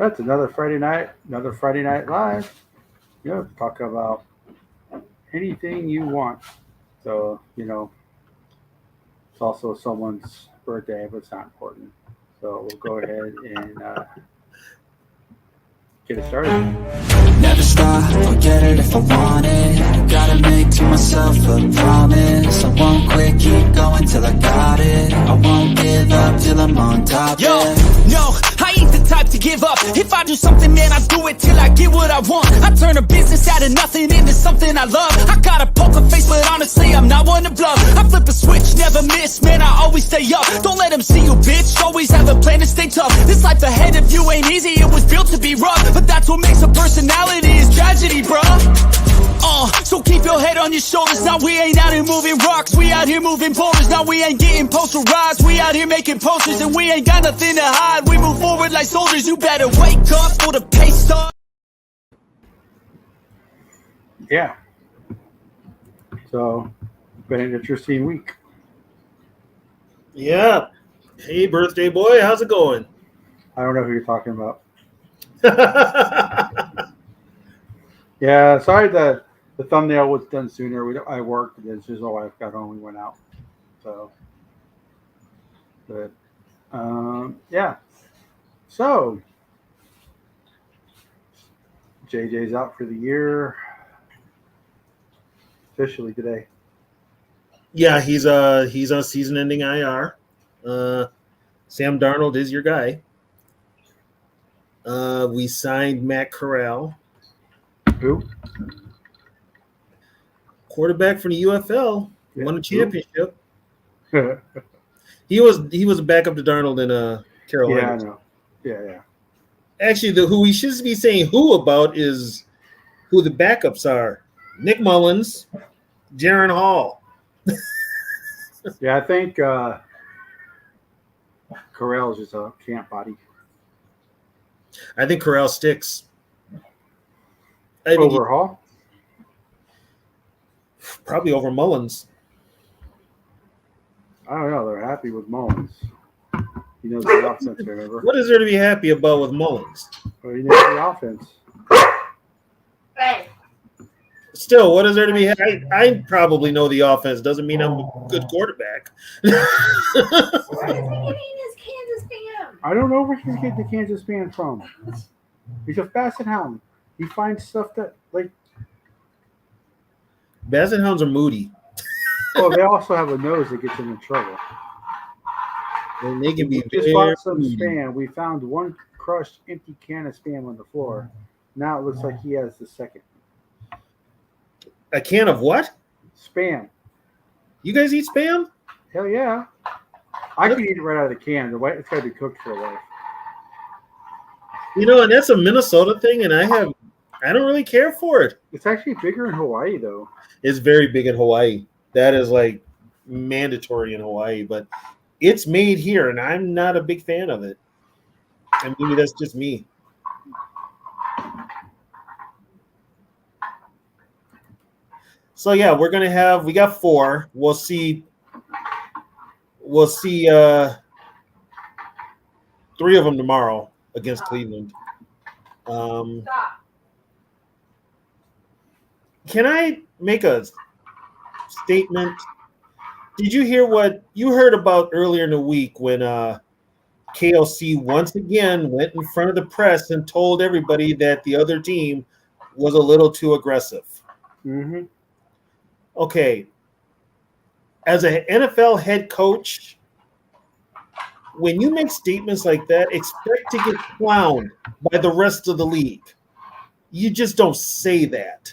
That's another Friday night live. Talk about anything you want. So, it's also someone's birthday, but it's not important. So we'll go ahead and get it started. Never stop, I'll get it if I want it. Gotta make to myself a promise. I won't quit, keep going till I got it. I won't give up till I'm on top. Yo, no, I ain't the type to give up. If I do something, man, I do it till I get what I want. I turn a business out of nothing into something I love. I got a poker face, but honestly, I'm not one to bluff. I flip a switch, never miss, man, I always stay up. Don't let them see you, bitch, always have a plan to stay tough. This life ahead of you ain't easy, it was built to be rough. But that's what makes a personality, is tragedy, bruh. So keep your head on your shoulders. Now we ain't out here moving rocks, we out here moving boulders. Now we ain't getting posterized, we out here making posters. And we ain't got nothing to hide, we move forward like soldiers. You better wake up for the pace start. Yeah. So, been an interesting week. Yeah. Hey, birthday boy, how's it going? I don't know who you're talking about. Yeah, sorry that the thumbnail was done sooner. I worked, and as soon as my wife got home, we went out. So, but yeah. So, JJ's out for the year officially today. Yeah, he's on season-ending IR. Sam Darnold is your guy. We signed Matt Corral. Who? Quarterback from the UFL. Yeah. Won a championship. He was a backup to Darnold in Carolina. Yeah, I know. Yeah. Actually, who we should be saying who about is who the backups are. Nick Mullins, Jaron Hall. Yeah, I think Corral's just a camp body. I think Corral sticks. Over Hall? Probably over Mullins. I don't know. They're happy with Mullins. He knows the offense, remember? What is there to be happy about with Mullins? Well, he knows the offense. Hey. Still, what is there to be happy? I probably know the offense. Doesn't mean I'm a good quarterback. Where is he getting his Kansas fan? I don't know where he's getting the Kansas fan from. He's a basset hound. He finds stuff that, like... Basset hounds are moody. Well, they also have a nose that gets them in trouble. And they can be We just bought some Spam. We found one crushed, empty can of Spam on the floor. Now it looks like he has the second. A can of what? Spam. You guys eat Spam? Hell yeah. I can eat it right out of the can. It's got to be cooked for a while. You know, and that's a Minnesota thing, and I don't really care for it. It's actually bigger in Hawaii, though. It's very big in Hawaii. That is like mandatory in Hawaii, but it's made here, and I'm not a big fan of it. And maybe that's just me. So yeah, we got 4. We'll see 3 of them tomorrow against Cleveland. Stop. Can I make a statement? Did you hear what you heard about earlier in the week when KLC once again went in front of the press and told everybody that the other team was a little too aggressive? Mm-hmm. Okay. As an NFL head coach, when you make statements like that, expect to get clowned by the rest of the league. You just don't say that.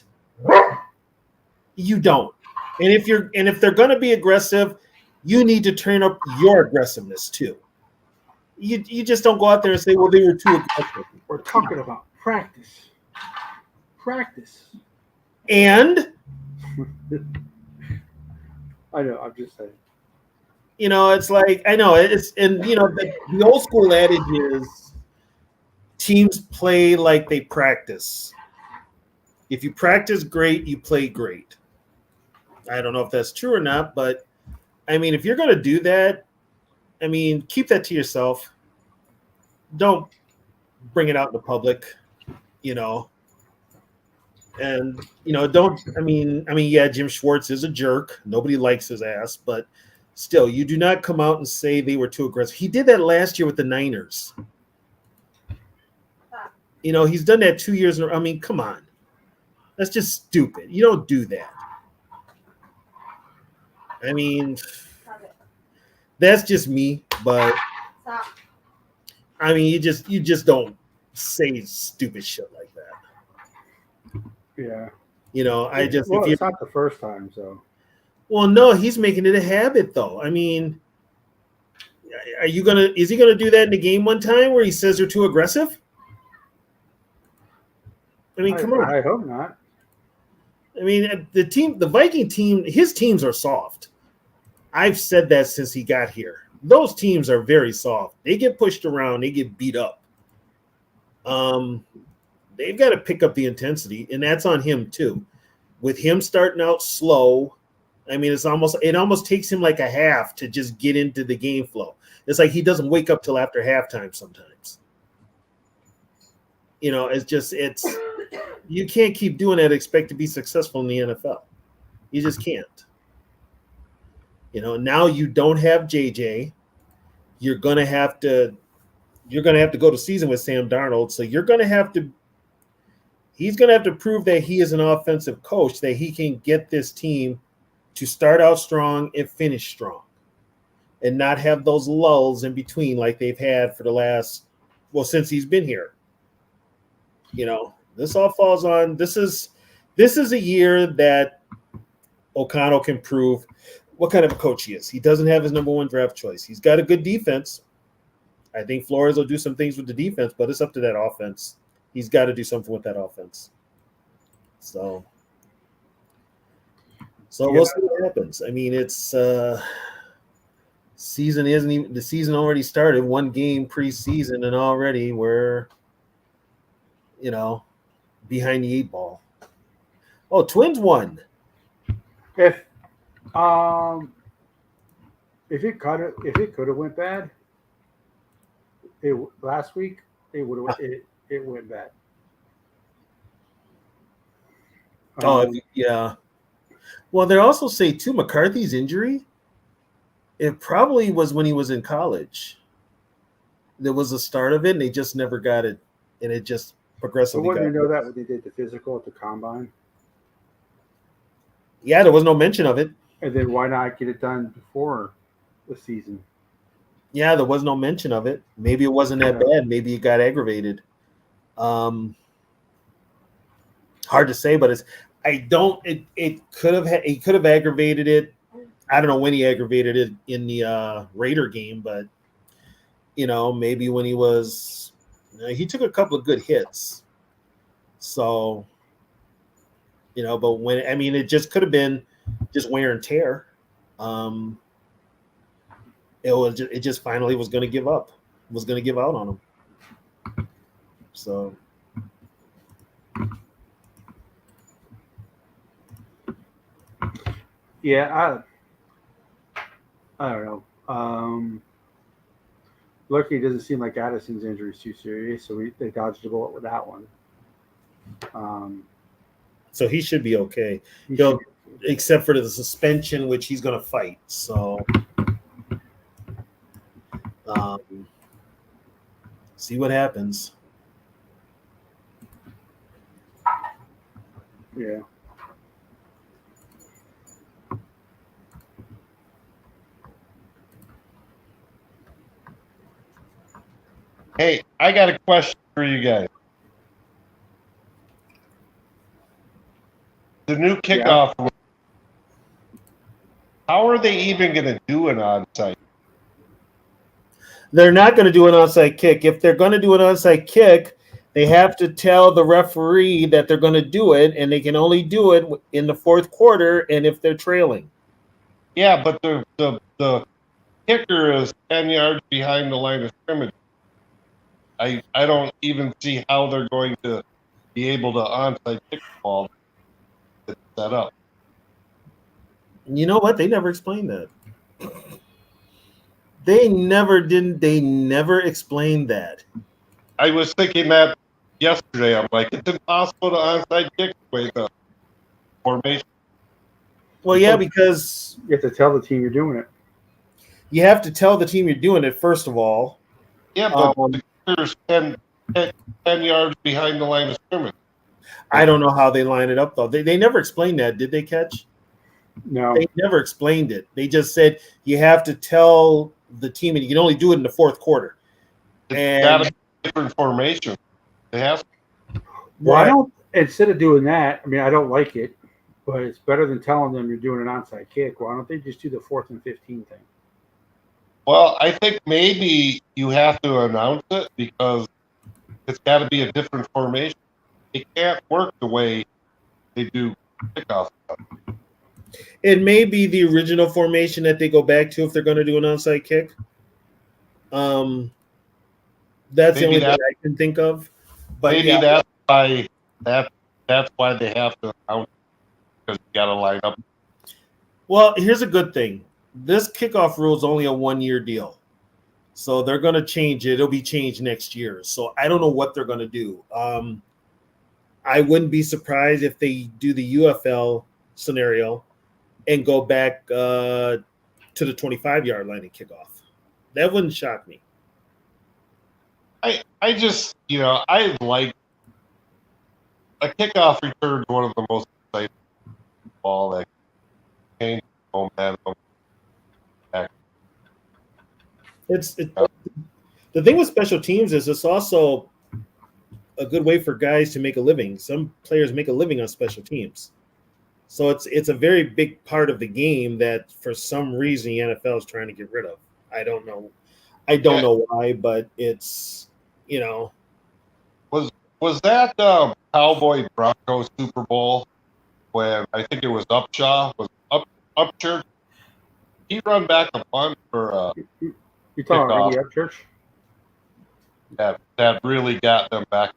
You don't. And if they're going to be aggressive, you need to turn up your aggressiveness too. You just don't go out there and say, well, they were too aggressive. We're talking about practice. Practice. And I know, I'm just saying. You know, it's like, I know it's, and you know, the old school adage is teams play like they practice. If you practice great, you play great. I don't know if that's true or not, but I mean, if you're going to do that, I mean, keep that to yourself. Don't bring it out in the public, you know. And don't. Yeah, Jim Schwartz is a jerk. Nobody likes his ass, but still, you do not come out and say they were too aggressive. He did that last year with the Niners. He's done that 2 years in a row. I mean, come on. That's just stupid. You don't do that. I mean, that's just me, but Stop. I mean, you just don't say stupid shit like that. Yeah. Well, it's not the first time, so. Well, no, he's making it a habit, though. I mean, is he gonna do that in the game one time where he says they're too aggressive? I mean, come on. I hope not. I mean, the Viking team, his teams are soft. I've said that since he got here. Those teams are very soft. They get pushed around. They get beat up. They've got to pick up the intensity, and that's on him too. With him starting out slow, I mean, it almost takes him like a half to just get into the game flow. It's like he doesn't wake up till after halftime sometimes. You can't keep doing that and expect to be successful in the NFL. You just can't. Now you don't have JJ. You're gonna have to go to season with Sam Darnold. So he's gonna have to prove that he is an offensive coach, that he can get this team to start out strong and finish strong, and not have those lulls in between like they've had for since he's been here. This all falls on. This is a year that O'Connell can prove what kind of a coach he is. He doesn't have his number one draft choice. He's got a good defense. I think Flores will do some things with the defense, but it's up to that offense. He's got to do something with that offense. So we'll see what happens. I mean, it's the season already started, one game preseason, and already we're behind the 8 ball. Oh, Twins won. If it could have went bad, last week it would have it went bad. Yeah. Well, they also say too, McCarthy's injury, it probably was when he was in college. There was a start of it, and they just never got it, and it just progressively. So wouldn't you know that when they did the physical at the combine? Yeah, there was no mention of it. And then why not get it done before the season? Yeah, there was no mention of it. Maybe it wasn't that bad. Maybe it got aggravated. Hard to say, but it could have he could have aggravated it. I don't know when he aggravated it in the Raider game, but maybe when he took a couple of good hits. So, but it just could have been just wear and tear. It just finally was going to give up. Was going to give out on him. So. Yeah, I don't know. Lucky it doesn't seem like Addison's injury is too serious, so they dodged a bullet with that one. So he should be okay. Except for the suspension, which he's going to fight. So, see what happens. Yeah. Hey, I got a question for you guys. The new kickoff. Yeah. How are they even going to do an onside? They're not going to do an onside kick. If they're going to do an onside kick, they have to tell the referee that they're going to do it, and they can only do it in the fourth quarter and if they're trailing. Yeah, but the kicker is 10 yards behind the line of scrimmage. I don't even see how they're going to be able to onside kick the ball that's set up. You know what? They never explained that. They never explained that. I was thinking that yesterday. I'm like, it's impossible to onside kick the way the formation. Well, yeah, because You have to tell the team you're doing it. you have to tell the team you're doing it, first of all. Yeah, but the kicker's 10 yards behind the line of scrimmage. I don't know how they line it up, though. They never explained that, did they, Catch? No, They never explained it. They just said you have to tell the team, and you can only do it in the fourth quarter. It's got to be a different formation. It has. well, I don't. Instead of doing that, I mean, I don't like it, but it's better than telling them you're doing an onside kick. Why don't they just do the 4th and 15 thing? Well, I think maybe you have to announce it because it's got to be a different formation. It can't work the way they do kickoff stuff. It may be the original formation that they go back to if they're going to do an onside kick. That's Maybe the only thing that- I can think of. But Maybe yeah, that's why they have to announce it, because you got to line up. well, here's a good thing. This kickoff rule is only a 1-year deal. So they're going to change it. It'll be changed next year. So I don't know what they're going to do. I wouldn't be surprised if they do the UFL scenario and go back to the 25-yard line and kick off. That wouldn't shock me. I just, I like a kickoff return is one of the most exciting ball that change momentum. The thing with special teams is it's also a good way for guys to make a living. Some players make a living on special teams. So it's a very big part of the game that for some reason the NFL is trying to get rid of. I don't know know why, but it's Was that Cowboy Broncos Super Bowl when I think it was Upshaw was Upchurch? He run back a punt for You talking about Randy Upchurch? that really got them back.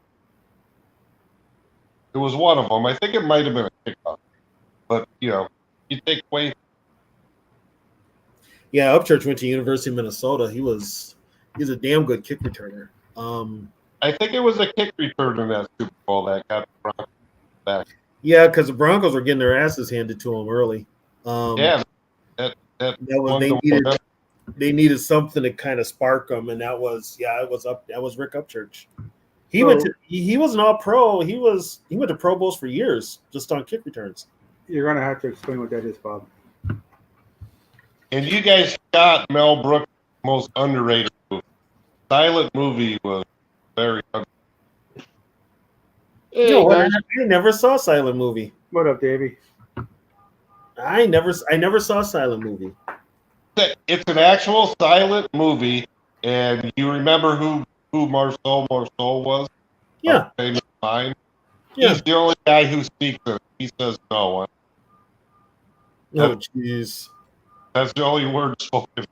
It was one of them. I think it might have been a kickoff, but you take away. Yeah, Upchurch went to University of Minnesota. He's a damn good kick returner. I think it was a kick return in that Super Bowl that got the Broncos back. Yeah, because the Broncos were getting their asses handed to them early. That was they needed something to kind of spark them, and that was Rick Upchurch. He was an All-Pro. He went to Pro Bowls for years just on kick returns. You're gonna have to explain what that is, Bob. And you guys got Mel Brooks' most underrated movie. Silent Movie was very underrated. I never saw Silent Movie. What up, Davey? I never saw Silent Movie. It's an actual silent movie, and you remember who Marcel was? Yeah. Famous mime. Yeah. He's the only guy who speaks it. He says no. Oh, jeez. That's the only word spoken.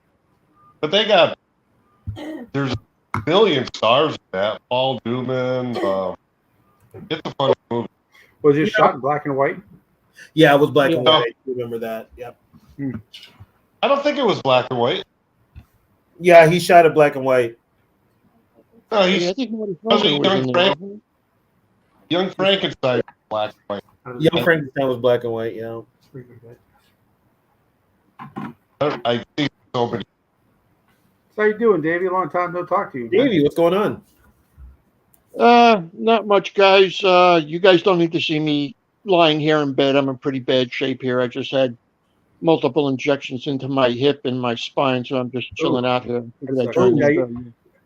But there's a billion stars in that. Paul Newman. It's a fun movie. Was it shot in black and white? Yeah, it was black and white. I remember that. Yep. I don't think it was black and white. Yeah, he shot it black and white. No, I think what he's talking was in there. Young Frankenstein, black and white. Young Frankenstein was black and white. Yeah. I think so many. So how you doing, Davey? Long time no talk to you. Davey, what's going on? Not much, guys. You guys don't need to see me lying here in bed. I'm in pretty bad shape here. I just had multiple injections into my hip and my spine, so I'm just chilling out here.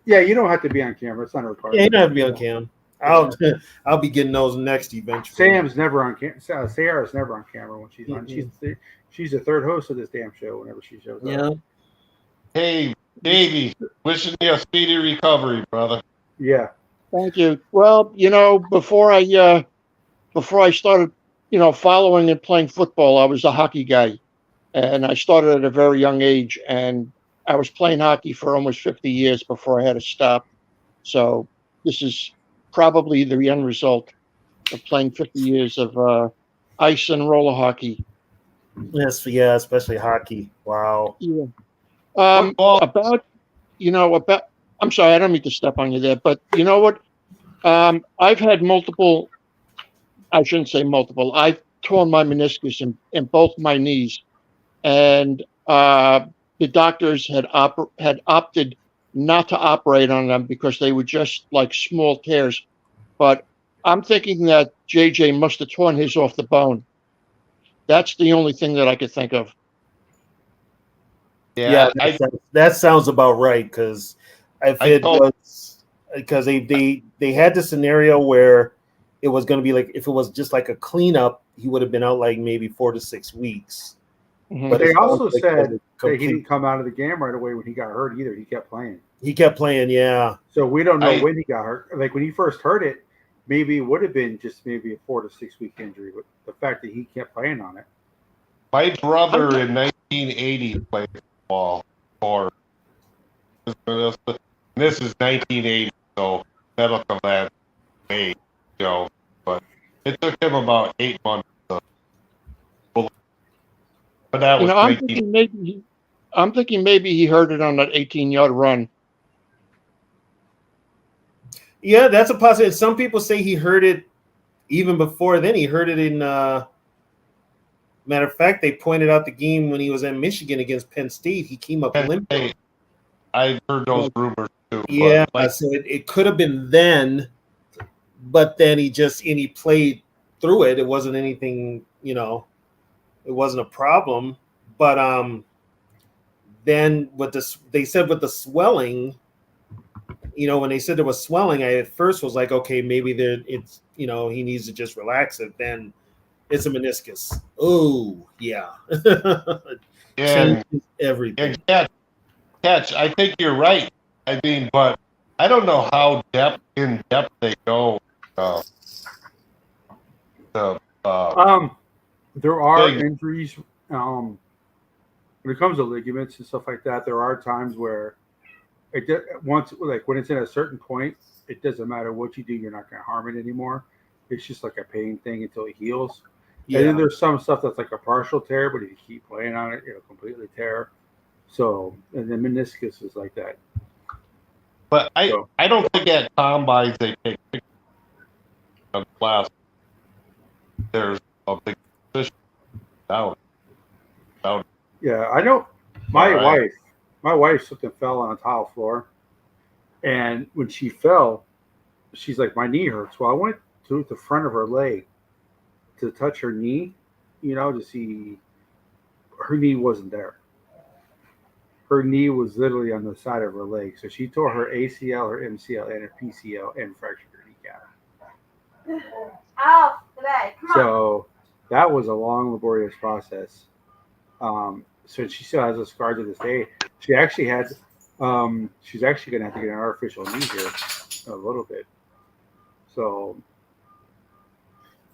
Yeah, you don't have to be on camera. It's not a requirement. Yeah, you don't have to be on cam. I'll be getting those next eventually. Sam's never on camera. Sarah's never on camera when she's on. She's the third host of this damn show whenever she shows up. Hey, Davey, wishing you a speedy recovery, brother. Yeah. Thank you. Well, before I started, following and playing football, I was a hockey guy, and I started at a very young age, and I was playing hockey for almost 50 years before I had to stop. So this is probably the end result of playing 50 years of ice and roller hockey. Yes, yeah, especially hockey. Wow. Yeah. I'm sorry, I don't mean to step on you there, but you know what? I've had multiple. I shouldn't say multiple. I've torn my meniscus in both my knees, and the doctors had opted not to operate on them because they were just like small tears. But I'm thinking that JJ must have torn his off the bone. That's the only thing that I could think of. Yeah, Yeah, I that sounds about right because if I it told was because they had the scenario where it was going to be like if it was just like a cleanup, he would have been out like maybe 4 to 6 weeks. Mhm. But They it sounds also like it was said a that he complete. didn't come out of the game right away when he got hurt either. He kept playing. He kept playing, yeah. So we don't know I when he got hurt. Like when he first hurt it, maybe it would have been just maybe a 4 to 6 week injury. But the fact that he kept playing on it. my brother in 1980 played football for this is 1980, so medical that age, but it took him about 8 months. But that You was know, 19. I'm thinking maybe he hurt it on that 18-yard run. Yeah, that's a possibility. Some people say he heard it even before then. He heard it in matter of fact, they pointed out the game when he was in Michigan against Penn State. He came up Penn limping. State. I've heard those rumors too. Yeah, But like, so it could have been then, but then he played through it. It wasn't anything, it wasn't a problem. But then with this, they said with the swelling, when they said there was swelling, I at first was like, okay, maybe he needs to just relax it. Then it's a meniscus. Oh yeah, and changes everything. catch. I think you're right. I mean, but I don't know how in depth they go. Uh, the There are thing. injuries when it comes to ligaments and stuff like that. There are times where once like when it's in a certain point, it doesn't matter what you do, you're not going to harm it anymore. It's just like a pain thing until it heals. And then Yeah, there's some stuff that's like a partial tear, but if you keep playing on it, it'll completely tear. So, and then meniscus is like that. But So, I don't think at combines they take pictures of class. There's a big position down. yeah, I know my All right. wife slipped and fell on a tile floor. And when she fell, she's like, my knee hurts. Well, I went to the front of her leg to touch her knee, to see her knee wasn't there. Her knee was literally on the side of her leg. So she tore her ACL, her MCL, and her PCL and fractured her kneecap. Off the bed. Come on. So that was a long, laborious process. So she still has a scar to this day. She actually had, she's actually going to have to get an artificial knee here a little bit. So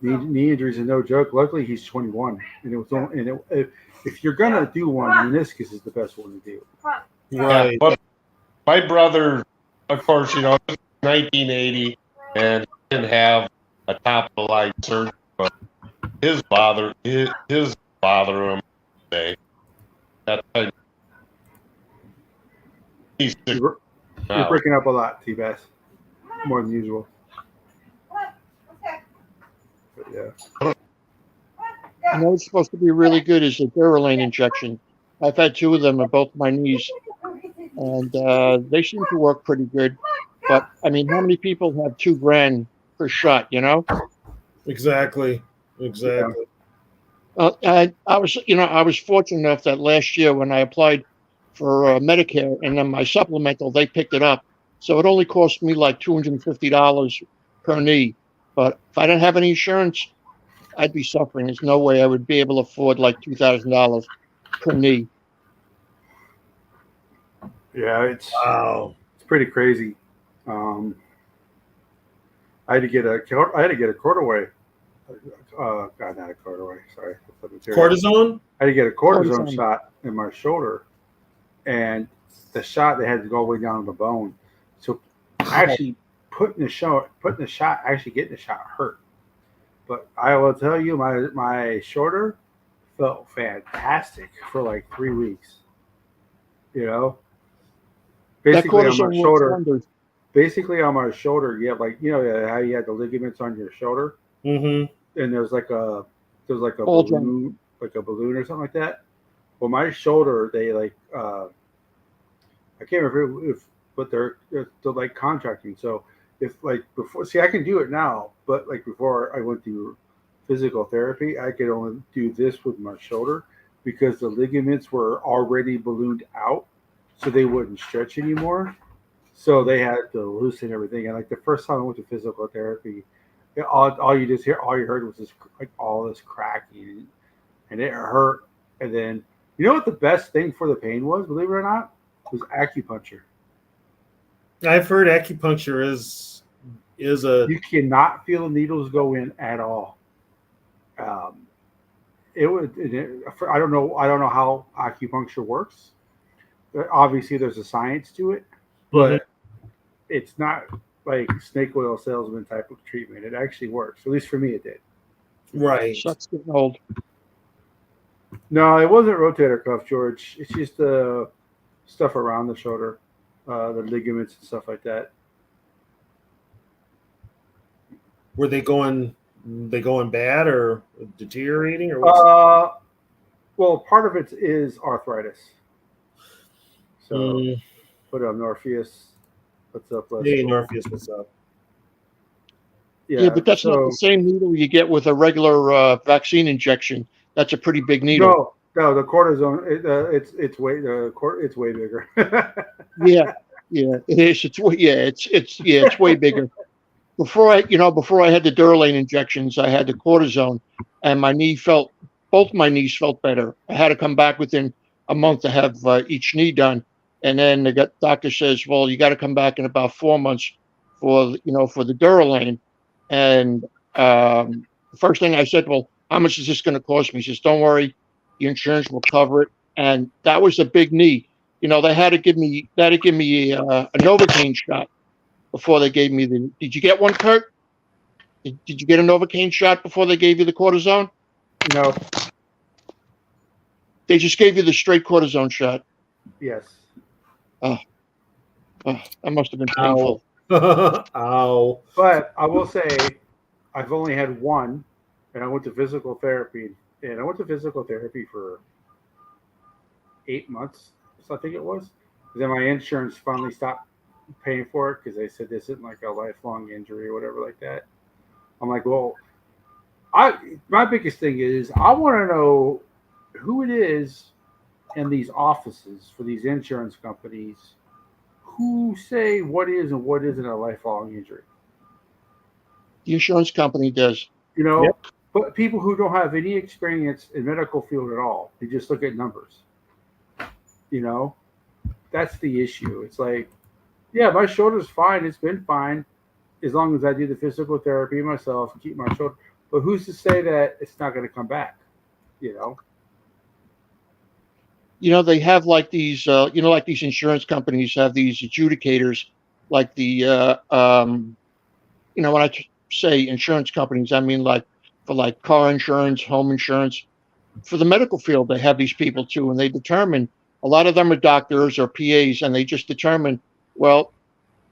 knee injuries are no joke. Luckily, he's 21, and it was only, if you're gonna do one, meniscus is the best one to do. right. Yeah, but my brother, of course, this is 1980, and he didn't have a top of the line surgery, but his father him today. That time, he's sick You're now. breaking up a lot, T-Bass, more than usual. But yeah. You know, it's supposed to be really good is a Durolane injection. I've had two of them in both my knees, and they seem to work pretty good. But I mean, how many people have $2,000 per shot? Exactly. I was fortunate enough that last year when I applied for Medicare and then my supplemental, they picked it up. So it only cost me like $250 per knee. But if I didn't have any insurance, I'd be suffering. There's no way I would be able to afford like $2,000 per knee. Yeah, it's Wow. pretty crazy. I had to get a corduroy. God, not a corduroy. Sorry, Cortisone? I had to get a cortisone Cortisone. shot in my shoulder, and the shot they had to go all the way down to the bone. So actually getting the shot hurt. But I will tell you, my shoulder felt fantastic for like 3 weeks. basically on my cortisone works shoulder. wonders. Basically on my shoulder, you have like how you had the ligaments on your shoulder, Mm-hmm. and there's like a Bulge on it. balloon, or something like that. Well, my shoulder, they like I can't remember if, but they're like contracting. So if like before, see, I can do it now, but like before I went through physical therapy, I could only do this with my shoulder because the ligaments were already ballooned out, so they wouldn't stretch anymore. So they had to loosen everything. And like the first time I went to physical therapy, all you heard was this like all this cracking, and it hurt. And then you know what the best thing for the pain was, believe it or not, was acupuncture. I've heard acupuncture is a You cannot feel the needles go in at all. Um, I don't know. I don't know how acupuncture works. Obviously, there's a science to it, but it's not like snake oil salesman type of treatment. It actually works. At least for me, it did. right. Sucks getting old. No, it wasn't rotator cuff, George. It's just the stuff around the shoulder, the ligaments and stuff like that. Were they going bad or deteriorating or what's Well, part of it is arthritis. So, Mm. put up Morpheus. What's up, Les? Hey, Morpheus, what's up? Yeah, but that's not so the same needle you get with a regular vaccine injection. That's a pretty big needle. no, the cortisone. It's way bigger. Yeah, it is. It's way bigger. Before I had the Durolane injections, I had the cortisone, and both my knees felt better. I had to come back within a month to have each knee done, and then the doctor says, "Well, you got to come back in about 4 months for the Durolane." And the first thing I said, "Well, how much is this going to cost me?" He says, "Don't worry, the insurance will cover it." And that was a big knee. They had to give me a Novocaine shot before they gave me the. Did you get one, Kurt? Did you get a Novocaine shot before they gave you the cortisone? No. They just gave you the straight cortisone shot. Yes. Oh, that must have been painful. Ow. But I will say, I've only had one, and I went to physical therapy. And I went to physical therapy for 8 months, so I think it was. Then my insurance finally stopped paying for it because they said this isn't like a lifelong injury or whatever like that. I'm like, well, my biggest thing is I want to know who it is in these offices for these insurance companies who say what is and what isn't a lifelong injury. The insurance company does. Yep. But people who don't have any experience in medical field at all, they just look at numbers. That's the issue. It's like, yeah, my shoulder's fine. It's been fine as long as I do the physical therapy myself, keep my shoulder. But who's to say that it's not going to come back? They have like these, like these insurance companies have these adjudicators, like when I say insurance companies, I mean like for like car insurance, home insurance. For the medical field, they have these people too, and they determine. A lot of them are doctors or PAs, and they just determine, well,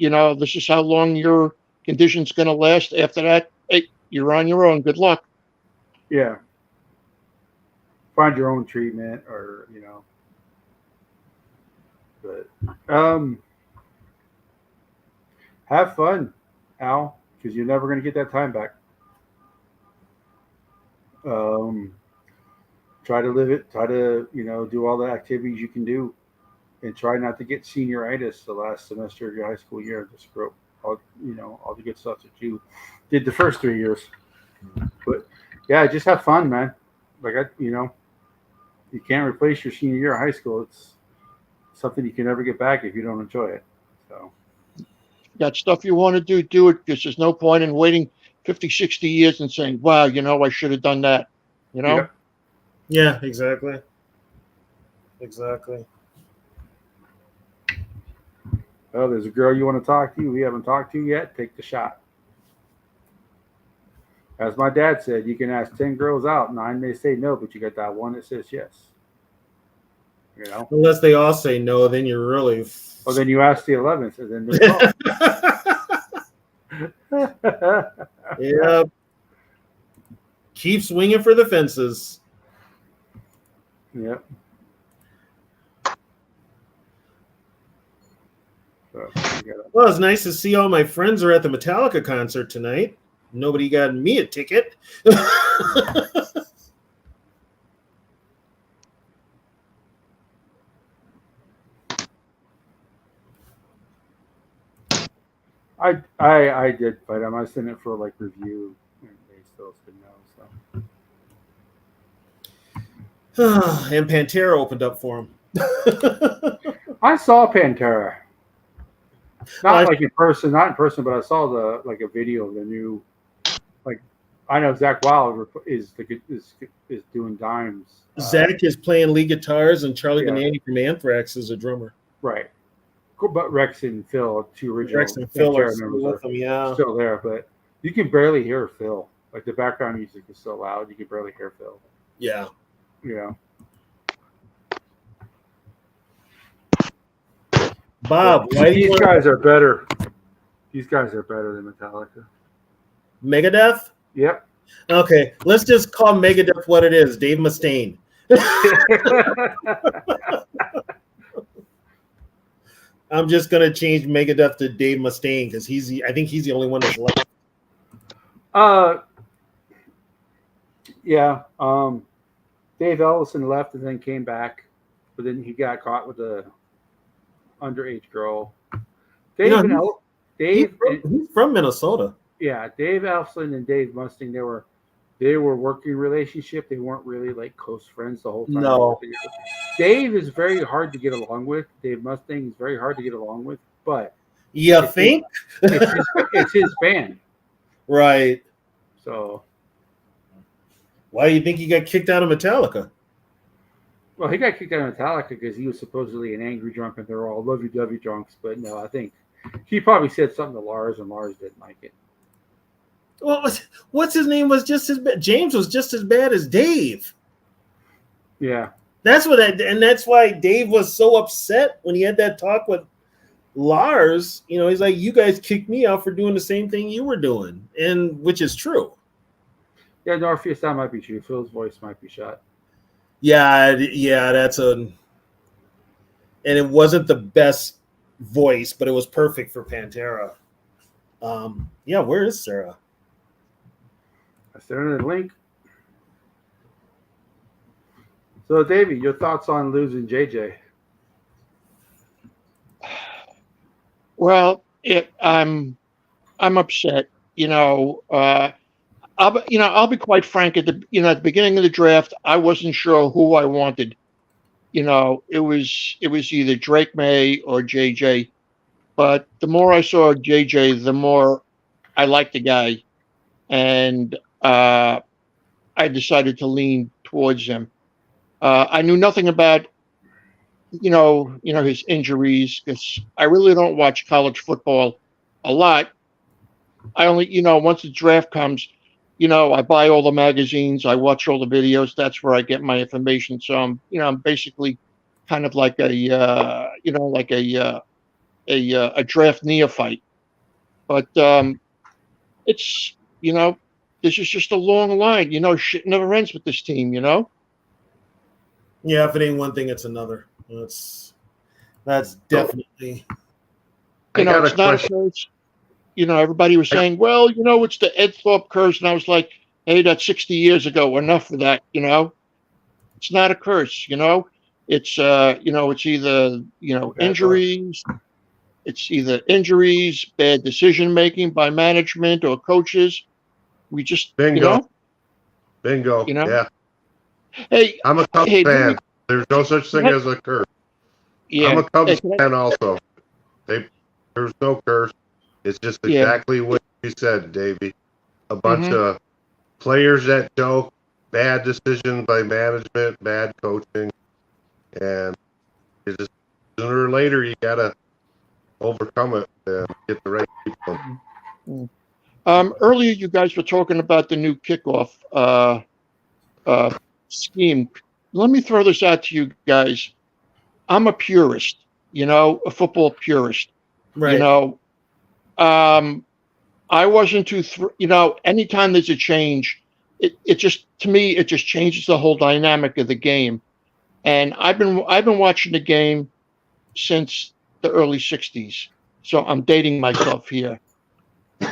this is how long your condition's going to last. After that, hey, you're on your own. Good luck. Yeah. Find your own treatment or. But have fun, Al, because you're never going to get that time back. Try to live it. Try to do all the activities you can do, and try not to get senioritis the last semester of your high school year. Just grow all the good stuff that you did the first 3 years. But yeah, just have fun, man. Like you can't replace your senior year of high school. It's something you can never get back if you don't enjoy it. So, got stuff you want to do it, because there's no point in waiting 50, 60 years and saying, wow, I should have done that. Yep. Yeah, exactly. Exactly. Oh, there's a girl you want to talk to. We haven't talked to yet. Take the shot. As my dad said, you can ask 10 girls out. 9 may say no, but you got that one that says yes. Unless they all say no, then you're really Well, then you ask the 11th, and then the 12th. Yeah. Keep swinging for the fences. Yep. So, Well, it's nice to see all my friends are at the Metallica concert tonight. Nobody got me a ticket. I did fight them. I sent it for like review, and they still said no. So And Pantera opened up for him. I saw Pantera. Well, Not in person, but I saw a video of the new. Like, I know Zach Wild is doing dimes. Zach is playing lead guitars, and Charlie Benanti from Anthrax is a drummer. Right. But Rex and Phil, two original Rex and Phil are members, with them, yeah. still there, but you can barely hear Phil. Like, the background music is so loud, you can barely hear Phil. Yeah. Yeah. Bob, why these guys are better. These guys are better than Metallica. Megadeth? Yep. Okay, let's just call Megadeth what it is, Dave Mustaine. I'm just gonna change Megadeth to Dave Mustaine because I think he's the only one that's left. Yeah. Dave Ellison left and then came back, but then he got caught with a underage girl. He's from Minnesota. Yeah, Dave Ellison and Dave Mustaine, they were working relationship. They weren't really like close friends the whole time. No. Dave is very hard to get along with. Dave Mustaine is very hard to get along with, but you think it's his band, right? So why do you think he got kicked out of Metallica? Well, he got kicked out of Metallica because he was supposedly an angry drunk, and they're all lovey-dovey drunks. But no, I think he probably said something to Lars, and Lars didn't like it. Well, what's his name was just as bad. James was just as bad as Dave. Yeah, that's why Dave was so upset when he had that talk with Lars. You know, he's like, "You guys kicked me out for doing the same thing you were doing," and which is true. Yeah, Norpheus, that might be true. Phil's voice might be shot. Yeah, and it wasn't the best voice, but it was perfect for Pantera. Yeah, where is Sarah? I sent her the link. So, Davey, your thoughts on losing JJ? Well, I'm upset. I'll be quite frank. At the beginning of the draft, I wasn't sure who I wanted. It was either Drake May or JJ. But the more I saw JJ, the more I liked the guy, and I decided to lean towards him. I knew nothing about his injuries because I really don't watch college football a lot. I only once the draft comes, I buy all the magazines, I watch all the videos. That's where I get my information. So I'm basically kind of like a draft neophyte. But it's this is just a long line. Shit never ends with this team. Yeah, if it ain't one thing, it's another. That's definitely. It's not a curse. Everybody was saying, well, it's the Ed Thorpe curse, and I was like, hey, that's 60 years ago. Enough of that. It's not a curse. It's it's either injuries. It's either injuries, bad decision making by management or coaches. We just bingo. Yeah. Hey, I'm a Cubs fan. There's no such thing as a curse. Yeah. I'm a Cubs fan also. There's no curse. It's just exactly what you said, Davey. A bunch of players that choke, bad decisions by management, bad coaching, and it's just sooner or later you gotta overcome it and get the right people. Earlier, you guys were talking about the new kickoff scheme. Let me throw this out to you guys. I'm a purist. a football purist. Right. I wasn't too, anytime there's a change, it just, to me, it just changes the whole dynamic of the game. And I've been watching the game since the early 60s. So I'm dating myself here.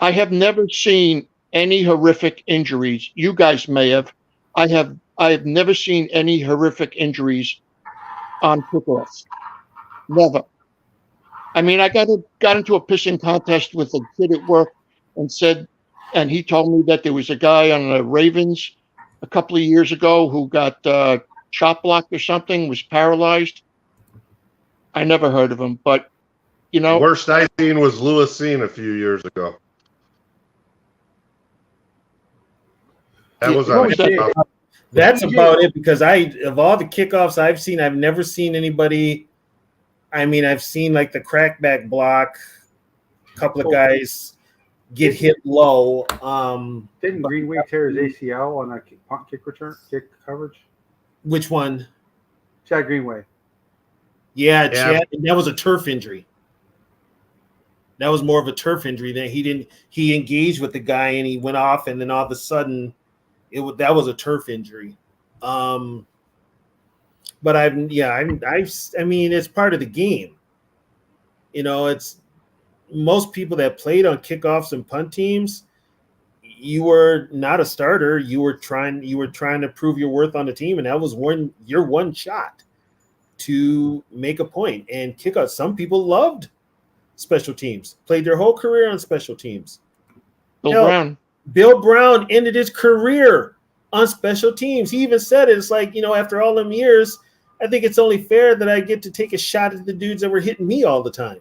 I have never seen any horrific injuries. You guys may have. I have never seen any horrific injuries on kickoffs. Never. I mean, I got into a pissing contest with a kid at work and he told me that there was a guy on the Ravens a couple of years ago who got chop blocked or something, was paralyzed. I never heard of him, but The worst I seen was Lewis Seen a few years ago. That was on kickoff. That's about it, because of all the kickoffs I've seen, I've never seen anybody. I mean, I've seen like the crackback block, a couple of guys get hit low. Didn't Greenway tear his ACL on a kick coverage? Which one? Chad Greenway. Yeah, Chad, that was a turf injury. That was more of a turf injury than he engaged with the guy and he went off, and then all of a sudden that was a turf injury. But I mean, it's part of the game. It's most people that played on kickoffs and punt teams. You were not a starter. You were trying to prove your worth on the team, and that was your one shot to make a point. And kickoffs, some people loved special teams, played their whole career on special teams. Bill Brown ended his career on special teams. He even said it. It's like, after all them years, I think it's only fair that I get to take a shot at the dudes that were hitting me all the time.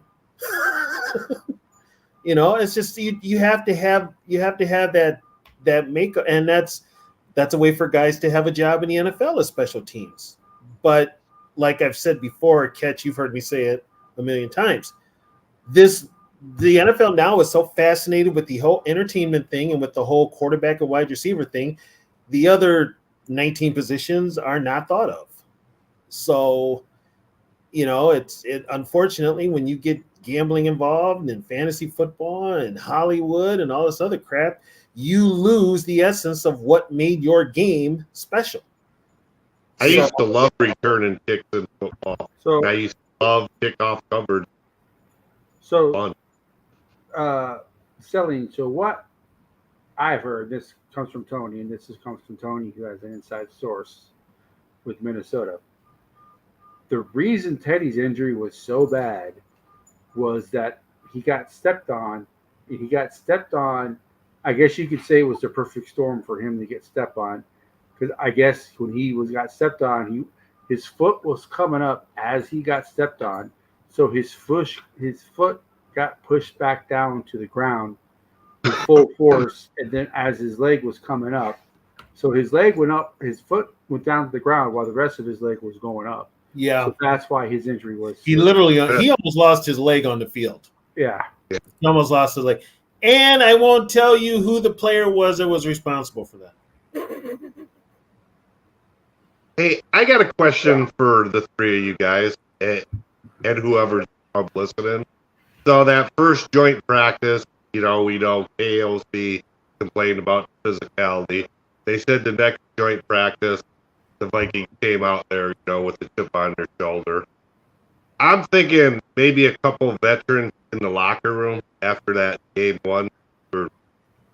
It's just you have to have that makeup, and that's a way for guys to have a job in the NFL as special teams. But like I've said before, Ketch, you've heard me say it a million times. The NFL now is so fascinated with the whole entertainment thing and with the whole quarterback and wide receiver thing. The other 19 positions are not thought of. So, it unfortunately, when you get gambling involved in fantasy football and Hollywood and all this other crap, you lose the essence of what made your game special. I used to love returning kicks in football. So I used to love kickoff coverage. So, Celine, so what I've heard, this comes from Tony, and comes from Tony, who has an inside source with Minnesota. The reason Teddy's injury was so bad was that he got stepped on. I guess you could say it was the perfect storm for him to get stepped on, because I guess when he got stepped on, his foot was coming up as he got stepped on, so his foot got pushed back down to the ground with full force, and then as his leg was coming up, so his leg went up, his foot went down to the ground while the rest of his leg was going up. Yeah, so that's why his injury was. He almost lost his leg on the field. Yeah, he almost lost his leg, and I won't tell you who the player was that was responsible for that. Hey, I got a question for the three of you guys and whoever's listening. So that first joint practice, we know KOC complained about physicality. They said the next joint practice, the Vikings came out there, with the chip on their shoulder. I'm thinking maybe a couple of veterans in the locker room after that game one for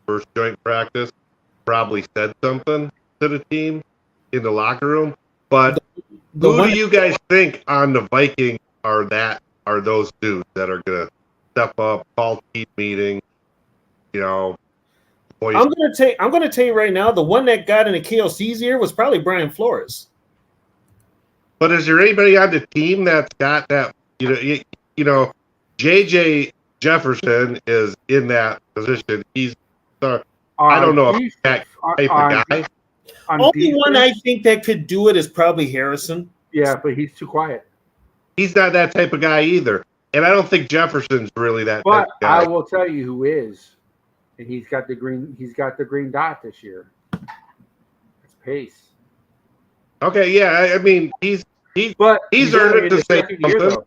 first joint practice probably said something to the team in the locker room. But who do you guys think on the Vikings are those dudes that are gonna step up, call team meetings, I'm gonna tell you right now, the one that got in the KOC's ear was probably Brian Flores. But is there anybody on the team that's got that? JJ Jefferson is in that position. He's I don't know if that type of guy. Only one I think that could do it is probably Harrison. Yeah, but he's too quiet. He's not that type of guy either. And I don't think Jefferson's really that type of guy. I will tell you who is. And he's got the green dot this year. It's Pace. Okay, yeah. I mean he's earned it to say something.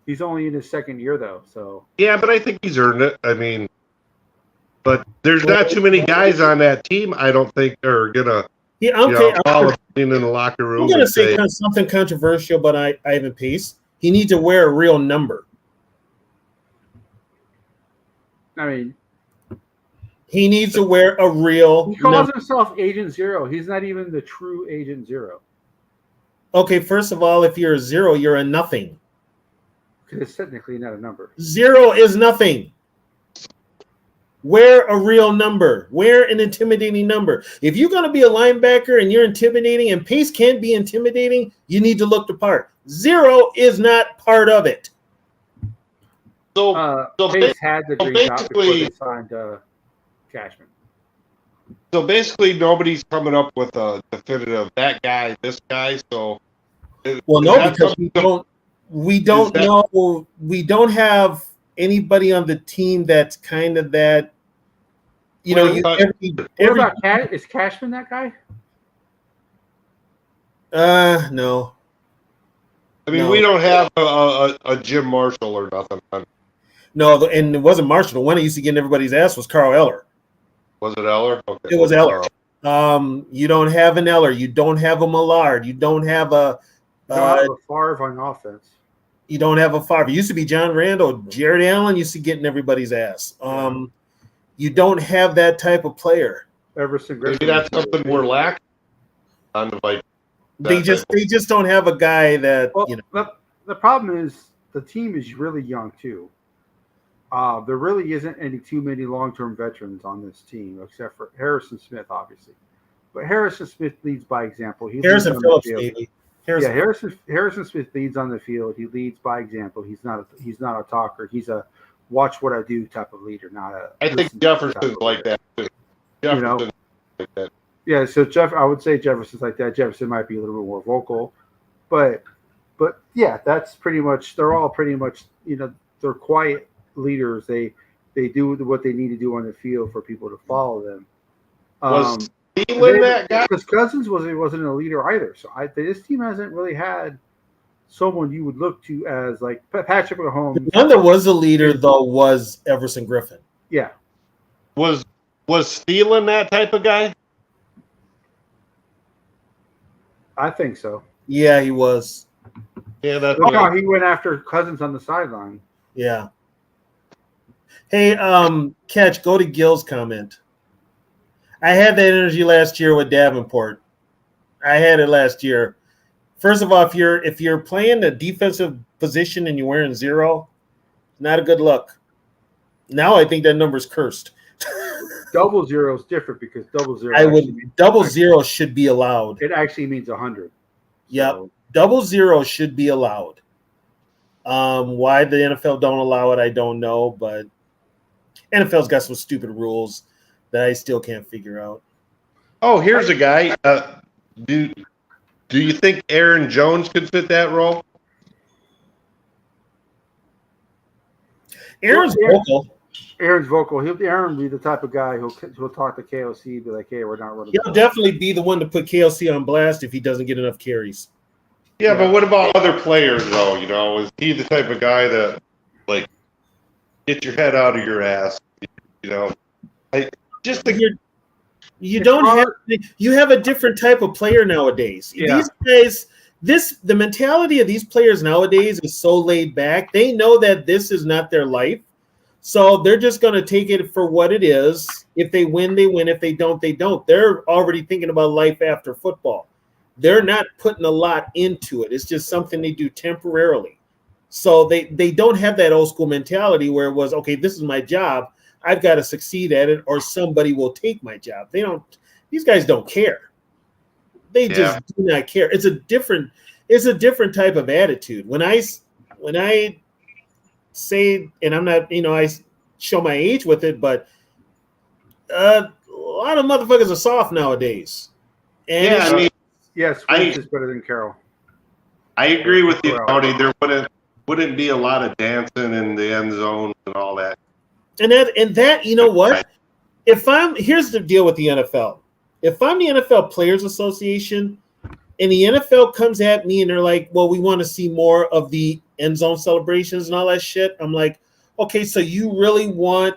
He's only in his second year though, so Yeah, but I think he's earned it. I mean, but there's not too many guys on that team. I don't think are gonna, Yeah, you okay. know, fall in the locker I'm room going to and say say, kind of something controversial, but Ivan Pace. He needs to wear a real number. I mean, He needs to wear a real he calls number. himself Agent Zero. He's not even the true Agent Zero Okay, first of all, if you're a zero, you're a nothing. because it's technically not a number. Zero is nothing. Wear a real number. Wear an intimidating number. If you're going to be a linebacker and you're intimidating, and Pace can be intimidating, you need to look the part. Zero is not part of it. so Pace had the green top before basically- they signed Cashman. so basically nobody's coming up with a definitive that guy, this guy. So Well, is no, that because something- we don't that- know. We don't have anybody on the team that's kind of that. You know, What you, about- What about is Cashman that guy? no. I mean, No. we don't have a Jim Marshall or nothing. No, and it wasn't Marshall. The one that used to get in everybody's ass was Carl Eller. Was it Eller? Okay. It was Eller. You don't have an Eller. You don't have a Millard. You don't have a. You don't have a Favre on offense. You don't have a Favre. It used to be John Randall. Jared Allen used to get in everybody's ass. You don't have that type of player. Everson Griffin. Maybe that's something we're lacking on the Vikings. They just don't have a guy that Well, you know. the problem is the team is really young too. There really isn't any too many long-term veterans on this team, except for Harrison Smith, obviously. But Harrison Smith leads by example. He Harrison leads on Phillips, the field. maybe. Harrison Smith leads on the field. He leads by example. He's not a talker. He's a watch what I do type of leader, not a. I think listen to type Jefferson's of like leader. that too. You know? Jefferson like that. Yeah, so I would say Jefferson's like that. Jefferson might be a little bit more vocal, but yeah, that's pretty much. They're all pretty much, they're quiet leaders. They do what they need to do on the field for people to follow them. Was Thielen that guy? Because Cousins wasn't a leader either. So this team hasn't really had someone you would look to as like Patrick Mahomes. The one that was a leader though was Everson Griffin. Yeah, Was Thielen that type of guy? I think so. Yeah, he was. Yeah, that's Look how he went after Cousins on the sideline. Yeah. Hey, Catch, go to Gil's comment. I had that energy last year with Davenport. I had it last year. First of all, if you're playing a defensive position and you're wearing zero, not a good look. Now I think that number's cursed. Double zero is different because double zero. Double zero should be allowed. It actually means 100. Yep. So, Double zero should be allowed. Why the NFL don't allow it, I don't know, but NFL's got some stupid rules that I still can't figure out. Oh, here's a guy. Do you think Aaron Jones could fit that role? Aaron's vocal. Aaron's vocal. Aaron will be the type of guy who'll talk to KOC, be like, "Hey, we're not running." He'll definitely be the one to put KLC on blast if he doesn't get enough carries. Yeah, but what about other players though? Is he the type of guy that like get your head out of your ass? Just to You have a different type of player nowadays. Yeah. These guys, the mentality of these players nowadays is so laid back. They know that this is not their life. So they're just going to take it for what it is. If they win, they win. If they don't, they don't. They're already thinking about life after football. They're not putting a lot into it. It's just something they do temporarily. So they don't have that old school mentality where it was, okay, this is my job. I've got to succeed at it or somebody will take my job. These guys don't care. They just do not care. It's a different type of attitude. When I say, and I'm not, I show my age with it, but a lot of motherfuckers are soft nowadays. And Yes, Wentz is better than Carroll. I agree with you, Tony. There wouldn't be a lot of dancing in the end zone and all that. And that, you know what? Here's the deal with the NFL. If I'm the NFL Players Association And the NFL comes at me and they're like, well, we want to see more of the end zone celebrations and all that shit. I'm like, okay, so you really want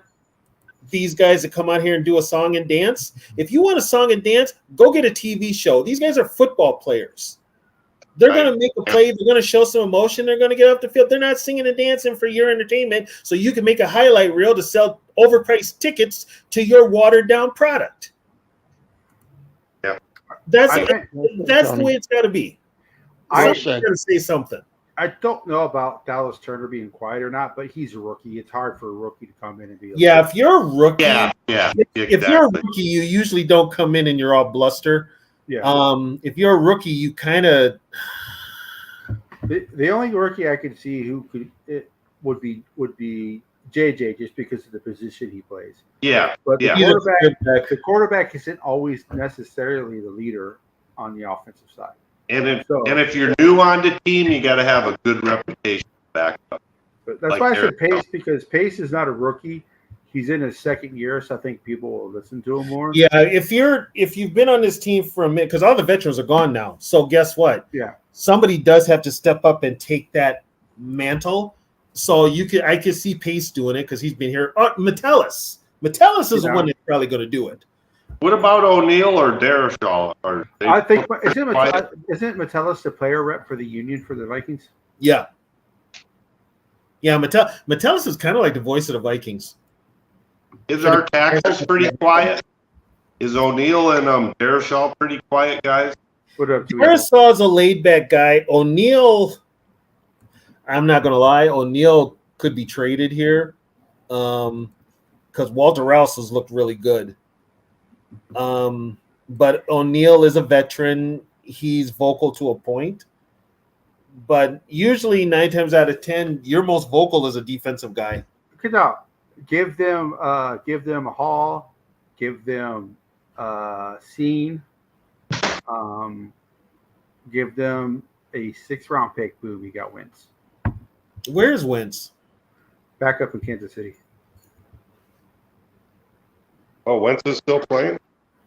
these guys to come out here and do a song and dance? If you want a song and dance, go get a TV show. These guys are football players. They're going to make a play. They're going to show some emotion. They're going to get off the field. They're not singing and dancing for your entertainment, so you can make a highlight reel to sell overpriced tickets to your watered-down product. Yeah. That's the way it's got to be. Somebody's got to say something. I don't know about Dallas Turner being quiet or not, but he's a rookie. It's hard for a rookie to come in and be. Yeah, if you're a rookie, if you're a rookie, you usually don't come in and you're all bluster. Yeah. If you're a rookie, you kind of. The only rookie I could see who would be JJ, just because of the position he plays. Yeah. But yeah. The quarterback isn't always necessarily the leader on the offensive side. And if you're new on the team, you got to have a good reputation back up. But that's why I said Pace, because Pace is not a rookie. He's in his second year, so I think people will listen to him more. Yeah, if you've been on this team for a minute, because all the veterans are gone now. So guess what? Yeah, somebody does have to step up and take that mantle. So I could see Pace doing it because he's been here. Metellus is the one that's probably going to do it. What about O'Neal or Darashaw? I think isn't Metellus the player rep for the union for the Vikings? Yeah. Metellus is kind of like the voice of the Vikings. Is our tackles pretty quiet? Is O'Neal and Darashaw pretty quiet guys? Darashaw is a laid-back guy. O'Neal, I'm not going to lie, O'Neal could be traded here because Walter Rouse has looked really good. But O'Neal is a veteran. He's vocal to a point. But usually 9 times out of 10, your most vocal is a defensive guy. Give them Hall, give them Scene, give them a 6th-round pick. Boom, you got Wentz. Where's Wentz? Back up in Kansas City. Oh, Wentz is still playing?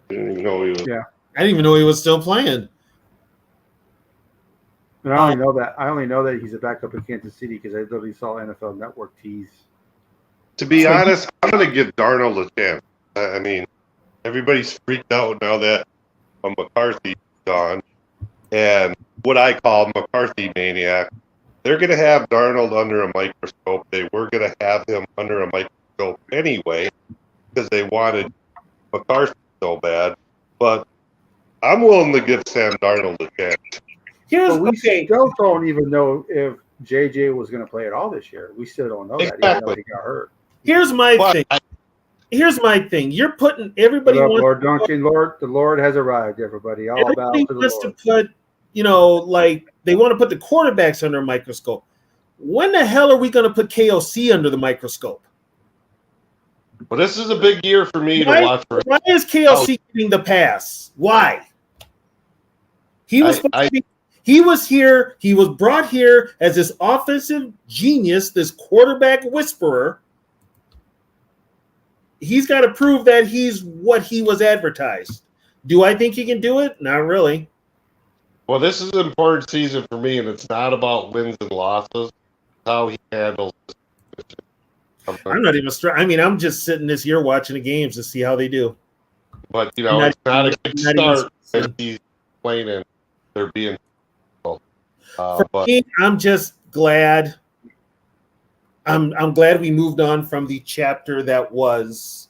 I didn't even know he was. Yeah. I didn't even know he was still playing. And I only know that he's a backup in Kansas City because I literally saw NFL Network tease. To be honest, I'm going to give Darnold a chance. I mean, everybody's freaked out now that McCarthy's gone. And what I call McCarthy maniac. They're going to have Darnold under a microscope. They were going to have him under a microscope anyway because they wanted McCarthy so bad. But I'm willing to give Sam Darnold a chance. We still don't even know if JJ was going to play at all this year. We still don't know that. Even though he got hurt. Here's my thing. You're putting everybody. Lord Duncan, the Lord has arrived. Everybody, all about to the Lord. To put, like they want to put the quarterbacks under a microscope. When the hell are we going to put KOC under the microscope? Well, this is a big year for me to watch. Why is KOC getting the pass? Why? He was he was here. He was brought here as this offensive genius, this quarterback whisperer. He's got to prove that he's what he was advertised. Do I think he can do it? Not really. Well, this is an important season for me, and it's not about wins and losses. It's how he handles this. I'm not even I'm just sitting this year watching the games to see how they do. But, it's not a good start when he's playing and they're being me, I'm just glad. I'm glad we moved on from the chapter that was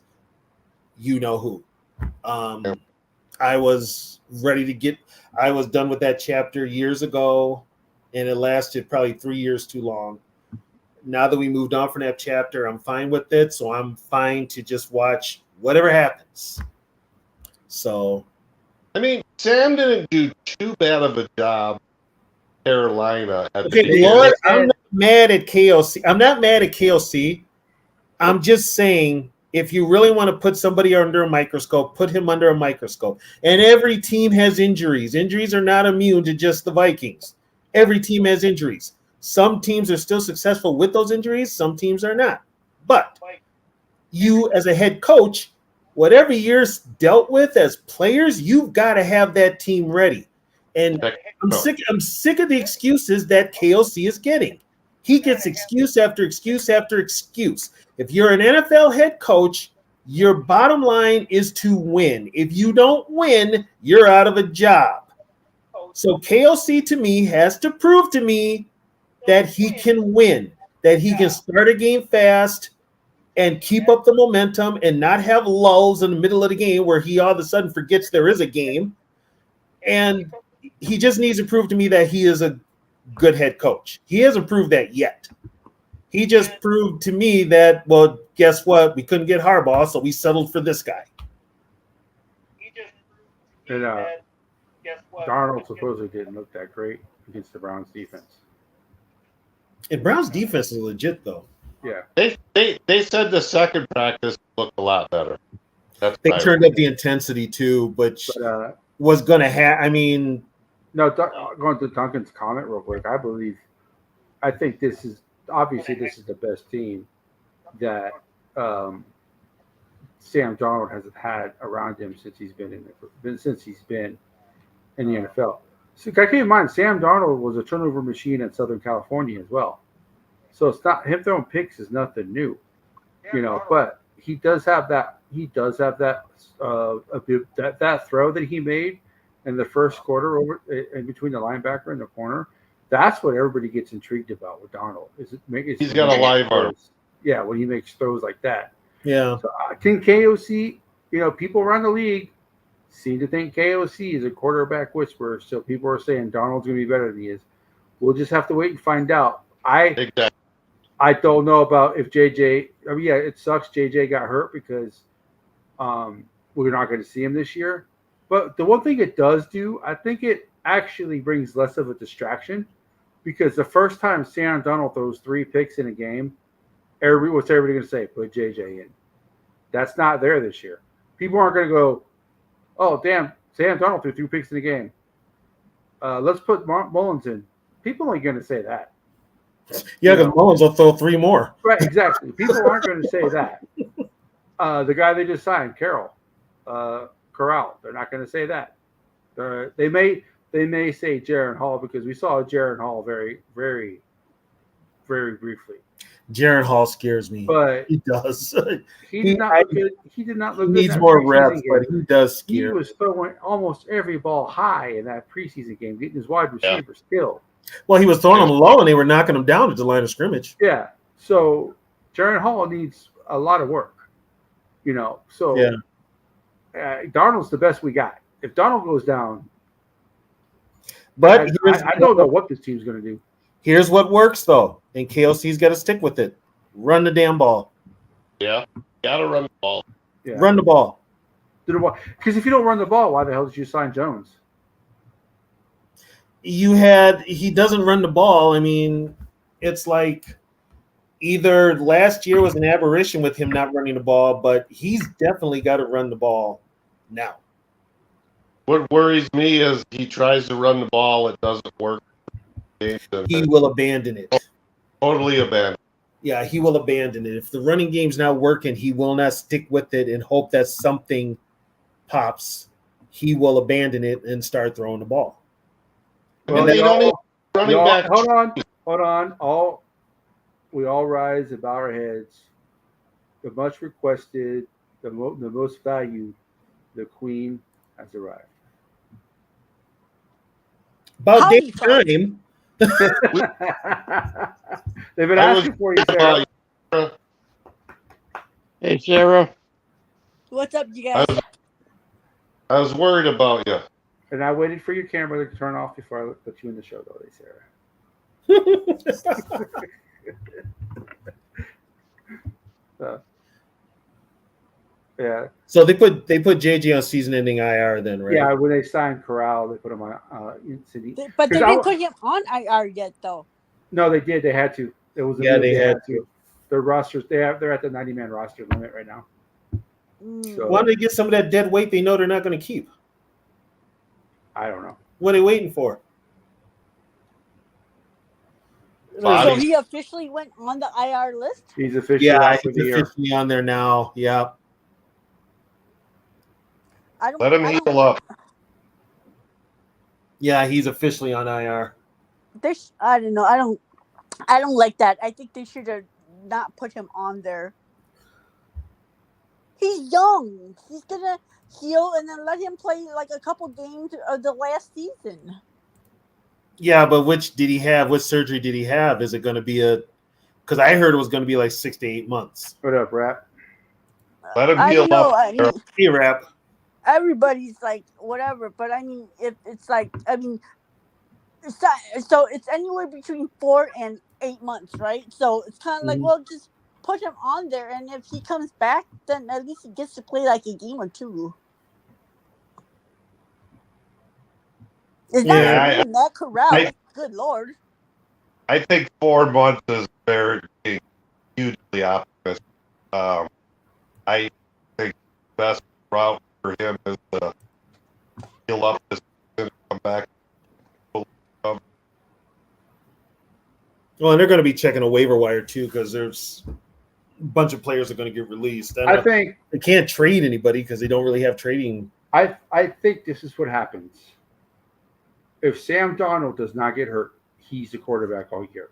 who. I was ready to get. I was done with that chapter years ago, and it lasted probably 3 years too long. Now that we moved on from that chapter, I'm fine with it. So I'm fine to just watch whatever happens. So, Sam didn't do too bad of a job. Carolina. Lord, I'm not mad at KOC. I'm not mad at KOC. I'm just saying, if you really want to put somebody under a microscope, put him under a microscope. And every team has injuries. Injuries are not immune to just the Vikings. Every team has injuries. Some teams are still successful with those injuries. Some teams are not. But you, as a head coach, whatever you're dealt with as players, you've got to have that team ready. And Heck, I'm no. sick. I'm sick of the excuses that KOC is getting. He gets excuse after excuse after excuse. If you're an NFL head coach, your bottom line is to win. If you don't win, you're out of a job. So KOC to me has to prove to me that he can win, that he can start a game fast and keep up the momentum and not have lulls in the middle of the game where he all of a sudden forgets there is a game. And he just needs to prove to me that he is a good head coach. He hasn't proved that yet. He just proved to me that, well, guess what? We couldn't get Harbaugh, so we settled for this guy. And Darnold supposedly didn't look that great against the Browns defense. And Brown's defense is legit, though. Yeah. They said the second practice looked a lot better. That's They what I turned up the intensity too, which But was going to have. I mean, no, going to Duncan's comment real quick. I think this is the best team that Sam Darnold has had around him since he's been in the NFL. So I keep in mind, Sam Darnold was a turnover machine in Southern California as well. So it's not him throwing picks is nothing new, But he does have that. That throw that he made in the first quarter over in between the linebacker and the corner. That's what everybody gets intrigued about with Darnold. He's got a live arm. Yeah, when he makes throws like that. yeah. So can KOC? People around the league seem to think KOC is a quarterback whisperer. So people are saying Darnold's going to be better than he is. We'll just have to wait and find out. Exactly. I don't know about if JJ. I mean, yeah, it sucks JJ got hurt because we're not going to see him this year. But the one thing it does do, I think it actually brings less of a distraction because the first time Sam Darnold throws 3 picks in a game, what's everybody going to say? Put JJ in. That's not there this year. People aren't going to go, oh, damn, Sam Darnold threw 3 picks in a game. Let's put Mullins in. People ain't going to say that. Yeah, because Mullins will throw 3 more. Right, exactly. People aren't going to say that. The guy they just signed, Corral, they're not going to say that. They may say Jaron Hall because we saw Jaron Hall very, very, very briefly. Jaron Hall scares me, but he does. He did not look good. He did not look good. Needs more reps, but he does scare. He was throwing almost every ball high in that preseason game, getting his wide receivers killed. Well, he was throwing them low, and they were knocking him down at the line of scrimmage. Yeah. So Jaron Hall needs a lot of work. So yeah. Darnold's the best we got. If Darnold goes down, but I don't know what this team's going to do. Here's what works, though, and KOC's got to stick with it. Run the damn ball. Yeah, got to run the ball. Yeah. Run the ball. Because if you don't run the ball, why the hell did you sign Jones? He doesn't run the ball. I mean, it's like either last year was an aberration with him not running the ball, but he's definitely got to run the ball now. What worries me is he tries to run the ball, it doesn't work. He will abandon it. Totally abandon. Yeah, he will abandon it. If the running game's not working, he will not stick with it and hope that something pops. He will abandon it and start throwing the ball. Well, running back. Hold on. We all rise and bow our heads. The much requested, the most valued, the Queen has arrived. About damn time. They've been asking for you, Sarah. Hey, Sarah. What's up, you guys? I was worried about you. And I waited for your camera to turn off before I put you in the show, though, Sarah. Yeah. So they put JJ on season-ending IR then, right? Yeah, when they signed Corral, they put him on City. But they didn't put him on IR yet, though. No, they did. They had to. It was they had to. Their rosters, they're at the 90-man roster limit right now. So, why don't they get some of that dead weight they know they're not going to keep? I don't know. What are they waiting for? so he officially went on the IR list? He's officially he's officially on there now. Yeah. Let him heal up. Yeah, he's officially on IR. I don't know. I don't like that. I think they should have not put him on there. He's young. He's gonna heal and then let him play like a couple games of the last season. Yeah, but which did he have? What surgery did he have? Is it going to be a? Because I heard it was going to be like 6 to 8 months. What up, Rap? Let him I heal don't know. up. I mean, Hey, Rap. everybody's like whatever, but I mean, if it's like, I mean, it's not, so it's anywhere between 4 and 8 months, right? So it's kind of like, well, just put him on there, and if he comes back, then at least he gets to play like a game or two. It's not Yeah, like being that corral. Good lord. I think 4 months is very hugely optimistic. I think the best route for him is to heal up this and come back. Well, and they're going to be checking a waiver wire too because there's a bunch of players are going to get released. I think they can't trade anybody because they don't really have trading. I think this is what happens. If Sam Darnold does not get hurt, he's the quarterback all year.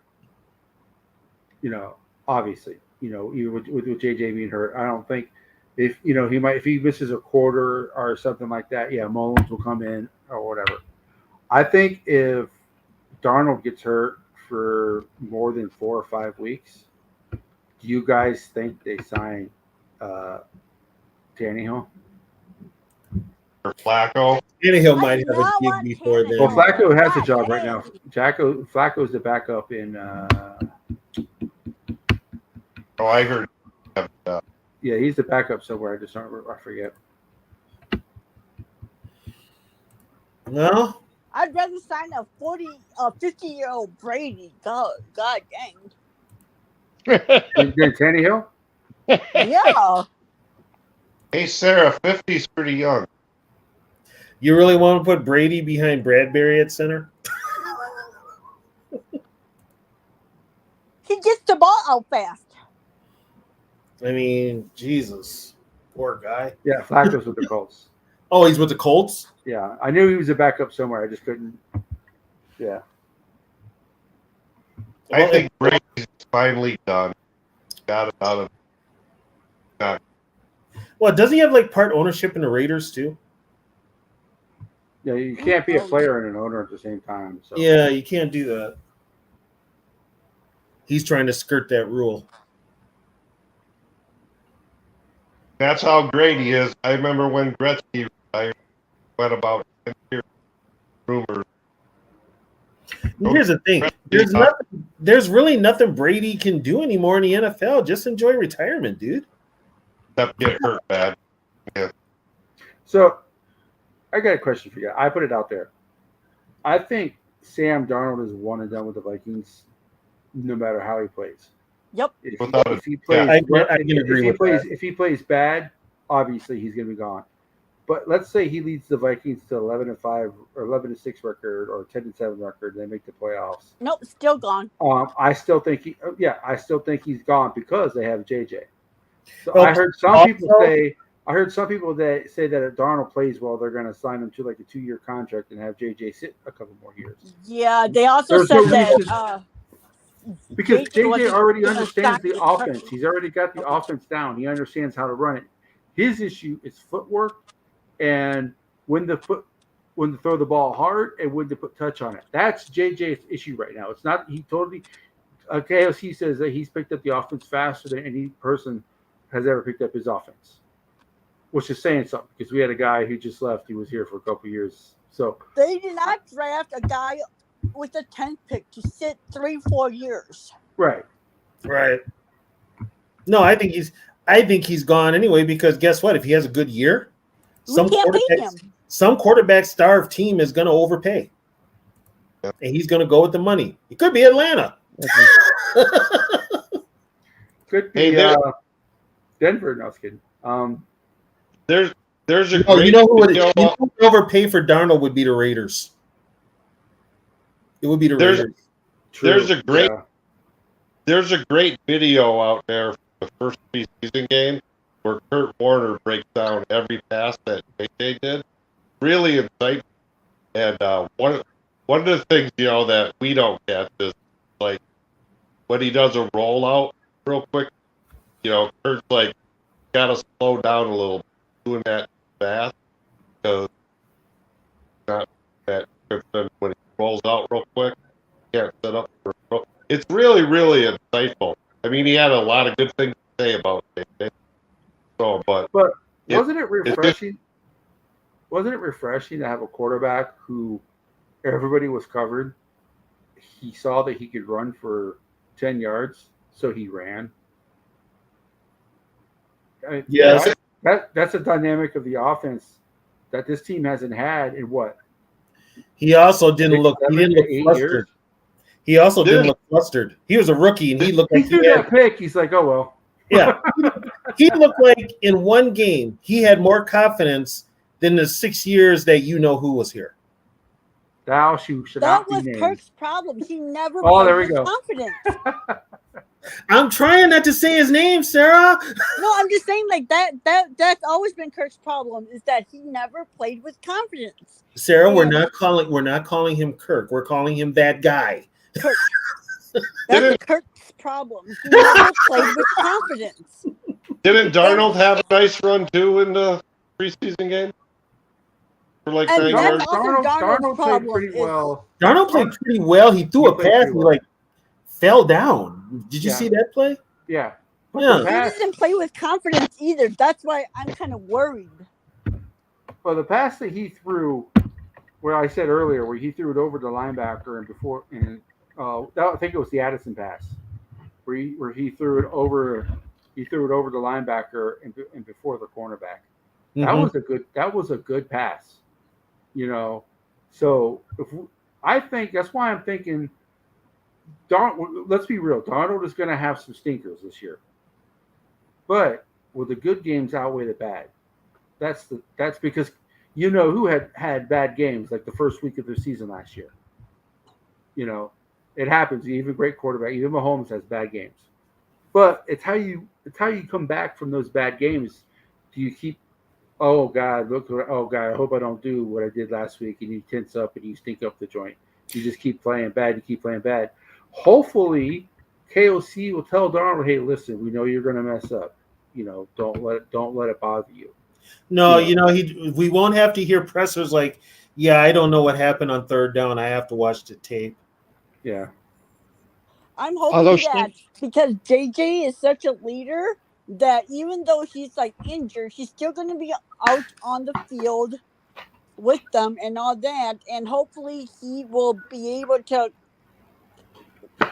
You know, obviously, you know, even with JJ being hurt, I don't think if he misses a quarter or something like that, yeah, Mullins will come in or whatever. I think if Darnold gets hurt for more than 4 or 5 weeks, do you guys think they sign Tannehill? Or Flacco? Tannehill might have a gig before then. Well, Flacco has a job right now. Flacco's the backup in. Oh, I heard. Yeah, he's the backup somewhere. I forget. No. I'd rather sign a 50-year-old Brady. God dang. Tannehill? Yeah. Hey, Sarah, 50 is pretty young. You really want to put Brady behind Bradbury at center? He gets the ball out fast. I mean, Jesus. Poor guy. Yeah, Flacco's with the Colts. Oh, he's with the Colts? Yeah, I knew he was a backup somewhere. I just couldn't. Yeah. I think Brady's finally done. Got it out of. Well, does he have like part ownership in the Raiders too? Yeah, you can't be a player and an owner at the same time. So. Yeah, you can't do that. He's trying to skirt that rule. That's how great he is. I remember when Gretzky retired, went about 10 years. Rumors. Here's the thing: there's really nothing Brady can do anymore in the NFL. Just enjoy retirement, dude. Except get hurt bad. Yeah. So, I got a question for you. I put it out there. I think Sam Darnold is one and done with the Vikings, no matter how he plays. Yep. If he plays, I can agree with that. If he plays bad, obviously he's going to be gone. But let's say he leads the Vikings to 11-5 or 11-6 record or 10-7 record, and they make the playoffs. Nope, still gone. I still think he's gone because they have JJ. So Well, I heard some people that say that if Darnold plays well, they're going to sign him to like a 2-year contract and have JJ sit a couple more years. Yeah, they also There's said no that reason. Because JJ already understands the offense. He's already got the offense down. He understands how to run it. His issue is footwork and when to throw the ball hard and when to put touch on it. That's JJ's issue right now. It's not KOC says that he's picked up the offense faster than any person has ever picked up his offense, which is saying something because we had a guy who just left. He was here for a couple years. So they did not draft a guy with a 10th pick to sit 3-4 years. Right. No, I think he's gone anyway because guess what? If he has a good year, some quarterback starved team is going to overpay, and he's going to go with the money. It could be Atlanta. Could be Denver. No, I was kidding. There's a great who would overpay for Darnold would be the Raiders. It would be the Raiders. There's a great video out there for the first preseason game where Kurt Warner breaks down every pass that JJ did. Really insightful. And one of the things that we don't get is like when he does a rollout real quick. Kurt's like got to slow down a little, doing that fast because not that when he rolls out real quick, can't set up for. It's really really insightful. I mean, he had a lot of good things to say about it. So, but wasn't it just, refreshing? Wasn't it refreshing to have a quarterback who everybody was covered? He saw that he could run for 10 yards, so he ran. Yes. That's a dynamic of the offense that this team hasn't had in what? He also didn't look. He 7 didn't to look 8 flustered. years. He also didn't look flustered. He was a rookie, and he looked He like threw that pick. He's like, oh well. Yeah, he looked like in one game he had more confidence than the 6 years that who was here. Thou should That not be was named. Kirk's problem. He never There we played with go. confidence. I'm trying not to say his name, Sarah. No, I'm just saying like that's always been Kirk's problem is that he never played with confidence. Sarah, And we're not calling him Kirk. We're calling him that guy. Kirk. That's Kirk's problem. He never played with confidence. Didn't Darnold have a nice run too in the preseason game? For like And 9 that's yards. also Darnold's played problem. pretty well. Darnold played pretty well. He threw a played pass. pretty He well. fell down. Did you Yeah. see that play? Yeah. But Yeah. the He pass, doesn't play with confidence either. That's why I'm kind of worried. the pass that he threw, where I said earlier, where he threw it over the linebacker I think it was the Addison pass, where he threw it over the linebacker and before the cornerback. That was a good pass, So I think that's why I'm thinking. Let's be real. Darnold is going to have some stinkers this year, but will the good games outweigh the bad? That's because who had bad games like the first week of the season last year. It happens. Even great quarterback, even Mahomes has bad games, but it's how you come back from those bad games. Do you keep? Oh God, I hope I don't do what I did last week, and you tense up and you stink up the joint. You just keep playing bad. You keep playing bad. Hopefully, KOC will tell Darnold, "Hey, listen, we know you're going to mess up. Don't let it bother you." No, we won't have to hear pressers like, "Yeah, I don't know what happened on third down. I have to watch the tape." Yeah. I'm hoping that because JJ is such a leader that even though he's like injured, he's still going to be out on the field with them and all that, and hopefully he will be able to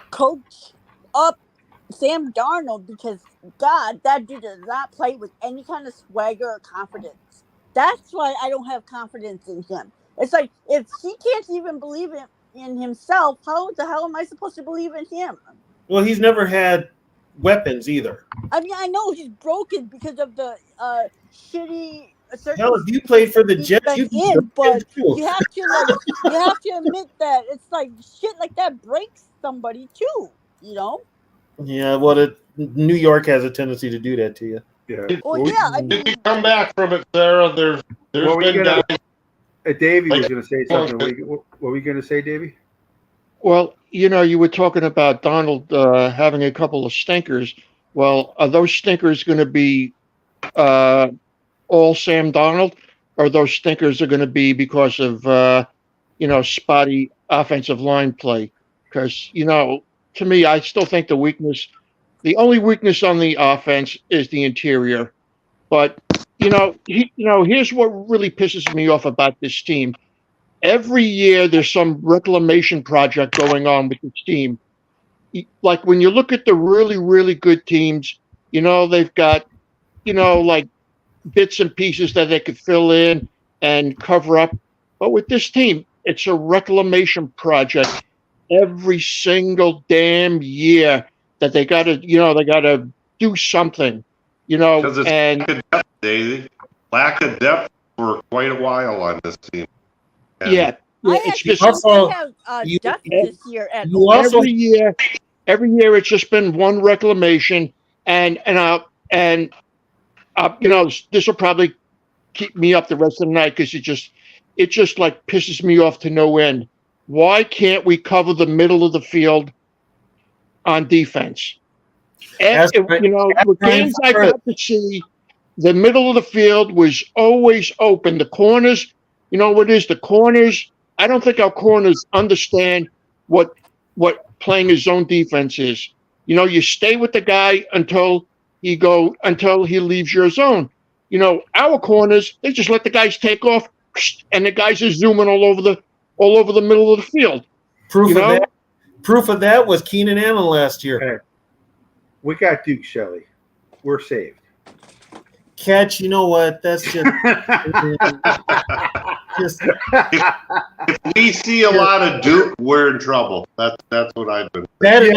coach up Sam Darnold because God, that dude does not play with any kind of swagger or confidence. That's why I don't have confidence in him. It's like if he can't even believe in himself, how the hell am I supposed to believe in him? Well, he's never had weapons either. I mean, I know he's broken because of the shitty. Hell, if you played for the Jets, you'd be but you have to admit that it's like shit like that breaks somebody too. Yeah, well, New York has a tendency to do that to you. Yeah. Well, yeah. I mean, If you come back from it, Sarah, there's been guys. Davey was going to say something. What were you going to say, Davey? Well, you were talking about Donald having a couple of stinkers. Well, are those stinkers going to be all Sam Darnold, or those stinkers are going to be because of spotty offensive line play? Because to me, I still think the only weakness on the offense is the interior. But here's what really pisses me off about this team. Every year there's some reclamation project going on with this team. Like when you look at the really, really good teams, they've got, like bits and pieces that they could fill in and cover up. But with this team, it's a reclamation project every single damn year that they got to do something, Because it's and lack of depth, Daisy. Lack of depth for quite a while on this team. And it's just also have depth this year at every year it's just been one reclamation, and this will probably keep me up the rest of the night because it just like pisses me off to no end. Why can't we cover the middle of the field on defense? And, the games I got to see, the middle of the field was always open. The corners, you know what it is? The corners. I don't think our corners understand what playing a zone defense is. You stay with the guy until he leaves your zone. Our corners, they just let the guys take off, and the guys are zooming all over the middle of the field. Proof of that was Keenan Allen last year. Hey, we got Duke Shelley. We're saved. Catch, you know what? That's just if we see a lot of Duke, we're in trouble. That's what I've been saying.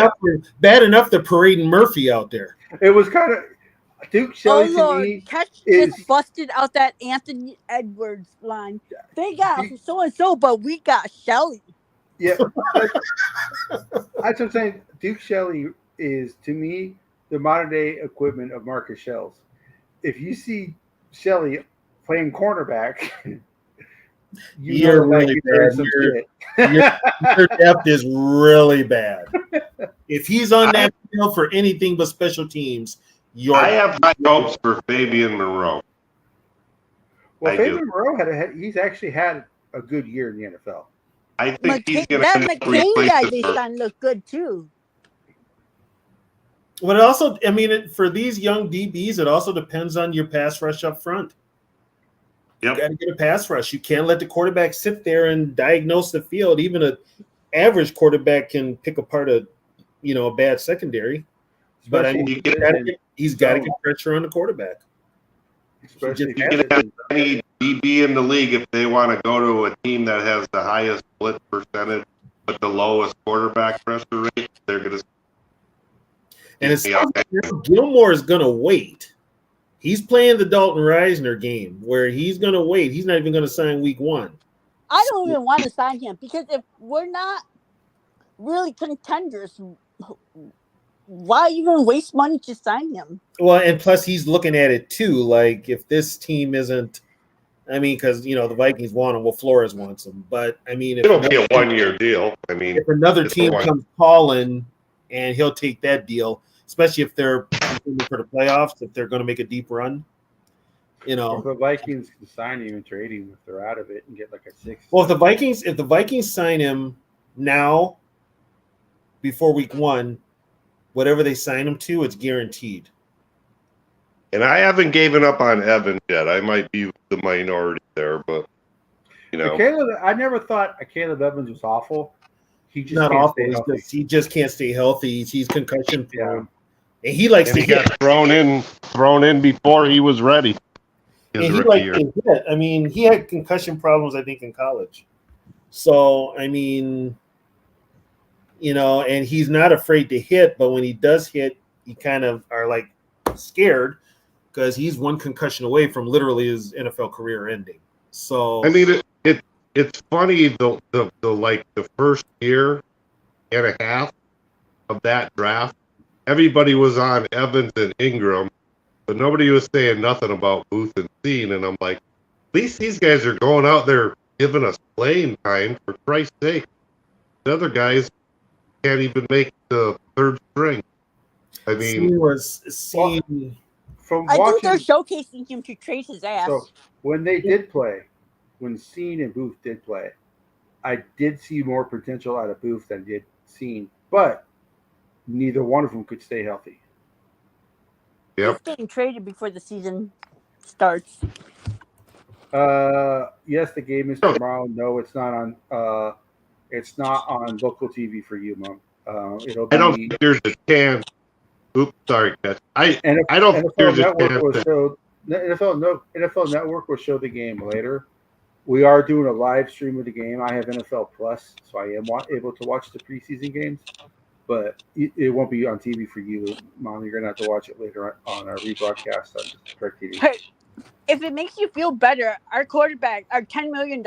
Bad enough they're parading Murphy out there. It was kind of Duke Shelley to me. Catch just busted out that Anthony Edwards line. They got so and so, but we got Shelley. Yeah, that's what I'm saying. Duke Shelley is, to me, the modern day equivalent of Marcus Shells. If you see Shelley playing cornerback, you're really bad. Your depth is really bad. If he's on that field for anything but special teams, I have high hopes for Fabian Moreau. Well, Fabian Moreau he's actually had a good year in the NFL. I think he's going to McCain guy they signed look good too. But also, I mean, for these young DBs, it also depends on your pass rush up front. Yep. You got to get a pass rush. You can't let the quarterback sit there and diagnose the field. Even an average quarterback can pick apart a bad secondary. But I mean, he's got to get pressure on the quarterback. Especially you can have any DB in the league if they want to go to a team that has the highest split percentage but the lowest quarterback pressure rate, they're going to. And it's Gilmore is going to wait. He's playing the Dalton Reisner game where he's going to wait. He's not even going to sign week 1. I don't even want to sign him because if we're not really contenders, why are you going to waste money to sign him? Well, and plus he's looking at it too. Like if this team isn't, I mean, because the Vikings want him, well, Flores wants him. But I mean, it'll be a 1-year deal. I mean, if another team comes calling, and he'll take that deal, especially if they're for the playoffs, if they're going to make a deep run. If the Vikings can sign him and trade him if they're out of it and get like a 6. Well, if the Vikings sign him now before week 1, whatever they sign him to, it's guaranteed. And I haven't given up on Evans yet. I might be the minority there, but I never thought Caleb Evans was awful. He just not awful. He just can't stay healthy. He's concussion prone, and he likes to get thrown in before he was ready. And he likes to hit. I mean, he had concussion problems, I think, in college. So I mean, and he's not afraid to hit, but when he does hit, he kind of are like scared because he's one concussion away from literally his NFL career ending. So I mean, it's funny the first year and a half of that draft, everybody was on Evans and Ingram, but nobody was saying nothing about Booth and Steen. And I'm like, at least these guys are going out there giving us playing time, for Christ's sake. The other guys can't even make the third string. I mean, I think they're showcasing him to trace his ass. So when they did play, when Steen and Booth did play, I did see more potential out of Booth than did Steen, but neither one of them could stay healthy. Yep. He's getting traded before the season starts. Yes, the game is tomorrow. No, it's not on. It's not on local TV for you, Mom. It'll be. I don't think there's a chance. Oops, sorry, Chris. I don't think there's a chance. NFL Network will show the game later. We are doing a live stream of the game. I have NFL Plus, so I am able to watch the preseason games, but it won't be on TV for you, Mom. You're gonna have to watch it later on our rebroadcast on DirecTV. Hey, if it makes you feel better, our $10 million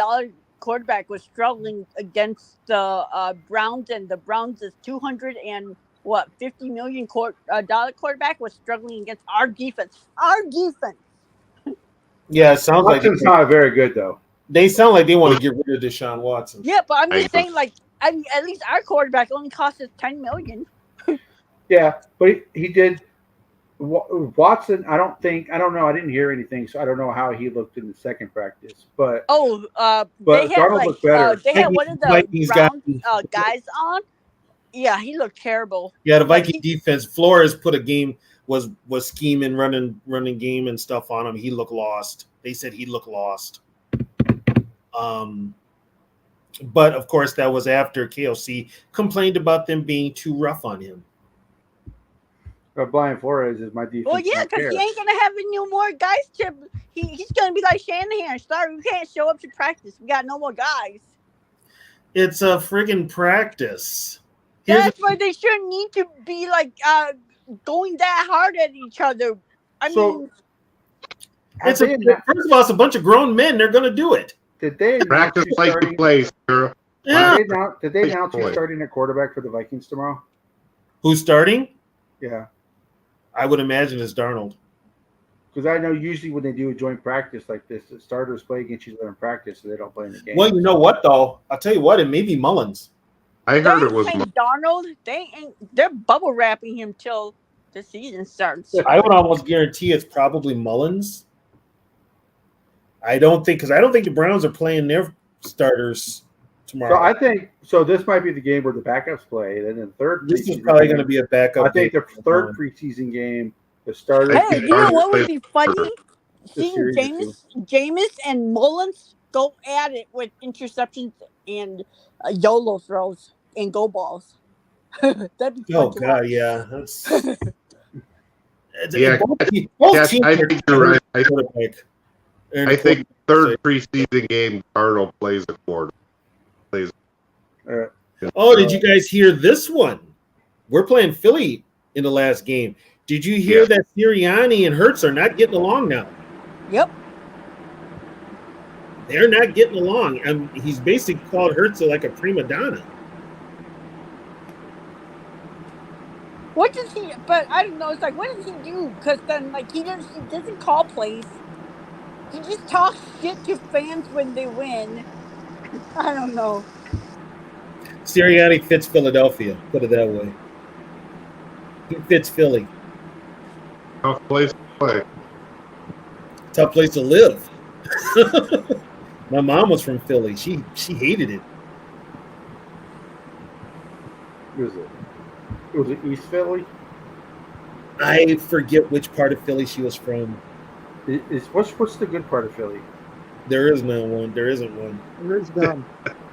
quarterback, was struggling against the Browns, and the Browns' $250 million dollar quarterback was struggling against our defense. Our defense. Yeah, it sounds like it's not very good though. They sound like they want to get rid of Deshaun Watson. Yeah, but I'm just saying, like, I mean, at least our quarterback only cost us $10 million. Yeah, but he did. Watson, I don't know. I didn't hear anything, so I don't know how he looked in the second practice. But They had Darnold looked better. they had one of the Vikings Brown guys on. Yeah, he looked terrible. Yeah, the Viking defense. Flores put a game was scheming, running game and stuff on him. He looked lost. They said he looked lost. But of course, that was after KOC complained about them being too rough on him. But Brian Flores is my defense. Well, yeah, because he ain't gonna have any more guys to. He's gonna be like Shanahan. Sorry, we can't show up to practice. We got no more guys. It's a friggin' practice. That's why they shouldn't need to be like going that hard at each other. I mean, first of all, it's a bunch of grown men. They're gonna do it. Did they practice like the place, Sarah? Yeah. Did they announce who's starting at quarterback for the Vikings tomorrow? Who's starting? Yeah. I would imagine it's Darnold. Because I know usually when they do a joint practice like this, the starters play against each other in practice, so they don't play in the game. Well, you know what though? I'll tell you what. It may be Mullins. I heard it was Darnold. They're bubble wrapping him till the season starts. I would almost guarantee it's probably Mullins. I don't think the Browns are playing their starters tomorrow. So I think this might be the game where the backups play. And then the third, this is probably going to be a backup. I think the third preseason game, the starters. Hey, you know what would be funny? Seeing Jameis and Mullins go at it with interceptions and YOLO throws and go balls. That'd be fun. Oh God, yeah. That's yeah. I think you're right. I think third preseason game, Darnold plays a quarter. Oh, did you guys hear this one? We're playing Philly in the last game. Did you hear that Sirianni and Hurts are not getting along now? Yep. They're not getting along. And he's basically called Hurts like a prima donna. What does he? But I don't know. It's like, what does he do? Because then, like, he doesn't call plays. He just talks shit to fans when they win. I don't know. Sirianni fits Philadelphia. Put it that way. He fits Philly. Tough place to play. Tough place to live. My mom was from Philly. She hated it. Was it East Philly? I forget which part of Philly she was from. What's the good part of Philly? There is no one. There isn't one. There's none.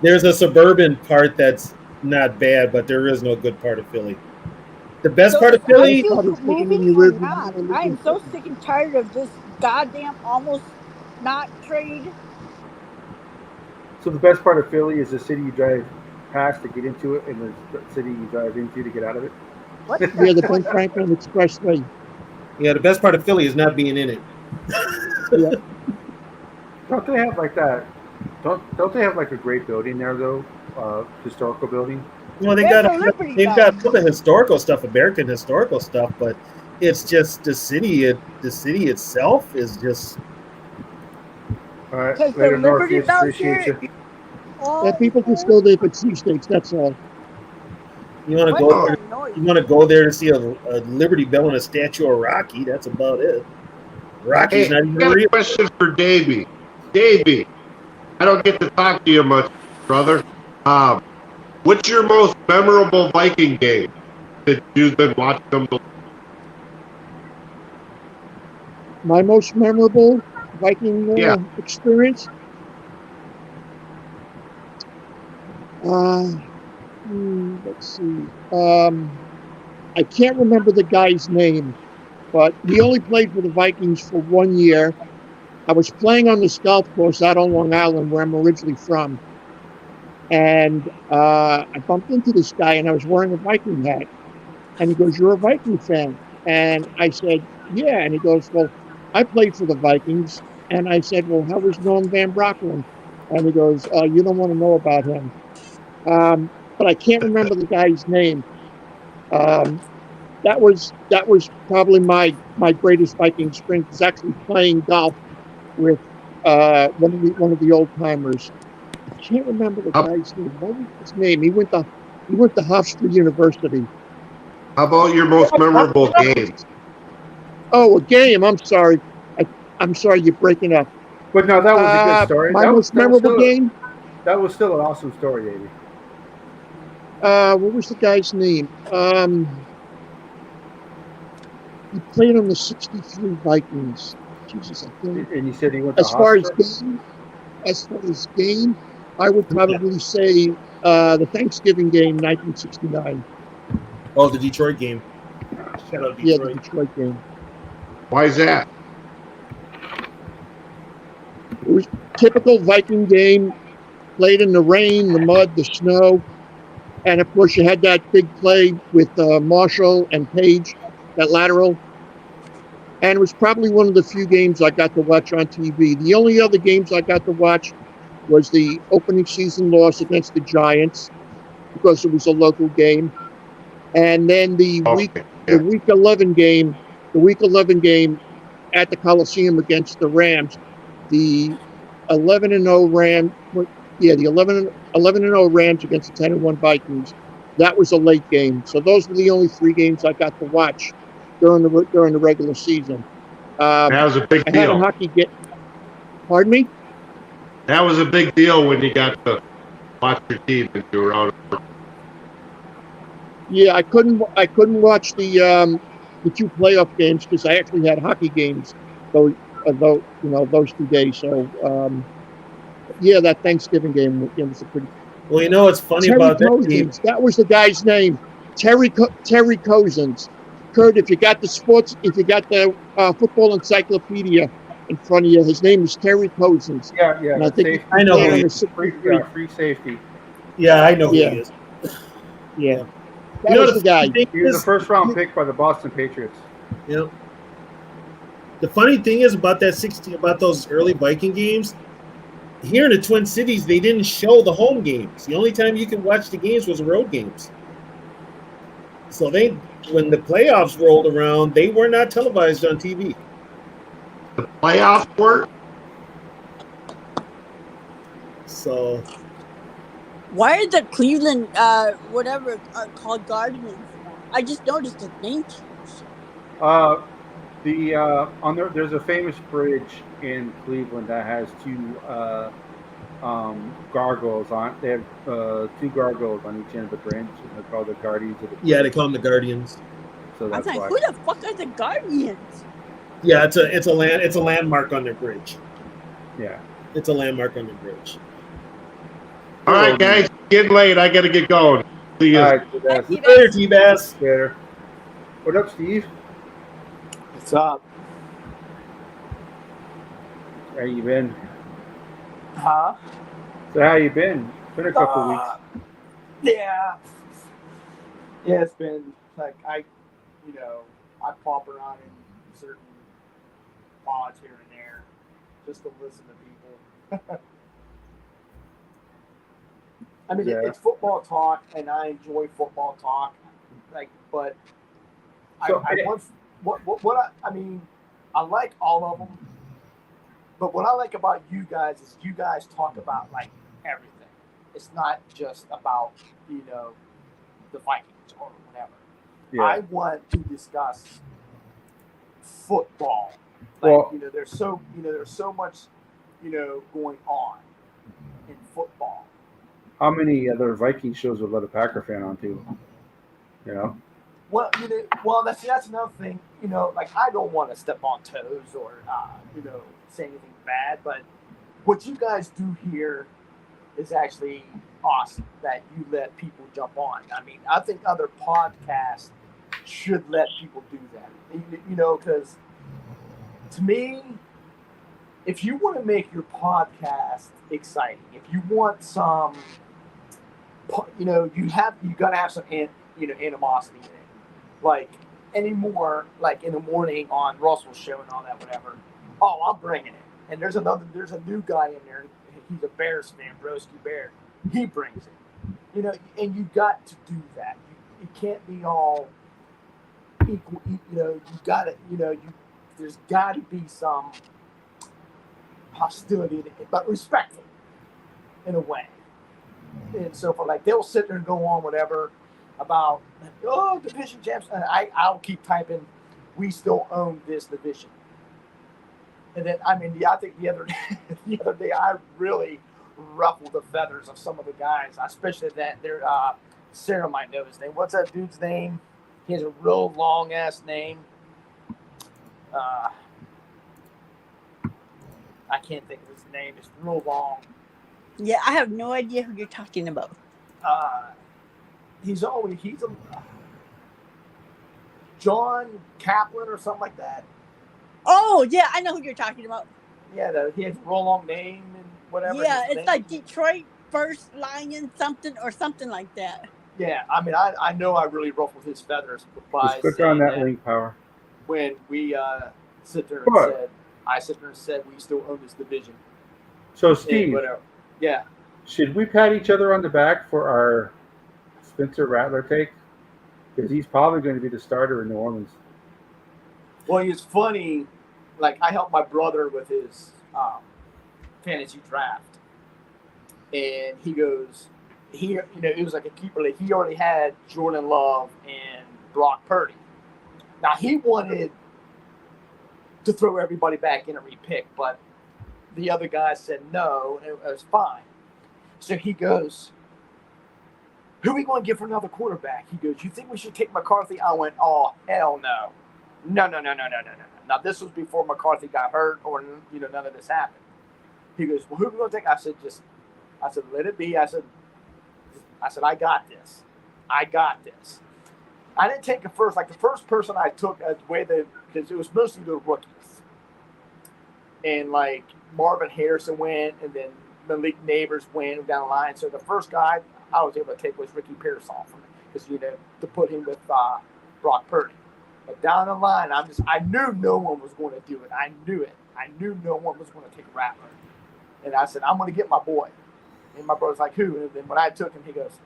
There's a suburban part that's not bad, but there is no good part of Philly. The best part of Philly. I am so sick and tired of this goddamn almost not trade. So the best part of Philly is the city you drive past to get into it, and the city you drive into to get out of it. What? Yeah, the Ben Franklin Expressway. Yeah, the best part of Philly is not being in it. Yeah. Don't they have like that? Don't they have like a great building there though? Historical building. Well, they've got all the historical stuff, American historical stuff, but it's just the city itself is just. All right, Because the Liberty Bell here. Yeah, people just go there for cheesesteaks. That's all. You want to go there? You want to go there to see a Liberty Bell and a statue of Rocky? That's about it. Rocky's not even real. Question for Davey. Davey, I don't get to talk to you much, brother. What's your most memorable Viking game that you've been watching them? My most memorable Viking experience? Let's see. I can't remember the guy's name, but he only played for the Vikings for 1 year. I was playing on this golf course out on Long Island, where I'm originally from. And I bumped into this guy, and I was wearing a Viking hat. And he goes, "You're a Viking fan?" And I said, "Yeah." And he goes, "Well, I played for the Vikings." And I said, "Well, how was Norm Van Brocklin?" And he goes, "You don't want to know about him." But I can't remember the guy's name. That was probably my greatest Viking experience, was actually playing golf with one of the old timers. I can't remember the How, guy's name. What was his name? He went to Hofstra University. how about your most memorable game? Oh, a game. I'm sorry. I'm sorry. You're breaking up. But no, that was a good story. My most That was memorable still game. that was still an awesome story, Davey. What was the guy's name? He played on the '63 Vikings. Jesus, I can't. And you said he went to As far as Hofstra? game, I would probably say the Thanksgiving game, 1969. Oh, the Detroit game. Shout out Yeah, the Detroit. Detroit game. Why is that? It was typical Viking game, played in the rain, the mud, the snow, and of course you had that big play with Marshall and Page, that lateral. And it was probably one of the few games I got to watch on TV. The only other games I got to watch was the opening season loss against the Giants because it was a local game, and then Okay. the week 11 game, the week 11 game at the Coliseum against the Rams, the 11-0 Rams, the 11-0 Rams against the 10-1 Vikings. That was a late game. So those were the only three games I got to watch during the regular season. That was a big I had a deal. hockey game. Pardon me? That was a big deal when you got to watch your team and you were out. Yeah, I couldn't watch the two playoff games because I actually had hockey games those those 2 days. So yeah, that Thanksgiving game, it was a pretty. Well, you know what's funny Terry about that game? Cousins, that was the guy's name. Terry Cousins. Kurt, if you got the football encyclopedia in front of you, his name is Terry Cousins, Yeah, and I yeah. think Safety. I know played who on he the is. '63. Free safety. Yeah, I know who Yeah. he is. Yeah, You that know was the the guy. funny thing He was a is, first round pick by the Boston Patriots. you know, the funny thing is about those early Viking games. Here in the Twin Cities, they didn't show the home games. The only time you could watch the games was road games. So when the playoffs rolled around, they were not televised on TV. The playoffs were? So Why are the Cleveland whatever called Guardians now? I just noticed the name change. There's a famous bridge in Cleveland that has two gargoyles on. They have two gargoyles on each end of the bridge, and they're called the Guardians of the Bridge. yeah, they call them the Guardians. So I that's was like, why. who the fuck are the Guardians? Yeah, it's a landmark on their bridge. Yeah. It's a landmark on the bridge. All right, guys, getting late. I got to get going. See you. All right, so that's Thank Later, T-Bass. better. What up, Steve? What's up? How you been? Huh? So how you been? It's been a couple weeks. Yeah. Yeah, it's been like I pop around in certain pods here and there just to listen to people. I mean, Yeah. it's football talk, and I enjoy football talk. Like, but So, I mean, I like all of them. But what I like about you guys is you guys talk about like everything. It's not just about the Vikings or whatever. Yeah. I want to discuss football. Well- There's so much going on in football. How many other Viking shows would let a Packer fan on too? You know? Well, that's another thing. Like I don't want to step on toes or say anything bad, but what you guys do here is actually awesome. That you let people jump on. I mean, I think other podcasts should let people do that. Because to me, if you want to make your podcast exciting, if you want some, you got to have some animosity in it. Like anymore, like in the morning on Russell's show and all that, whatever. Oh, I'm bringing it. And there's a new guy in there. He's a Bears fan, Broski Bear. He brings it. And you got to do that. You can't be all equal. You got to. There's got to be some. hostility, but respectful in a way. And so for like they'll sit there and go on whatever about division champs, and I'll keep typing, we still own this division. And then I think the other day I really ruffled the feathers of some of the guys, especially that they're Sarah might know his name. What's that dude's name? He has a real long ass name. I can't think of his name. It's real long. Yeah, I have no idea who you're talking about. He's a John Kaplan or something like that. Oh yeah, I know who you're talking about. Yeah, he has a real long name and whatever. Yeah, it's like Detroit First Lion something or something like that. Yeah, I know I really ruffled his feathers by Just click on that link, Power. When we sit there and said we still own this division. So Steve, yeah, should we pat each other on the back for our Spencer Rattler take? Because he's probably going to be the starter in New Orleans. Well, it's funny. Like I helped my brother with his fantasy draft, and he goes, it was like a keeper. Like he already had Jordan Love and Brock Purdy. Now he wanted to throw everybody back in and repick, but the other guy said no, and it was fine. So he goes, who are we going to get for another quarterback? He goes, you think we should take McCarthy? I went, oh, hell no. No. Now, this was before McCarthy got hurt or, none of this happened. He goes, well, who are we going to take? I said, let it be. I said, I got this. I didn't take it first. Like the first person I took because it was mostly the rookies. And like Marvin Harrison went, and then Malik Neighbors went down the line. So the first guy I was able to take was Ricky Pearsall from it, because to put him with Brock Purdy. But down the line, I knew no one was going to do it. I knew it. I knew no one was going to take Rattler. And I said, I'm going to get my boy. And my brother's like, who? And then when I took him, he goes,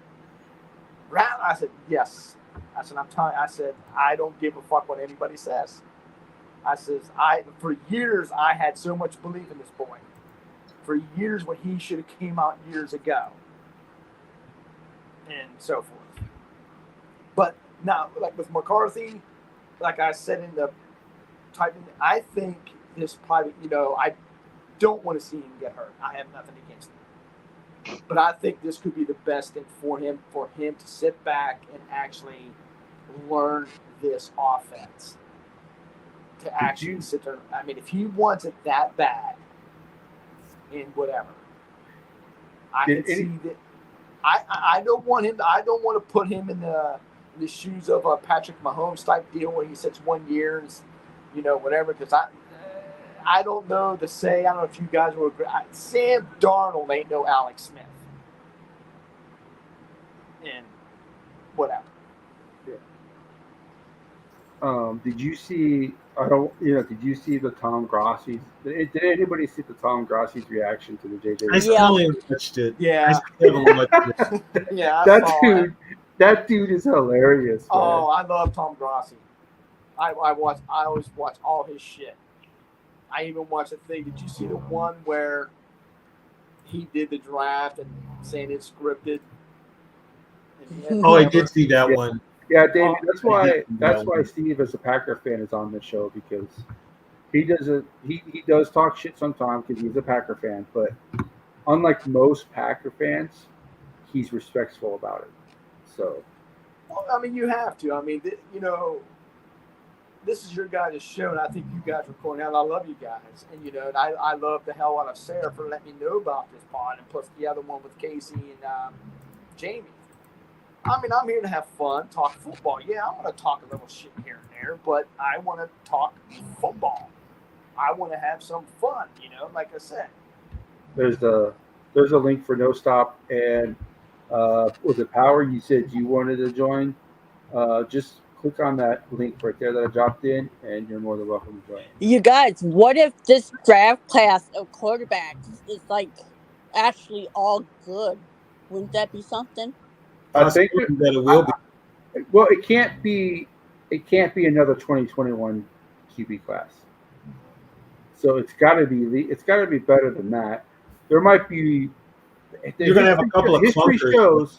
Rattler? I said, yes. I said, I don't give a fuck what anybody says. I says, for years, I had so much belief in this boy. For years, when he should have came out years ago. And so forth. But now, like with McCarthy, like I said in the typing, I think this probably, I don't want to see him get hurt. I have nothing against him. But I think this could be the best thing for him to sit back and actually learn this offense. To actually sit there. I mean, if he wants it that bad in whatever, I can see that. I don't want him. I don't want to put him in the shoes of a Patrick Mahomes type deal where he sits 1 year and whatever. Because I don't know to say. I don't know if you guys will agree. Sam Darnold ain't no Alex Smith, and whatever. Did you see? Did you see the Tom Grossi's? Did anybody see the Tom Grossi's reaction to the JJ? I still haven't watched it. Yeah. Yeah. That dude is hilarious. Man. Oh, I love Tom Grossi. I always watch all his shit. I even watched a thing. Did you see the one where he did the draft and saying it's scripted? Oh, I did see that one. Yeah, David. That's why Steve, as a Packer fan, is on this show, because he does talk shit sometimes because he's a Packer fan, but unlike most Packer fans, he's respectful about it. So, well, I mean, you have to. I mean, this is your guys' show, and I think you guys are calling out. I love you guys, and I love the hell out of Sarah for letting me know about this pod, and plus the other one with Casey and Jamie. I mean, I'm here to have fun, talk football. Yeah, I want to talk a little shit here and there, but I want to talk football. I want to have some fun, like I said. There's a link for No Stop, and was it Power? You said you wanted to join. Just click on that link right there that I dropped in, and you're more than welcome to join. You guys, what if this draft class of quarterbacks is like actually all good? Wouldn't that be something? I think that it will be. Well, it can't be another 2021 QB class. So it's got to be better than that. There might be the You're going to have a couple of history clunkers.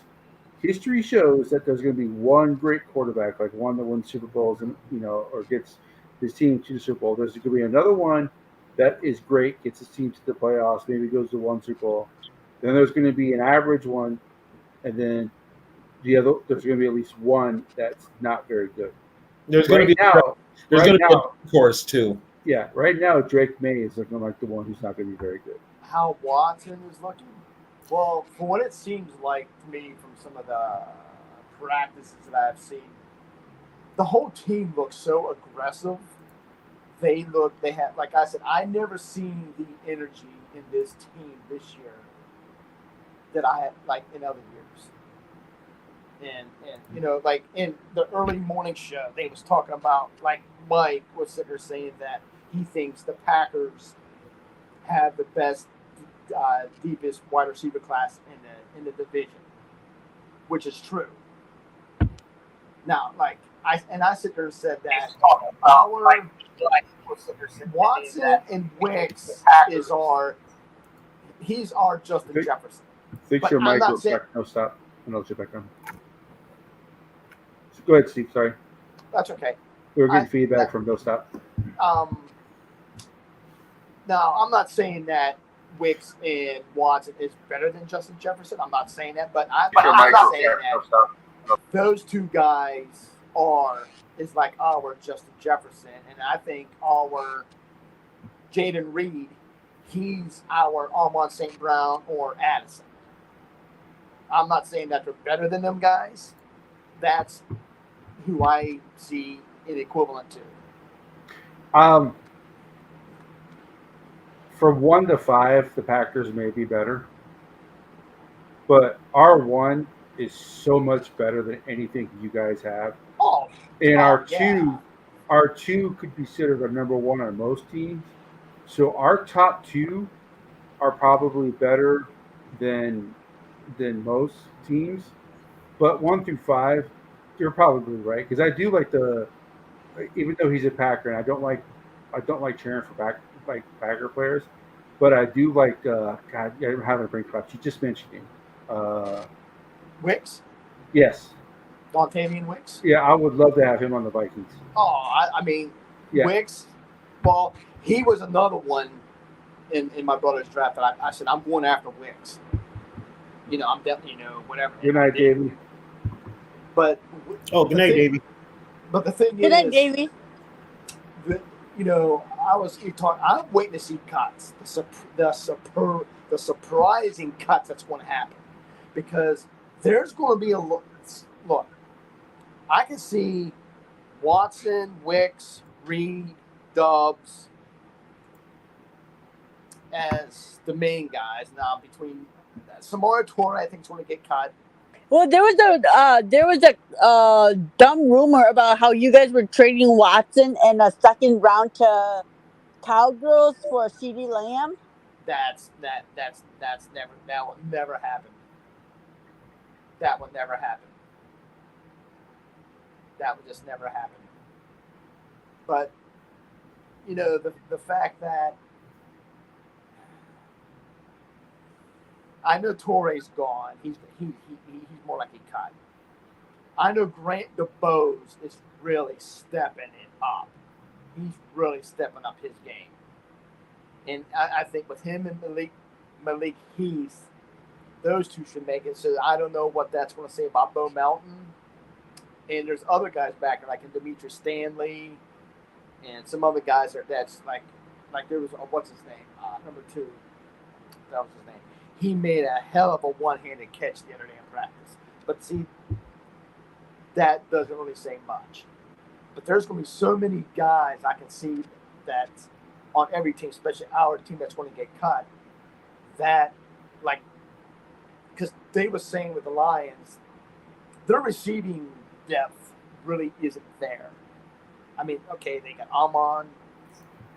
shows that there's going to be one great quarterback, like one that wins Super Bowls and or gets his team to the Super Bowl. There's going to be another one that is great, gets his team to the playoffs, maybe goes to one Super Bowl. Then there's going to be an average one, and then there's going to be at least one that's not very good. There's going to Right be now, there's right going to be now, a course too. yeah, right now Drake May is looking like the one who's not going to be very good. How Watson is looking? Well, from what it seems like to me from some of the practices that I've seen, the whole team looks so aggressive. They have, like I said, I never seen the energy in this team this year that I had like in other years. And like in the early morning show, they was talking about, like Mike was sitting there saying that he thinks the Packers have the best, deepest wide receiver class in the division, which is true. Now, like I sit there and said that our Watson and Wicks he's our Justin Jefferson. Fix But your I'm mic. not saying- No, stop. And I'll get back on. Go ahead, Steve. Sorry. That's okay. We were getting feedback from No Stop. Now, I'm not saying that Wicks and Watson is better than Justin Jefferson. I'm not saying that, but I'm not saying that those two guys is like our Justin Jefferson, and I think our Jaden Reed, he's our Amon St. Brown or Addison. I'm not saying that they're better than them guys. That's who I see it equivalent to. From 1 to 5, the Packers may be better, but our 1 is so much better than anything you guys have. And our two could be considered a number 1 on most teams. So our top 2 are probably better than most teams. But 1 through 5, you're probably right, because I do like even though he's a Packer, and I don't like cheering for Packer players, but I do like God. I'm having a brain collapse. You just mentioned him. Wicks? Yes. Dontavian Wicks? Yeah, I would love to have him on the Vikings. I mean, yeah. Wicks, well, he was another one in my brother's draft that I said, I'm going after Wicks. I'm definitely, whatever. Good night, Davey. But good night, Davey. But the thing is, good night, Davey. I'm waiting to see cuts, the surprising cuts that's going to happen, because there's going to be a look. I can see Watson, Wicks, Reed, Dubs as the main guys. Now between Samora Torre, I think is going to get cut. Well, there was a dumb rumor about how you guys were trading Watson in a second round to Cowgirls for CeeDee Lamb. That will never happen. That would never happen. That would just never happen. But the fact that I know Torre's gone. He's more like a cut. I know Grant DeBose is really stepping it up. He's really stepping up his game. And I think with him and Malik Heath, those two should make it. So I don't know what that's going to say about Bo Melton. And there's other guys back there, like Demetrius Stanley and some other guys that's like there was, what's his name? Number 2. That was his name. He made a hell of a one-handed catch the other day in practice. But see, that doesn't really say much. But there's going to be so many guys I can see that on every team, especially our team that's going to get cut, that, like, because they were saying with the Lions, their receiving depth really isn't there. I mean, okay, they got Amon,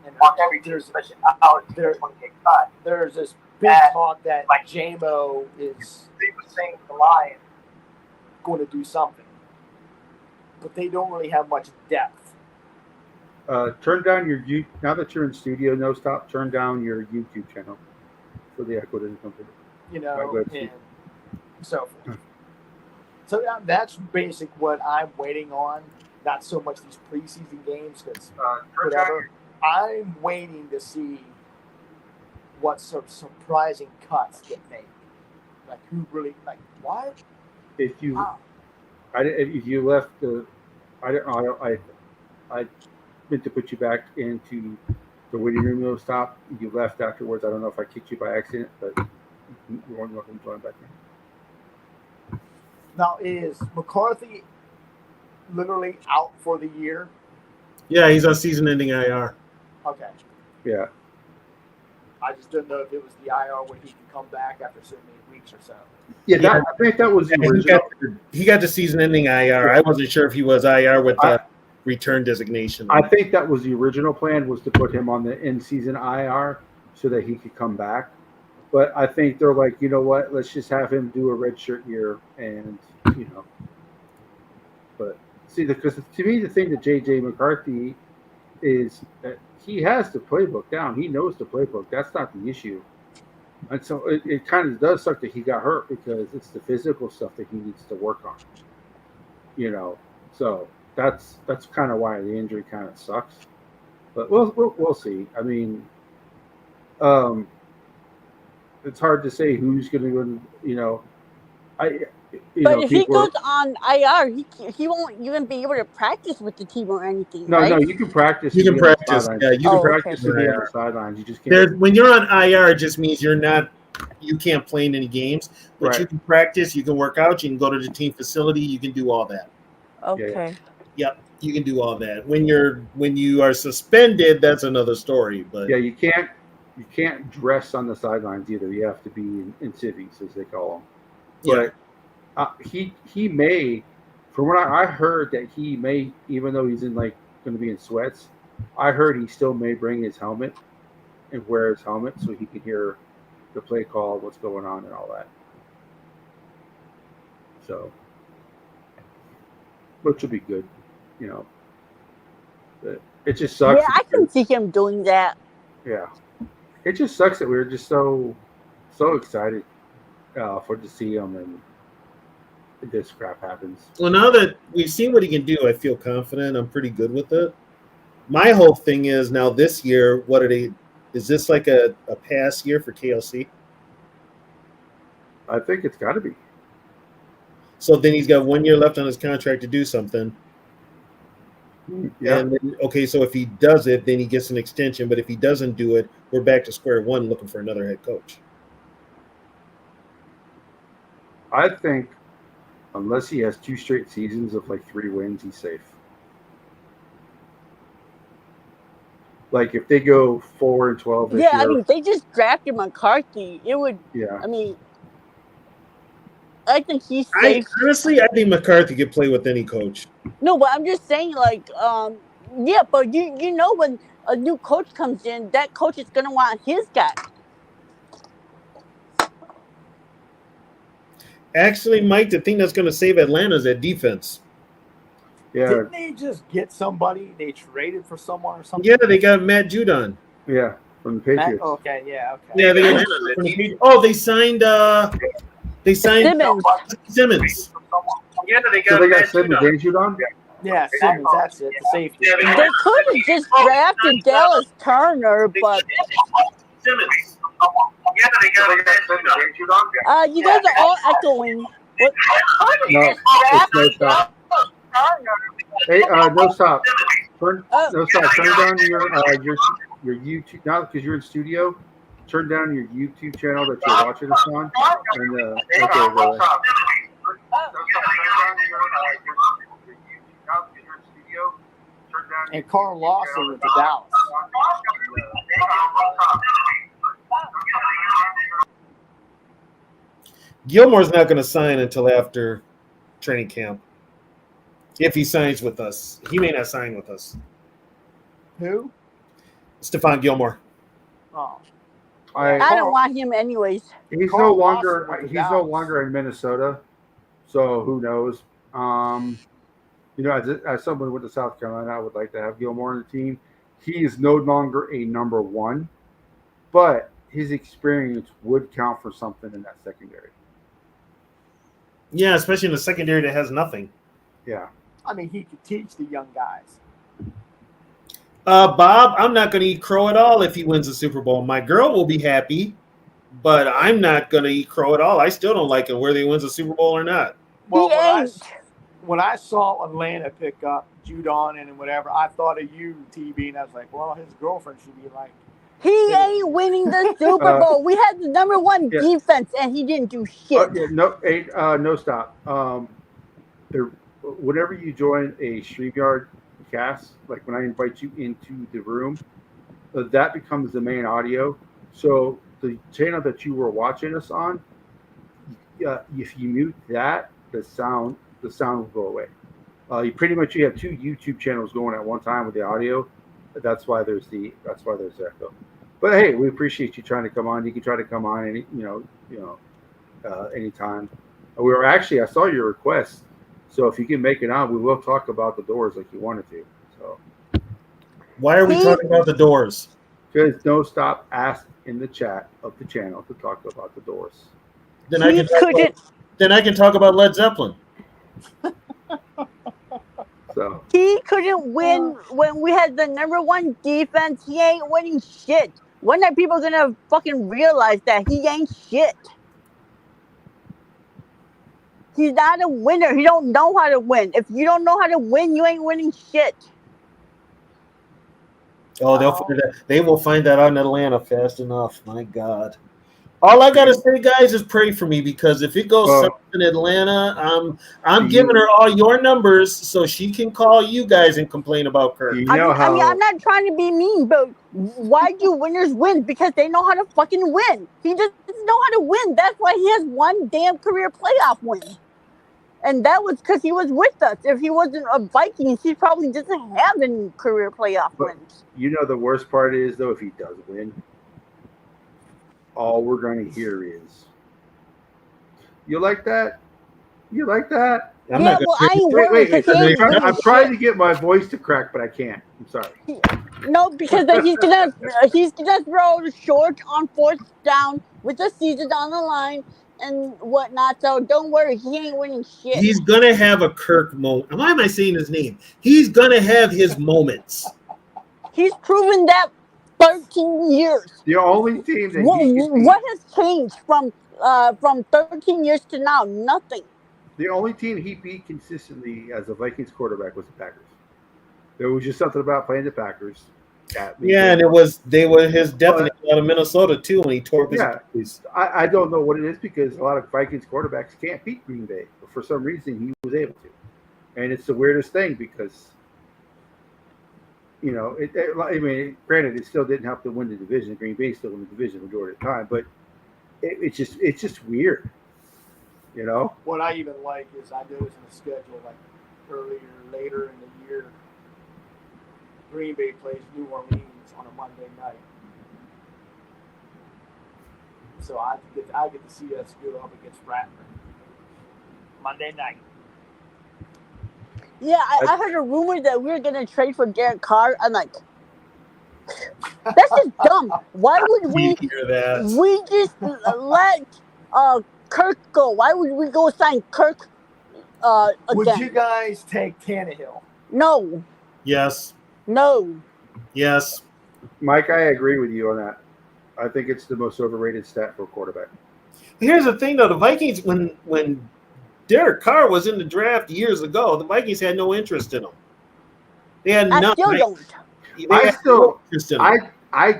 and on every team, especially our team that's going to get cut, there's this big talk that like JMO is, they were saying with the Lions, going to do something. But they don't really have much depth. Turn down your now that you're in studio. No stop. Turn down your YouTube channel for the echo doesn't come through. You All right, know, go ahead, and Steve. so forth. So that's basic what I'm waiting on. Not so much these preseason games because whatever. I'm waiting to see what sort of surprising cuts get made. Like who really like what? If you, Wow. if you left the, I don't, I meant to put you back into the waiting room. No stop. You left afterwards. I don't know if I kicked you by accident, but you're welcome to join back in. Now is McCarthy literally out for the year? Yeah, he's on season-ending IR. Okay. Yeah. I just didn't know if it was the IR when he can come back after so many weeks or so. Yeah, I think that was the original. He got the season-ending IR. I wasn't sure if he was IR with the return designation. I think that was the original plan, was to put him on the in-season IR so that he could come back. But I think they're like, you know what? Let's just have him do a redshirt year, and you know. But see, because to me, the thing that JJ McCarthy is that he has the playbook down. He knows the playbook. That's not the issue. And so it kind of does suck that he got hurt because it's the physical stuff that he needs to work on. You know, so that's kind of why the injury kind of sucks. But we'll see. I mean, it's hard to say who's going to go. You know, but if he goes on IR, he won't even be able to practice with the team or anything. No, right? no, you can practice. You can practice. Yeah, you can practice okay. to be on the sidelines. You just can't. When you're on IR, it just means you can't play in any games. But Right. you can practice. You can work out. You can go to the team facility. You can do all that. Okay. Yep, you can do all that. When you are suspended, that's another story. But yeah, you can't dress on the sidelines either. You have to be in civvies, as they call them. But he may, from what I heard, that he may, even though he's going to be in sweats, I heard he still may bring his helmet and wear his helmet so he can hear the play call, what's going on, and all that. So, which will be good, you know. But it just sucks. Yeah, I can see him doing that. Yeah, it just sucks that we were just so excited for to see him, and this crap happens. Well, now that we've seen what he can do, I feel confident. I'm pretty good with it. My whole thing is now this year, is this like a pass year for KLC? I think it's got to be. So then he's got 1 year left on his contract to do something. Yeah. And then, so if he does it, then he gets an extension. But if he doesn't do it, we're back to square one looking for another head coach. I think unless he has 2 straight seasons of 3 wins, he's safe. Like if they go 4-12 this year. I mean, they just drafted McCarthy. It would. Yeah. I mean, I think he's safe. I think McCarthy could play with any coach. No, but I'm just saying, yeah, but you know when a new coach comes in, that coach is gonna want his guy. Actually, Mike, the thing that's going to save Atlanta is that defense. Yeah. Didn't they just get somebody? They traded for someone or something? Yeah, they got Matt Judon. Yeah, from the Patriots. Okay. Yeah, they got they signed Simmons. Simmons. Yeah, they got Simmons and Judon. Yeah, Simmons. That's it. The safety. They could have just drafted Dallas Turner, but Simmons. Yeah, they got Simmons and Judon. you guys are all echoing. What? No, it's no stop. Hey, no stop. No stop. Turn down your YouTube now because you're in studio. Turn down your YouTube channel that you're watching us on. And okay, And Carl Lawson went to Dallas. Gilmore's not going to sign until after training camp. If he signs with us, he may not sign with us. Who? Stephon Gilmore. Oh. I don't want him anyways. He's no longer in Minnesota, so who knows? As someone with the South Carolina, I would like to have Gilmore on the team. He is no longer a number one, but his experience would count for something in that secondary. Yeah, especially in the secondary that has nothing. Yeah. I mean, he could teach the young guys. Bob, I'm not going to eat crow at all if he wins the Super Bowl. My girl will be happy, but I'm not going to eat crow at all. I still don't like it whether he wins the Super Bowl or not. Well, He ain't. when I saw Atlanta pick up Judon and whatever, I thought of you, TB, and I was like, well, his girlfriend should be like. He ain't winning the Super Bowl. We had the number one defense, and he didn't do shit. No stop. Whenever you join a StreamYard cast, like when I invite you into the room, that becomes the main audio. So the channel that you were watching us on, if you mute that, the sound will go away. You have two YouTube channels going at one time with the audio. That's why there's echo. But hey, we appreciate you trying to come on. You can try to come on anytime. I saw your request, so if you can make it on, we will talk about the Doors like you wanted to. So why are we talking about the Doors? Because No Stop asked in the chat of the channel to talk about the Doors. Then I can talk about Led Zeppelin. So he couldn't win when we had the number one defense. He ain't winning shit. When are people gonna fucking realize that he ain't shit? He's not a winner. He don't know how to win. If you don't know how to win, you ain't winning shit. Oh, they will find that out in Atlanta fast enough. My God. All I gotta say, guys, is pray for me, because if it goes south in Atlanta, I'm giving her all your numbers so she can call you guys and complain about Kirk. I'm not trying to be mean, but why do winners win? Because they know how to fucking win. He doesn't know how to win. That's why he has one damn career playoff win. And that was because he was with us. If he wasn't a Vikings, he probably doesn't have any career playoff wins. The worst part is, though, if he does win, all we're going to hear is, "You like that? You like that?" I ain't worried. I'm trying to get my voice to crack, but I can't. I'm sorry. No, because he's gonna throw short on fourth down with the season on the line and whatnot. So don't worry, he ain't winning shit. He's gonna have a Kirk moment. Why am I saying his name? He's gonna have his moments. He's proven that 13 years. The only team that what has changed from 13 years to now? Nothing. The only team he beat consistently as a Vikings quarterback was the Packers. There was just something about playing the Packers. And they were his definitely out of Minnesota too when he tore his Achilles. I don't know what it is, because a lot of Vikings quarterbacks can't beat Green Bay, but for some reason he was able to. And it's the weirdest thing, because granted, it still didn't help to win the division. Green Bay still won the division the majority of the time, but it's just weird. What I even like is I noticed in the schedule, like later in the year, Green Bay plays New Orleans on a Monday night. So I get to see us go up against Rattler Monday night. Yeah, I heard a rumor that we were gonna trade for Derek Carr. I'm like, that's just dumb. Why would we hear that? We just let Kirk go? Why would we go sign Kirk again? Would you guys take Tannehill? No. Yes. No. Yes. Mike, I agree with you on that. I think it's the most overrated stat for a quarterback. Here's the thing, though. The Vikings, when Derek Carr was in the draft years ago, the Vikings had no interest in him. They had I still don't.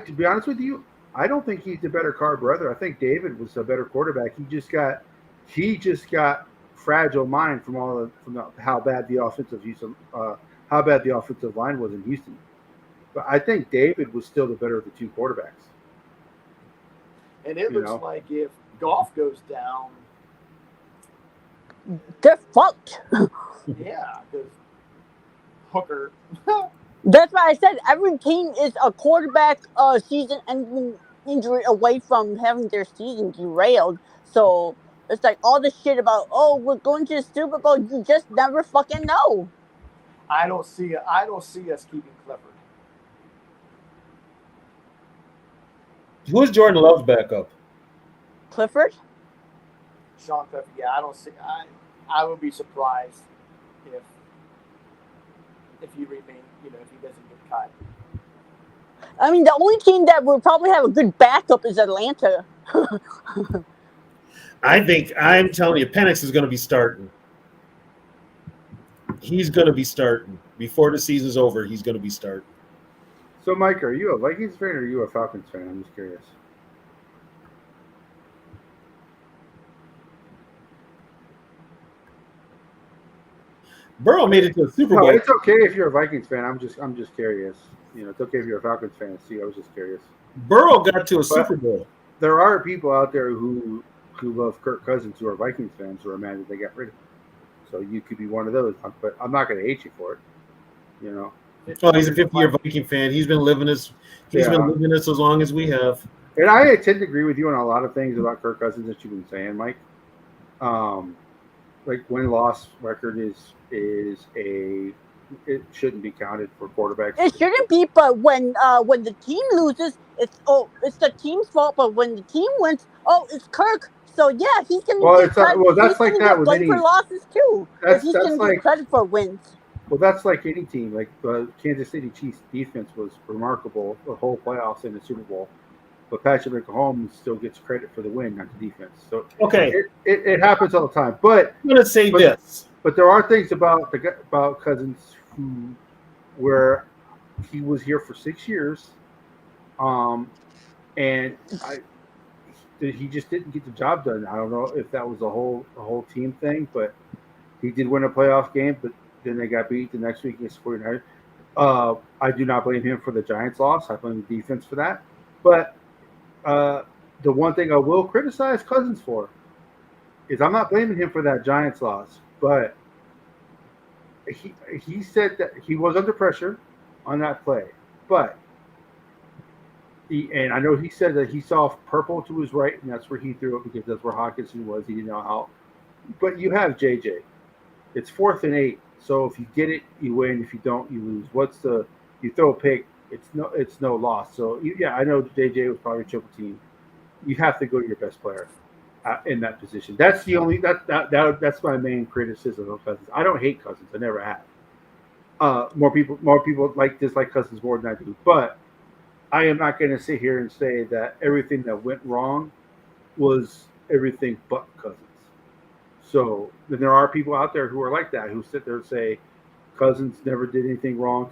To be honest with you, I don't think he's the better Carr brother. I think David was a better quarterback. He just got fragile mind from how bad the offensive line was in Houston. But I think David was still the better of the two quarterbacks. And it looks like if Goff goes down, they're fucked. Yeah, because Hooker. That's why I said every team is a quarterback season-ending injury away from having their season derailed. So it's like all this shit about, we're going to the Super Bowl. You just never fucking know. I don't see us keeping Clifford. Who's Jordan Love's backup? Clifford. Sean Clifford. Yeah, I don't see. I would be surprised if he remain. If he doesn't get cut. I mean, the only team that will probably have a good backup is Atlanta. I'm telling you, Penix is going to be starting. He's going to be starting before the season's over. He's going to be starting. So, Mike, are you a Vikings fan or are you a Falcons fan? I'm just curious. Burrow made it to the Super Bowl. No, it's okay if you're a Vikings fan. I'm just curious. It's okay if you're a Falcons fan. See, I was just curious. Burrow got to a Super Bowl. There are people out there who love Kirk Cousins who are Vikings fans who are mad that they got rid of him. So you could be one of those, but I'm not going to hate you for it. Oh, he's a 50-year Viking fan. He's been living this. He's been living this as long as we have. And I tend to agree with you on a lot of things about Kirk Cousins that you've been saying, Mike. Like win-loss record it shouldn't be counted for quarterbacks. It shouldn't be, but when the team loses, it's the team's fault. But when the team wins, it's Kirk. So yeah, he's gonna get credit. That's like that with any for losses too. That's he's gonna like get credit for wins. Well, that's like any team. Like the Kansas City Chiefs defense was remarkable the whole playoffs and the Super Bowl. But Patrick Mahomes still gets credit for the win, not the defense. So okay, it happens all the time. But I'm gonna say this. But there are things about Cousins where he was here for 6 years, and he just didn't get the job done. I don't know if that was a whole team thing, but he did win a playoff game. But then they got beat the next week against 49ers. I do not blame him for the Giants' loss. I blame the defense for that. But the one thing I will criticize Cousins for is I'm not blaming him for that Giants loss, but he said that he was under pressure on that play. But and I know he said that he saw purple to his right, and that's where he threw it because that's where Hawkinson was. He didn't know how. But you have JJ. It's 4th and 8. So if you get it, you win. If you don't, you lose. You throw a pick, it's no loss. So I know JJ was probably a triple team. You have to go to your best player in that position. That's the only that's my main criticism of Cousins. I don't hate Cousins. I never have. More people dislike Cousins more than I do. But I am not going to sit here and say that everything that went wrong was everything but Cousins. So then there are people out there who are like that, who sit there and say Cousins never did anything wrong.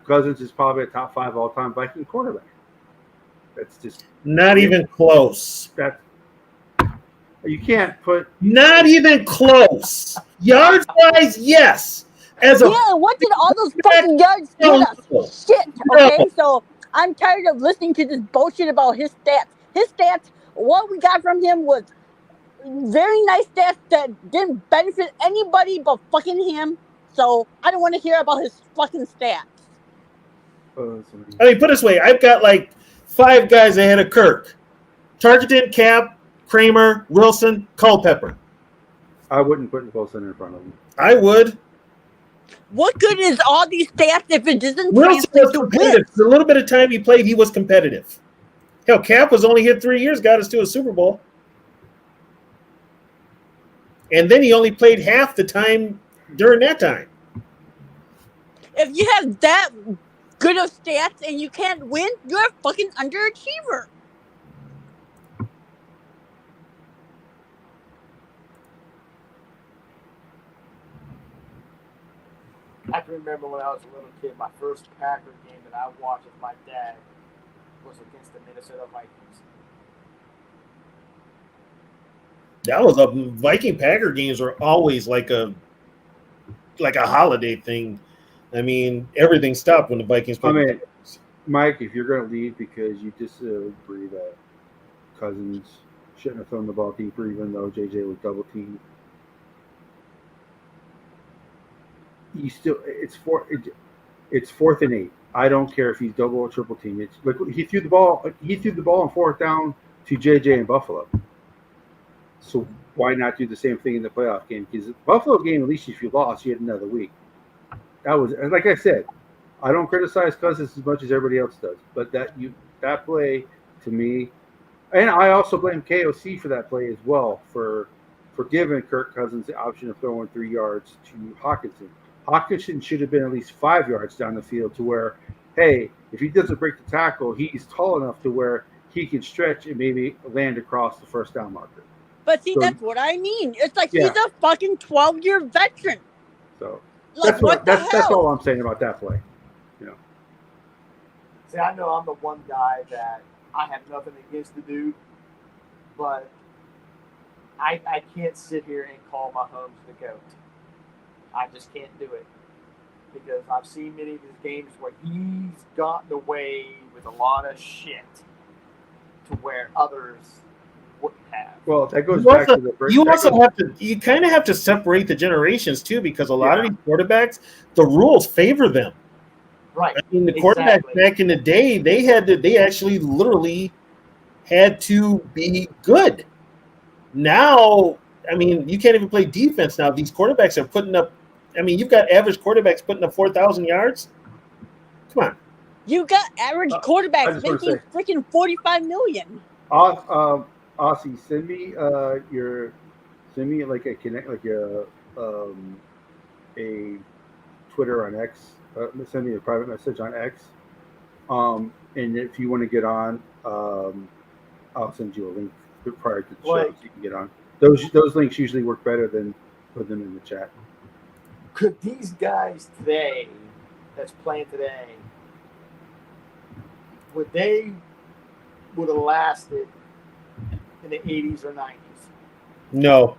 Cousins is probably a top 5 all-time Viking quarterback. That's just not even close. You can't put not even close. Yards wise, yes. What did all those fucking yards get us? Shit. Okay, so I'm tired of listening to this bullshit about his stats. His stats, what we got from him was very nice stats that didn't benefit anybody but fucking him. So I don't want to hear about his fucking stats. I mean, put it this way, I've got like 5 guys ahead of Kirk. Targeted, Cap, Kramer, Wilson, Culpepper. I wouldn't put Wilson in front of him. I would. What good is all these stats if it doesn't Wilson translate was to competitive. wins? The little bit of time he played, he was competitive. Hell, Cap was only here 3 years, got us to a Super Bowl. And then he only played half the time during that time. If you have that good of stats and you can't win, you're a fucking underachiever. I can remember when I was a little kid, my first Packer game that I watched with my dad was against the Minnesota Vikings. That was a Viking Packer games were always like a holiday thing. I mean, everything stopped when the Vikings played. I mean, Mike, if you're going to leave because you disagree that Cousins shouldn't have thrown the ball deeper, even though JJ was double teamed, it's 4th and 8. I don't care if he's double or triple team. It's like he threw the ball on 4th down to JJ in Buffalo. So why not do the same thing in the playoff game? Because the Buffalo game, at least if you lost, you had another week. that was, and like I said, I don't criticize Cousins as much as everybody else does, but that play to me, and I also blame KOC for that play as well for giving Kirk Cousins the option of throwing 3 yards to Hawkinson. Hawkinson should have been at least 5 yards down the field to where, hey, if he doesn't break the tackle, he's tall enough to where he can stretch and maybe land across the first down marker. But see, So that's what I mean. It's like yeah, he's a fucking 12-year veteran. so Like, what the that's all hell? I'm saying about that play. See, I know I'm the one guy that I have nothing against the dude, but I can't sit here and call Mahomes the GOAT. I just can't do it. Because I've seen many of his games where he's gotten away with a lot of shit to where others wouldn't have. Well, that goes back to the You also have to. You kind of have to separate the generations too, because a lot of these quarterbacks, the rules favor them. Right. I mean, the quarterbacks back in the day, they actually literally had to be good. Now, I mean, you can't even play defense now. These quarterbacks are putting up. I mean, you've got average quarterbacks putting up 4,000 yards. Come on. You got average quarterbacks making freaking $45 million. Aussie, send me like a connect, like a Twitter on X. Send me a private message on X. And if you want to get on, I'll send you a link prior to the show so you can get on. Those links usually work better than put them in the chat. Could these guys today, that's playing today, would have lasted in the 80s or 90s? No.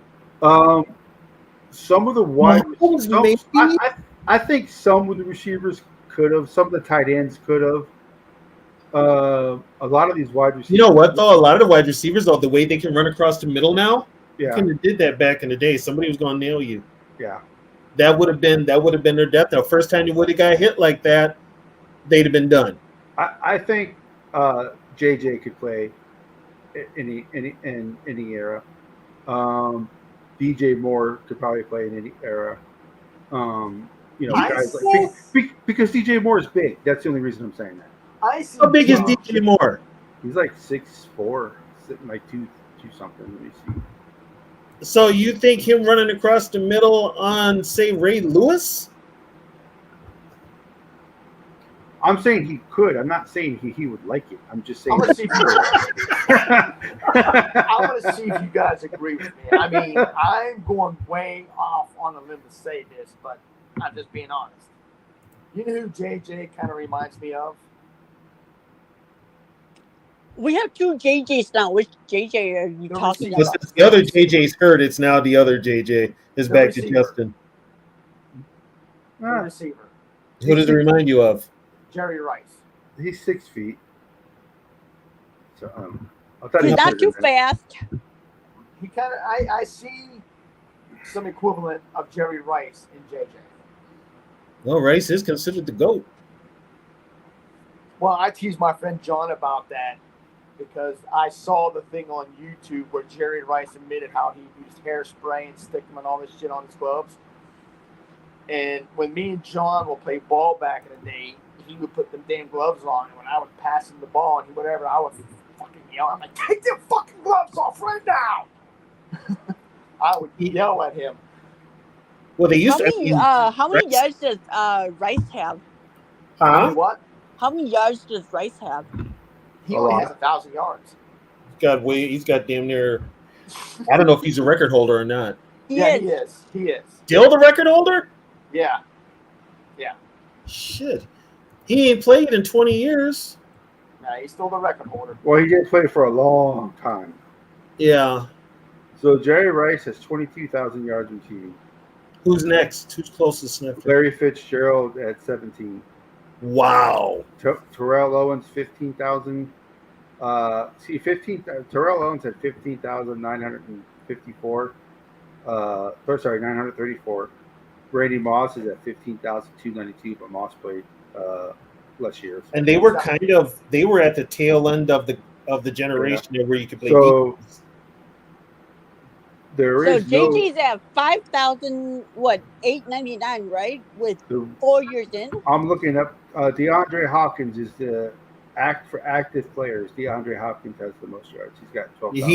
Some of the wide receivers, I think some of the receivers could have. Some of the tight ends could have. A lot of these wide receivers. You know what though? A lot of the wide receivers, though, the way they can run across the middle now, yeah, you couldn't have did that back in the day. Somebody was going to nail you. Yeah. That would have been their death. The first time you would have got hit like that, they'd have been done. I think JJ could play in any era. DJ Moore could probably play in any era. Guys because DJ Moore is big. That's the only reason I'm saying that. How big is DJ Moore? He's like 6'4", like two something. Let me see. So you think him running across the middle on, say, Ray Lewis? I'm saying he could. I'm not saying he would like it. I'm just saying. I want to see if you guys agree with me. I mean, I'm going way off on a limb to say this, but I'm just being honest. You know who JJ kind of reminds me of? We have two JJs now. Which JJ are you talking about? Since the other JJ's hurt, it's now the other JJ is back to Justin. Receiver. Who does it remind you of? Jerry Rice. He's 6 feet. So he's not too fast. He kind of. I see some equivalent of Jerry Rice in JJ. Well, Rice is considered the GOAT. Well, I teased my friend John about that because I saw the thing on YouTube where Jerry Rice admitted how he used hairspray and stick them and all this shit on his gloves. And when me and John will play ball back in the day, he would put them damn gloves on. And when I would pass him the ball and whatever, I would fucking yell. I'm like, take them fucking gloves off right now. I would yell at him. Well, they used how many yards does Rice have? Huh? What? How many yards does Rice have? He only has 1,000 yards. He's got damn near. I don't know if he's a record holder or not. He is. Still the record holder? Yeah. Shit. He ain't played in 20 years. Nah, he's still the record holder. Well, he did play for a long time. Yeah. So Jerry Rice has 22,000 yards receiving. Who's next? Who's closest? Larry Fitzgerald at 17. Wow. Terrell Owens 15,000. Terrell Owens had 15,954. 934. Randy Moss is at 15,292, but Moss played less years. And they were at the tail end of the generation where you could play. So There So is no. JT's at 5,000, what, 899, right? With The, 4 years in. I'm looking up. DeAndre Hopkins is the act for active players. DeAndre Hopkins has the most yards. He's got 12,000.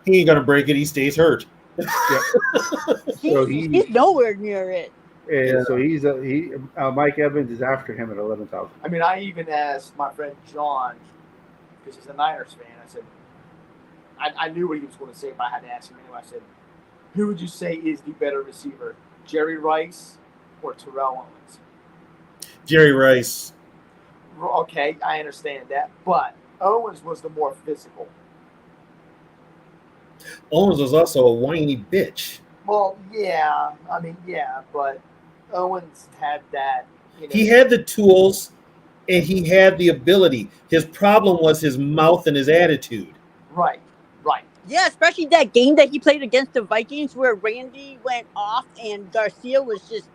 He ain't gonna break it. He stays hurt. Yep. So He's nowhere near it. and so he Mike Evans is after him at 11,000. I mean, I even asked my friend John, because he's a Niners fan. I said, I knew what he was going to say, but I had to ask him anyway. I said, who would you say is the better receiver, Jerry Rice or Terrell Owens? Jerry Rice. Okay, I understand that, but Owens was the more physical. Owens was also a whiny bitch. Well, yeah, I mean, yeah, but Owens had that. You know, He had the tools and he had the ability. His problem was his mouth and his attitude. right. Yeah, especially that game that he played against the Vikings where Randy went off and Garcia was just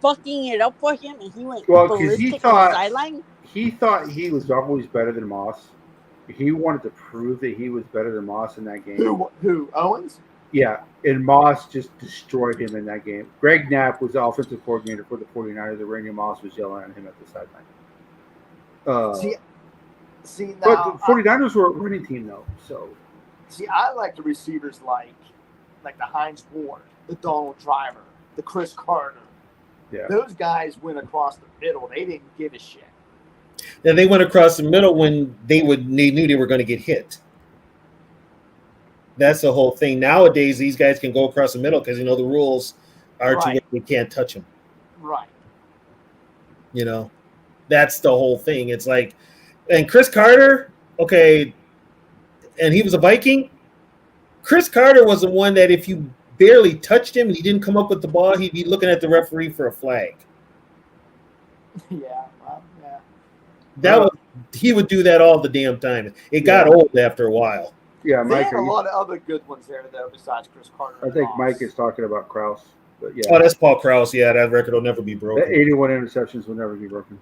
fucking it up for him, and he went ballistic on the sideline. He thought he was always better than Moss. He wanted to prove that he was better than Moss in that game. Who Owens? Yeah, and Moss just destroyed him in that game. Greg Knapp was the offensive coordinator for the 49ers, and Randy Moss was yelling at him at the sideline. See now, but the 49ers were a winning team, though. So, see, I like the receivers like the Heinz Ward, the Donald Driver, the Chris Carter. Yeah, those guys went across the middle. They didn't give a shit. And they went across the middle when they knew they were going to get hit. That's the whole thing. Nowadays, these guys can go across the middle because the rules are to where they can't touch them. Right. That's the whole thing. It's like, and Chris Carter, okay, and he was a Viking. Chris Carter was the one that if you barely touched him and he didn't come up with the ball, he'd be looking at the referee for a flag. Yeah, yeah. He would do that all the damn time. It got old after a while. Yeah, They Mike. had a lot of other good ones there, though, besides Chris Carter. I think Mike is talking about Krause. But yeah. Oh, that's Paul Krause. Yeah, that record will never be broken. The 81 interceptions will never be broken.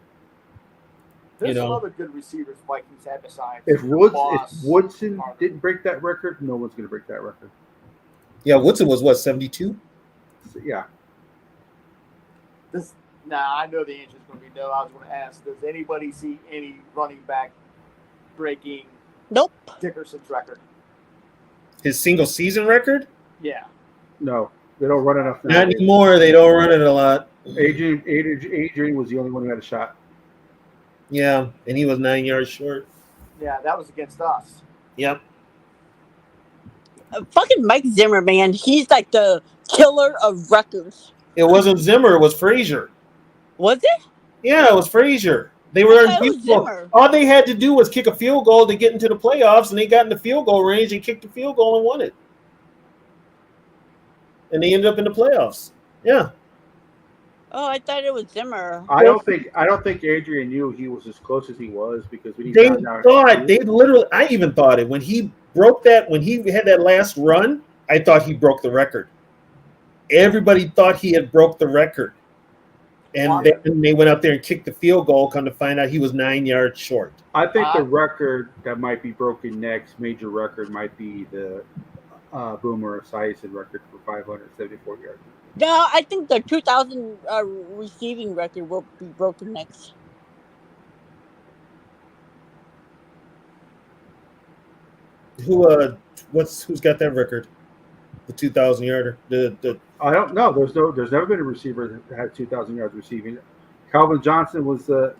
There's some other good receivers Vikings had besides. If Woodson didn't break that record, no one's going to break that record. Yeah, Woodson was what, 72? Yeah. I know the answer is going to be no. I was going to ask, does anybody see any running back breaking Dickerson's record? His single season record? Yeah. No, they don't run enough now. Not anymore. They don't run it a lot. Adrian was the only one who had a shot. Yeah, and he was 9 yards short. Yeah, that was against us. Yep. Fucking Mike Zimmer, man. He's like the killer of records. It wasn't Zimmer. It was Frazier. Was it? Yeah, it was Frazier. They were in field goal. All they had to do was kick a field goal to get into the playoffs, and they got in the field goal range and kicked the field goal and won it. And they ended up in the playoffs. Yeah. Oh, I thought it was Zimmer. I don't think Adrian knew he was as close as he was because when he I even thought it when he broke that, when he had that last run, I thought he broke the record. Everybody thought he had broke the record. And then they went out there and kicked the field goal, come to find out he was 9 yards short. I think the record that might be broken next, major record, might be the Boomer Esiason record for 574 yards. No, I think the 2,000 receiving record will be broken next. Who's got that record? The 2,000 yarder. I don't know. There's never been a receiver that had 2,000 yards receiving. Calvin Johnson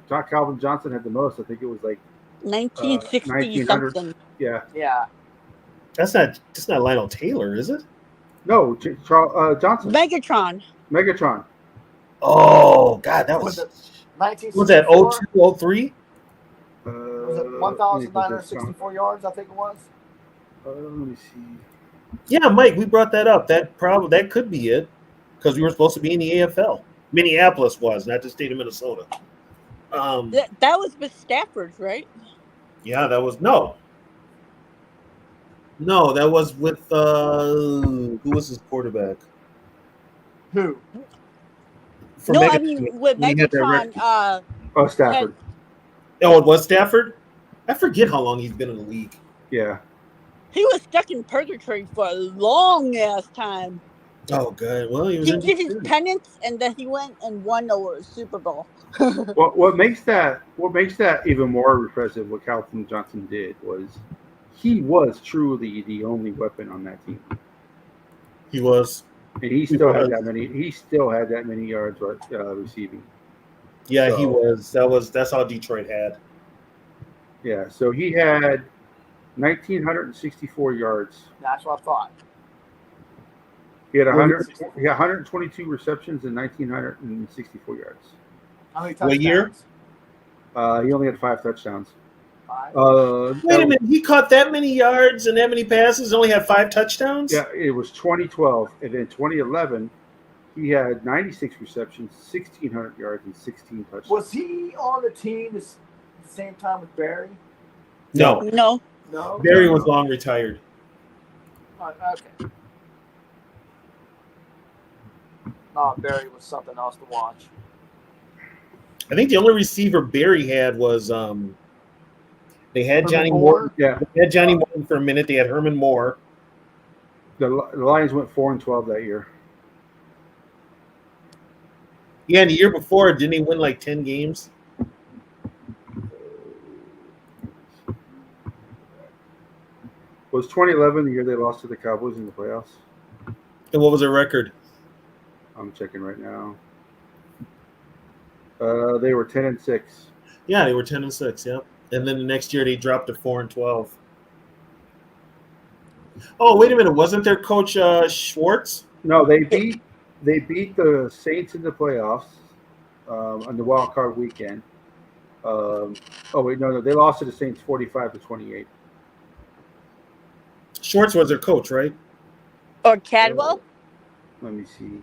Calvin Johnson had the most. I think it was like 1960 something. Yeah. Yeah. That's not Lionel Taylor, is it? No, Johnson. Megatron. Oh God, that was 1964. Was that 02, 03? Was it 1,964 yards? I think it was. Let me see. Yeah, Mike, we brought that up. That could be it because we were supposed to be in the AFL. Minneapolis was, not the state of Minnesota. That was with Stafford, right? Yeah, that was no, that was with who was his quarterback? Who? I mean with Megatron. Stafford. Oh, it was Stafford. I forget how long he's been in the league. Yeah. He was stuck in purgatory for a long ass time. Oh, good. Well, he was He in did his Detroit. penance, and then he went and won the Super Bowl. What makes that even more impressive? What Calvin Johnson did was he was truly the only weapon on that team, He was. and he He still had was. that many. He still had that many yards receiving. Yeah, So, he was. That's all Detroit had. Yeah, so he had 1,964 yards. That's what I thought. He had What, 100. He had 122 receptions and 1,964 yards. How many what year? touchdowns? He only had 5 touchdowns. 5. Wait a minute. He caught that many yards and that many passes, only had 5 touchdowns? Yeah, it was 2012, and then 2011, he had 96 receptions, 1,600 yards, and 16 touchdowns. Was he on the team at the same time with Barry? No. No. No. Barry was long retired. Okay. Oh, Barry was something else to watch. I think the only receiver Barry had was they had Herman Johnny Moore? Moore. Yeah, They had Johnny Moore for a minute. They had Herman Moore. the Lions went 4-12 that year. Yeah, and the year before, didn't he win like 10 games? Was 2011 the year they lost to the Cowboys in the playoffs? And what was their record? I'm checking right now. They were 10-6. Yeah, they were 10-6. Yep. And then the next year they dropped to 4-12. Oh, wait a minute! Wasn't their coach Schwartz? No, they beat the Saints in the playoffs on the wild card weekend. Oh wait, no, they lost to the Saints 45-28. Schwartz was their coach, right? Or Cadwell? Let me see.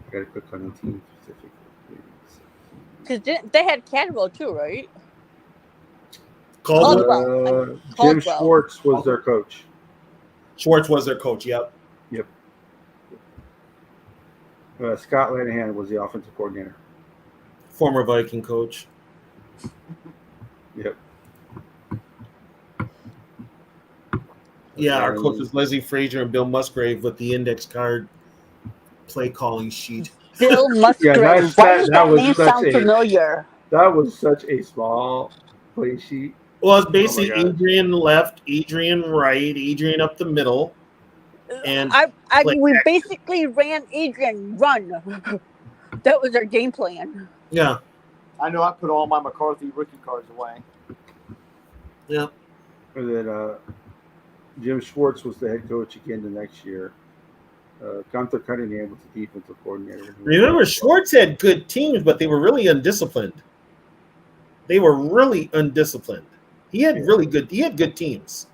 I gotta click on the team specific. Because they had Cadwell too, right? Caldwell. Caldwell. Jim Caldwell. Schwartz was their coach. Schwartz was their coach. Yep. Yep. Scott Linehan was the offensive coordinator. Former Viking coach. Yep. Yeah, our coach was Leslie Frazier and Bill Musgrave with the index card play calling sheet. Bill Musgrave. Yeah, Why does that was name such sound a- familiar? That was such a small play sheet. Well, it's basically God. Adrian left, Adrian right, Adrian up the middle, and We basically ran Adrian run. That was our game plan. yeah, I know I put all my McCarthy rookie cards away. yeah. And then Jim Schwartz was the head coach again the next year. Gunther Cunningham was the defensive coordinator. Remember, Schwartz had good teams, but they were really undisciplined. He had He had good teams.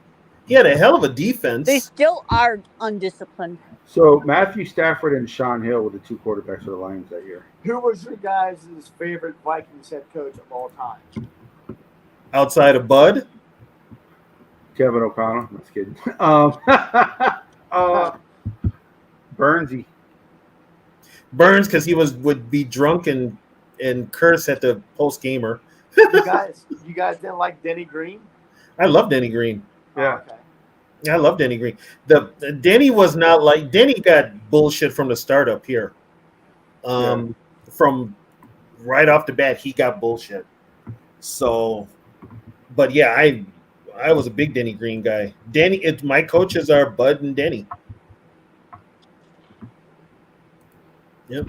He had a hell of a defense. They still are undisciplined. So Matthew Stafford and Sean Hill were the 2 quarterbacks for the Lions that year. Who was your guys' favorite Vikings head coach of all time? Outside of Bud, Kevin O'Connell. That's kidding. Burnsy. Burns, because he would be drunk and curse at the post gamer. You guys didn't like Denny Green? I love Denny Green. Yeah. Oh, okay. I love Denny Green. The Denny was not like Denny got bullshit from the start up here. From right off the bat, he got bullshit. So, but yeah, I was a big Denny Green guy. My coaches are Bud and Denny. Yep.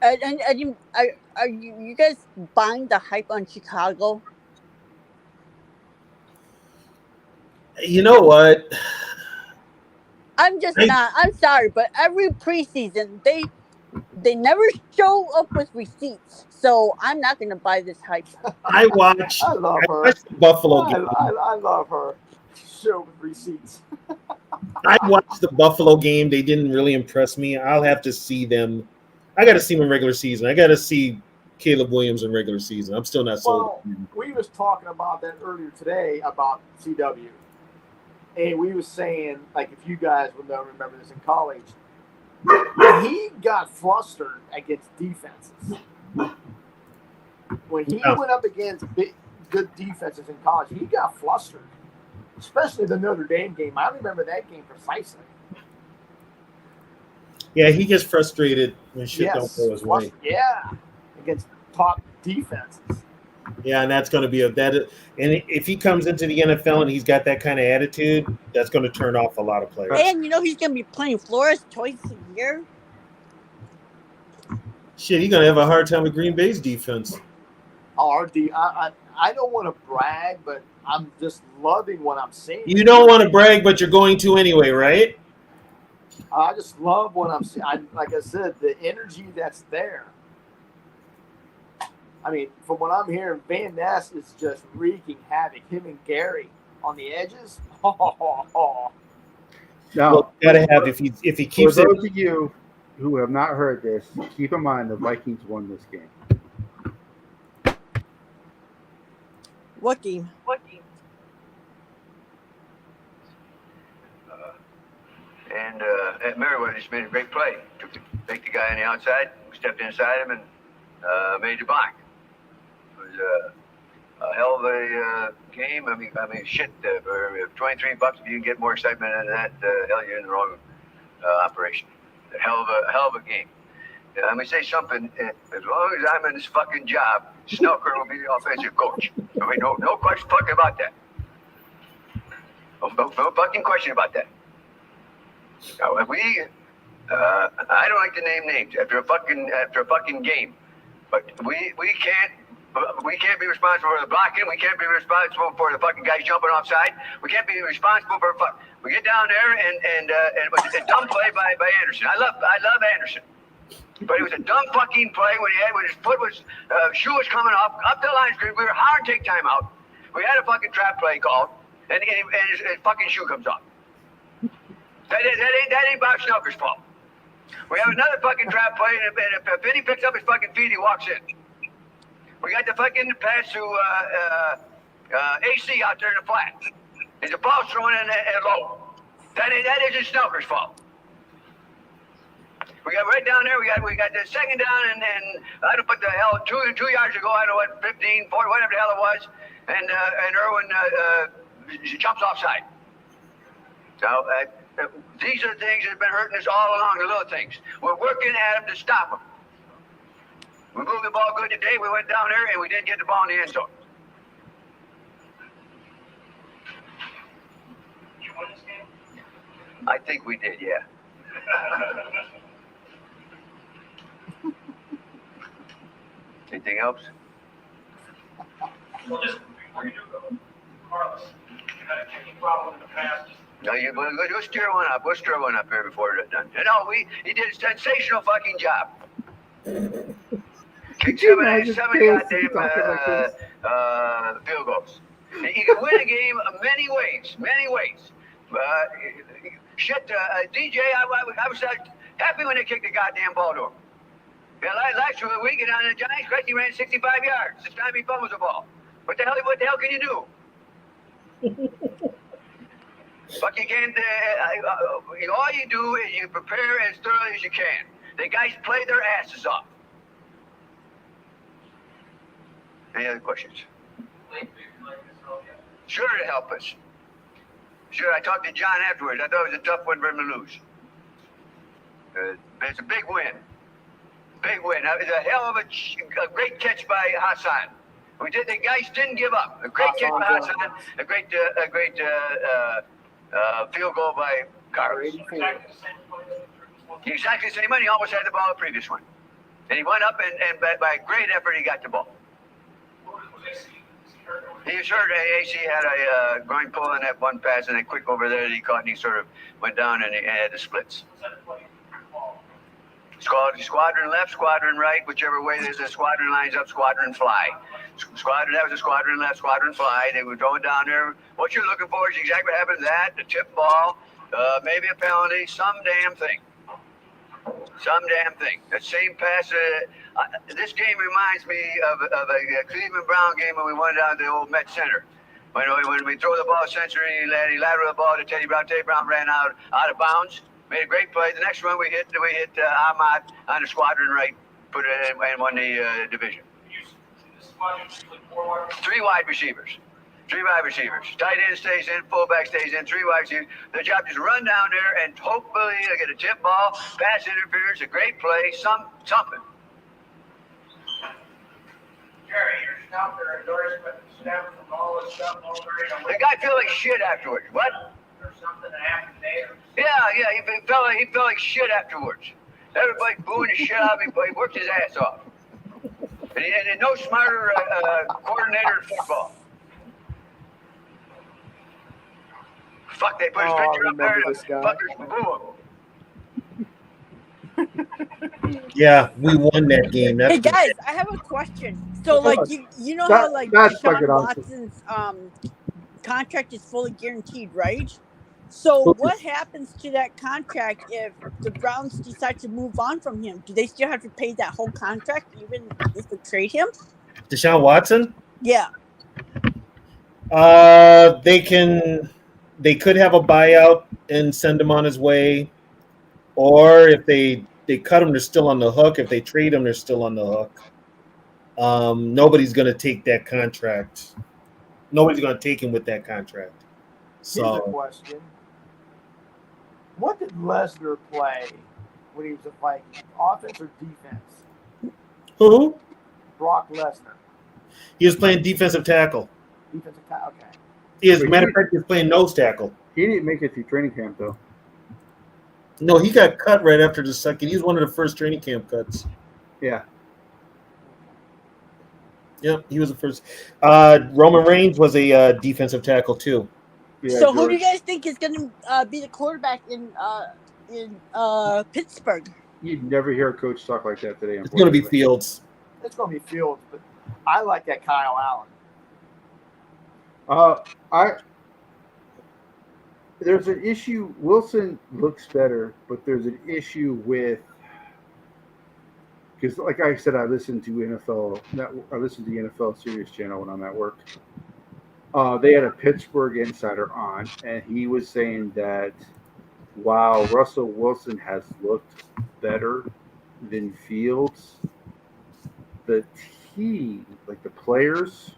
Are you guys buying the hype on Chicago? You know what? I'm just not. I'm sorry, but every preseason they never show up with receipts, so I'm not going to buy this hype. I watched the Buffalo game. I love her. Show with receipts. I watched the Buffalo game. They didn't really impress me. I'll have to see them. I got to see them in regular season. I got to see Caleb Williams in regular season. I'm still not sold. Well, we was talking about that earlier today about CW. And we was saying, like, if you guys will remember this in college, he got flustered against defenses. When he Yeah. went up against good defenses in college, he got flustered, especially the Notre Dame game. I remember that game precisely. Yeah, he gets frustrated when shit don't Yes, go his way. yeah, against top defenses. Yeah, and that's going to be and if he comes into the NFL and he's got that kind of attitude, that's going to turn off a lot of players. And he's gonna be playing Flores twice a year. Shit, he's going to have a hard time with Green Bay's defense. I don't want to brag, but I'm just loving what I'm seeing. You don't want to brag, but you're going to anyway, right? I just love what I'm seeing. Like I said, the energy that's there. I mean, from what I'm hearing, Van Ness is just wreaking havoc. Him and Gary on the edges. Now, Well, gotta have if he for keeps it. those of you who have not heard this, keep in mind the Vikings won this game. What game? And Merriweather just made a great play. Took the guy on the outside, stepped inside him, and made the block. It was a hell of a game. I mean, shit. For $23, if you can get more excitement than that, hell, you're in the wrong operation. A hell of a game. Let me say something. As long as I'm in this fucking job, Snooker will be the offensive coach. I mean, no question fucking about that. No fucking question about that. Now, I don't like to name names after a fucking game, but we can't be responsible for the blocking. We can't be responsible for the fucking guys jumping offside. We can't be responsible for we get down there and it was a dumb play by Anderson. I love Anderson, but it was a dumb fucking play when his foot was shoe was coming off up the line screen. We were hard to take time out. We had a fucking trap play called, and his fucking shoe comes off. That ain't Bob Snooker's fault. We have another fucking trap play, and if Vinny picks up his fucking feet, he walks in. We got the fucking pass to AC out there in the flat. There's a ball thrown in at low. That isn't Snooker's fault. We got right down there. We got the second down, and I don't put the hell 2 yards ago. I don't know what 15, 40, whatever the hell it was, and Irwin jumps offside. So. These are the things that have been hurting us all along, the little things. We're working at them to stop them. We moved the ball good today. We went down there, and we didn't get the ball in the end zone. Did you win this game? I think we did, yeah. Anything else? Well, just before you do go, Carlos, you had a kicking problem in the past. No, we'll stir one up. We'll stir one up here before it's done. No, he did a sensational fucking job. Kicked seven goddamn field goals. He can win a game many ways. DJ, I was happy when they kicked the goddamn ball to him. Yeah, last week on the Giants, he ran 65 yards. This time he fumbles the ball. What the hell can you do? But you can't. All you do is you prepare as thoroughly as you can. The guys play their asses off. Any other questions? Sure, to help us. Sure, I talked to John afterwards. I thought it was a tough one for him to lose. It's a big win. Big win. It was a hell of a great catch by Hassan. The guys didn't give up. A great catch by Hassan. A great field goal by Carlos. Exactly the same one. He almost had the ball the previous one. And he went up and by a great effort he got the ball. He was hurt. AC had a groin pull in that one pass and a quick over there that he caught and he sort of went down and he had the splits. Squadron left, squadron right, whichever way there's a squadron lines up, squadron fly. That was a squadron left, squadron fly. They were going down there. What you're looking for is exactly what happened to that, the tip ball, maybe a penalty, some damn thing. That same pass. This game reminds me of a Cleveland Brown game when we went down to the old Met Center. When we throw the ball century, he lateral the ball to Teddy Brown. Teddy Brown ran out of bounds. Made a great play. The next one we hit Ahmad on the squadron right, put it in and won the division. Three wide receivers. Three wide receivers. Tight end stays in, fullback stays in, three wide receivers. The job is run down there and hopefully they get a tip ball, pass interference, a great play, something. Jerry, your stuff, their endorsement, stem from all this stuff over here. The guy feel like shit afterwards. What? Or something that happened there. Yeah, he felt like shit afterwards. Everybody booing the shit out of him, but he worked his ass off. And no smarter coordinator in football. Fuck, they put his picture up there and fuckers boo him. Yeah, we won that game. Hey That's guys, I have a question. So like you know That- how like that's Deshaun fucking awesome. Watson's contract is fully guaranteed, right? So what happens to that contract if the Browns decide to move on from him? Do they still have to pay that whole contract even if they trade him? Deshaun Watson. Yeah. They could have a buyout and send him on his way, or if they cut him, they're still on the hook. If they trade him, they're still on the hook. Nobody's going to take that contract. Nobody's going to take him with that contract. Here's a So question. What did Lesnar play when he was a Viking? Offense or defense? who? Brock Lesnar. He was playing defensive tackle. Defensive tackle. Okay. As a matter of fact, he was playing nose tackle. He didn't make it through training camp though. No, he got cut right after the second. He was one of the first training camp cuts. Yeah. Yep, he was the first. Roman Reigns was a defensive tackle too. Yeah, So who George. do you guys think is going to be the quarterback in Pittsburgh? You'd never hear a coach talk like that today. It's going to be unfortunately. Fields. It's going to be Fields, but I like that Kyle Allen. There's an issue. Wilson looks better, but there's an issue with because, like I said, I listened to NFL. I listened to the NFL Sirius channel when I'm at work. They had a Pittsburgh insider on, and he was saying that while Russell Wilson has looked better than Fields, the team, like the players,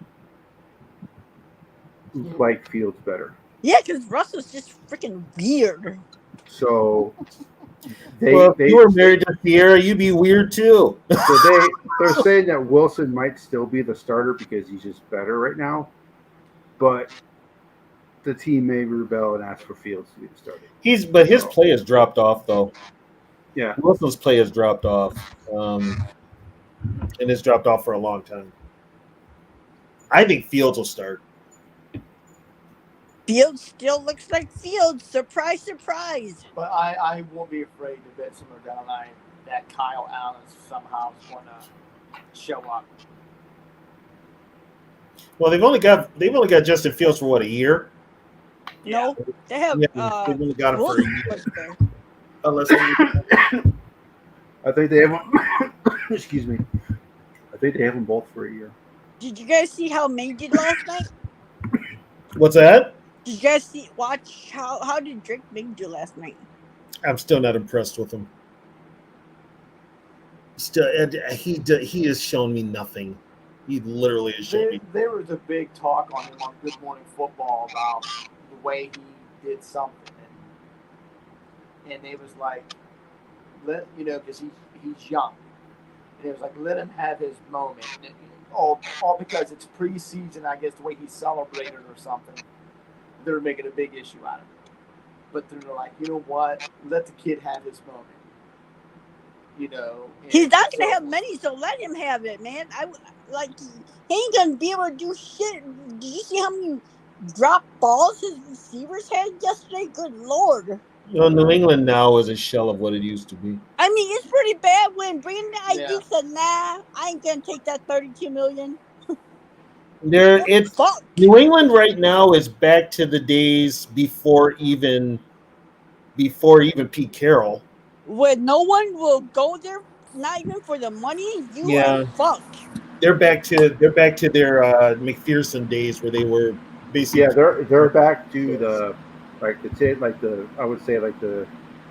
like Fields better. Yeah, because Russell's just freaking weird. So If you were married to Sierra, you'd be weird too. So they're saying that Wilson might still be the starter because he's just better right now, but the team may rebel and ask for Fields to be the starter. His play has dropped off though. Yeah, Wilson's play has dropped off, and it's dropped off for a long time. I think Fields will start. Fields still looks like Fields. Surprise, surprise. But I won't be afraid to bet somewhere down the line that Kyle Allen somehow is going to show up. Well, they've only got Justin Fields for what, a year? No, they have Yeah, they've only got him for a Wilson year. was there. Unless I think they have them. Excuse me. I think they have them both for a year. Did you guys see how May did last night? What's that? Did you guys watch how did Drake May do last night? I'm still not impressed with him. Still, he has shown me nothing. He literally has shown me. There was a big talk on him on Good Morning Football about the way he did something, and it was like, because he's young, and it was like, let him have his moment. And all because it's preseason, I guess the way he celebrated or something. They're making a big issue out of it, but they're like, you know what? Let the kid have his moment. He's not gonna have many, so let him have it, man. He ain't gonna be able to do shit. Did you see how many drop balls his receivers had yesterday? Good lord. New England now is a shell of what it used to be. I mean, it's pretty bad when Brandon Ayuk said, "Nah, I ain't gonna take that $32 million." New England right now is back to the days before even Pete Carroll. When no one will go there, not even for the money, you are fucked. They're back to their McPherson days where they were basically. Yeah, they're back to the I would say the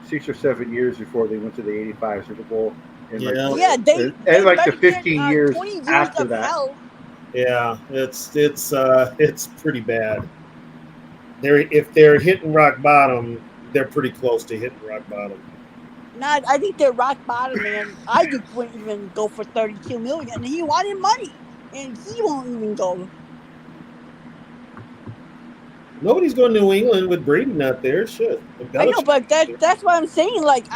6 or 7 years before they went to the '85 Super Bowl, and like Yeah. Yeah, they and like the better get 15 years 20 years after of that. hell. Yeah, it's pretty bad. If they're hitting rock bottom, they're pretty close to hitting rock bottom. Not, I think they're rock bottom, man. I wouldn't even go for 32 million, and he wanted money, and he won't even go. Nobody's going to New England with Brady not there. Shit, and I know, Belichick. but that's what I'm saying. Like,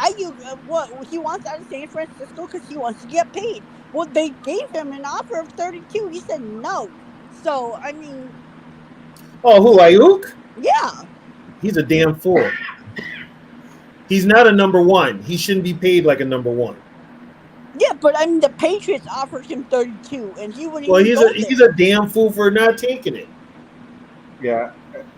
what he wants out of San Francisco because he wants to get paid. Well, they gave him an offer of 32. He said no. So I mean, Oh, who Ayuk? yeah, He's a damn fool. He's not a number one. He shouldn't be paid like a number one. yeah, but I mean, the Patriots offered him 32, and he wouldn't Well, even go he's there. a damn fool for not taking it. Yeah,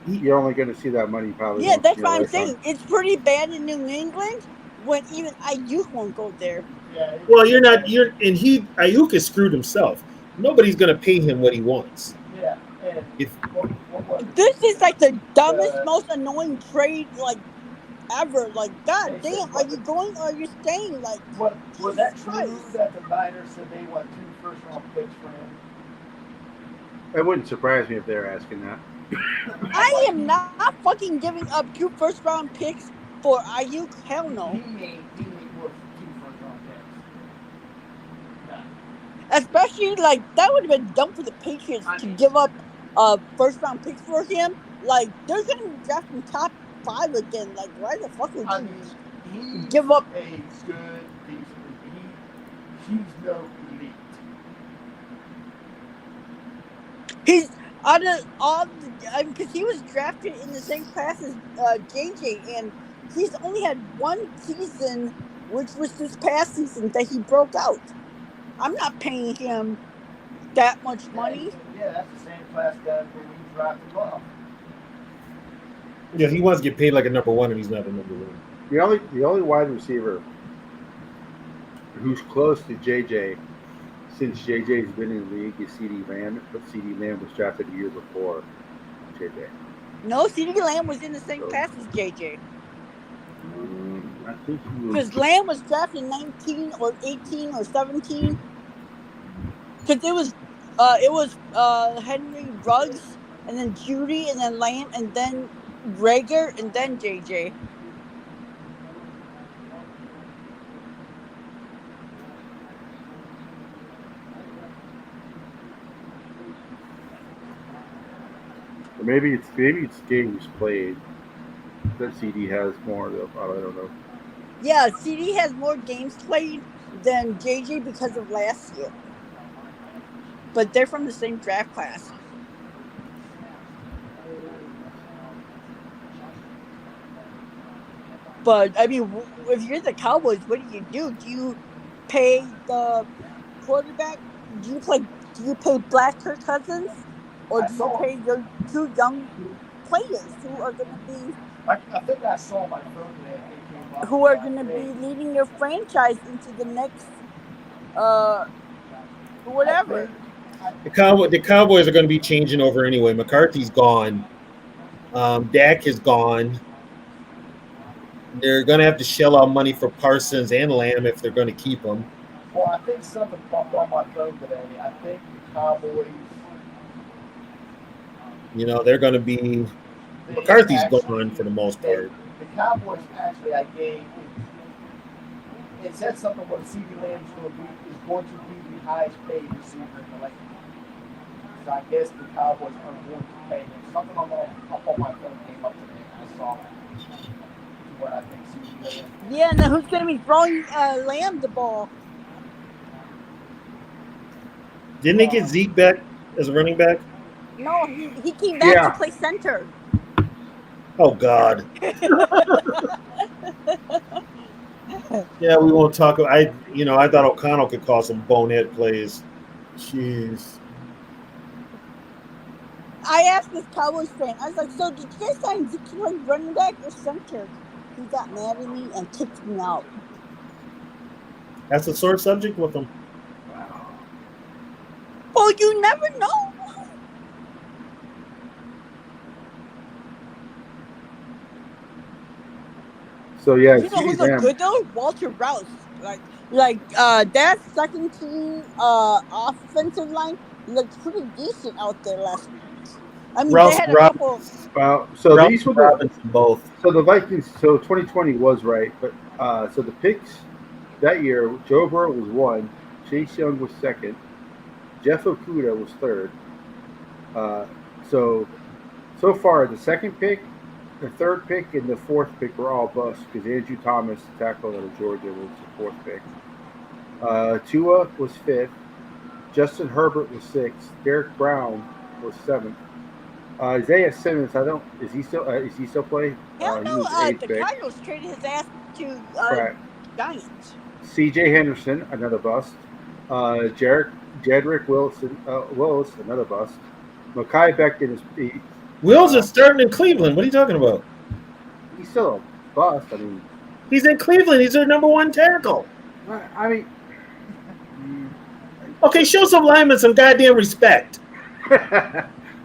you're only going to see that money probably Yeah, once that's in what your I'm lifetime. saying. It's pretty bad in New England when even Ayuk won't go there. Yeah. Well, Ayuk has screwed himself. Nobody's going to pay him what he wants. Yeah. And If what was it? This is like the dumbest, The- most annoying trade like ever. Like, god They said, damn, are you going or are you staying? Like, What was that Jesus true Christ. that the Niners said they want 2 first-round picks for him? It wouldn't surprise me if they're asking that. I am not fucking giving up 2 first-round picks for Ayuk. Hell no. He ain't worth 2 first-round picks. Nah. Especially like that would have been dumb for the Patriots to give up first-round picks for him. Like, they're gonna be drafting top 5 again. Like, why the fuck would I you mean, he's give up? a good, decent. He's no elite. He's out of all the, I mean, because he was drafted in the same class as JJ, and he's only had one season, which was this past season that he broke out. I'm not paying him that much money. Yeah, that's the same class guy who we drafted off. yeah, he wants to get paid like a number one, and he's not a number one. The only wide receiver who's close to JJ since JJ's been in the league is CD Lamb, but CD Lamb was drafted a year before JJ. No, CeeDee Lamb was in the same class as JJ. I think he was. Because Lamb was drafted 19 or 18 or 17. Because it was Henry Ruggs, and then Judy, and then Lamb, and then Rager, and then JJ. Or maybe it's games played that CD has more of. I don't know. Yeah, CD has more games played than JJ because of last year. But they're from the same draft class. But I mean, if you're the Cowboys, what do? Do you pay the quarterback? Do you pay Black Kirk Cousins, or do you pay your 2 young players who are going to be I think I saw my phone today. It came up. who are going to be leading your franchise into the next whatever? The Cowboys are going to be changing over anyway. McCarthy's gone. Dak is gone. They're going to have to shell out money for Parsons and Lamb if they're going to keep them. Well, I think something popped on my phone today. I think the Cowboys. They're going to be. McCarthy's gone for the most part. The Cowboys actually, it said something what CD Lamb is going to be the highest paid receiver in the league. So I guess the Cowboys are going to pay him. Something up on my phone came up today. I saw it. What I think CD Lamb. Yeah, now who's going to be throwing Lamb the ball? Didn't they get Zeke back as a running back? No, he came back Yeah. to play center. Oh, God. Yeah, we won't talk. I thought O'Connell could call some bonehead plays. Jeez. I asked this Cowboys fan, I was like, so did you guys sign Zeke to play running back or center? He got mad at me and kicked me out. That's a sore subject with them. Well, you never know. So yeah, You know who CeeDee looked Lamb. good though? Walter Rouse. That second team offensive line looked pretty decent out there last week. I mean, they Rouse had and a couple. So Rouse these were and the Robinson both. so the Vikings. So 2020 was right, but so the picks that year, Joe Burrow was one, Chase Young was second, Jeff Okuda was third. Uh, so so far, the second pick, the third pick, and the fourth pick were all busts because Andrew Thomas, tackle out of Georgia, was the fourth pick. Tua was fifth. Justin Herbert was sixth. Derek Brown was seventh. Isaiah Simmons, I don't. Is he still play? Hell He was no! eighth The pick. Cardinals traded his ass to Right. Giants. C.J. Henderson, another bust. Jedrick Willis, another bust. Makai Becton Wills is starting in Cleveland. What are you talking about? he's still a bust. I mean, He's in Cleveland. He's their number one tackle. I mean, Okay, show some linemen some goddamn respect.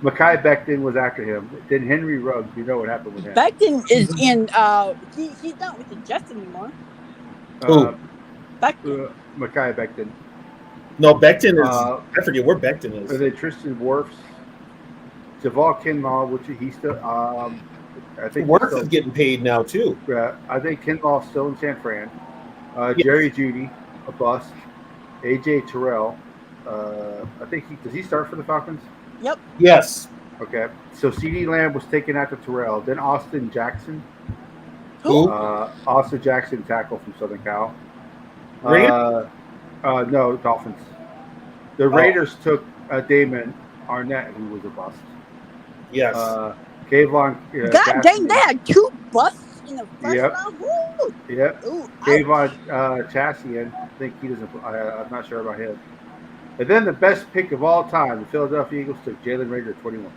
Makai Becton was after him. Then Henry Ruggs, you know what happened with him. Becton is in. He's not with the Jets anymore. Who? Becton. Makai Becton. No, Becton is. I forget where Becton is. And then Tristan Wirfs, Javal Kinlaw, which he's still. I think Wirfs is getting paid now too. Yeah, I think Kinlaw's still in San Fran. Yes. Jerry Jeudy, a bust. AJ Terrell. I think does he start for the Falcons? Yep. Yes. Okay. So CeeDee Lamb was taken after Terrell. Then Austin Jackson. Who? Austin Jackson, tackle from Southern Cal. Raiders? No, Dolphins. The Raiders took Damon Arnett, who was a bust. Yes. Kayvon. God dang, they had two busts in the first Yep. round. Woo! Yep. Ooh, Kayvon Chassian. I think he doesn't. I'm not sure about him. And then the best pick of all time, the Philadelphia Eagles took Jalen Rager at 21.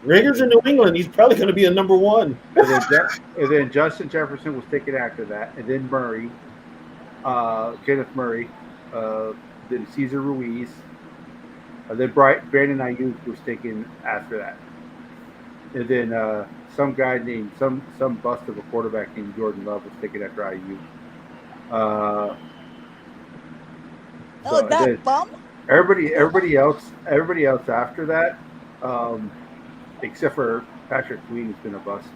Raiders in New England. He's probably going to be a number one. And then Justin Jefferson was taken after that. And then Murray, Kenneth Murray, then Cesar Ruiz. And then Brandon Ayuk was taken after that. And then some guy named, some bust of a quarterback named Jordan Love was taken after Ayuk. That bum? Everybody else after that, except for Patrick Queen, has been a bust.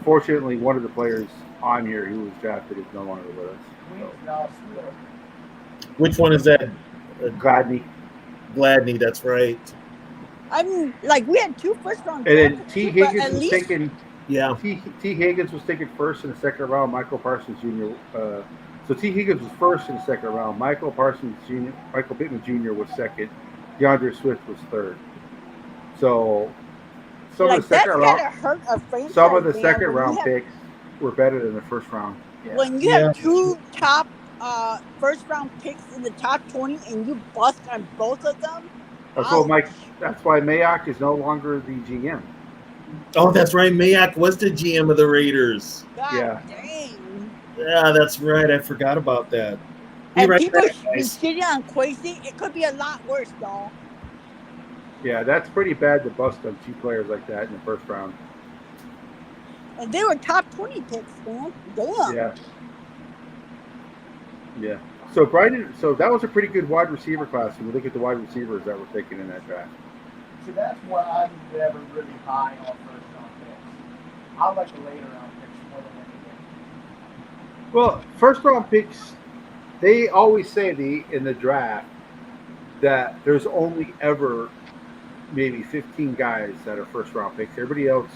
Fortunately, one of the players on here who was drafted is no longer with us. So. Which one is that? Gladney. Gladney, that's right. I mean, like we had two first round. And then T. Higgins was least... taken. Yeah. T. Higgins was taken first in the second round. Michael Parsons Jr. So T. Higgins was first in the second round. Michael Pittman Jr. was second. DeAndre Swift was third. So some of the second round picks were better than the first round. Yeah. When you have two top first round picks in the top 20 and you bust on both of them. That's why Mayock is no longer the GM. Oh, that's right. Mayock was the GM of the Raiders. God dang. Yeah, that's right. I forgot about that. And people should be shitting on Quasi. It could be a lot worse, y'all. Yeah, that's pretty bad to bust on two players like that in the first round. And they were top 20 picks, man. Damn. Yeah. So that was a pretty good wide receiver class. When we look at the wide receivers that were taken in that draft. See, that's why I'm never really high on first round picks. I like the later round picks more than anything. Well, first round picks, they always say in the draft that there's only ever maybe 15 guys that are first round picks. Everybody else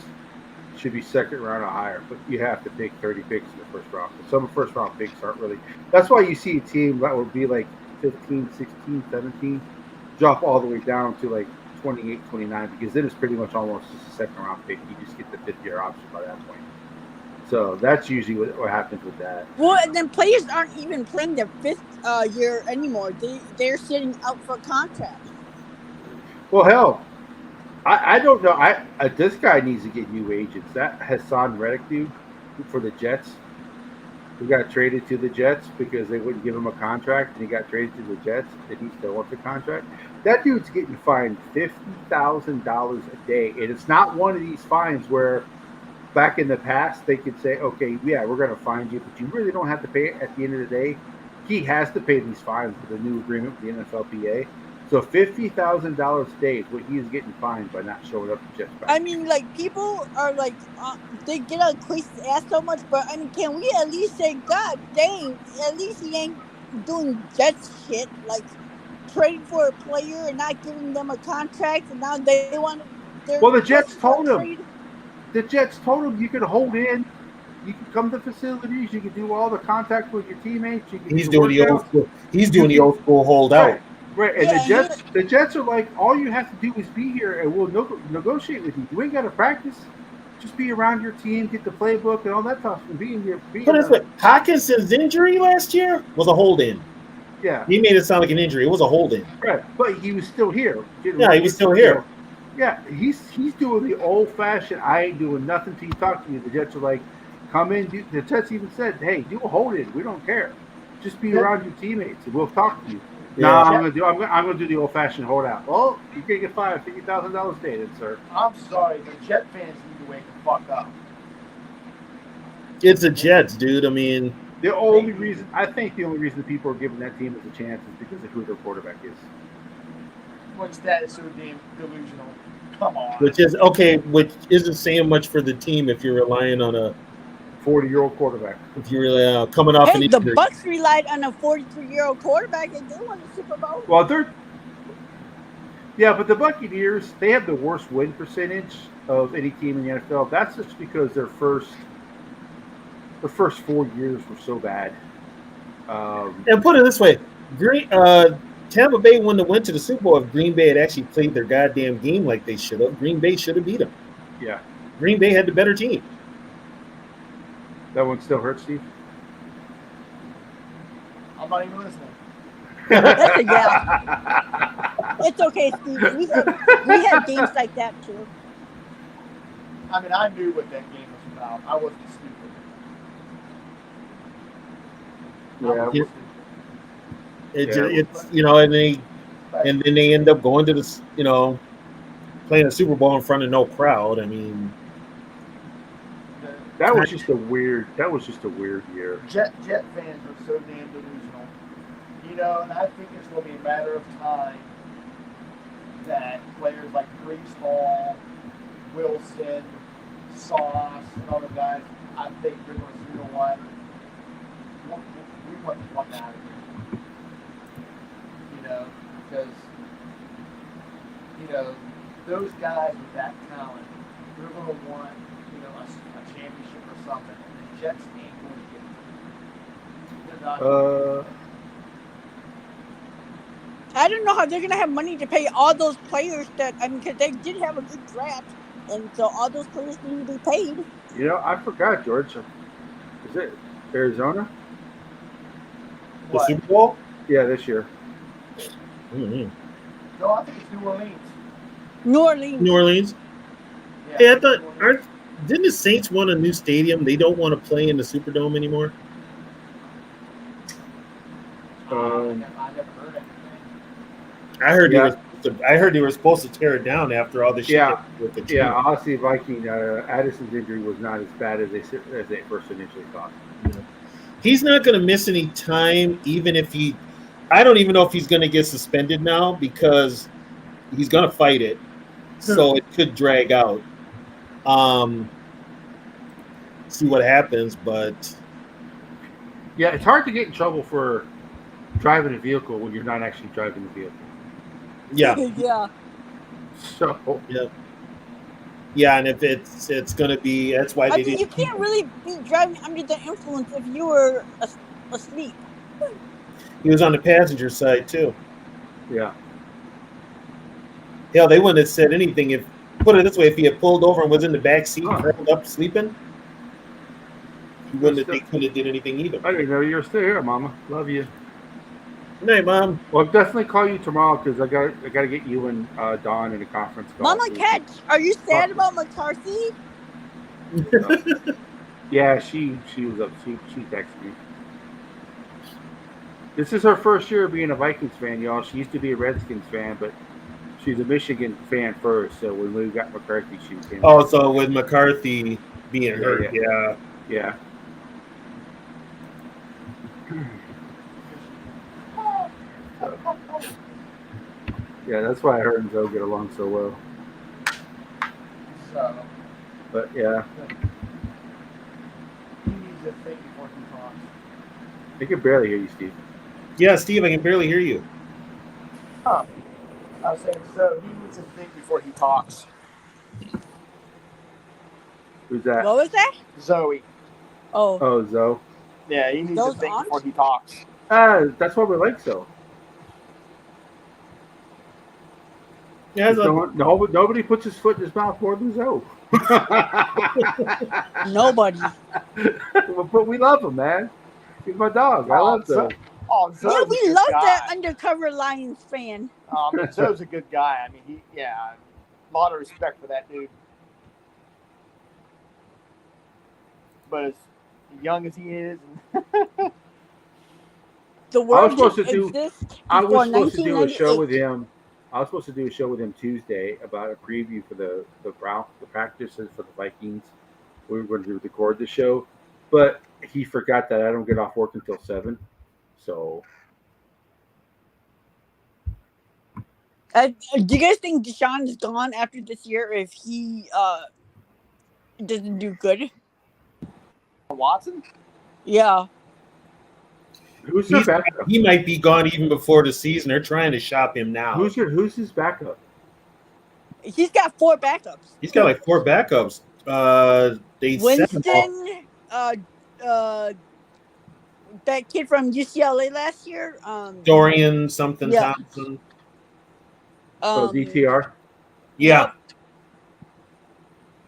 should be second round or higher, but you have to pick 30 picks in the first round. So some first round picks aren't really. That's why you see a team that would be like 15, 16, 17 drop all the way down to like 28, 29, because then it's pretty much almost just a second round pick. You just get the fifth year option by that point. So that's usually what happens with that. Well, and then players aren't even playing their fifth year anymore. They're sitting out for contract. Well, hell, I don't know. This guy needs to get new agents. That Hassan Reddick dude for the Jets, who got traded to the Jets because they wouldn't give him a contract, and he got traded to the Jets, and he still wants a contract. That dude's getting fined $50,000 a day, and it's not one of these fines where back in the past, they could say, okay, yeah, we're going to fine you, but you really don't have to pay it at the end of the day. He has to pay these fines with the new agreement with the NFLPA. So $50,000 a day is what he is getting fined by not showing up to Jets I practice. mean, like people are like, they get on Quase's ass so much, but I mean, can we at least say, God dang, at least he ain't doing Jets shit like trading for a player and not giving them a contract, and now they want their Well, the Jets Quest told him. trade. The Jets told him you could hold in, you can come to facilities, you can do all the contact with your teammates, you can He's do the doing the old workouts. school. He's doing the old school holdout. Right. And Yeah, the Jets are like, all you have to do is be here, and we'll negotiate with you. You ain't got to practice. Just be around your team, get the playbook, and all that stuff. And Put it this way, Hawkinson's injury last year was a hold-in. Yeah. He made it sound like an injury. It was a hold-in. Right. But he was still here. Yeah, he was still here. Yeah, he's doing the old-fashioned, I ain't doing nothing till you talk to me. The Jets are like, come in. The Jets even said, hey, do a hold-in. We don't care. Just be around your teammates, and we'll talk to you. Yeah. No, I'm gonna do the old-fashioned holdout. Well, you're gonna get fined $50,000 a day, then, sir. I'm sorry, the Jet fans need to wake the fuck up. It's the Jets, dude. I mean, the only reason people are giving that team as a chance is because of who their quarterback is. Which that is so damn delusional. Come on. which isn't saying much for the team if you're relying on a 40-year-old quarterback. If you're really coming off an Hey, the injury. Bucks relied on a 43-year-old quarterback, and they won the Super Bowl. Well, but the Buccaneers, they have the worst win percentage of any team in the NFL. That's just because their first 4 years were so bad. And put it this way, Tampa Bay wouldn't have went to the Super Bowl if Green Bay had actually played their goddamn game like they should have. Green Bay should have beat them. Yeah. Green Bay had the better team. That one still hurts, Steve? I'm not even listening. That's a yeah. It's okay, Steve. We had games like that too. I mean, I knew what that game was about. I wasn't stupid. Yeah. It's and then they end up going to this, playing a Super Bowl in front of no crowd. I mean, that was just a weird year. Jet fans are so damn delusional. And I think it's going to be a matter of time that players like Brees, Wilson, Sauce, and other guys, I think they're going to say, you know what? We want the fuck out of here. Because, those guys with that talent, they're going to want, a championship or something. And the Jets ain't going to get it. They're not. I don't know how they're gonna have money to pay all those players because they did have a good draft, and so all those players need to be paid. I forgot, George. Is it Arizona? The Super Bowl? Yeah, this year. Mm-hmm. No, I think it's New Orleans. New Orleans. Yeah, I thought. Didn't the Saints want a new stadium? They don't want to play in the Superdome anymore. I never heard anything. I heard they were supposed to tear it down after all the shit. With the team. Yeah, honestly, Viking Addison's injury was not as bad as they first initially thought. Yeah. He's not going to miss any time, even if he. I don't even know if he's going to get suspended now because he's going to fight it, so it could drag out. See what happens, but yeah, it's hard to get in trouble for driving a vehicle when you're not actually driving the vehicle. Yeah. Yeah. So. Yeah, and if it's going to be, that's why they didn't. You can't really be driving under the influence if you were asleep. He was on the passenger side too. Yeah. Hell, they wouldn't have said anything if. Put it this way: if he had pulled over and was in the back seat, curled up, sleeping, he wouldn't have. They couldn't have did anything either. I didn't know you were still here, Mama. Love you. Good night, Mom. Well, I'll definitely call you tomorrow because I got to get you and Dawn in a conference call. Mama Catch, are you sad about McCarthy? Yeah, she was up. She texted me. This is her first year being a Vikings fan, y'all. She used to be a Redskins fan, but she's a Michigan fan first. So when we got McCarthy, she became. Oh, so with McCarthy being Yeah, hurt, yeah. Yeah. Yeah, that's why her and Zoe get along so well. So But yeah, he needs to think before he talks. I can barely hear you, Steve. Yeah, Steve, I can barely hear you. Huh. I was saying, so he needs to think before he talks. Who's that? What was that? Zoe. Oh, Oh, Zoe. Yeah, he needs Those to think aren't? before he talks. That's why we like Zoe. Yeah, it's Nobody puts his foot in his mouth more than Zoe. Nobody. But we love him, man. He's my dog. I love Zoe. Oh, Zoe's Yeah, a we good love guy. that undercover Lions fan. Zoe's a good guy. I mean, a lot of respect for that dude. But as young as he is, The I was world supposed didn't to do. exist I before was supposed to do a show 1998. with him. I was supposed to do a show with him Tuesday about a preview for the practices for the Vikings. We were going to record the show, but he forgot that I don't get off work until 7. So Do you guys think Deshaun is gone after this year if he doesn't do good? Watson? Yeah. who's their backup? He might be gone even before the season. They're trying to shop him now. Who's his backup? He's got 4 backups. He's got like 4 backups. They said them all. Winston, that kid from UCLA last year. Dorian something Yeah. Thompson. DTR. Yeah. Yep.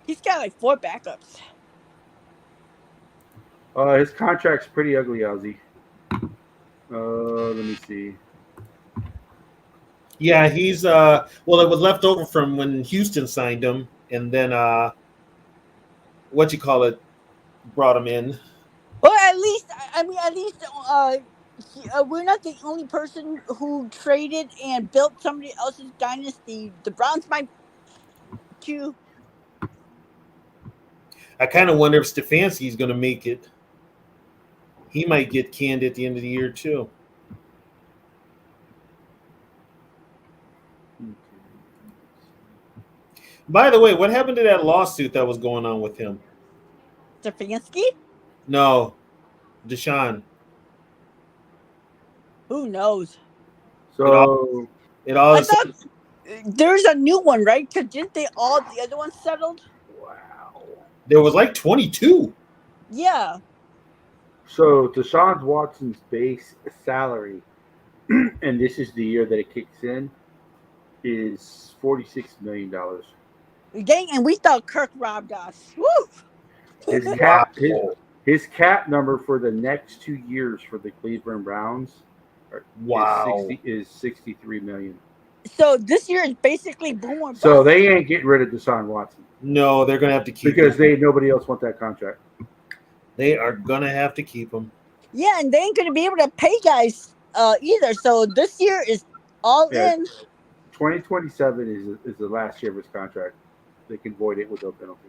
He's got like 4 backups. His contract's pretty ugly, Ozzy. Let me see. Yeah, he's well, it was left over from when Houston signed him, and then brought him in. Well, at least we're not the only person who traded and built somebody else's dynasty. The Browns might too. I kind of wonder if Stefanski's going to make it. He might get canned at the end of the year too. By the way, what happened to that lawsuit that was going on with him? Stefanski? No, Deshaun. Who knows? So it all I thought there's a new one, right? Because didn't they all the other ones settled? Wow. There was like 22. Yeah. So Deshaun Watson's base salary, and this is the year that it kicks in, is $46 million. Dang, and we thought Kirk robbed us. Woo! His cap number for the next 2 years for the Cleveland Browns is $63 million. So this year is basically boom or bust. So they ain't getting rid of Deshaun Watson. No, they're gonna have to keep because him. nobody else want that contract. They are gonna have to keep him. Yeah, and they ain't gonna be able to pay guys either. So this year is all in. 2027 is the last year of his contract. They can void it with no penalty.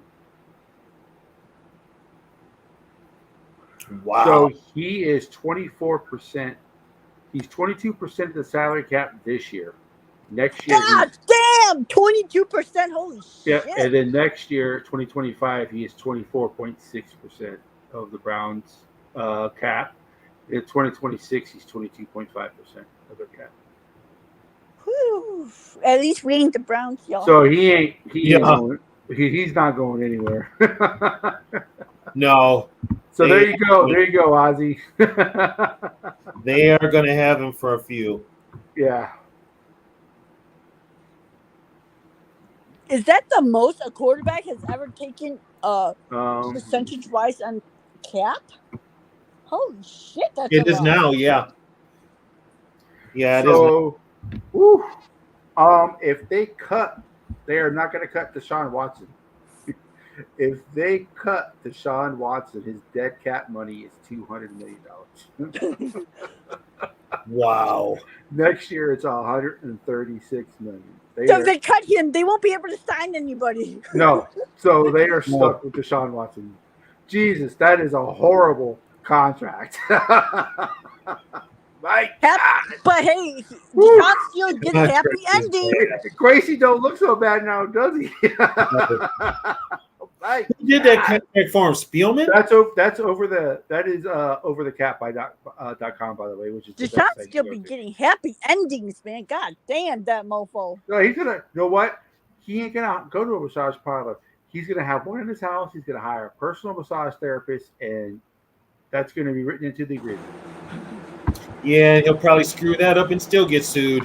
Wow. So he is 24%. He's 22% of the salary cap this year. Next year, God damn, 22%. Holy shit! Yeah, and then next year, 2025, he is 24.6% of the Browns cap. In 2026, he's 22.5% of their cap. Whew. At least we ain't the Browns, y'all. So he's not going anywhere. No. So there you go, Ozzy. They are going to have him for a few. Yeah. Is that the most a quarterback has ever taken percentage-wise on cap? Holy shit, that's It a is lot. now, yeah. Yeah, it is. So, if they cut, they are not going to cut Deshaun Watson. If they cut Deshaun Watson, his dead cap money is $200 million. Wow. Next year, it's $136 million. So if they cut him, they won't be able to sign anybody. No. So they are stuck with Deshaun Watson. Jesus, that is a horrible contract. My God. But hey, Deshaun still gets happy ending. Gracie don't look so bad now, does he? Who did that contract for him? Spielman? That's over the cap by .com, by the way, which is the Deshaun best site still to go be to. getting happy endings, man. God damn that mofo. No, he's gonna. You know what? He ain't gonna go to a massage parlor. He's gonna have one in his house. He's gonna hire a personal massage therapist, and that's gonna be written into the agreement. Yeah, he'll probably screw that up and still get sued.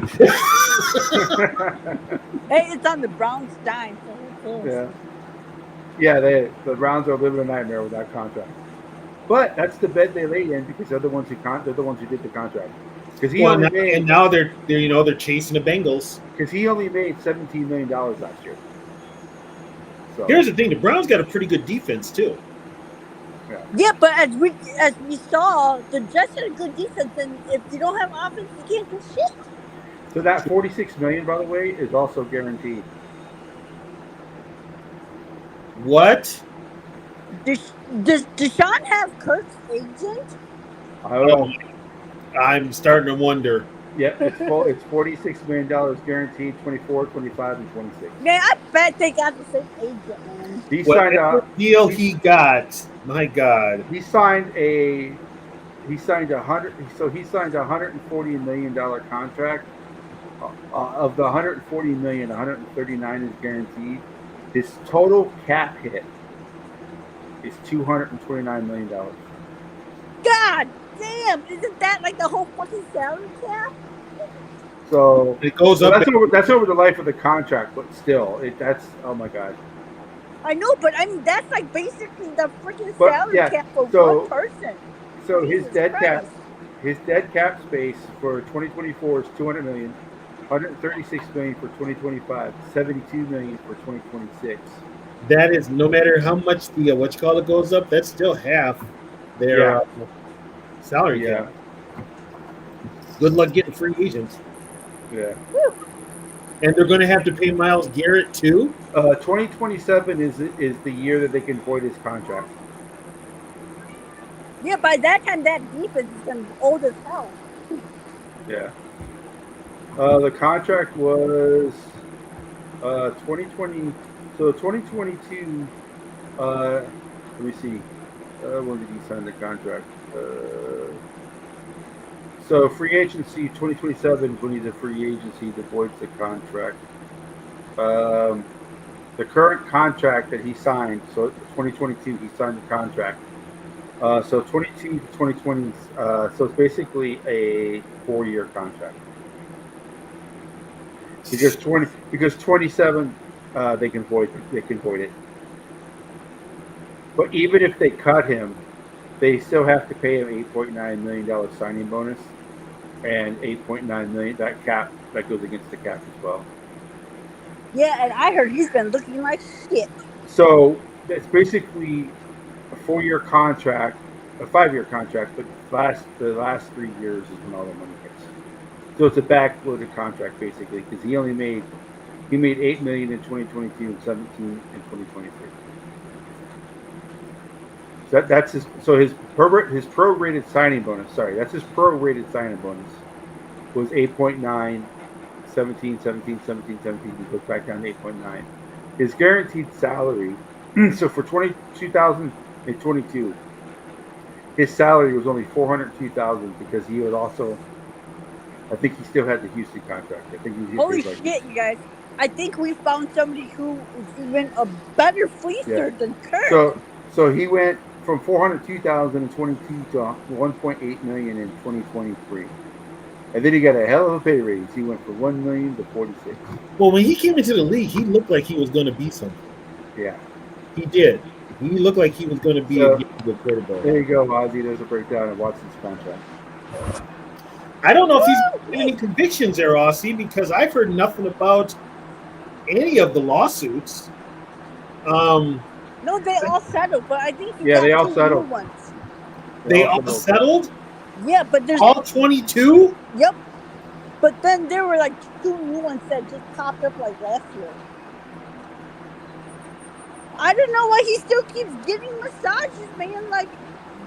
Hey, it's on the Browns' dime, so who cares? Yeah. The Browns are living a nightmare with that contract. But that's the bed they laid in because they're the ones who did the contract. Because now they're chasing the Bengals. Because he only made $17 million last year. So here's the thing: the Browns got a pretty good defense too. Yeah, but as we saw, the Jets had a good defense, and if you don't have offense, you can't do shit. So that $46 million, by the way, is also guaranteed. What? Does Deshaun have Kirk's agent? I don't know. I'm starting to wonder. Yeah, it's $46 million guaranteed, 24, 25, and 26. Man, I bet they got the same agent, man. He signed a deal. He got. My God. He signed a $140 million contract. Of the $140 million, $139 is guaranteed. His total cap hit is $229 million. God damn! Isn't that like the whole fucking salary cap? So it goes up. That's over the life of the contract, but still, that's oh my God. I know, but I mean that's like basically the freaking salary cap for one person. So his dead cap space for 2024 is $200 million, $136 million for 2025, $72 million for 2026. That is no matter how much the goes up, that's still half their salary cap. Good luck getting free agents. Yeah. And they're going to have to pay Myles Garrett too. 2027 is the year that they can void his contract. Yeah, by that time that defense is going to be old as hell. Yeah. The contract was 2020. So 2022. Let me see. When did he sign the contract? So free agency 2027 is when he's a free agency that voids the contract. The current contract that he signed, so 2022 he signed the contract. So 22 to 2020, so it's basically a 4-year contract. Because 27 they can void it. But even if they cut him, they still have to pay him $8.9 million signing bonus and $8.9 million that goes against the cap as well. Yeah, and I heard he's been looking like shit. So it's basically a 4-year contract, a 5-year contract, but the last 3 years is when all the money hits. So it's a backloaded contract basically because he made $8 million in 2022 and 17 in 2023. So that's his prorated signing bonus. Sorry, that's his prorated signing bonus was 8.9, 17. He goes back down to 8.9. His guaranteed salary. So for 2022, his salary was only $402,000 because he was also. I think he still had the Houston contract. I think he holy shit, you guys! I think we found somebody who is even a better fleecer than Kurt. So he went from $402,000 in 22 to $1.8 million in 2023, and then he got a hell of a pay raise. He went from $1 million to $46. Well, when he came into the league, he looked like he was going to be something. Yeah, he did. He looked like he was going to be a good quarterback. There you go, Ozzy. There's a breakdown of Watson's contract. I don't know if he's any convictions there, Aussie, because I've heard nothing about any of the lawsuits. No, they all settled, but I think they all settled. They all settled? Yeah, but there's all 22? Yep. But then there were like 2 new ones that just popped up like last year. I don't know why he still keeps getting massages, man. Like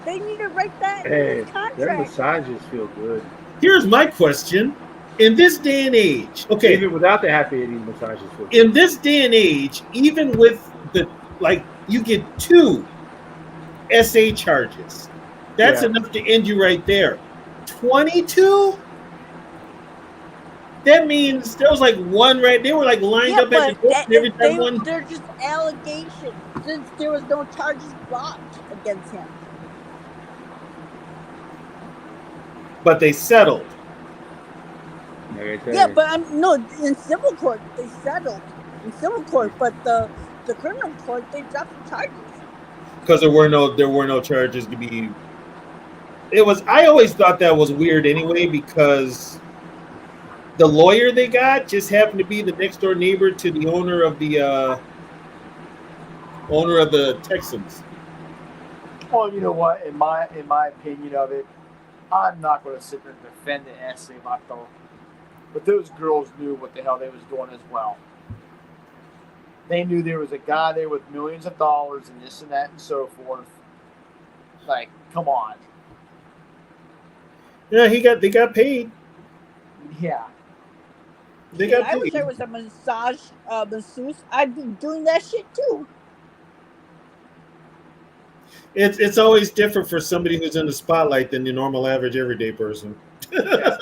they need to write that in his Hey, their contract. massages feel good. Here's my question: in this day and age, okay, Even without the happy ending, massages feel in good. this day and age, even with the like, you get 2 SA charges. That's Yeah. enough to end you right there. 22. That means there was like one right. They were like lined Yeah, up at the but door, and every time one, they're just allegations since there was no charges brought against him. but they settled. Like I say, Yeah, but no, in civil court they settled in civil court, but the criminal court they dropped the charges. Because there were no charges to be. It was. I always thought that was weird anyway, because the lawyer they got just happened to be the next door neighbor to the owner of the Texans. Well, you know what? In my opinion of it, I'm not going to sit there and defend the essay Vato, but those girls knew what the hell they was doing as well. They knew there was a guy there with millions of dollars and this and that and so forth. Like, come on. Yeah, they got paid. Yeah. They Shit, got I wish paid. I was a masseuse. I'd be doing that shit too. It's always different for somebody who's in the spotlight than the normal, average, everyday person. Yeah.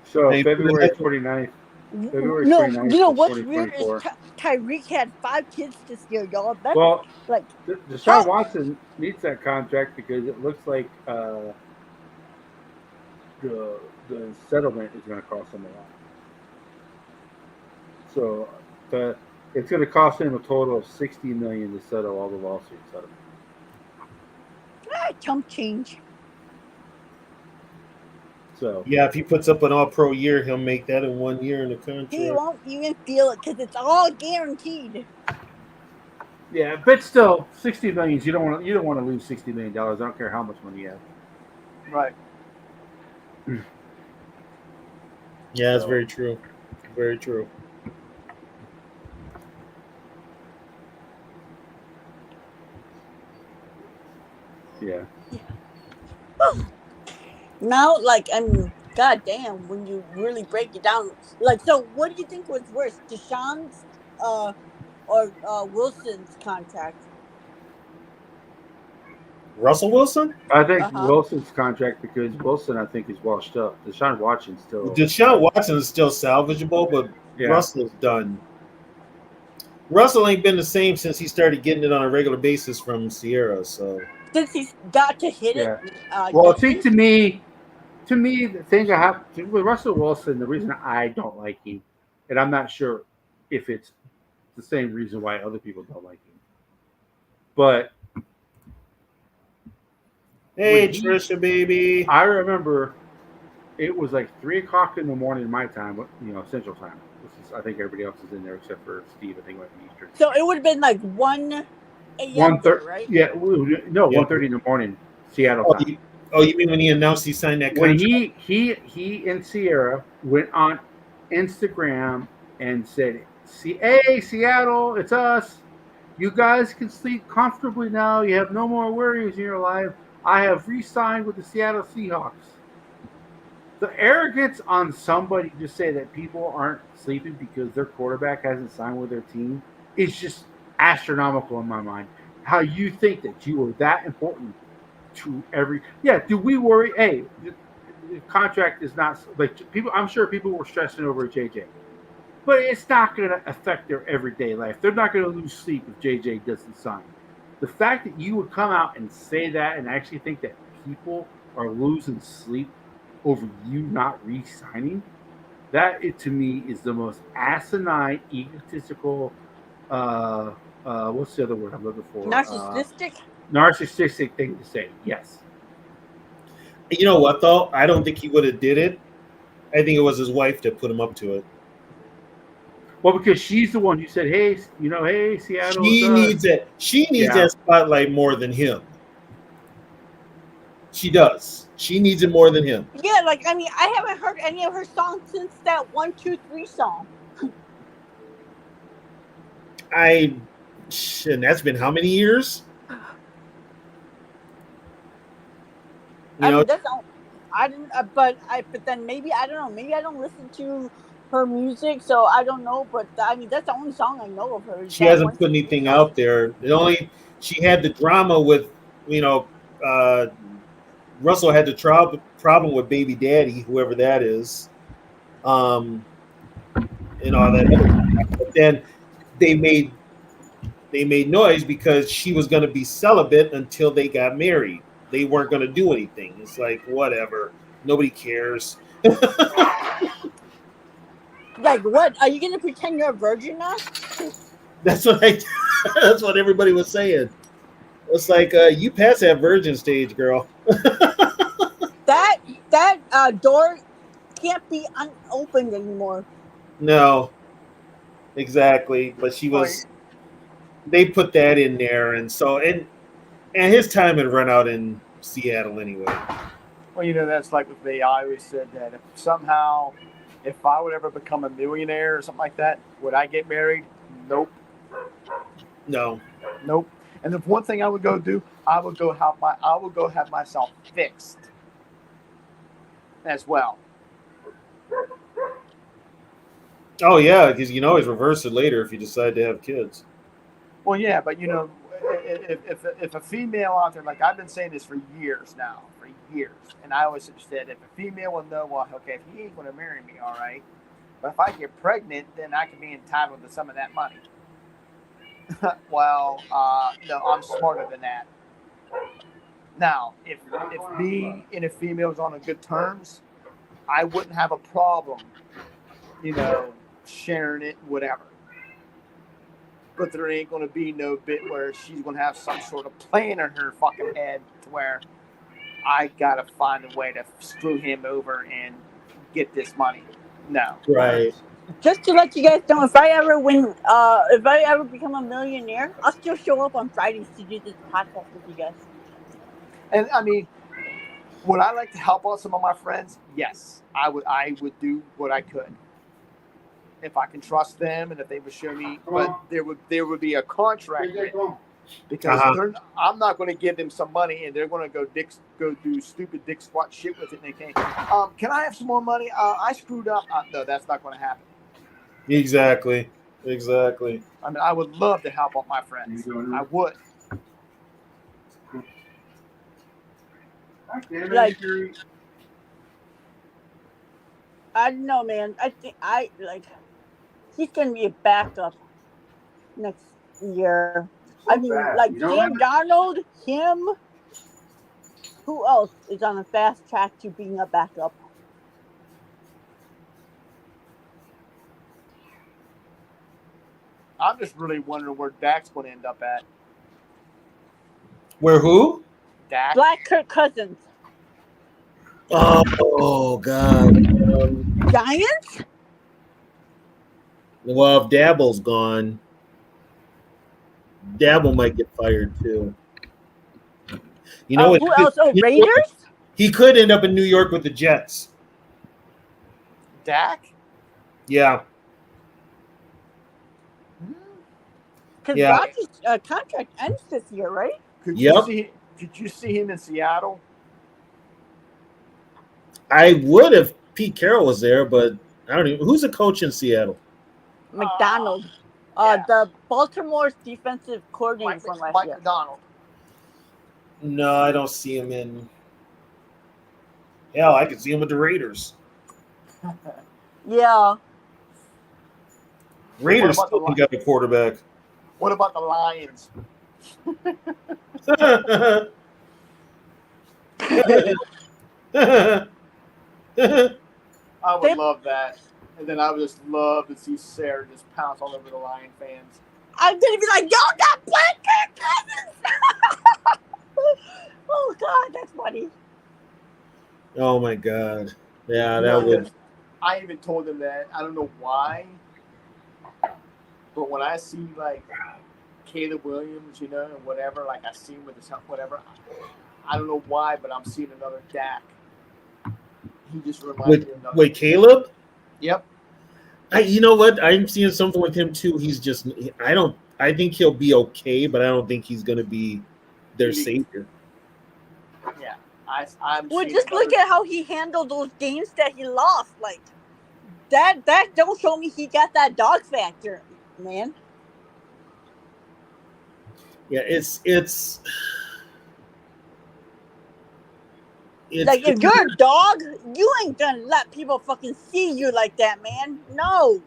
so Hey, February 29th. February No, 29th you know of what's weird is 2024. Tyreek had 5 kids this year, y'all. That's Well, like Deshaun how- Watson needs that contract because it looks like the settlement is going to cost him a lot. So it's going to cost him a total of $60 million to settle all the lawsuits out of it. chump change. So Yeah, if he puts up an all-pro year, he'll make that in 1 year in the He contract. won't even feel it because it's all guaranteed. yeah, but still, $60 million. You don't want to lose $60 million. I don't care how much money you have. Right. Yeah, that's very true. Very true. Yeah. Now, like, I mean, goddamn, when you really break it down, like, so what do you think was worse, Deshaun's or Wilson's contract? Russell Wilson? I think Uh-huh. Wilson's contract because Wilson, I think, is washed up. Deshaun Watson's still. Deshaun Watson is still salvageable, but Yeah. Russell's done. Russell ain't been the same since he started getting it on a regular basis from Sierra. So Since he's got to hit Yeah. it. Well, daily. to me, the thing I have with Russell Wilson, the reason I don't like him, and I'm not sure if it's the same reason why other people don't like him, but hey, when he- Trisha, baby. I remember it was like 3 o'clock in the morning my time, Central Time. This is, I think everybody else is in there except for Steve. I think it might be Eastern. So it would have been like 1 a.m. 1:30, right? yeah, no, 1:30 in the morning, Seattle time. You mean when he announced he signed that When contract? he and Sierra went on Instagram and said, "Hey, Seattle, it's us. You guys can sleep comfortably now. You have no more worries in your life. I have re-signed with the Seattle Seahawks." The arrogance on somebody to say that people aren't sleeping because their quarterback hasn't signed with their team is just astronomical in my mind. How you think that you are that important to do we worry? Hey, the contract is not like people. I'm sure people were stressing over JJ, but it's not going to affect their everyday life. They're not going to lose sleep if JJ doesn't sign. The fact that you would come out and say that and actually think that people are losing sleep over you not re-signing, that to me is the most asinine, egotistical. What's the other word I'm looking for? Narcissistic. Narcissistic thing to say. Yes. You know what though? I don't think he would have did it. I think it was his wife that put him up to it. Well, because she's the one who said, "Hey, hey, Seattle." She needs it. She needs that spotlight more than him. She does. She needs it more than him. Yeah, like I mean, I haven't heard any of her songs since that 1, 2, 3 song. And that's been how many years? You I know, mean, that's all. I didn't, but then maybe I don't know. Maybe I don't listen to her music, so I don't know. But I mean, that's the only song I know of her. Is she that hasn't one, put two, three anything song? out there. The only she had the drama with, you know, uh, Russell had the problem with Baby Daddy, whoever that is, um, and all that other stuff. But then they made they made noise because she was going to be celibate until they got married. They weren't going to do anything. It's like whatever. Nobody cares. Like what? Are you gonna pretend you're a virgin now? That's what I. That's what everybody was saying. It's like you passed that virgin stage, girl. That that door can't be unopened anymore. No, exactly. But she Well, was. They put that in there, and so and his time had run out in Seattle anyway. that's like with me. I always said that if I would ever become a millionaire or something like that, would I get married? Nope, No, nope. And the one thing I would go do, I would go have myself fixed as well. oh yeah, because you can always reverse it later if you decide to have kids. Well, yeah, but if a female out there, like I've been saying this for years now, and I always said if a female will know, well, okay, if he ain't going to marry me, all right, but if I get pregnant, then I can be entitled to some of that money. Well, no, I'm smarter than that. Now, if me and a female was on good terms, I wouldn't have a problem, sharing it, whatever. But there ain't going to be no bit where she's going to have some sort of plan in her fucking head to where I got to find a way to screw him over and get this money. No. Right. Just to let you guys know, if I ever if I ever become a millionaire, I'll still show up on Fridays to do this podcast with you guys. And I mean, would I like to help out some of my friends? Yes, I would. I would do what I could if I can trust them and if they would show me. But there would be a contract written because I'm not going to give them some money and they're going to go do stupid dick squat shit with it. And they can't. Can I have some more money? I screwed up. No, that's not going to happen. Exactly. I mean, I would love to help out my friends. I would. Like, I don't know, man. I think he's gonna be a backup next year. I mean, like Sam Darnold, him. Who else is on a fast track to being a backup? I'm just really wondering where Dak's going to end up at. Where who? Dak. Black Kirk Cousins. Oh God. Giants? Well, if Dabble's gone, Dabble might get fired too. You know who else? Oh, Raiders? He could end up in New York with the Jets. Dak? Yeah. Because Rodgers' contract ends this year, right? Could you see him in Seattle? I would if Pete Carroll was there, but I don't even. Who's the coach in Seattle? McDonald. Yeah. The Baltimore's defensive coordinator from last Mike year. McDonald. No, I don't see him in. Hell, I could see him with the Raiders. Yeah. Raiders still got a quarterback. What about the Lions? I would love that. And then I would just love to see Sarah just pounce all over the Lion fans. I'm going to be like, y'all got Black Kirk Cousins! Oh, God, that's funny. Oh, my God. Yeah, that would. I even told them that. I don't know why. But when I see, like, Caleb Williams, and whatever, like I see him with his whatever, I don't know why, but I'm seeing another Dak. He just reminds me of another. Wait, Caleb? Yep. You know what? I'm seeing something with him too. He's just I think he'll be okay, but I don't think he's going to be their savior. Yeah, I'm. Well, seeing just look another- at how he handled those games that he lost. Like that don't show me he got that dog factor, man. Yeah, it's Like if you're a dog, you ain't gonna let people fucking see you like that, man. No.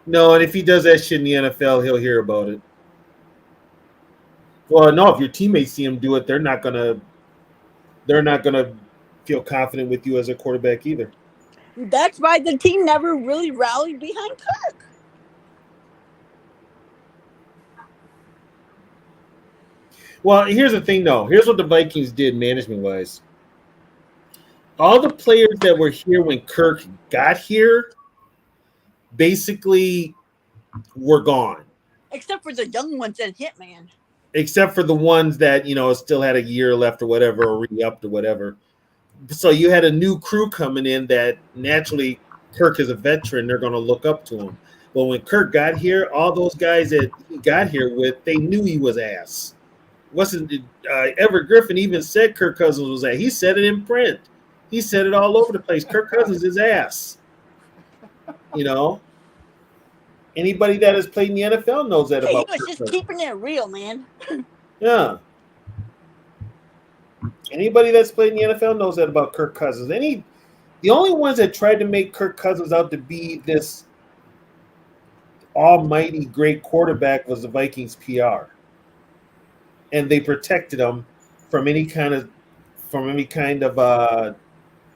no, and if he does that shit in the NFL, he'll hear about it. Well, no, if your teammates see him do it, they're not gonna feel confident with you as a quarterback either. That's why the team never really rallied behind Kirk. Well, here's the thing, though. Here's what the Vikings did management-wise. All the players that were here when Kirk got here basically were gone. Except for the young ones and Hitman. Except for the ones that, still had a year left or whatever, or re-upped or whatever. So you had a new crew coming in that naturally Kirk is a veteran. They're going to look up to him. But when Kirk got here, all those guys that he got here with, they knew he was ass. Wasn't Everett Griffin even said Kirk Cousins was ass. He said it in print. He said it all over the place. Kirk Cousins is ass. Anybody that has played in the NFL knows that Hey, he about was Kirk just Cousins. keeping it real, man. Yeah. Anybody that's played in the NFL knows that about Kirk Cousins. The only ones that tried to make Kirk Cousins out to be this almighty great quarterback was the Vikings PR. And they protected him from any kind of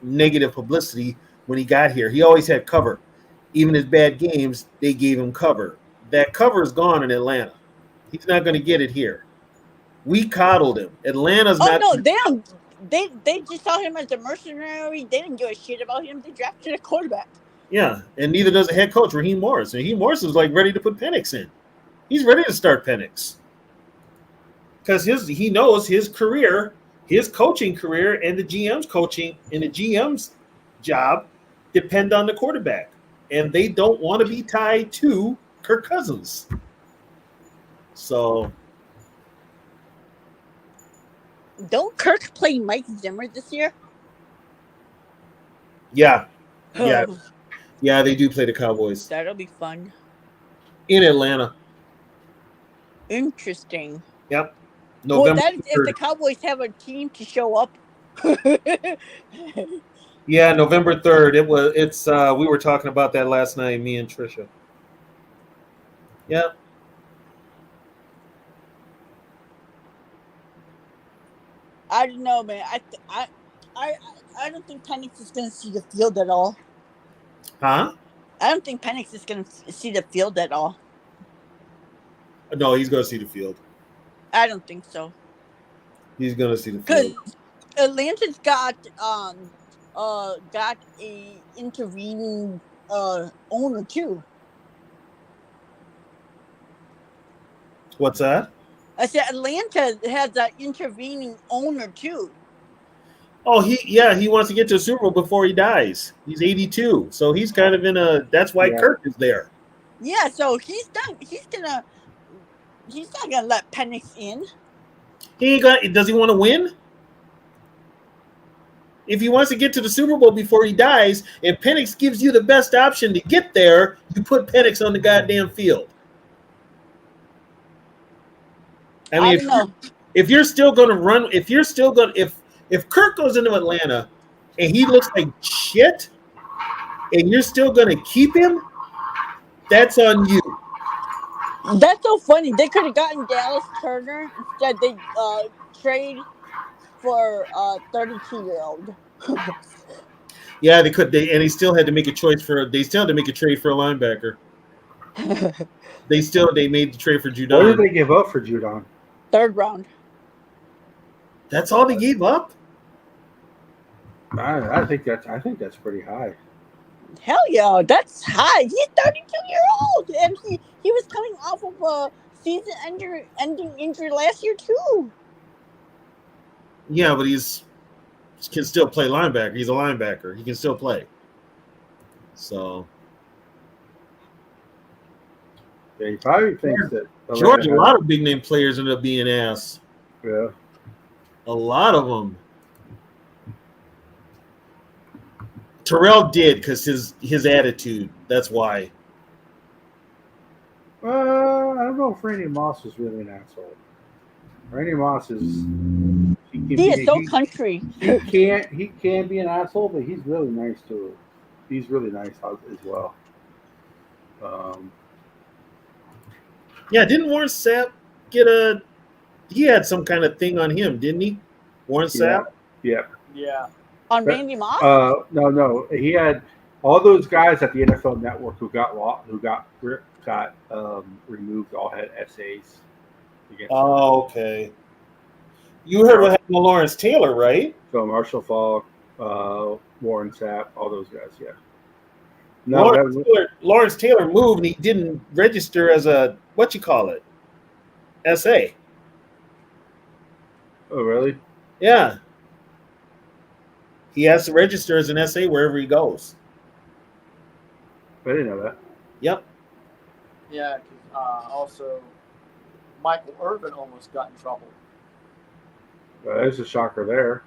negative publicity when he got here. He always had cover. Even his bad games, they gave him cover. That cover is gone in Atlanta. He's not going to get it here. We coddled him. Atlanta's not. Oh no, they don't. They just saw him as a mercenary. They didn't give a shit about him. They drafted a quarterback. Yeah, and neither does the head coach Raheem Morris. Raheem Morris is like ready to put Penix in. He's ready to start Penix because he knows his career, his coaching career, and the GM's coaching and the GM's job depend on the quarterback, and they don't want to be tied to Kirk Cousins. So. Don't Kirk play Mike Zimmer this year? Yeah. Yeah, they do play the Cowboys. That'll be fun. In Atlanta. Interesting. Yep. November well, that's 3rd. If the Cowboys have a team to show up. Yeah, November 3rd. We were talking about that last night, me and Trisha. Yeah. I don't know, man. I don't think Penix is going to see the field at all. Huh? I don't think Penix is going to see the field at all. No, he's going to see the field. I don't think so. He's going to see the field. Because Atlanta's got a intervening owner too. What's that? I said Atlanta has an intervening owner too. Oh, he wants to get to the Super Bowl before he dies. He's 82, so he's kind of in a. That's why Kirk is there. Yeah, so he's not gonna let Penix in. He ain't got. Does he want to win? If he wants to get to the Super Bowl before he dies, and Penix gives you the best option to get there, you put Penix on the goddamn field. I mean, if you're still going to run, if Kirk goes into Atlanta and he looks like shit, and you're still going to keep him, that's on you. That's so funny. They could have gotten Dallas Turner instead. They trade for a 32-year-old. Yeah, they could. And he still had to make a choice for. They still had to make a trade for a linebacker. They made the trade for Judon. What did they give up for Judon? 3rd round. That's all they gave up. I think that's pretty high. Hell yeah, that's high. He's 32-year-old, and he was coming off of a season-ending injury last year too. Yeah, but he can still play linebacker. He's a linebacker. He can still play. So Yeah, he probably thinks that Georgia, a Atlanta lot of big name players ended up being ass. yeah. A lot of them. Terrell did because his attitude. That's why. I don't know if Randy Moss is really an asshole. Randy Moss is He is so country. he can be an asshole, but he's really nice too. He's really nice as well. Yeah, didn't Warren Sapp get a? He had some kind of thing on him, didn't he? Warren Sapp. Yeah. Yeah. On Randy Moss? No. He had all those guys at the NFL Network who got removed. All had essays. Oh, okay. You heard what happened to Lawrence Taylor, right? So Marshall Falk, Warren Sapp, all those guys. Yeah. No, Lawrence Taylor moved and he didn't register as a what you call it, SA. Oh, really? Yeah. He has to register as an SA wherever he goes. I didn't know that. Yep. Yeah, because also Michael Irvin almost got in trouble. There's a shocker there.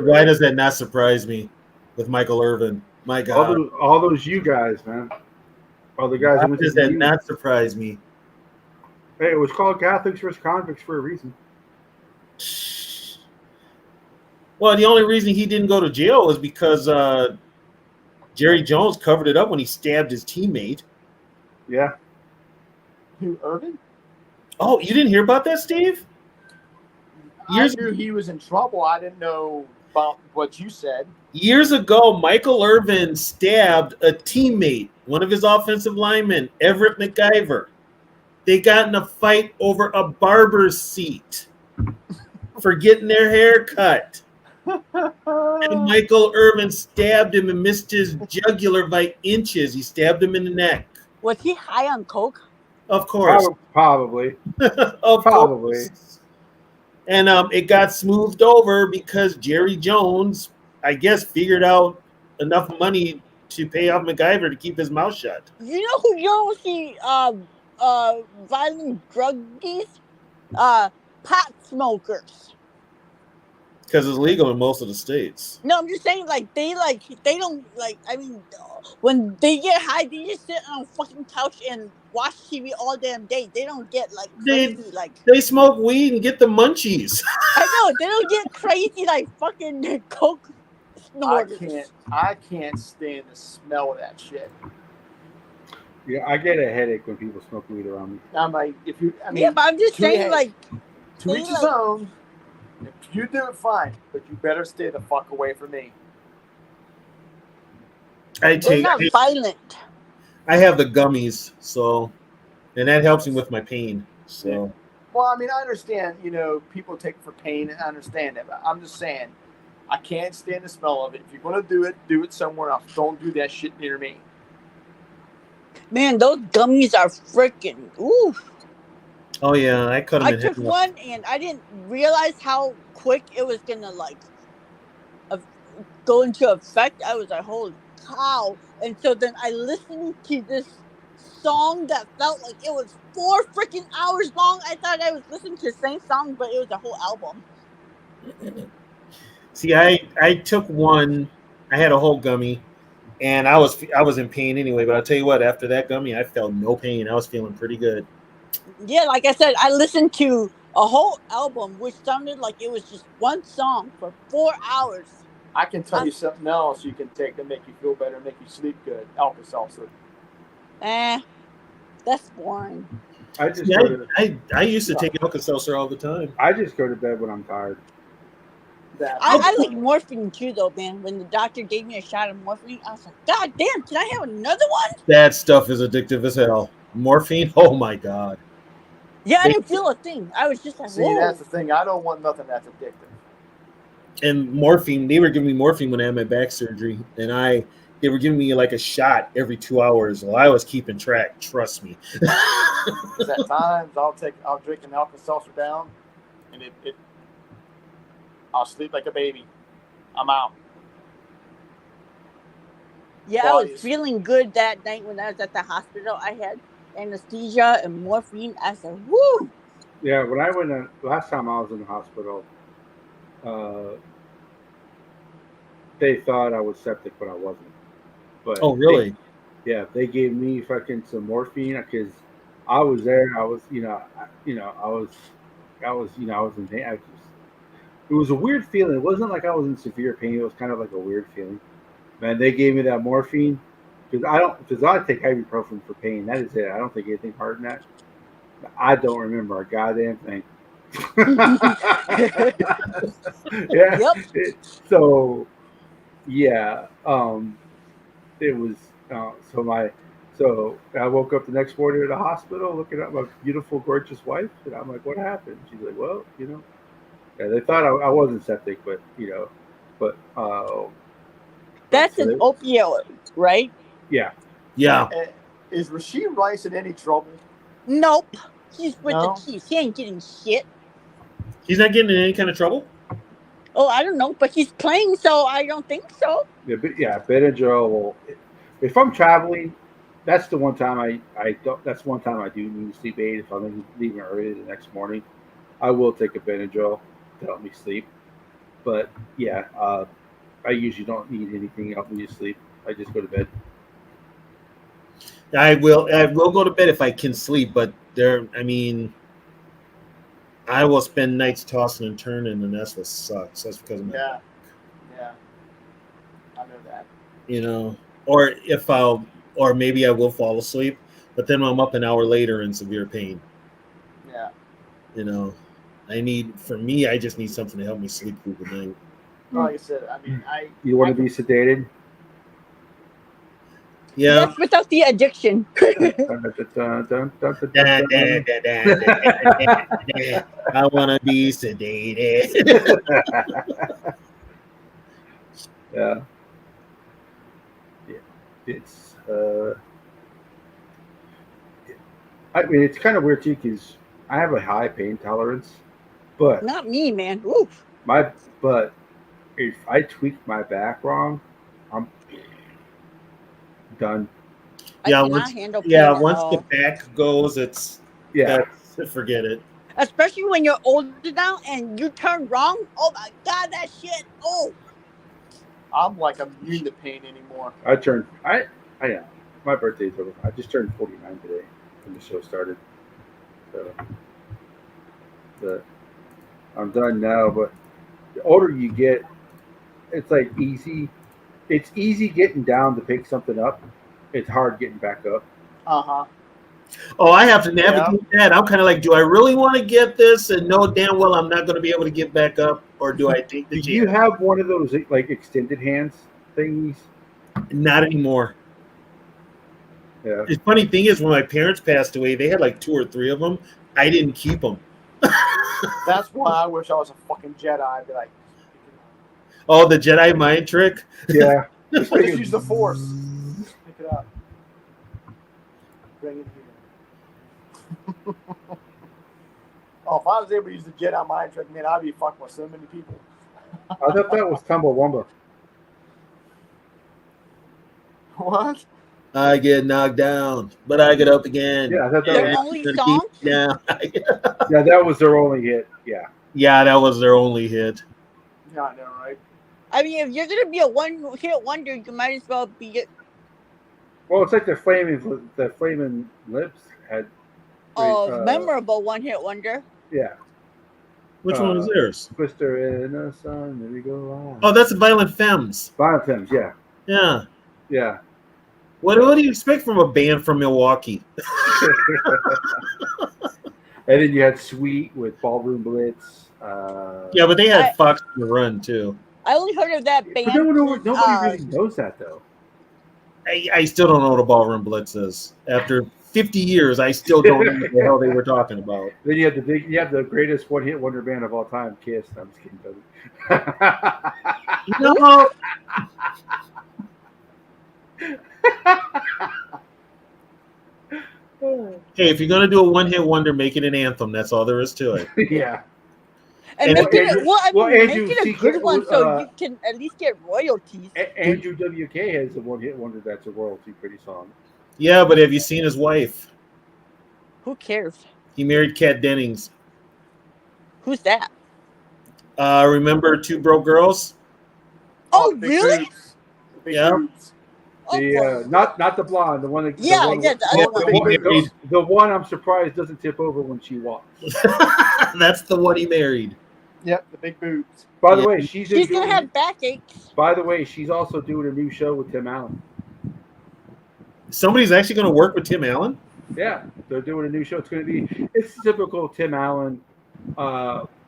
Why does that not surprise me with Michael Irvin? My God. All those you guys, man. All the guys. Why does that not surprise me? Hey, it was called Catholics versus Convicts for a reason. Well, the only reason he didn't go to jail was because Jerry Jones covered it up when he stabbed his teammate. Yeah. Who, Irvin? Oh, you didn't hear about that, Steve? I knew he was in trouble. I didn't know about what you said. Years ago, Michael Irvin stabbed a teammate, one of his offensive linemen, Everett McIver. They got in a fight over a barber's seat for getting their hair cut. And Michael Irvin stabbed him and missed his jugular by inches. He stabbed him in the neck. Was he high on coke? Of course. Probably. Probably. And it got smoothed over because Jerry Jones, I guess, figured out enough money to pay off MacGyver to keep his mouth shut. You know who you don't see violent druggies? Pot smokers. Because it's legal in most of the states. No, I'm just saying, they don't, I mean, when they get high, they just sit on a fucking couch and watch TV all damn day. They don't get, crazy, They smoke weed and get the munchies. I know, they don't get crazy, fucking coke snorters. I can't stand the smell of that shit. Yeah, I get a headache when people smoke weed around me. I'm like, yeah, but I'm just saying, to each his own. If you do it, fine, but you better stay the fuck away from me. They're not violent. I have the gummies, and that helps me with my pain. So, well, I mean, I understand. People take it for pain, and I understand that. But I'm just saying, I can't stand the smell of it. If you're gonna do it somewhere else. Don't do that shit near me. Man, those gummies are freaking oof. Oh yeah, I cut them. I took one and I didn't realize how quick it was gonna go into effect. I was like, holy cow! And so then I listened to this song that felt like it was 4 freaking hours long. I thought I was listening to the same song, but it was a whole album. See, I took one. I had a whole gummy, and I was in pain anyway. But I'll tell you what, after that gummy, I felt no pain. I was feeling pretty good. Yeah, like I said, I listened to a whole album, which sounded like it was just one song for 4 hours. I can tell you something else you can take to make you feel better, make you sleep good. Alka-Seltzer. That's boring. I used to take Alka-Seltzer all the time. I just go to bed when I'm tired. I like morphine too, though, man. When the doctor gave me a shot of morphine, I was like, God damn, can I have another one? That stuff is addictive as hell. Morphine, oh my God. Yeah, I didn't feel a thing. I was just like, see, that's the thing. I don't want nothing that's addictive. And morphine, they were giving me morphine when I had my back surgery, and they were giving me like a shot every 2 hours. Well, I was keeping track. Trust me. At times, I'll drink an Alka-Seltzer down, and it I'll sleep like a baby. I'm out. Yeah, I was Bodies. feeling good that night when I was at the hospital. I had anesthesia and morphine. I said, "Woo!" Yeah, when I went last time I was in the hospital, uh, they thought I was septic, but I wasn't. But Oh, really? they gave me fucking some morphine because I was there. I was, I was in pain. It was a weird feeling. It wasn't like I was in severe pain. It was kind of like a weird feeling. Man, they gave me that morphine because I take ibuprofen for pain. That is it. I don't take anything harder than that. I don't remember a goddamn thing. Yeah. Yep. So yeah, it was so I woke up the next morning at the hospital looking at my beautiful, gorgeous wife, and I'm like, "What happened?" She's like, "Well, yeah, they thought I wasn't septic, but but That's so an they, opioid, right? yeah, Yeah. Is Rasheed Rice in any trouble? Nope. He's with the No. Chiefs. He ain't getting shit. He's not getting in any kind of trouble? Oh, I don't know, but he's playing, so I don't think so. Benadryl will. If I'm traveling, that's the one time I don't. That's one time I do need a sleep aid. If I'm leaving early the next morning, I will take a Benadryl to help me sleep. But yeah, I usually don't need anything to help me to sleep. I just go to bed. I will go to bed if I can sleep, but I will spend nights tossing and turning, and that's what sucks. That's because of my Yeah. Yeah. I know that. or or maybe I will fall asleep, but then I'm up an hour later in severe pain. Yeah. You know, I just need something to help me sleep through the night. Like I said, I mean, You want to be sedated? Yeah. Yes, without the addiction. Dun, dun, dun, dun, dun, dun, dun, Da, dun, da, dun. da, da, da, da, da. I want to be sedated. Yeah, yeah. It's I mean, it's kind of weird too because I have a high pain tolerance, but Not me, man. Oof. my but if I tweak my back wrong, I'm done. I yeah, cannot once handle yeah, pain at once the all. back goes, Yeah, forget it. Especially when you're older now and you turn wrong. Oh my god, that shit. Oh, I'm like immune to pain anymore. I am. My birthday's over. I just turned 49 today when the show started. So the I'm done now. But the older you get, it's like easy. It's easy getting down to pick something up. It's hard getting back up. Uh-huh. Oh, I have to Yeah. navigate that. I'm kind of like, do I really want to get this and know damn well I'm not going to be able to get back up, or do I take the Do you chance? have one of those like extended hands thingies? Not anymore. Yeah. The funny thing is, when my parents passed away, they had like 2 or 3 of them. I didn't keep them. That's why I wish I was a fucking Jedi. I'd be like, Oh, the Jedi mind trick. Yeah. just use the Force. Just pick it up. Bring it here. Oh, if I was able to use the Jedi mind trick, man, I'd be fucking with so many people. I thought that was Tumblewumba. What? I get knocked down, but I get up again. Yeah, I thought that their was. only Gonna song. keep me down. Yeah, that was their only hit. Yeah. Yeah, that was their only hit. Yeah, I know, right? I mean, if you're gonna be a one-hit wonder, you might as well be Well, it's like the flaming lips had. a memorable one-hit wonder. Yeah. Which one was theirs? Twister in the sun, there we go. Oh, that's Violent Femmes. Violent Femmes, yeah. Yeah. Yeah. What do you expect from a band from Milwaukee? And then you had Sweet with Ballroom Blitz. Yeah, but they had Fox on the Run too. I only heard of that band. But nobody really knows that though. I still don't know what a Ballroom Blitz is. After 50 years, I still don't know what the hell they were talking about. Then you have the greatest one-hit wonder band of all time, Kiss. I'm just kidding, No. Hey, if you're gonna do a one-hit wonder, make it an anthem. That's all there is to it. Yeah. And And make it Andrew, make Andrew it a CK, good one so you can at least get royalties. Andrew WK has a one-hit wonder that's a royalty pretty song. yeah, but have you seen his wife? Who cares? He married Kat Dennings. Who's that? Remember Two Broke Girls? Oh, the big really? boobs. The big Yeah. boobs. Oh, The not the blonde, the one that yeah, the one, yeah, the Yeah, other one. he married. the one I'm surprised doesn't tip over when she walks. That's the one he married. Yep, the big boobs. By the Yeah. way, She's gonna have backaches. By the way, she's also doing a new show with Tim Allen. Somebody's actually going to work with Tim Allen. Yeah, they're doing a new show. It's typical Tim Allen.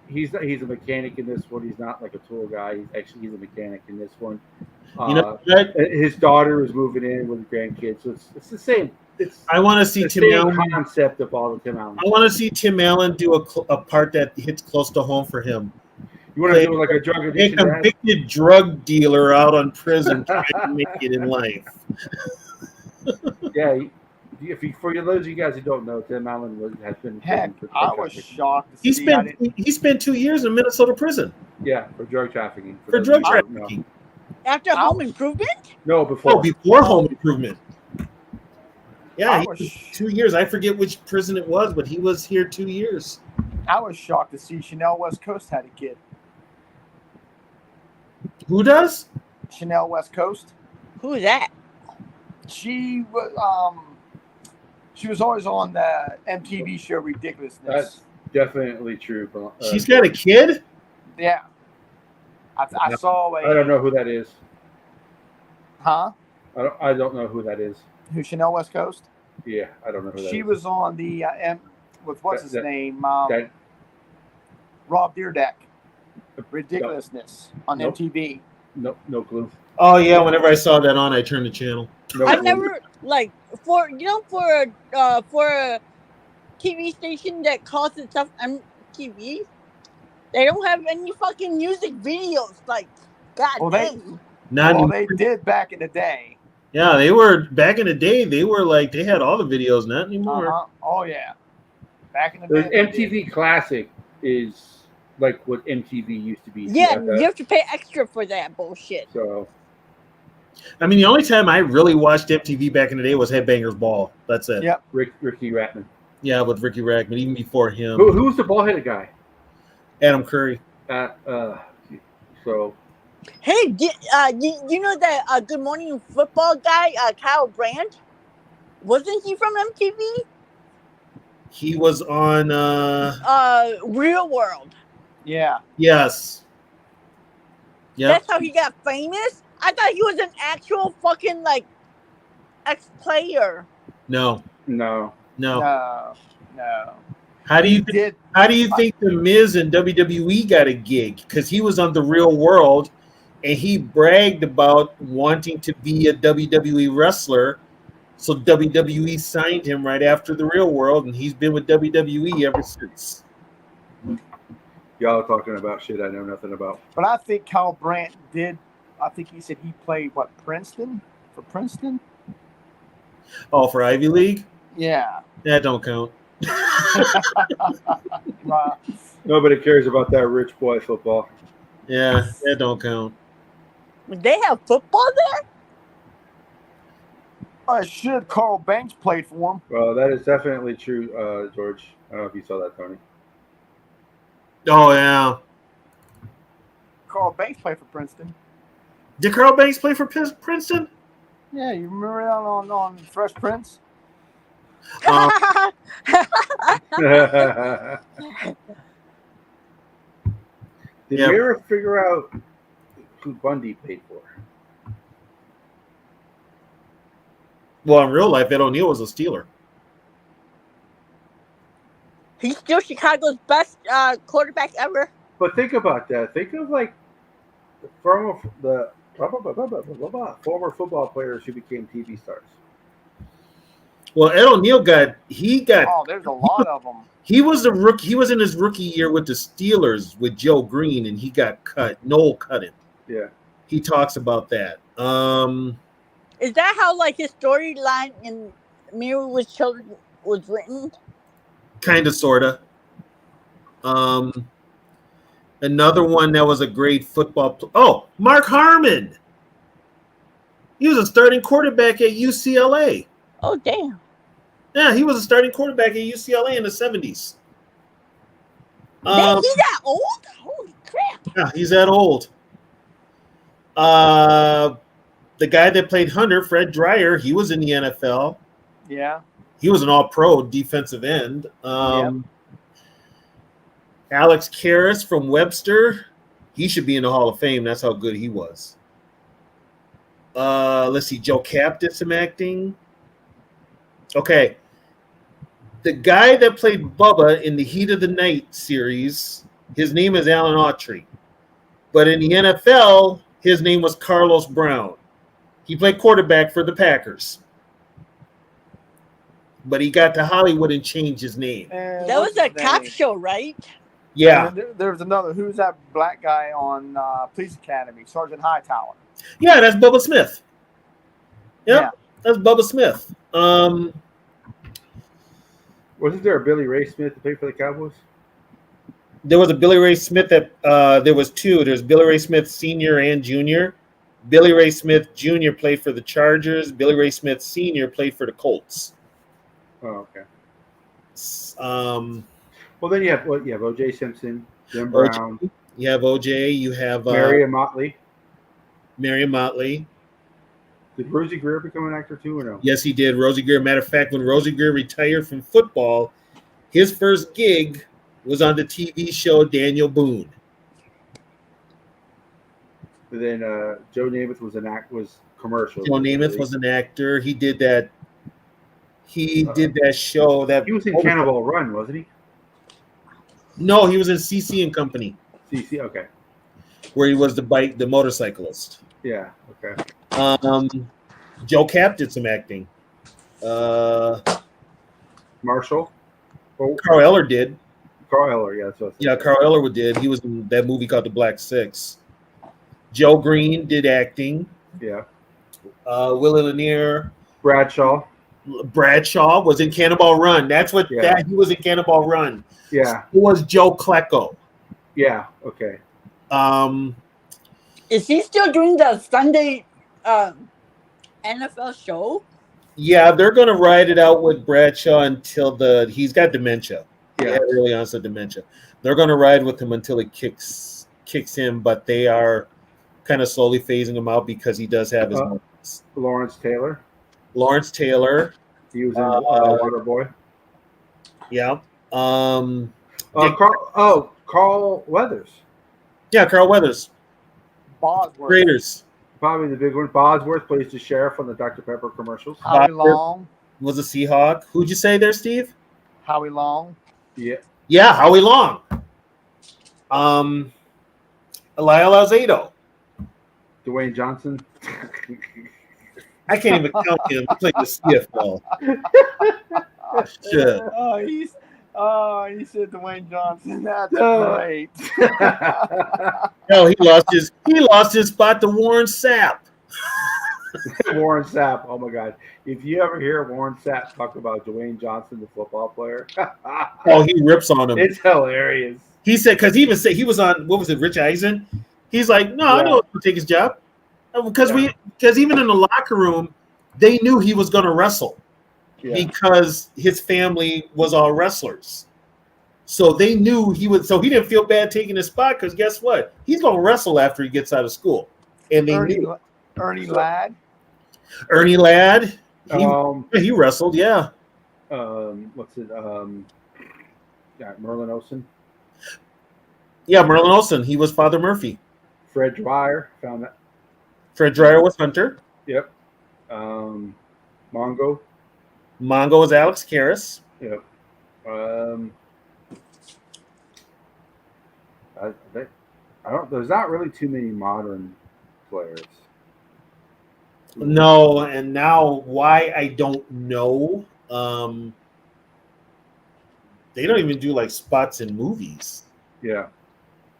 He's a mechanic in this one. He's not like a tool guy. He's a mechanic in this one. You know what? His daughter is moving in with grandkids, so it's the same. I want to see the Tim same Allen. concept of all the Tim Allen. I want to see Tim Allen do a part that hits close to home for him. You want to do like a drug A addiction? Dad? convicted drug dealer out on prison trying to make it in life. Yeah. For those of you guys who don't know, Tim Allen has been in Heck, prison for I drug was trafficking. shocked to He see. spent 2 years in Minnesota prison Yeah, for drug trafficking. for those drug of you who don't know. trafficking. After Home Improvement? No, before. Oh, before Home Improvement. Yeah, I he was- was 2 years. I forget which prison it was, but he was here 2 years. I was shocked to see Chanel West Coast had a kid. Who does? Chanel West Coast. Who's that? She was always on the MTV show Ridiculousness. That's definitely true. She's got a kid? Yeah. I saw I don't know who that is. Huh? I don't know who that is. Who, Chanel West Coast? Yeah, I don't know who that is. She was on the what's his name? that- Rob Deerdeck. Ridiculousness on Nope. MTV. No clue. Oh, yeah. Whenever I saw that on, I turned the channel. No I've clue. never for a TV station that calls itself MTV. They don't have any fucking music videos. Like, god Well, dang. They did back in the day. Yeah, they were back in the day. They were like they had all the videos. Not anymore. Uh-huh. Oh yeah. Back in the There's day. they MTV Classic is like what MTV used to be. Yeah, you have to pay extra for that bullshit. So I mean, the only time I really watched MTV back in the day was Headbangers Ball. That's it. Yep. Ricky Ratman. Yeah, with Ricky Rackman. Even before him, Who's the ball-headed guy? Adam Curry. So Hey, you know that Good Morning Football guy, Kyle Brandt? Wasn't he from MTV? He was on. Real World. Yeah. Yes. Yeah. That's how he got famous? I thought he was an actual fucking like ex-player. No. no. No. How do you did? How do you think the Miz and WWE got a gig? Because he was on The Real World, and he bragged about wanting to be a WWE wrestler. So WWE signed him right after The Real World, and he's been with WWE ever since. Y'all are talking about shit I know nothing about. But I think Kyle Brandt did. I think he said he played Princeton for Princeton. Oh, for Ivy League? Yeah. That don't count. Nobody cares about that rich boy football. Yeah, that don't count. They have football there? Should Carl Banks played for him? Well, that is definitely true, George. I don't know if you saw that, Tony. Oh, yeah. Carl Banks played for Princeton. Did Carl Banks play for Princeton? Yeah, you remember that on Fresh Prince? Did Yeah. you ever figure out who Bundy paid for? Well, in real life, Ed O'Neill was a Steeler. He's still Chicago's best quarterback ever. But think about that. Think of like the former football players who became TV stars. Well, Ed O'Neill got. Oh, there's a lot of them. He was a rookie. He was in his rookie year with the Steelers with Joe Green, and he got cut. Noel cut him. Yeah. He talks about that. Is that how like his storyline in Mirror with Children was written? Kind of, sorta. Another one that was a great football. Oh, Mark Harmon. He was a starting quarterback at UCLA. Oh damn. Yeah, he was a starting quarterback at UCLA in the 70s. Dang, he's that old? Holy crap. Yeah, he's that old. The guy that played Hunter, Fred Dreyer, he was in the NFL. Yeah. He was an all-pro defensive end. Yep. Alex Karras from Webster, he should be in the Hall of Fame. That's how good he was. Let's see, Joe Cap did some acting. Okay. The guy that played Bubba in the Heat of the Night series, his name is Alan Autry. But in the NFL, his name was Carlos Brown. He played quarterback for the Packers. But he got to Hollywood and changed his name. And That was what's a his cop name? show, right? Yeah. And then there was another. Who's that black guy on Police Academy? Sergeant Hightower. Yeah, that's Bubba Smith. Yep, Yeah. that's Bubba Smith. Wasn't there a Billy Ray Smith to play for the Cowboys? There was a Billy Ray Smith that there was two. There's Billy Ray Smith Sr. and Jr. Billy Ray Smith Jr. played for the Chargers. Billy Ray Smith Sr. played for the Colts. Oh, okay. Um, Well, then you have O.J. Simpson, Jim Brown, you have OJ. You have Marion Motley. Marion Motley. Did Rosie Greer become an actor too, or no? Yes, he did. Rosie Greer. Matter of fact, when Rosie Greer retired from football, his first gig was on the TV show Daniel Boone. But then Joe Namath was commercial. Joe Namath was an actor. He did that. He did that show that He was in Cannonball Run, wasn't he? No, he was in CC and Company, CC. Okay. where he was the motorcyclist. Yeah. Okay. Joe Cap did some acting. Marshall. Oh, Carl Eller did. Carl Eller. Yeah. That's what I Yeah, said. Carl Eller did. He was in that movie called The Black Six. Joe Green did acting. Yeah. Willie Lanier. Bradshaw. Bradshaw was in Cannonball Run. That's what Yeah. he was in Cannonball Run. Yeah. Who was Joe Klecko? Yeah. Okay. Is he still doing the Sunday NFL show? Yeah, they're gonna ride it out with Bradshaw until he's got dementia. Yeah. He had early onset dementia. They're gonna ride with him until he kicks him, but they are kind of slowly phasing him out because he does have his moments. Lawrence Taylor. Lawrence Taylor. He was in Waterboy. Yeah. Carl Weathers. Yeah, Carl Weathers. Bosworth. Graders. Probably the big one. Bosworth plays the sheriff on the Dr. Pepper commercials. Howie Long. Was a Seahawk. Who'd you say there, Steve? Howie Long. Yeah. Yeah, Howie Long. Lyle Alzado. Dwayne Johnson. I can't even count him. He played the CFL. Shit. You said Dwayne Johnson. That's Oh. great. No, he lost his spot to Warren Sapp. Warren Sapp. Oh my God! If you ever hear Warren Sapp talk about Dwayne Johnson, the football player, Oh, he rips on him. it's hilarious. He said, because he even said he was on, what was it, Rich Eisen? He's like, no, I know he'll take his job. Because even in the locker room, they knew he was going to wrestle because his family was all wrestlers. So they knew he would. So he didn't feel bad taking his spot because guess what? He's going to wrestle after he gets out of school. And they knew. Ernie Ladd. Ernie Ladd. He Um, wrestled, yeah. What's it? Merlin Olsen. Yeah, Merlin Olsen. He was Father Murphy. Fred Dreyer. Found that. Fred Dreyer was Hunter. Yep. Mongo. Mongo was Alex Karras. Yep. I don't. There's not really too many modern players. No, and now why I don't know. They don't even do like spots in movies. Yeah.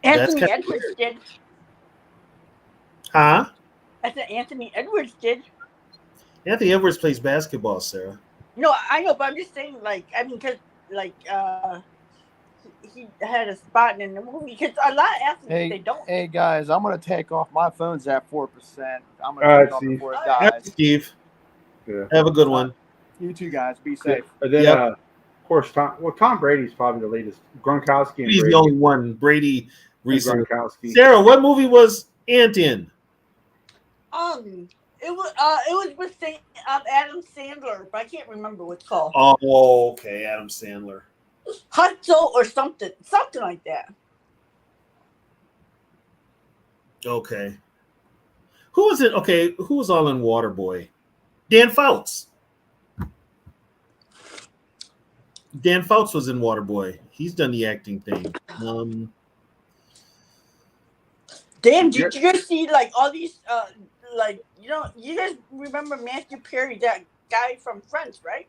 Anthony kinda Edwards weird. did. Huh? I said Anthony Edwards did. Anthony Edwards plays basketball, Sarah. No, I know, but I'm just saying, because he had a spot in the movie because a lot of athletes they don't. Hey guys, I'm gonna take off. My phone's at 4%. I'm All gonna right, take off Steve. before it All right, dies. Steve. Yeah. Have a good one. You two guys, be safe. And then, Yep. of course, Tom Brady's probably the latest. Gronkowski and He's Brady. the only one. Brady and recently. Gronkowski. Sarah, what movie was Ant in? It was with Adam Sandler, but I can't remember what it's called. Oh, okay, Adam Sandler. Hustle or something like that. Okay. Who was it? Okay, who was all in Waterboy? Dan Fouts. Dan Fouts was in Waterboy. He's done the acting thing. Damn, did you guys see like all these like you guys remember Matthew Perry, that guy from Friends, right?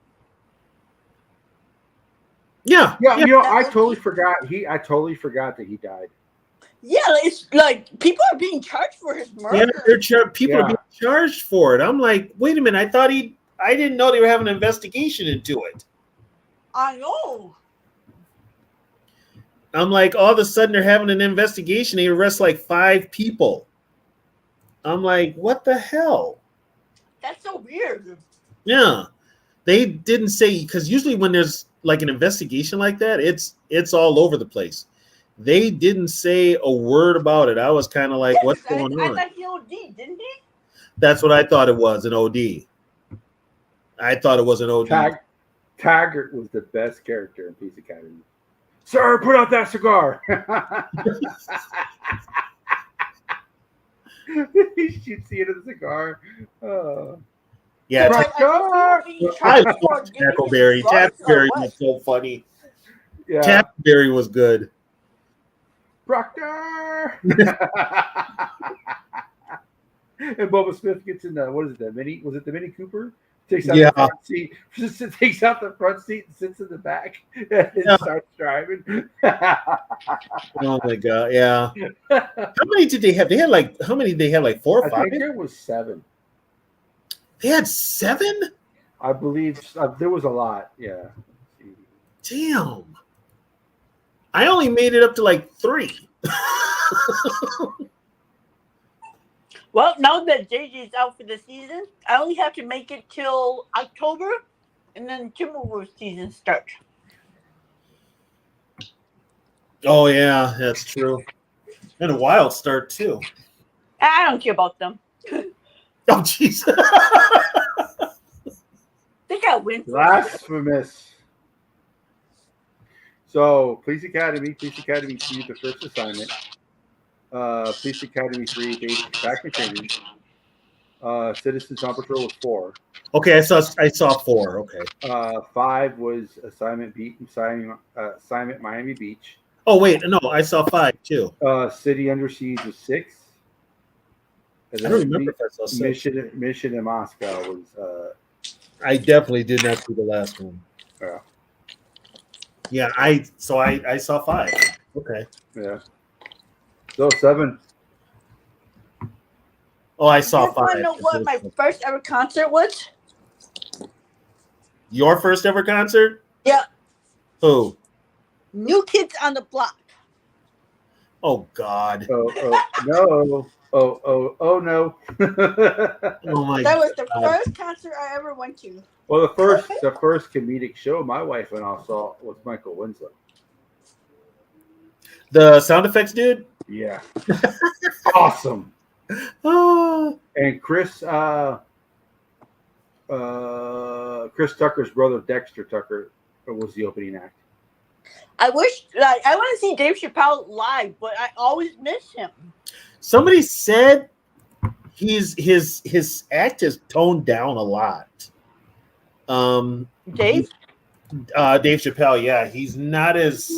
Yeah. I totally forgot. I totally forgot that he died. Yeah, it's like people are being charged for his murder. Yeah, people are being charged for it. I'm like, wait a minute. I didn't know they were having an investigation into it. I know. I'm like, all of a sudden they're having an investigation. They arrest like 5 people. I'm like, what the hell? That's so weird. Yeah. They didn't say, because usually when there's like an investigation like that, it's all over the place. They didn't say a word about it. I was kind of like, what's going on? I thought he OD'd, didn't he? That's what I thought it was, an OD. I thought it was an OD. Taggart was the best character in Police Academy. Sir, put out that cigar. He shoots the end of the cigar. Yeah, I love Tackleberry. Tackleberry was so funny. Yeah. Tackleberry was good. Proctor. And Boba Smith gets in the Mini? Was it the Mini Cooper? Takes out the front seat. Takes out the front seat and sits in the back and starts driving. Oh my god! Yeah. How many did they have? They had like how many? Did they have like 4 or 5? I think there was 7. They had 7. I believe there was a lot. Yeah. Damn. I only made it up to like 3. Well, now that JJ's out for the season, I only have to make it till October, and then Timberwolves season starts. Oh yeah, that's true. And a wild start too. I don't care about them. Oh jeez. They got win. Blasphemous. So, Police Academy 2, the first assignment. Police Academy 3, basic attack training. Citizens on Patrol was 4. Okay, I saw 4. Okay. 5 was assignment Miami Beach. Oh wait, no, I saw 5 too. City Under Siege was 6. I don't remember if I saw 6. Mission in Moscow was. I definitely did not see the last one. Yeah. Yeah, I saw 5. Okay. Yeah. So 7. Oh, I saw 5. You want to know what my first ever concert was? Your first ever concert? Yeah. Who? New Kids on the Block. Oh God. Oh no. Oh no. Oh my. That was the first concert I ever went to. Well, the first comedic show my wife and I saw was Michael Winslow. The sound effects dude? Yeah. Awesome. Oh. And Chris Tucker's brother Dexter Tucker was the opening act. I wish, I want to see Dave Chappelle live, but I always miss him. Somebody said his act has toned down a lot. Dave Chappelle, yeah, he's not as.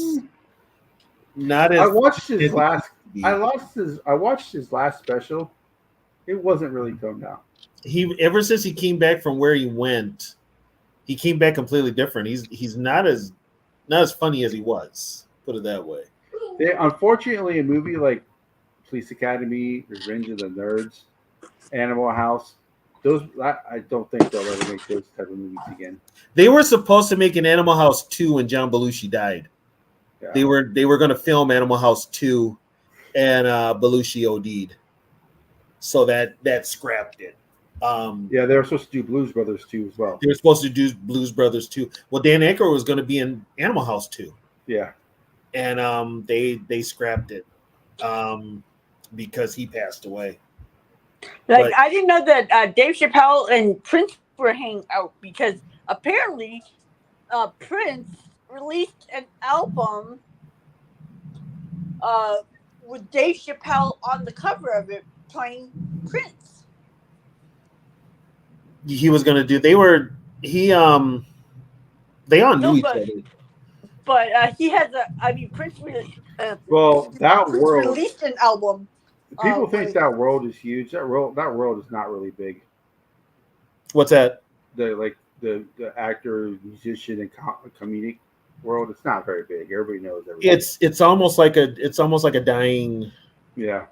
I watched his last special. It wasn't really toned down. Ever since he came back from where he went, he came back completely different. He's not as funny as he was. Put it that way. Unfortunately, a movie like Police Academy, Revenge of the Nerds, Animal House, I don't think they'll ever make those type of movies again. They were supposed to make an Animal House 2 when John Belushi died. Yeah. They were going to film Animal House 2, and Belushi OD'd, so that scrapped it. Yeah, they were supposed to do Blues Brothers 2 as well. They were supposed to do Blues Brothers 2. Well, Dan Aykroyd was going to be in Animal House 2. Yeah. And they scrapped it because he passed away. Like, But- I didn't know that Dave Chappelle and Prince were hanging out, because apparently Prince released an album with Dave Chappelle on the cover of it playing Prince. He was going to do. They all knew each other. But he has Prince really. Well, that Prince world. released an album. People think that world is huge. That world is not really big. What's that? The actor, musician, and comedic world. It's not very big. Everybody knows everything. It's almost like a dying. Yeah.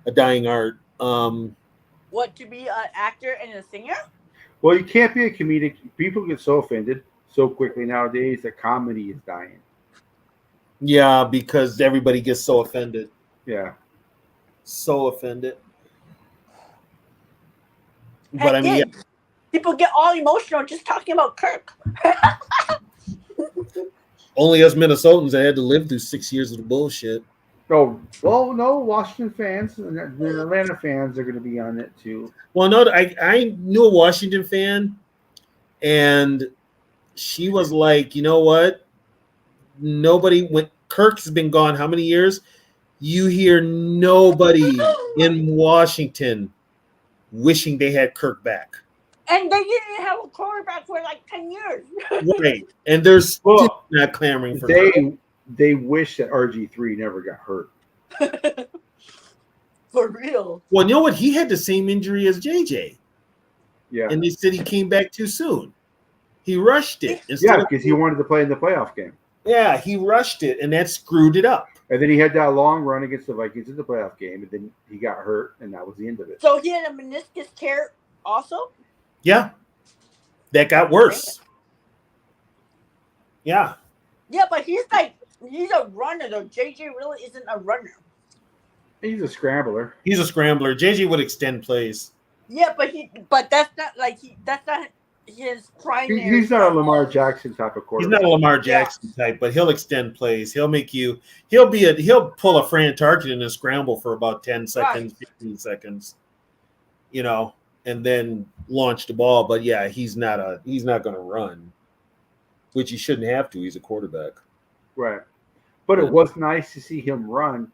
A dying art. What, to be an actor and a singer? Well, you can't be a comedic. People get so offended so quickly nowadays that comedy is dying. Yeah, because everybody gets so offended. Yeah. So offended. But people get all emotional just talking about Kirk. Only us Minnesotans that had to live through 6 years of the bullshit. Oh, well, no, Washington fans and Atlanta fans are going to be on it too. Well, no, I knew a Washington fan, and she was like, you know what? Kirk's been gone how many years? You hear nobody in Washington wishing they had Kirk back. And they didn't have a quarterback for like 10 years. Right. And they're still not clamoring for Kirk. They wish that RG3 never got hurt. For real. Well, you know what? He had the same injury as JJ. Yeah. And they said he came back too soon. He rushed it. Yeah, because he wanted to play in the playoff game. Yeah, he rushed it, and that screwed it up. And then he had that long run against the Vikings in the playoff game, and then he got hurt, and that was the end of it. So he had a meniscus tear also? Yeah. That got worse. Yeah. Yeah, but he's a runner, though. JJ really isn't a runner. He's a scrambler. He's a scrambler. JJ would extend plays. Yeah, but that's not his primary. He's not a Lamar Jackson type of quarterback. He's not a Lamar Jackson type, but he'll extend plays. He'll pull a Fran Tarkenton in a scramble for about 10 seconds, 15 seconds, and then launch the ball. But yeah, he's not going to run, which he shouldn't have to. He's a quarterback. Right. But it was nice to see him run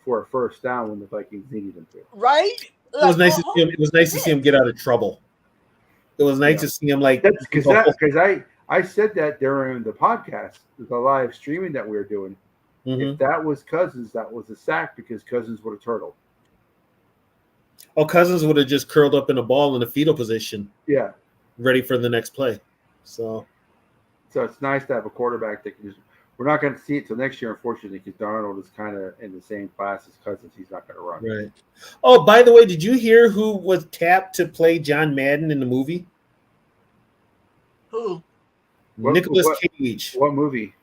for a first down when the Vikings needed him to. Right? It was nice to see him. It was nice to see him get out of trouble. It was nice to see him because I said that during the podcast, the live streaming that we were doing. Mm-hmm. If that was Cousins, that was a sack because Cousins would have turtled. Oh, Cousins would have just curled up in a ball in a fetal position. Yeah. Ready for the next play. So it's nice to have a quarterback that can just. We're not going to see it till next year, unfortunately, because Darnold is kind of in the same class as Cousins. He's not going to run. Right. Oh, by the way, did you hear who was tapped to play John Madden in the movie? Who? Nicolas Cage. What movie?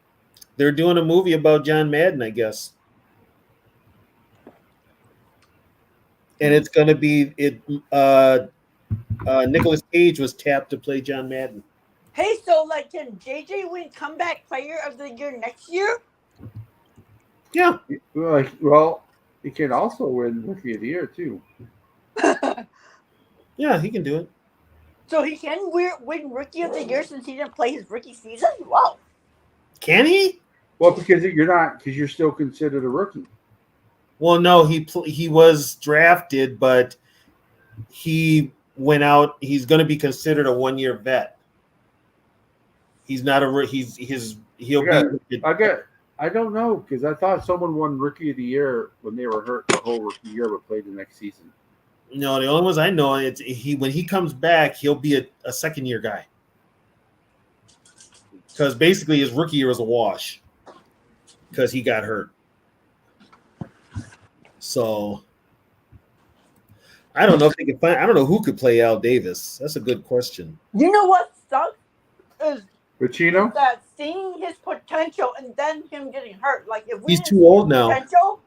They're doing a movie about John Madden, I guess. And it's going to be Nicolas Cage was tapped to play John Madden. Hey, so can JJ win comeback player of the year next year? Yeah. Well, he can also win Rookie of the Year too. Yeah, he can do it. So he can win Rookie of the Year since he didn't play his rookie season? Wow. Can he? Well, because you're still considered a rookie. Well, no, he was drafted, but he went out. He's going to be considered a 1-year vet. He's not a I don't know because I thought someone won Rookie of the Year when they were hurt the whole rookie year, but played the next season. No, the only ones I know when he comes back, he'll be a second-year guy because basically his rookie year was a wash because he got hurt. So I don't know if they can find. I don't know who could play Al Davis. That's a good question. You know what sucks is Pacino? is that seeing his potential and then him getting hurt. Like if we He's didn't too see old his now. potential,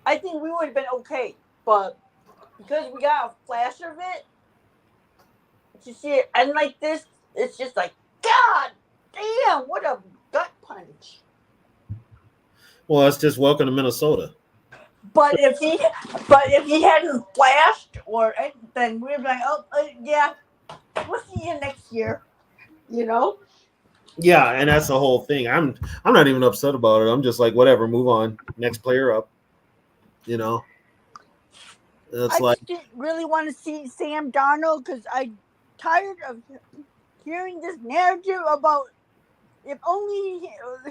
I think we would have been okay. But because we got a flash of it, to see it end like this, it's just like, God damn, what a gut punch. Well, that's just welcome to Minnesota. But if he hadn't flashed or then we'd be like, oh yeah, we'll see you next year. You know? Yeah, and that's the whole thing. I'm not even upset about it. I'm just like, whatever, move on. Next player up. You know? It's I like, just didn't really want to see Sam Darnold because I'm tired of hearing this narrative about if only he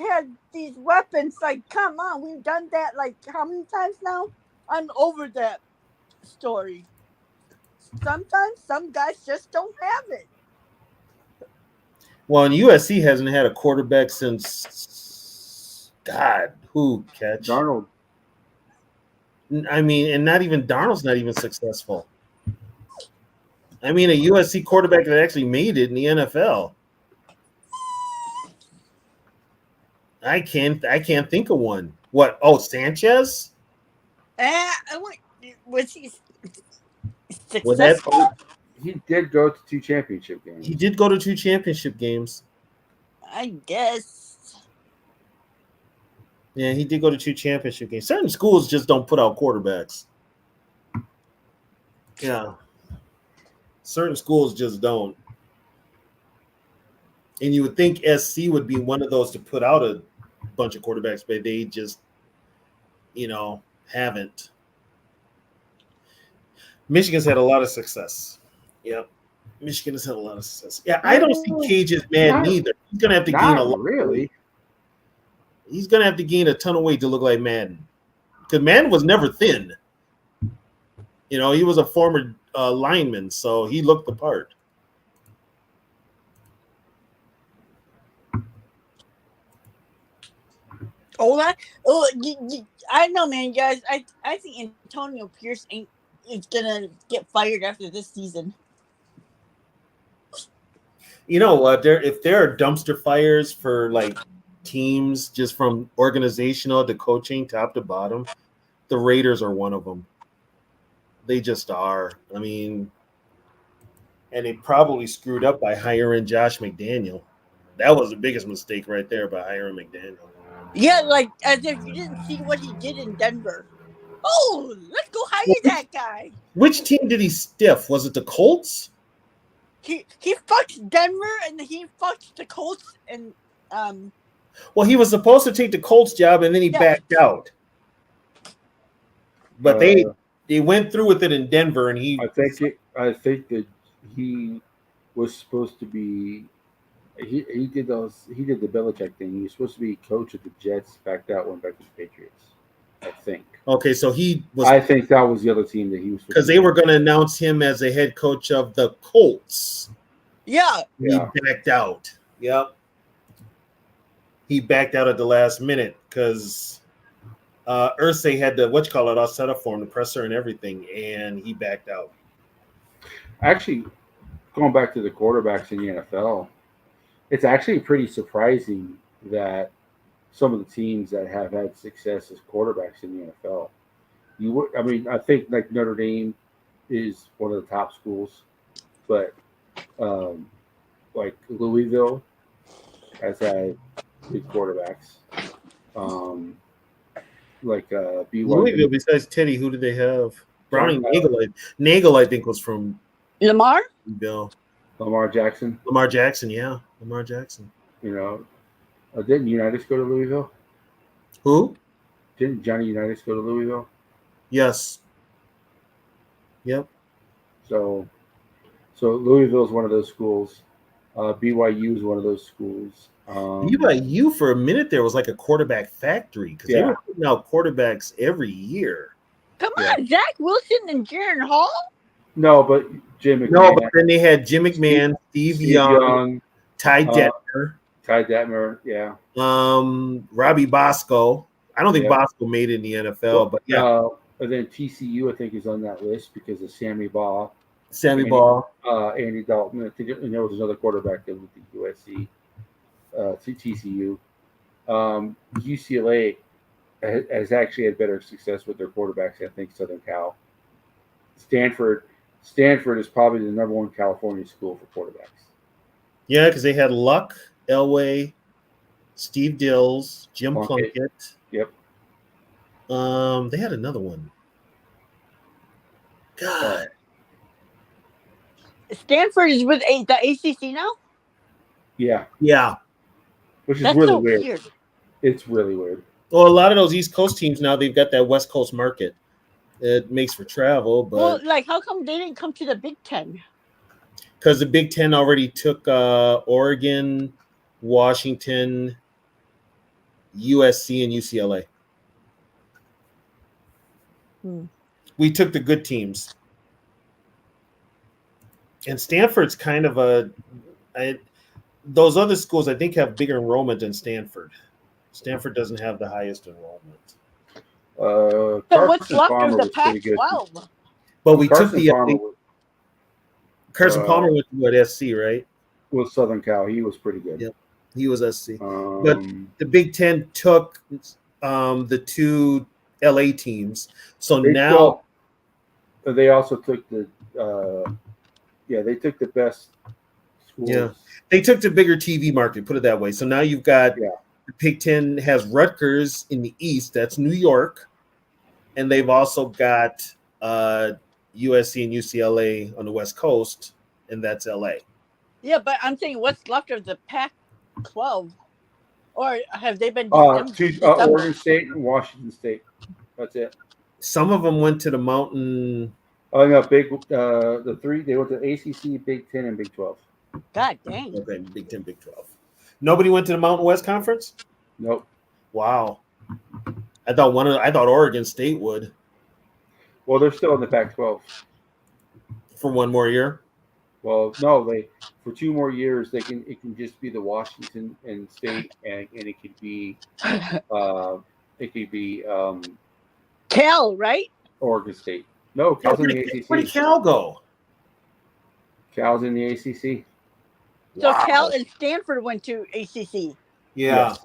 had these weapons. Like, come on, we've done that like how many times now? I'm over that story. Sometimes some guys just don't have it. well, and USC hasn't had a quarterback since God, who catch? Darnold. I mean, and not even Darnold's not even successful. I mean, a USC quarterback that actually made it in the NFL. I can't think of one. What? Oh, Sanchez? Was he Well, that successful? He did go to 2 championship games. he did go to 2 championship games. I guess. Yeah, he did go to 2 championship games. Certain schools just don't put out quarterbacks. Yeah. Certain schools just don't. And you would think SC would be one of those to put out a bunch of quarterbacks, but they just, haven't. Michigan's had a lot of success. Yep. Michigan has had a lot of success. Yeah, I don't see Cage's Madden either. He's gonna have to gain a lot. Really? He's gonna have to gain a ton of weight to look like Madden. Because Madden was never thin. He was a former lineman, so he looked the part. I know, man, guys. I think Antonio Pierce is gonna get fired after this season. You know what? If there are dumpster fires for like teams, just from organizational to coaching, top to bottom, the Raiders are one of them. They just are. I mean, and they probably screwed up by hiring Josh McDaniel. That was the biggest mistake right there by hiring McDaniel. Yeah, like as if you didn't see what he did in Denver. Oh, let's go hire that guy. Which team did he stiff? Was it the Colts? He fucked Denver and he fucked the Colts and Well, he was supposed to take the Colts job and then he backed out. But they went through with it in Denver, and I think that he was supposed to be. He did the Belichick thing. He was supposed to be coach of the Jets. Backed out, went back to the Patriots. I think. Okay, so he was. I think that was the other team that he was. Because they were going to announce him as a head coach of the Colts. Yeah. He backed out. Yep. He backed out at the last minute because Irsay had the all set up for him, the presser and everything, and he backed out. Actually, going back to the quarterbacks in the NFL, it's actually pretty surprising that some of the teams that have had success as quarterbacks in the NFL, I think like Notre Dame is one of the top schools, but like Louisville has had good quarterbacks. Like BYU. Louisville, besides Teddy, who did they have? Browning Nagel. Nagel, I think, was from Lamar. Bill. Lamar Jackson. Lamar Jackson, yeah. Lamar Jackson. Didn't Unitas go to Louisville? Who? Didn't Johnny Unitas go to Louisville? Yes. Yep. So Louisville is one of those schools. BYU is one of those schools. BYU for a minute there was like a quarterback factory because they were putting out quarterbacks every year. Come on, Zach Wilson and Jaron Hall. No, but Jim McMahon. No, but then they had Jim McMahon, Steve Young, Ty Detmer. Yeah. Robbie Bosco. I don't think Bosco made it in the NFL, but yeah. And then TCU, I think, is on that list because of Sammy Baugh. Andy Dalton. I think, and there was another quarterback that went to USC. TCU. UCLA has actually had better success with their quarterbacks. I think Southern Cal. Stanford is probably the number one California school for quarterbacks. Yeah, because they had Luck, Elway, Steve Dills, Jim Plunkett. Yep. They had another one. God. Stanford is with the ACC now. Yeah. Yeah. Which is That's really so weird. It's really weird. Well, a lot of those East Coast teams now, they've got that West Coast market. It makes for travel, Well, but like, how come they didn't come to the Big Ten? because the Big Ten already took Oregon, Washington, USC, and UCLA. We took the good teams. And Stanford's kind of those other schools, I think, have bigger enrollment than Stanford. Stanford doesn't have the highest enrollment. So what's Carson left Palmer of the was pretty good. Pac-12? But we Carson took Palmer Carson Palmer went to what, SC, right? was Southern Cal. He was pretty good. Yep, he was SC. But the Big Ten took the two LA teams. So now they also took the they took the best schools. Yeah, they took the bigger TV market, put it that way. So now you've got the Big Ten has Rutgers in the East, that's New York, and they've also got USC and UCLA on the West Coast, and that's LA. Yeah, but I'm saying what's left of the Pac-12, or have they been Oregon State and Washington State. That's it. Some of them went to the Mountain. Oh no, the three they went to ACC, Big 10, and Big 12. God dang. Okay, Big 10, Big 12. Nobody went to the Mountain West Conference? Nope. Wow. I thought Oregon State would. Well, they're still in the Pac-12 for one more year. Well, no, for 2 more years it can just be the Washington and State, and it could be Cal, right? Oregon State. No, Cal's in the ACC. Where did Cal go? Cal's in the ACC. So Cal and Stanford went to ACC. Yeah.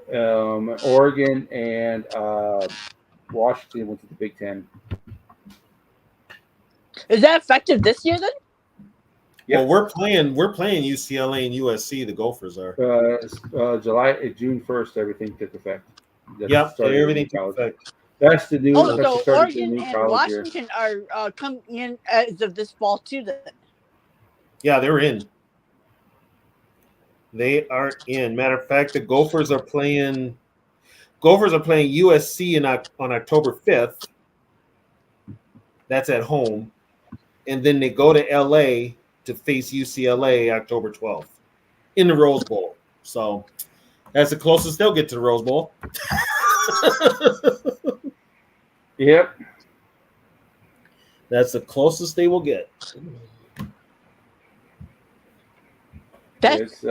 Yes. Oregon and Washington went to the Big Ten. Is that effective this year then? Yep. Well, we're playing UCLA and USC. The Gophers are. June 1st, everything took effect. Yep, everything took effect. That's the new. So Oregon and Washington are coming in as of this fall too. Then. Yeah, they're in. They are in. Matter of fact, the Gophers are playing. USC on October 5th. That's at home, and then they go to LA to face UCLA October 12th in the Rose Bowl. So that's the closest they'll get to the Rose Bowl. Yep. That's the closest they will get. That's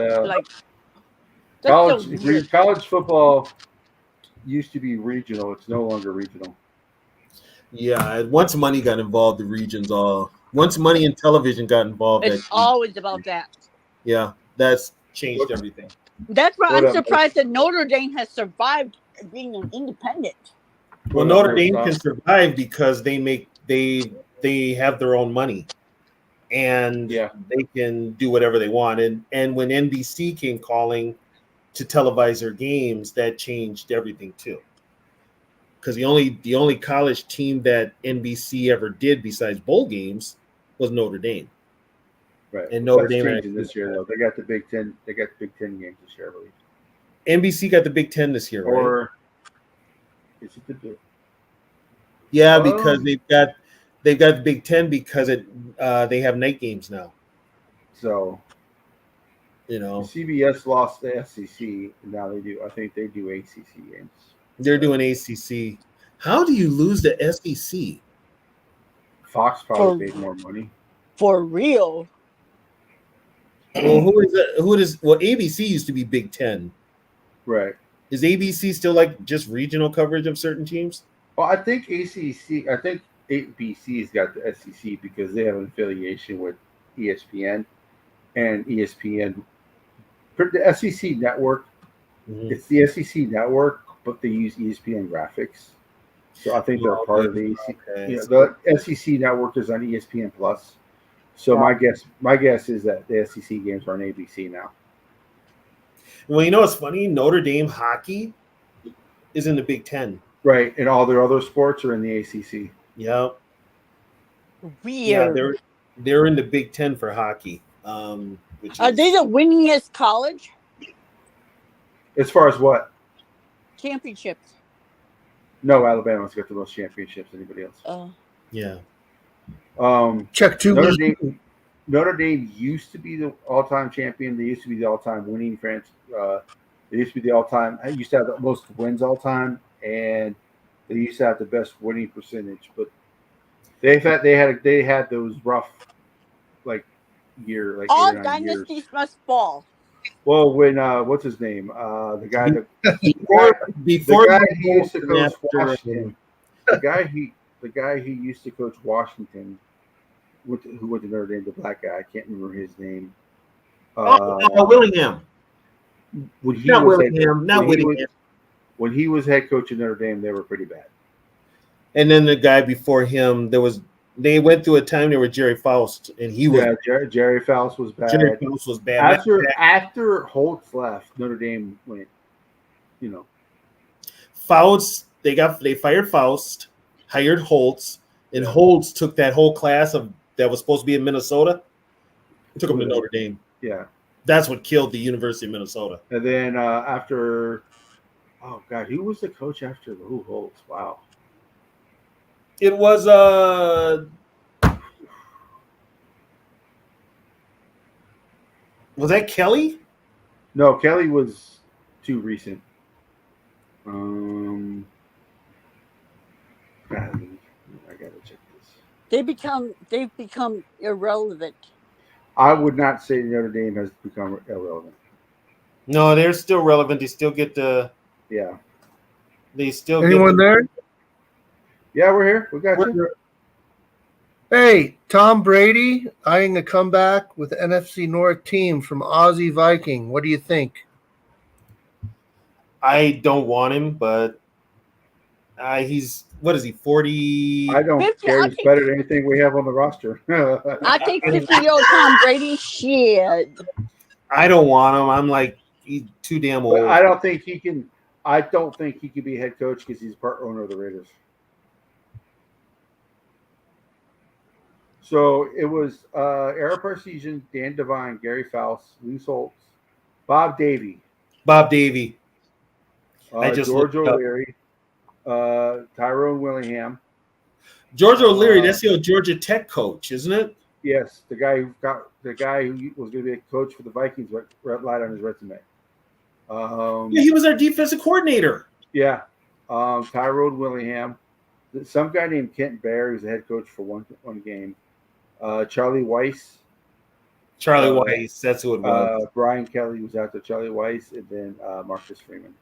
college football used to be regional. It's no longer regional. Yeah, once money got involved, the regions once money and television got involved, it's always about that. Yeah, that's changed everything. That's why I'm surprised that Notre Dame has survived being an independent. Well, Notre Dame can survive because they have their own money, and they can do whatever they want. And when NBC came calling to televise their games, that changed everything too. Because the only college team that NBC ever did besides bowl games was Notre Dame. Right. And Notre Dame this year though. They got the Big Ten. They got the Big Ten games this year, I believe. NBC got the Big Ten this year, right? Is it the Big? Yeah, because they've got the Big Ten because they have night games now. So, CBS lost the SEC, and now they do. I think they do ACC games. They're doing ACC. How do you lose the SEC? Fox probably paid more money. For real. Well, Well, ABC used to be Big Ten. Right. Is ABC still like just regional coverage of certain teams? Well, I think ABC's got the SEC because they have an affiliation with ESPN, and ESPN the SEC network. Mhm. It's the SEC network, but they use ESPN graphics. So I think they're Oh, part of okay. the AC, Okay. you know, the SEC network is on ESPN Plus. So my guess is that the SEC games are on ABC now. Well, you know what's funny? Notre Dame hockey is in the Big Ten. Right, and all their other sports are in the ACC. Yep. Yeah, Weird. they're in the Big Ten for hockey. Which Are is they the winningest college As far as what? championships? No, Alabama's got the most championships than anybody else. yeah. Check two Notre weeks. Dame. Notre Dame used to be the all-time champion. They used to be the all-time winning franchise. They used to be the all-time. They used to have the most wins all time, and they used to have the best winning percentage. But they had those rough like like All 8 or 9 years. dynasties must fall. Well, when what's his name? The guy that Before the guy he used to and coach after, Washington. The guy he used to coach Washington. Who went to Notre Dame? The black guy. I can't remember his name. Willingham. When he Not was Willingham. Not Willingham. when he was head coach of Notre Dame, they were pretty bad. And then the guy before him, they went through a time there with Jerry Faust, and he was Jerry Faust was bad. Jerry Faust was bad. After Holtz left, Notre Dame went. Faust, they fired Faust, hired Holtz, and Holtz took that whole class that was supposed to be in Minnesota, took them to Notre Dame. Yeah, that's what killed the University of Minnesota. And then after, oh god, who was the coach after Lou Holtz? Wow, it was that Kelly? No, Kelly was too recent. God, I gotta check this. They've become irrelevant. I would not say Notre Dame has become irrelevant. No, they're still relevant. They still get the. Yeah. They still Anyone get there? Yeah, we're here. We got you. Hey, Tom Brady eyeing a comeback with the NFC North team from Aussie Viking. What do you think? I don't want him, but he's what is he 40? I don't 50, care. He's better than anything we have on the roster. I think 50-year-old Tom Brady. Shit. I don't want him. I'm like he's too damn old. But I don't think he can. I don't think he can be head coach because he's part owner of the Raiders. So it was Ara Parseghian, Dan Devine, Gary Faust, Lou Holtz, Bob Davie, George O'Leary, Tyrone Willingham. George O'Leary, that's the old Georgia Tech coach, isn't it? Yes, the guy who was going to be a coach for the Vikings lied on his resume. Yeah, he was our defensive coordinator. Yeah, Tyrone Willingham. Some guy named Kent Bear, who's the head coach for one game. Charlie Weiss. Weiss, that's who it was. Brian Kelly was out there. Charlie Weiss, and then Marcus Freeman.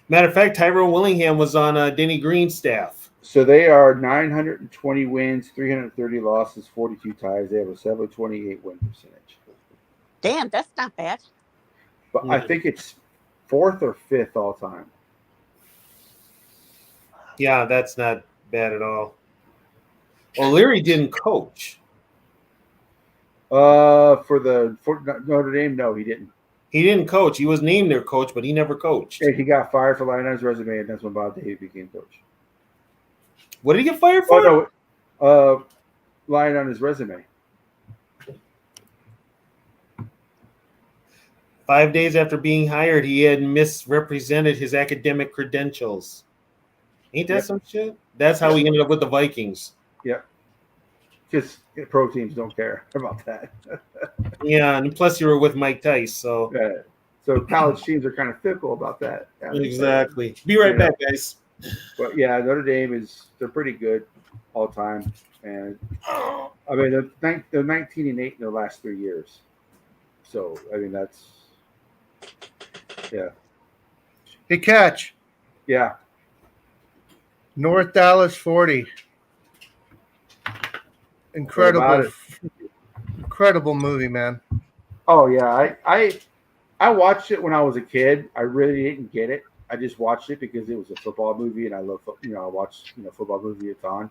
Matter of fact, Tyrone Willingham was on Denny Green's staff. So they are 920 wins, 330 losses, 42 ties. They have a 728 win percentage. Damn, that's not bad. But I think it's 4th or 5th all time. Yeah, that's not bad at all. O'Leary didn't coach. For Notre Dame, no, he didn't. He didn't coach. He was named their coach, but he never coached. And he got fired for lying on his resume, and that's when Bob Davie became coach. What did he get fired for? Oh no, lying on his resume. 5 days after being hired, he had misrepresented his academic credentials. Ain't that some shit? That's how he ended up with the Vikings. Yep. Just pro teams don't care about that. Yeah, and plus you were with Mike Tice, so so college teams are kind of fickle about that. Exactly. Be right back, guys. But yeah, Notre Dame they're pretty good all time, and I mean they're 19-8 in their last 3 years. So I mean that's Hey, Catch. Yeah. North Dallas 40. Incredible movie, man. Oh yeah, I I watched it when I was a kid. I really didn't get it. I just watched it because it was a football movie, and I love I watch football movie it's on.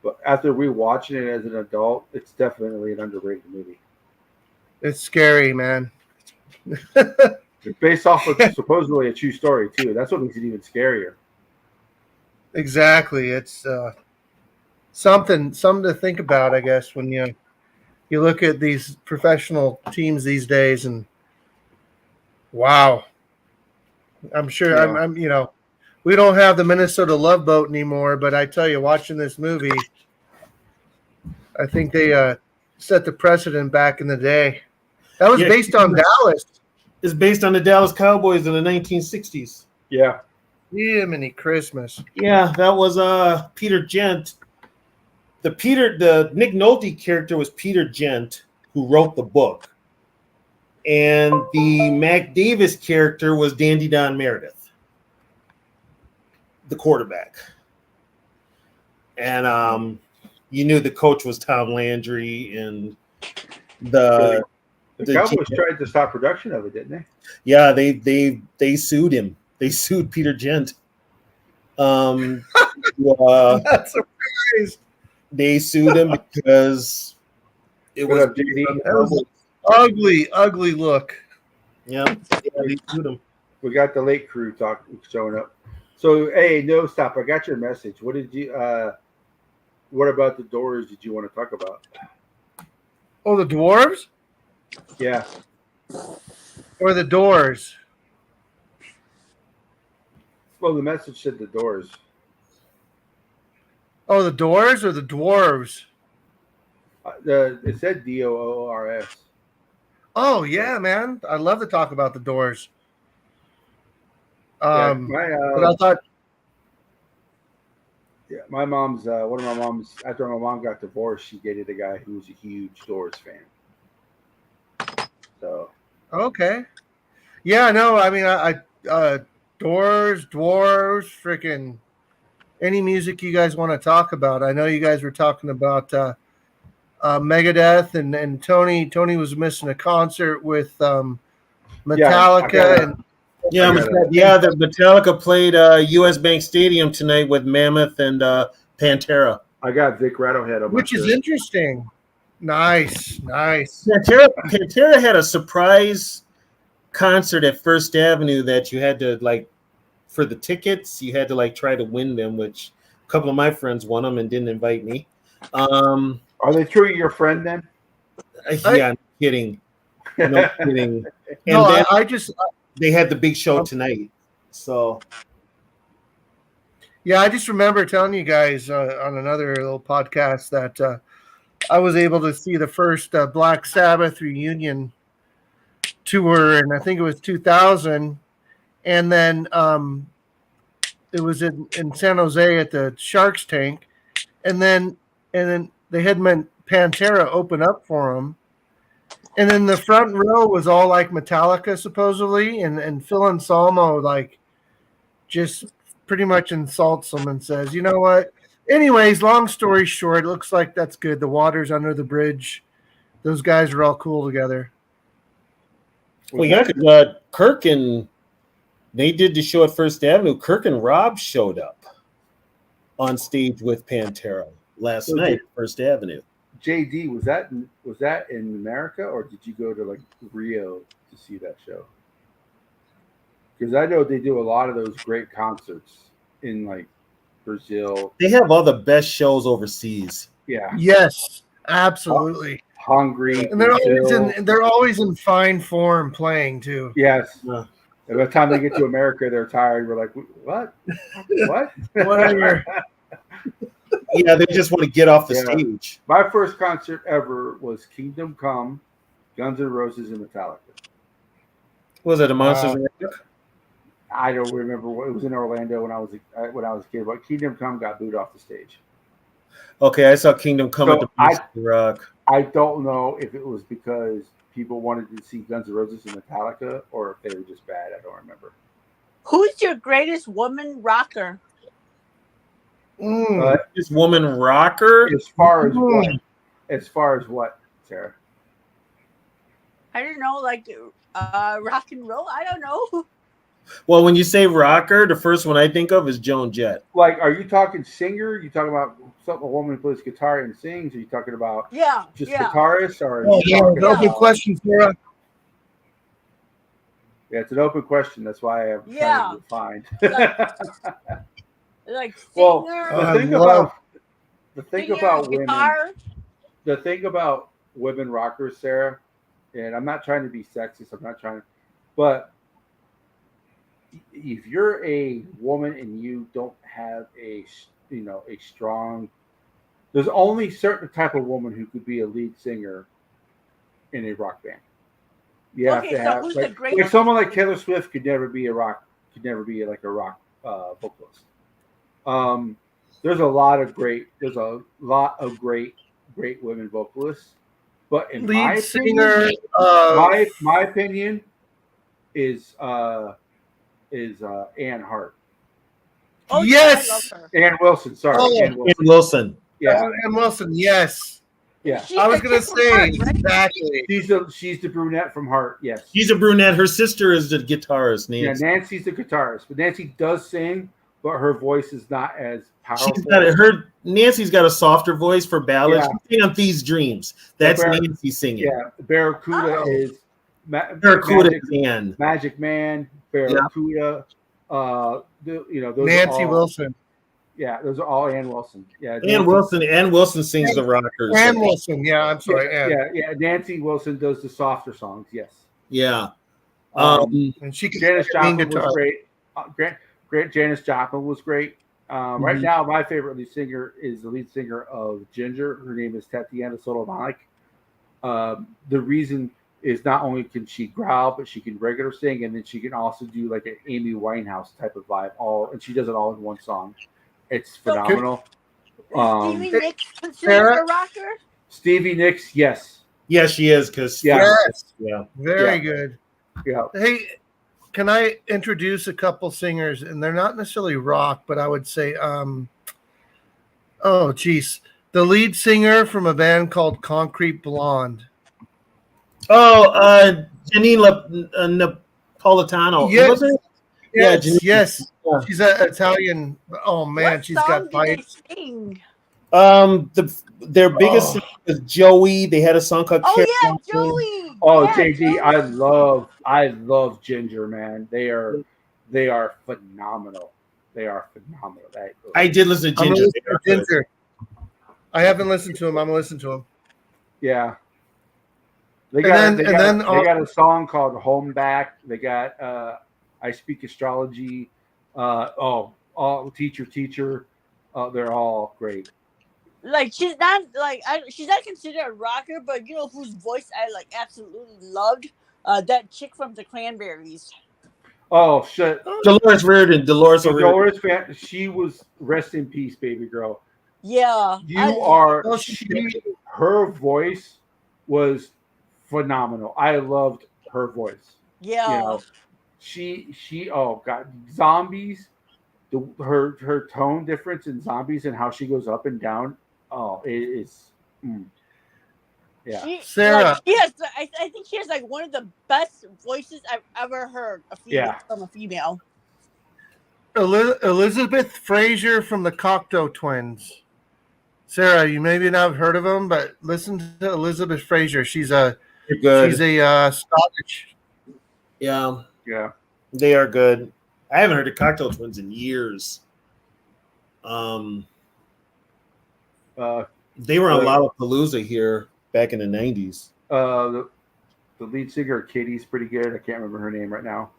But after rewatching it as an adult, it's definitely an underrated movie. It's scary, man. It's based off of supposedly a true story too. That's what makes it even scarier. Exactly. It's something to think about, I guess, when you look at these professional teams these days, and wow, I'm sure Yeah. I'm we don't have the Minnesota Love Boat anymore, but I tell you, watching this movie, I think they set the precedent back in the day. That was based on Dallas. It's based on the Dallas Cowboys in the 1960s. Yeah. Jiminy Christmas. Yeah, that was Peter Gent. The Nick Nolte character was Peter Gent, who wrote the book. And the Mac Davis character was Dandy Don Meredith, the quarterback. And you knew the coach was Tom Landry, and The the Cowboys tried to stop production of it, didn't they? yeah, they sued him. They sued Peter Gent. That's surprise. They sued him because it was That was an ugly look. yeah, they sued him. We got the late crew showing up. So hey, no stop. I got your message. What did you? What about the Doors? Did you want to talk about? Oh, the dwarves Yeah. or the Doors? Well, the message said the Doors. Oh, the Doors or the dwarves? It said Doors. Oh yeah, man! I love to talk about the Doors. But I thought, my mom's one of my moms. After my mom got divorced, she dated a guy who was a huge Doors fan. So okay, yeah, no, I mean, I Doors, dwarves, freaking any music you guys want to talk about. I know you guys were talking about Megadeth, and Tony was missing a concert with Metallica, The Metallica played US Bank Stadium tonight with Mammoth and Pantera. I got Vic Rattlehead on which is interesting. Nice. Pantera had a surprise concert at First Avenue that you had to for the tickets. You had to try to win them, which a couple of my friends won them and didn't invite me. Are they truly your friend then? Yeah, I'm kidding. No kidding. And No, then they had the big show tonight. So yeah, I just remember telling you guys on another little podcast that I was able to see the first Black Sabbath reunion tour, and I think it was 2000, and then it was in San Jose at the Sharks Tank, and then they had Pantera open up for them. And then the front row was all like Metallica, supposedly, and Phil Anselmo just pretty much insults them and says, "You know what? Anyways, long story short, it looks like that's good. The water's under the bridge. Those guys are all cool together." well, yeah, Kirk and they did the show at First Avenue. Kirk and Rob showed up on stage with Pantera last night at First Avenue. JD, was that in America, or did you go to Rio to see that show? Because I know they do a lot of those great concerts in Brazil. They have all the best shows overseas. Yeah. Yes, absolutely. Hungary. And they're always in fine form playing too. Yes. By the time they get to America, they're tired. We're like, what? What? What are your... Yeah, they just want to get off the stage. My first concert ever was Kingdom Come, Guns N' Roses, and Metallica. Was it a Monsters of Rock? I don't remember what it was in Orlando when I was a kid, but Kingdom Come got booed off the stage. Okay, I saw Kingdom Come at the Monsters of Rock. I don't know if it was because people wanted to see Guns N' Roses and Metallica, or if they were just bad. I don't remember. Who's your greatest woman rocker? This woman rocker? As far as what, Sarah? I don't know, like rock and roll. I don't know. Well, when you say rocker, the first one I think of is Joan Jett. Like, are you talking singer? You talking about a woman who plays guitar and sings? Are you talking about Yeah, just yeah. guitarist, or are Oh, you yeah, talking open about? question, Sarah. Yeah, it's an open question. That's why I'm trying to find. Like Well, singer, the thing about singer, women, guitar. the thing about women rockers, Sarah, and I'm not trying to be sexist. I'm not trying to, but if you're a woman and you don't have a a strong, there's only certain type of woman who could be a lead singer in a rock band. You have Okay, to so have who's the like greatest? someone like Taylor Swift could never be like a rock vocalist. There's a lot of great great women vocalists, but in my Lead opinion, singer of my opinion is Anne Hart. Oh yeah, I love yes, her. Ann Wilson, sorry, oh, Ann Ann Wilson. Wilson. Yeah, and Wilson, yes. yeah. She's I was the gonna chick from say Heart, right? exactly. She's the brunette from Heart. Yes. She's a brunette. Her sister is the guitarist, Yeah, Nancy. Nancy's the guitarist, but Nancy does sing, but her voice is not as powerful. Nancy's got a softer voice for ballads. Yeah. She sang on Thieves' Dreams. That's Nancy singing. Yeah, Barracuda Oh. is Barracuda Magic, Man. Magic Man, Barracuda. Those Nancy are all, Wilson. Yeah, those are all Ann Wilson. Yeah, Ann Wilson sings the rockers. Ann Wilson, yeah, I'm sorry, Ann. Yeah. Nancy Wilson does the softer songs. Yes. Yeah. And she can Janis play mean Joplin was guitar. great. Great Janis Joplin was great. Right Mhm. now, my favorite lead singer is the lead singer of Ginger. Her name is Tatiana Solomonic. The reason is not only can she growl, but she can regular sing, and then she can also do like an Amy Winehouse type of vibe. And she does it all in one song. It's phenomenal. Stevie Nicks considered Sarah? a rocker? Stevie Nicks, yes. Yeah, she is because Yes. yeah. Very Yeah. good. Yeah. Hey, can I introduce a couple singers? And they're not necessarily rock, but I would say, oh, geez. The lead singer from a band called Concrete Blonde. Oh, Janine Napolitano. Yes. Was it? Yes, Janine. yes. Yeah. She's an Italian. Oh, man, What she's song got did they pipes. sing? Their biggest song was Joey. They had a song called Oh yeah, Carry On. Joey. Oh, Yeah, JD, Joey. I love Ginger, man. They are phenomenal. They are phenomenal. I did listen to I'm gonna Ginger. listen to Ginger. I haven't listened to him. I'm gonna listen to him. Yeah. They And then got a song called Home Back. They got I Speak Astrology. All Teacher. They're all great. Like she's not she's not considered a rocker, but you know whose voice I like absolutely loved? That chick from the Cranberries. Oh shit. Dolores Riordan. Dolores O'Riordan. Dolores fan, she was rest in peace, baby girl. Yeah. Her voice was phenomenal. I loved her voice. Yeah. You know, she oh god, Zombies, her tone difference in Zombies and how she goes up and down. Oh, it is yeah. Sarah. She has, I think she has like one of the best voices I've ever heard from a female. Elizabeth Fraser from the Cocteau Twins. Sarah, you maybe not have heard of them, but listen to Elizabeth Fraser. She's a Scottish. Yeah. Yeah. They are good. I haven't heard of Cocktail Twins in years. They were on Lollapalooza here back in the 90s. The lead singer Katie's pretty good. I can't remember her name right now.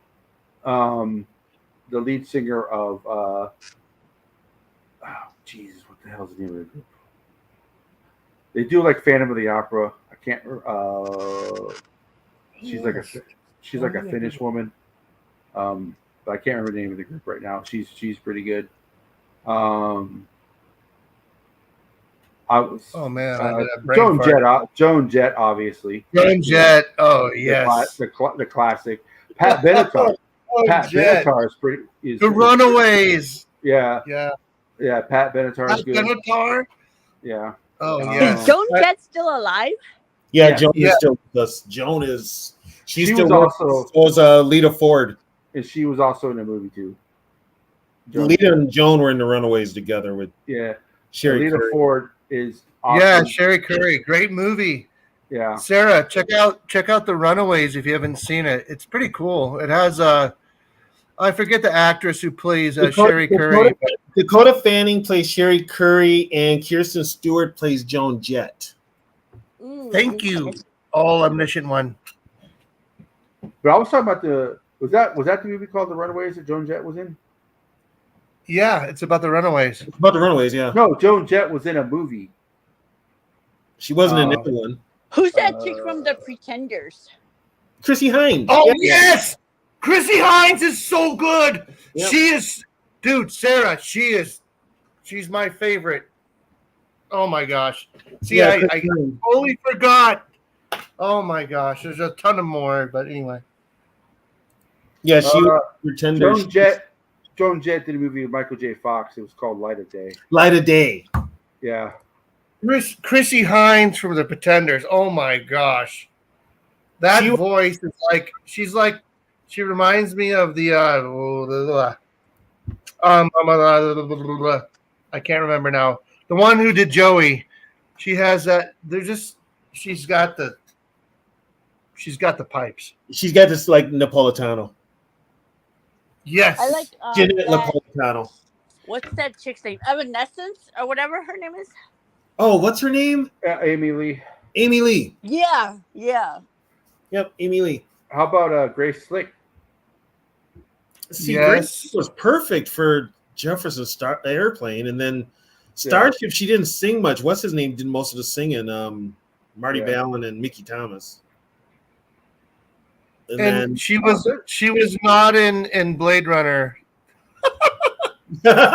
The lead singer of Jesus, what the hell is the name of the group? They do like Phantom of the Opera. I can't. She's like a Finnish woman. But I can't remember the name of the group right now. She's pretty good. I was. Oh man, Joan Jett, obviously. Joan Jett. Oh yes, the classic. Pat Benatar. Pat Benatar is pretty. The Runaways. Yeah. Pat Benatar Pat is good. Benatar. Yeah. Oh yeah. Is Joan Jett still alive? Yeah, Yeah. Joan Yeah. is still with us. Joan is she She still was works. also- So was Lita Ford. And she was also in the movie too. Lita and Joan were in the Runaways together with Yeah. Sherry Lita Curry. Ford is Yeah, awesome. Sherry Curry, great movie. Yeah. Sarah, check out The Runaways if you haven't seen it. It's pretty cool. It has I forget the actress who plays Sherry Curry. Dakota Fanning plays Sherry Curry, and Kirsten Stewart plays Joan Jett. Thank you, all omniscient one. But I was talking about was that the movie called The Runaways that Joan Jett was in? Yeah, it's about the Runaways. It's about the Runaways, yeah. No, Joan Jett was in a movie. She wasn't in that one. Who's that chick from The Pretenders? Chrissy Hynde. Oh Yeah. yes, Chrissy Hynde is so good. Yep. She is, dude. Sarah, she's my favorite. Oh my gosh. See, Yeah, I totally forgot. Oh my gosh, there's a ton of more, but anyway. Yeah, she was Pretenders. Joan Jett did a movie with Michael J. Fox. It was called Light of Day. Light of Day. Yeah. Chrissy Hynde from The Pretenders. Oh my gosh, that voice is like she reminds me of the I can't remember now. The one who did Joey. She has that. She's got the pipes. She's got this like Napolitano. Yes. I like Jeanette that, Napolitano. what's that chick's name? Evanescence or whatever her name is. Oh, what's her name? Amy Lee. Amy Lee. Yeah. Yep, Amy Lee. How about Grace Slick? See, Yes. Grace was perfect for Jefferson Airplane, and then Starship. She didn't sing much. What's his name? Did most of the singing. Marty Ballin and Mickey Thomas. And then she was not in Blade Runner. We had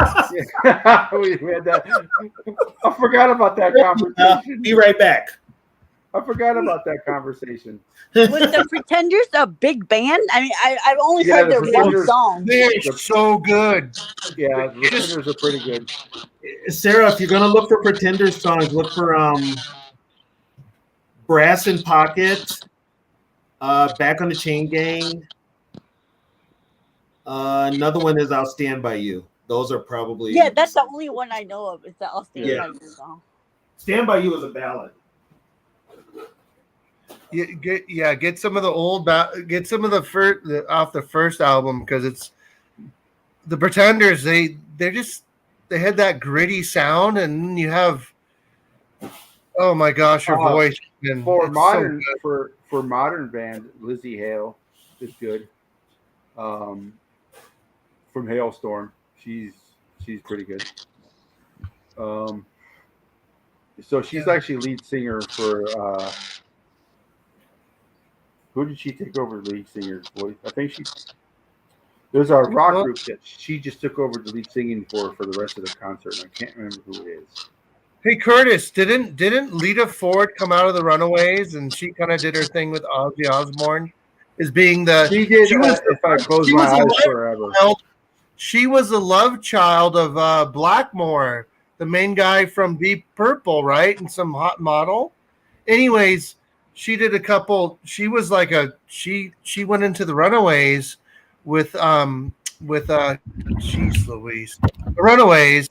that. I forgot about that conversation. Be right back. I forgot about that conversation. Was The Pretenders a big band? I mean, I've only heard their one song. They're so good. Yeah, the Pretenders are pretty good. Sarah, if you're gonna look for Pretenders songs, look for Brass in Pocket, Back on the Chain Gang. Another one is I'll Stand By You. Those are probably That's the only one I know of. Is the I'll Stand By You song. Stand By You is a ballad. Get some of the old get some of the off the first album, because it's the Pretenders. They had that gritty sound, and you have, oh my gosh, her voice. For modern band, Lizzie Hale is good. From Hailstorm, she's pretty good. So she's actually lead singer for. Who did she take over the lead singer's voice? I think there's a rock group that she just took over the lead singing for the rest of the concert, and I can't remember who it is. Hey Curtis, didn't Lita Ford come out of the Runaways, and she kind of did her thing with Ozzy Osbourne as being She did. If I close my eyes forever. She was the love child of Blackmore, the main guy from Deep Purple, right? And some hot model. Anyways, she did a couple. She was like she went into the Runaways with jeez Louise, the Runaways,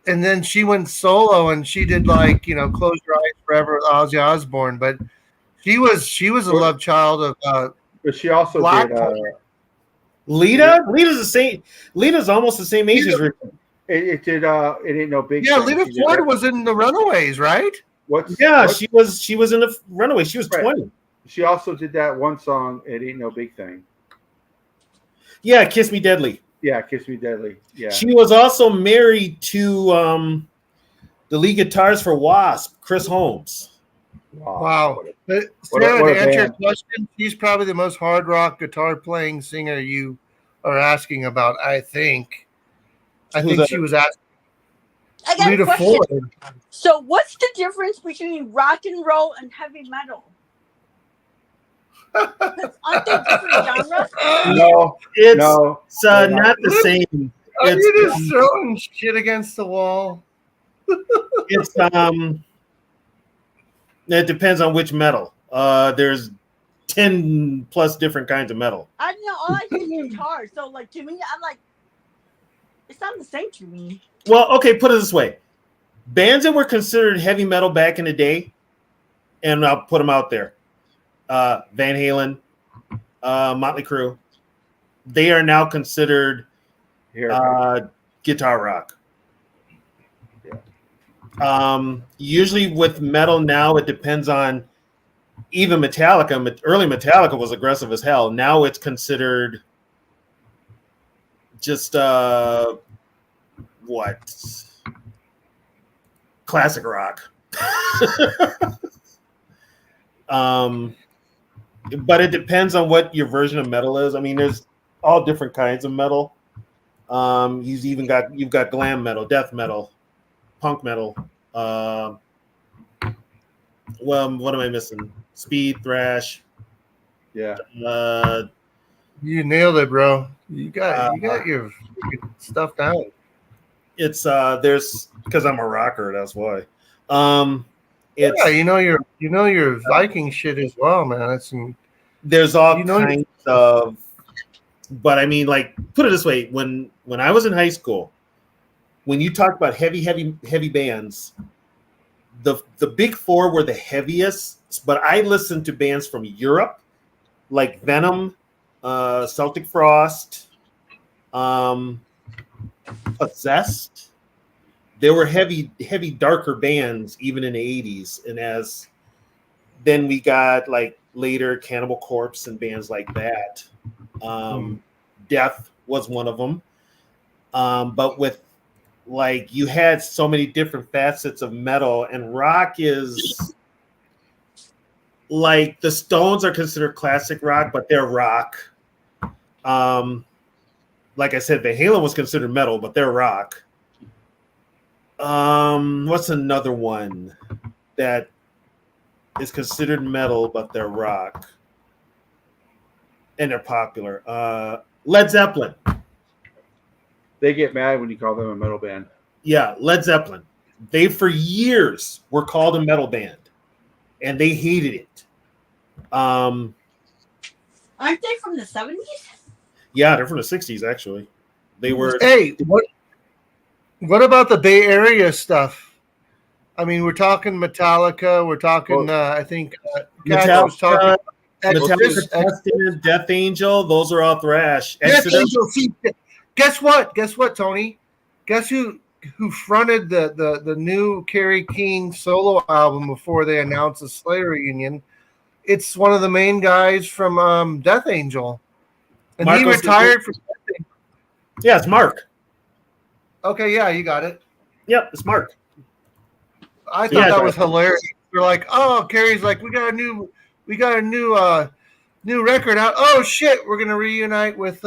and then she went solo and she did like Close Your Eyes Forever with Ozzy Osbourne. But she was a love child of. But she also Blackmore. did. Lita's the same. Lita's almost the same age as Rick. It did. It ain't no big. Yeah, thing. Lita Ford was in the Runaways, right? She was in the Runaway. She was 20. She also did that one song. It ain't no big thing. Yeah, Kiss Me Deadly. Yeah, Kiss Me Deadly. Yeah. She was also married to the lead guitarist for Wasp, Chris Holmes. Wow. Sarah, to answer your question, she's probably the most hard rock guitar playing singer you are asking about, I think. I think she was asking. I got Lita a question. Ford. So, what's the difference between rock and roll and heavy metal? 'Cause aren't they different genres? No, it's no, not the same. Are you just throwing shit against the wall? It's It depends on which metal. There's 10 plus different kinds of metal. I know all I hear is guitar. So like to me, I'm like, it sounds the same to me. Well, okay, put it this way. Bands that were considered heavy metal back in the day, and I'll put them out there. Van Halen, Motley Crue, they are now considered guitar rock. Usually with metal now, it depends on even Metallica. Early Metallica was aggressive as hell. Now it's considered just classic rock. But it depends on what your version of metal is. I mean, there's all different kinds of metal. You've got glam metal, death metal, punk metal. Well, what am I missing? Speed, thrash. Yeah. You nailed it, bro. You got your stuff down. It's there's because I'm a rocker. That's why. Yeah, you know your Viking shit as well, man. There's all kinds of, but I mean, like, put it this way: when I was in high school, when you talk about heavy bands, the big four were the heaviest. But I listened to bands from Europe, like Venom, Celtic Frost, Possessed. There were heavy, darker bands even in the 80s. And then we got like later Cannibal Corpse and bands like that. Death was one of them. But with like, you had so many different facets of metal, and rock is like the Stones are considered classic rock, but they're rock. Like I said, Van Halen was considered metal, but they're rock. What's another one that is considered metal, but they're rock and they're popular? Led Zeppelin. They get mad when you call them a metal band. Yeah, Led Zeppelin. They for years were called a metal band, and they hated it. Aren't they from the 70s? Yeah, they're from the 60s, actually. They were. Hey, what about the Bay Area stuff? I mean, we're talking Metallica. We're talking, I think, Metallica, Death Angel. Those are all thrash. Death Angel. See, guess what? Guess what, Tony? Guess who fronted the new Kerry King solo album before they announced the Slayer reunion? It's one of the main guys from Death Angel, and he retired from. Yeah, it's Mark. Okay, yeah, you got it. Yep, it's Mark. I thought that was hilarious. They're like, oh, Kerry's like, we got a new record out. Oh shit, we're gonna reunite with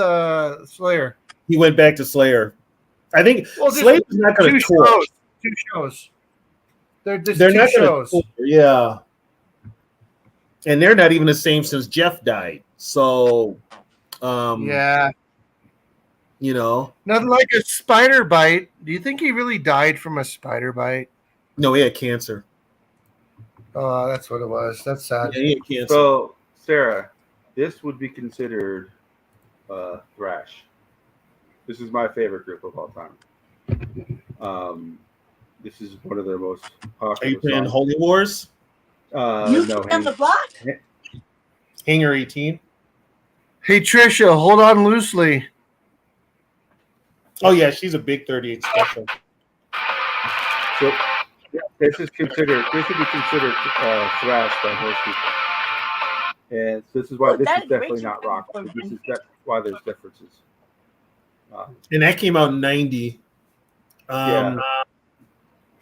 Slayer. He went back to Slayer. I think Slayer's not going to tour. Two shows. They're not two shows. Yeah. And they're not even the same since Jeff died. So, yeah. You know. Nothing like a spider bite. Do you think he really died from a spider bite? No, he had cancer. Oh, that's what it was. That's sad. Yeah, he had cancer. So, Sarah, this would be considered thrash. This is my favorite group of all time. This is one of their most popular. Are you playing songs. Holy Wars? You No. on the block? Hangar 18. Hey, Trisha, hold on loosely. Oh yeah, she's a big 38 special. So, yeah, this would be considered thrash by most people. And this is why this is definitely not rock. This is why there's differences. And that came out in 90. Yeah.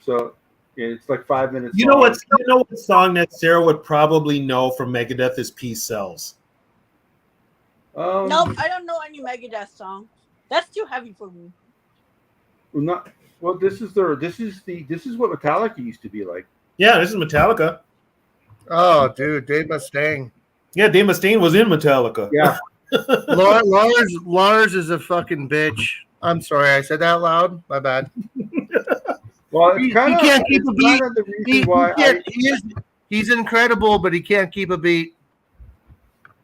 So it's like 5 minutes. You know what song that Sarah would probably know from Megadeth is Peace Sells. Nope, I don't know any Megadeth song. That's too heavy for me. This is what Metallica used to be like. Yeah, this is Metallica. Oh, dude, Dave Mustaine. Yeah, Dave Mustaine was in Metallica. Yeah. Lars is a fucking bitch. I'm sorry, I said that out loud. My bad. Well, it's kind of the reason why He's incredible, but he can't keep a beat.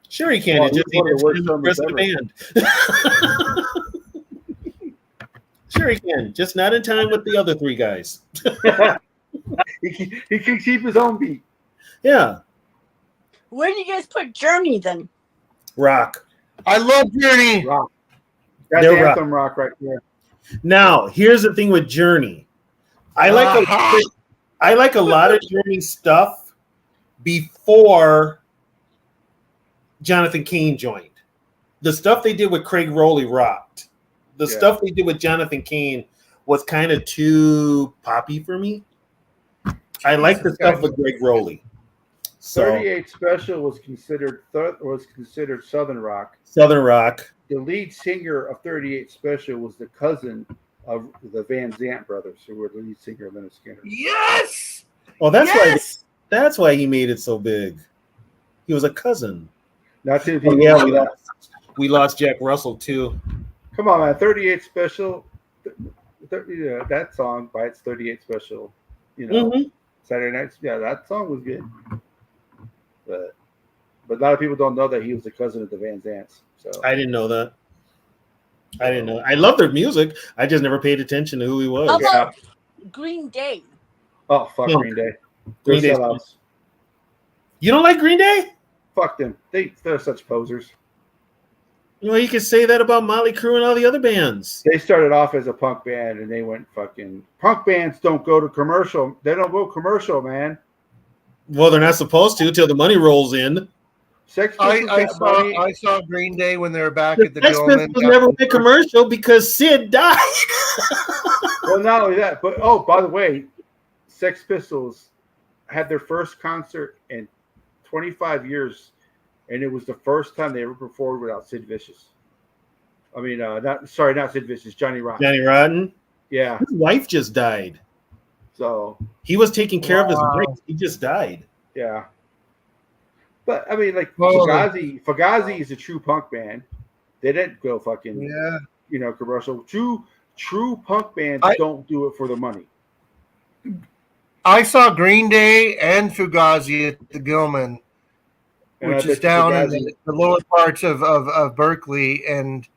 Sure, he can. Well, It just he's one of the worst the rest of the band. Sure, he can. Just not in time with the other three guys. He can keep his own beat. Yeah. Where do you guys put Journey then? Rock. I love Journey. Rock. That's They're anthem rock right there. Now, here's the thing with Journey. I like a lot of Journey stuff before Jonathan Cain joined. The stuff they did with Craig Rowley rocked. The stuff they did with Jonathan Cain was kind of too poppy for me. I like the stuff with Craig Rowley. So 38 Special was considered Southern rock. Southern rock. The lead singer of 38 Special was the cousin of the Van Zant brothers, who were the lead singer of Leonard Skinner. Yes. Oh, that's why he made it so big. He was a cousin. Not to we lost Jack Russell too. Come on, man. 38 Special. That song by its 38 Special. Saturday nights. Yeah, that song was good. But a lot of people don't know that he was the cousin of the Van Zants. So I didn't know that. I didn't know. I love their music. I just never paid attention to who he was. How about Green Day? Oh, fuck Green Day. Green They're Day. sellouts. You don't like Green Day? Fuck them. They're such posers. Well, you could say that about Motley Crue and all the other bands. They started off as a punk band and they went fucking punk bands don't go to commercial. They don't go commercial, man. Well, they're not supposed to till the money rolls in. I saw Green Day when they were back at the Sex Gilman. Pistols never went commercial because Sid died. Well, not only that, but by the way, Sex Pistols had their first concert in 25 years, and it was the first time they ever performed without Sid Vicious. I mean, not Sid Vicious, Johnny Rotten. Johnny Rotten? Yeah. His wife just died. So he was taking care of his wife. He just died. Yeah. But I mean, like Fugazi is a true punk band. They didn't go fucking commercial. True punk bands don't do it for the money. I saw Green Day and Fugazi at the Gilman, which is down in the lower parts of Berkeley, and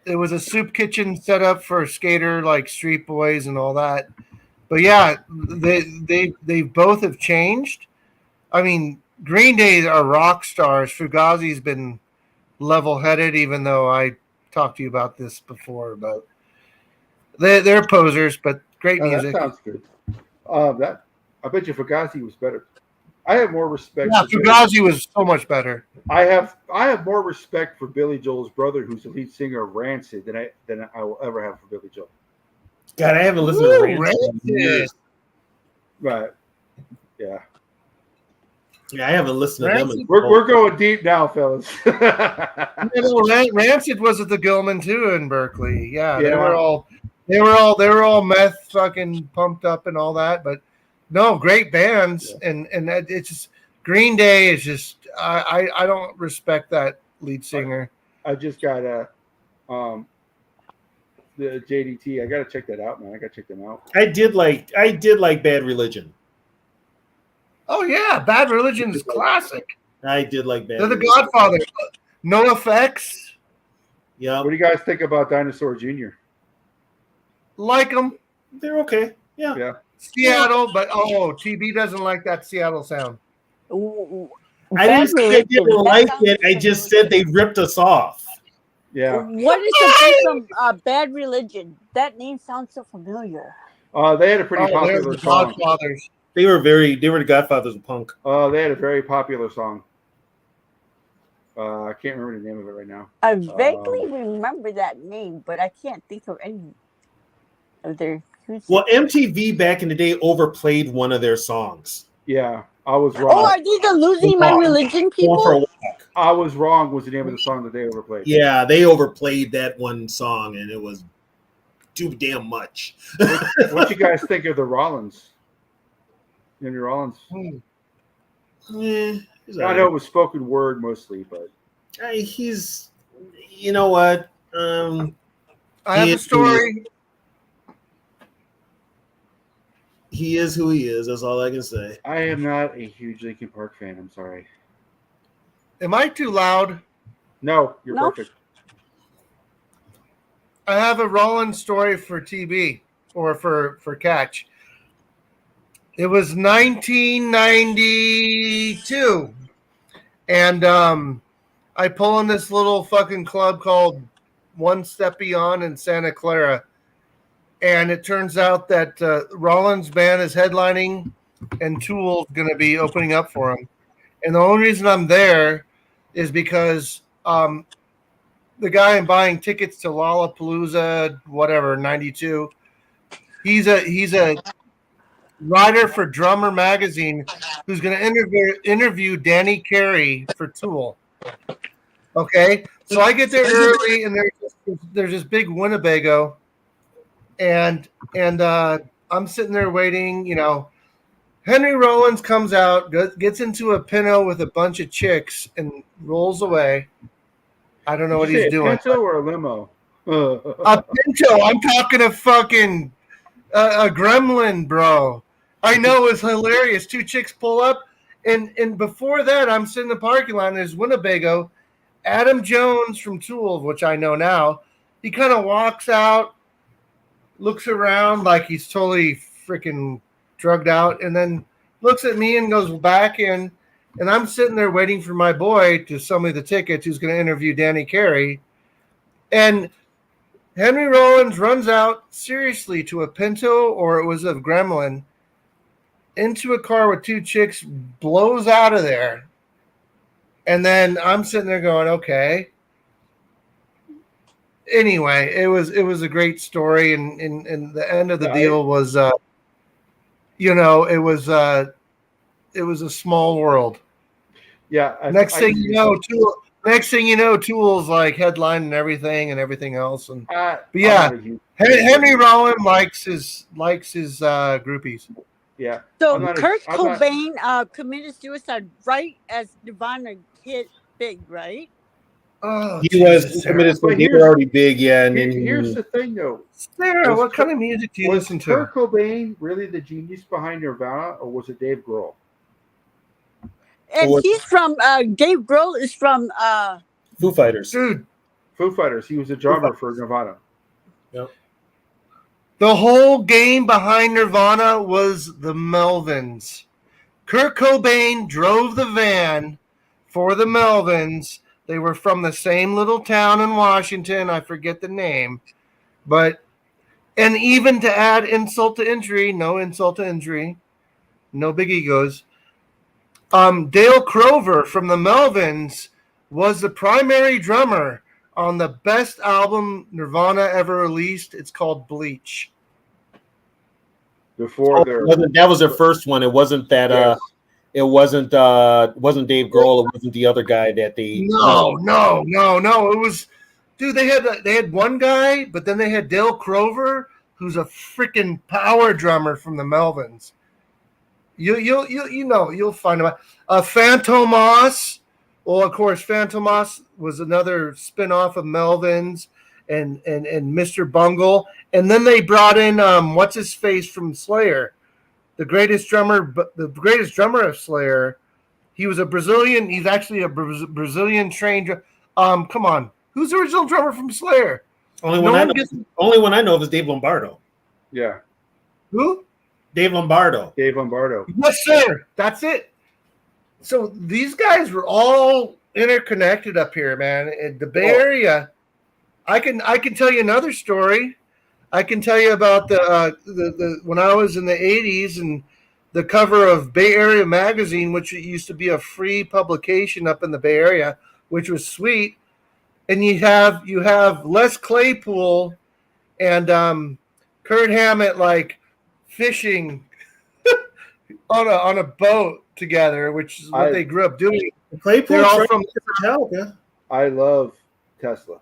it was a soup kitchen set up for skater like Street Boys and all that. But yeah, they both have changed. I mean, Green Day are rock stars. Fugazi's been level-headed, even though I talked to you about this before. But they're posers, but great music. That sounds good. I bet you Fugazi was better. I have more respect. Yeah, Fugazi was so much better. I have more respect for Billy Joel's brother, who's the lead singer of Rancid, than I will ever have for Billy Joel. God, I haven't listened to Rancid. Right. Yeah. Yeah, I haven't listened to them. We're going deep now, fellas. Rancid was at the Gilman too in Berkeley. Yeah, they were all meth fucking pumped up and all that. But no, great bands, and it's just Green Day is just I don't respect that lead singer. I just got the JDT. I gotta check that out, man. I gotta check them out. I did like Bad Religion. Oh yeah, Bad Religion is classic. I did like Bad. They're the Religion. Godfather. No effects. Yeah. What do you guys think about Dinosaur Jr.? Like them. They're okay. Yeah. Yeah. Seattle, but TB doesn't like that Seattle sound. I didn't say I didn't like it. I just said they ripped us off. Yeah. What is the thing from Bad Religion? That name sounds so familiar. They had a pretty popular song. Godfathers. They were the Godfathers of punk. They had a very popular song. I can't remember the name of it right now. I vaguely remember that name, but I can't think of any of their. Well, MTV back in the day overplayed one of their songs. Yeah, I was wrong. Oh, are these the Losing My Religion people? I was wrong was the name of the song that they overplayed. Yeah, they overplayed that one song, and it was too damn much. What you guys think of the Rollins? Henry Rollins? I know it was spoken word mostly, but he's, you know what? I have a story. he is who he is. That's all I can say. I am not a huge Linkin Park fan. I'm sorry. Am I too loud? No, you're No. perfect. I have a Rollins story for TB or for Catch. It was 1992, and I pull in this little fucking club called One Step Beyond in Santa Clara, and it turns out that Rollins band is headlining, and Tool's going to be opening up for him. And the only reason I'm there is because the guy I'm buying tickets to Lollapalooza, whatever, 92. He's a writer for Drummer Magazine who's going to interview Danny Carey for Tool. Okay, so I get there early, and there's this big Winnebago, and I'm sitting there waiting. You know, Henry Rollins comes out, gets into a Pinto with a bunch of chicks, and rolls away. I don't know what he's doing. A Pinto or a limo? A Pinto. I'm talking a fucking a gremlin, bro. I know, it's hilarious. Two chicks pull up, and before that, I'm sitting in the parking lot, and there's Winnebago. Adam Jones from Tool, which I know now, he kind of walks out, looks around like he's totally freaking drugged out, and then looks at me and goes back in. And I'm sitting there waiting for my boy to sell me the tickets who's going to interview Danny Carey. And Henry Rollins runs out seriously to a Pinto, or it was a Gremlin, into a car with two chicks, blows out of there. And then I'm sitting there going, okay. Anyway, it was a great story, and the end of the deal was, it was a small world. Yeah. Next thing you know, Tool's like headline and everything else. And but yeah, Henry Rollins likes his groupies. Yeah. So Kurt Cobain committed suicide right as Nirvana hit big, right? Oh, he was committed. They were already big, yeah. And here's the thing, though. Sarah, what kind of music do you listen to? Was Kurt Cobain really the genius behind Nirvana, or was it Dave Grohl? And he's from Dave Grohl is from Foo Fighters. Dude. Foo Fighters. He was a drummer for Nirvana. Yep. The whole game behind Nirvana was the Melvins. Kurt Cobain drove the van for the Melvins. They were from the same little town in Washington. I forget the name. And even to add insult to injury, no insult to injury, no big egos, Dale Crover from the Melvins was the primary drummer on the best album Nirvana ever released. It's called Bleach. That was their first one. It wasn't that. Yes. It wasn't Dave Grohl. It wasn't the other guy that they. No. It was, dude. They had one guy, but then they had Dale Crover, who's a freaking power drummer from the Melvins. You'll find him. Phantomas. Well, of course, Phantomas was another spinoff of Melvins and Mr. Bungle. And then they brought in what's his face from Slayer, the greatest drummer of Slayer. He was a Brazilian. He's actually a Brazilian trained. Come on, who's the original drummer from Slayer? Only one I know of is Dave Lombardo. Yeah. Who? Dave Lombardo. Yes, sir. That's it. So these guys were all interconnected up here, man. In the Bay Area. I can tell you another story. I can tell you about the when I was in the 80s and the cover of Bay Area Magazine, which used to be a free publication up in the Bay Area, which was sweet. And you have Les Claypool and Kurt Hammett like fishing on a boat together, which is what they grew up doing. Claypool all from Metallica. I love Tesla.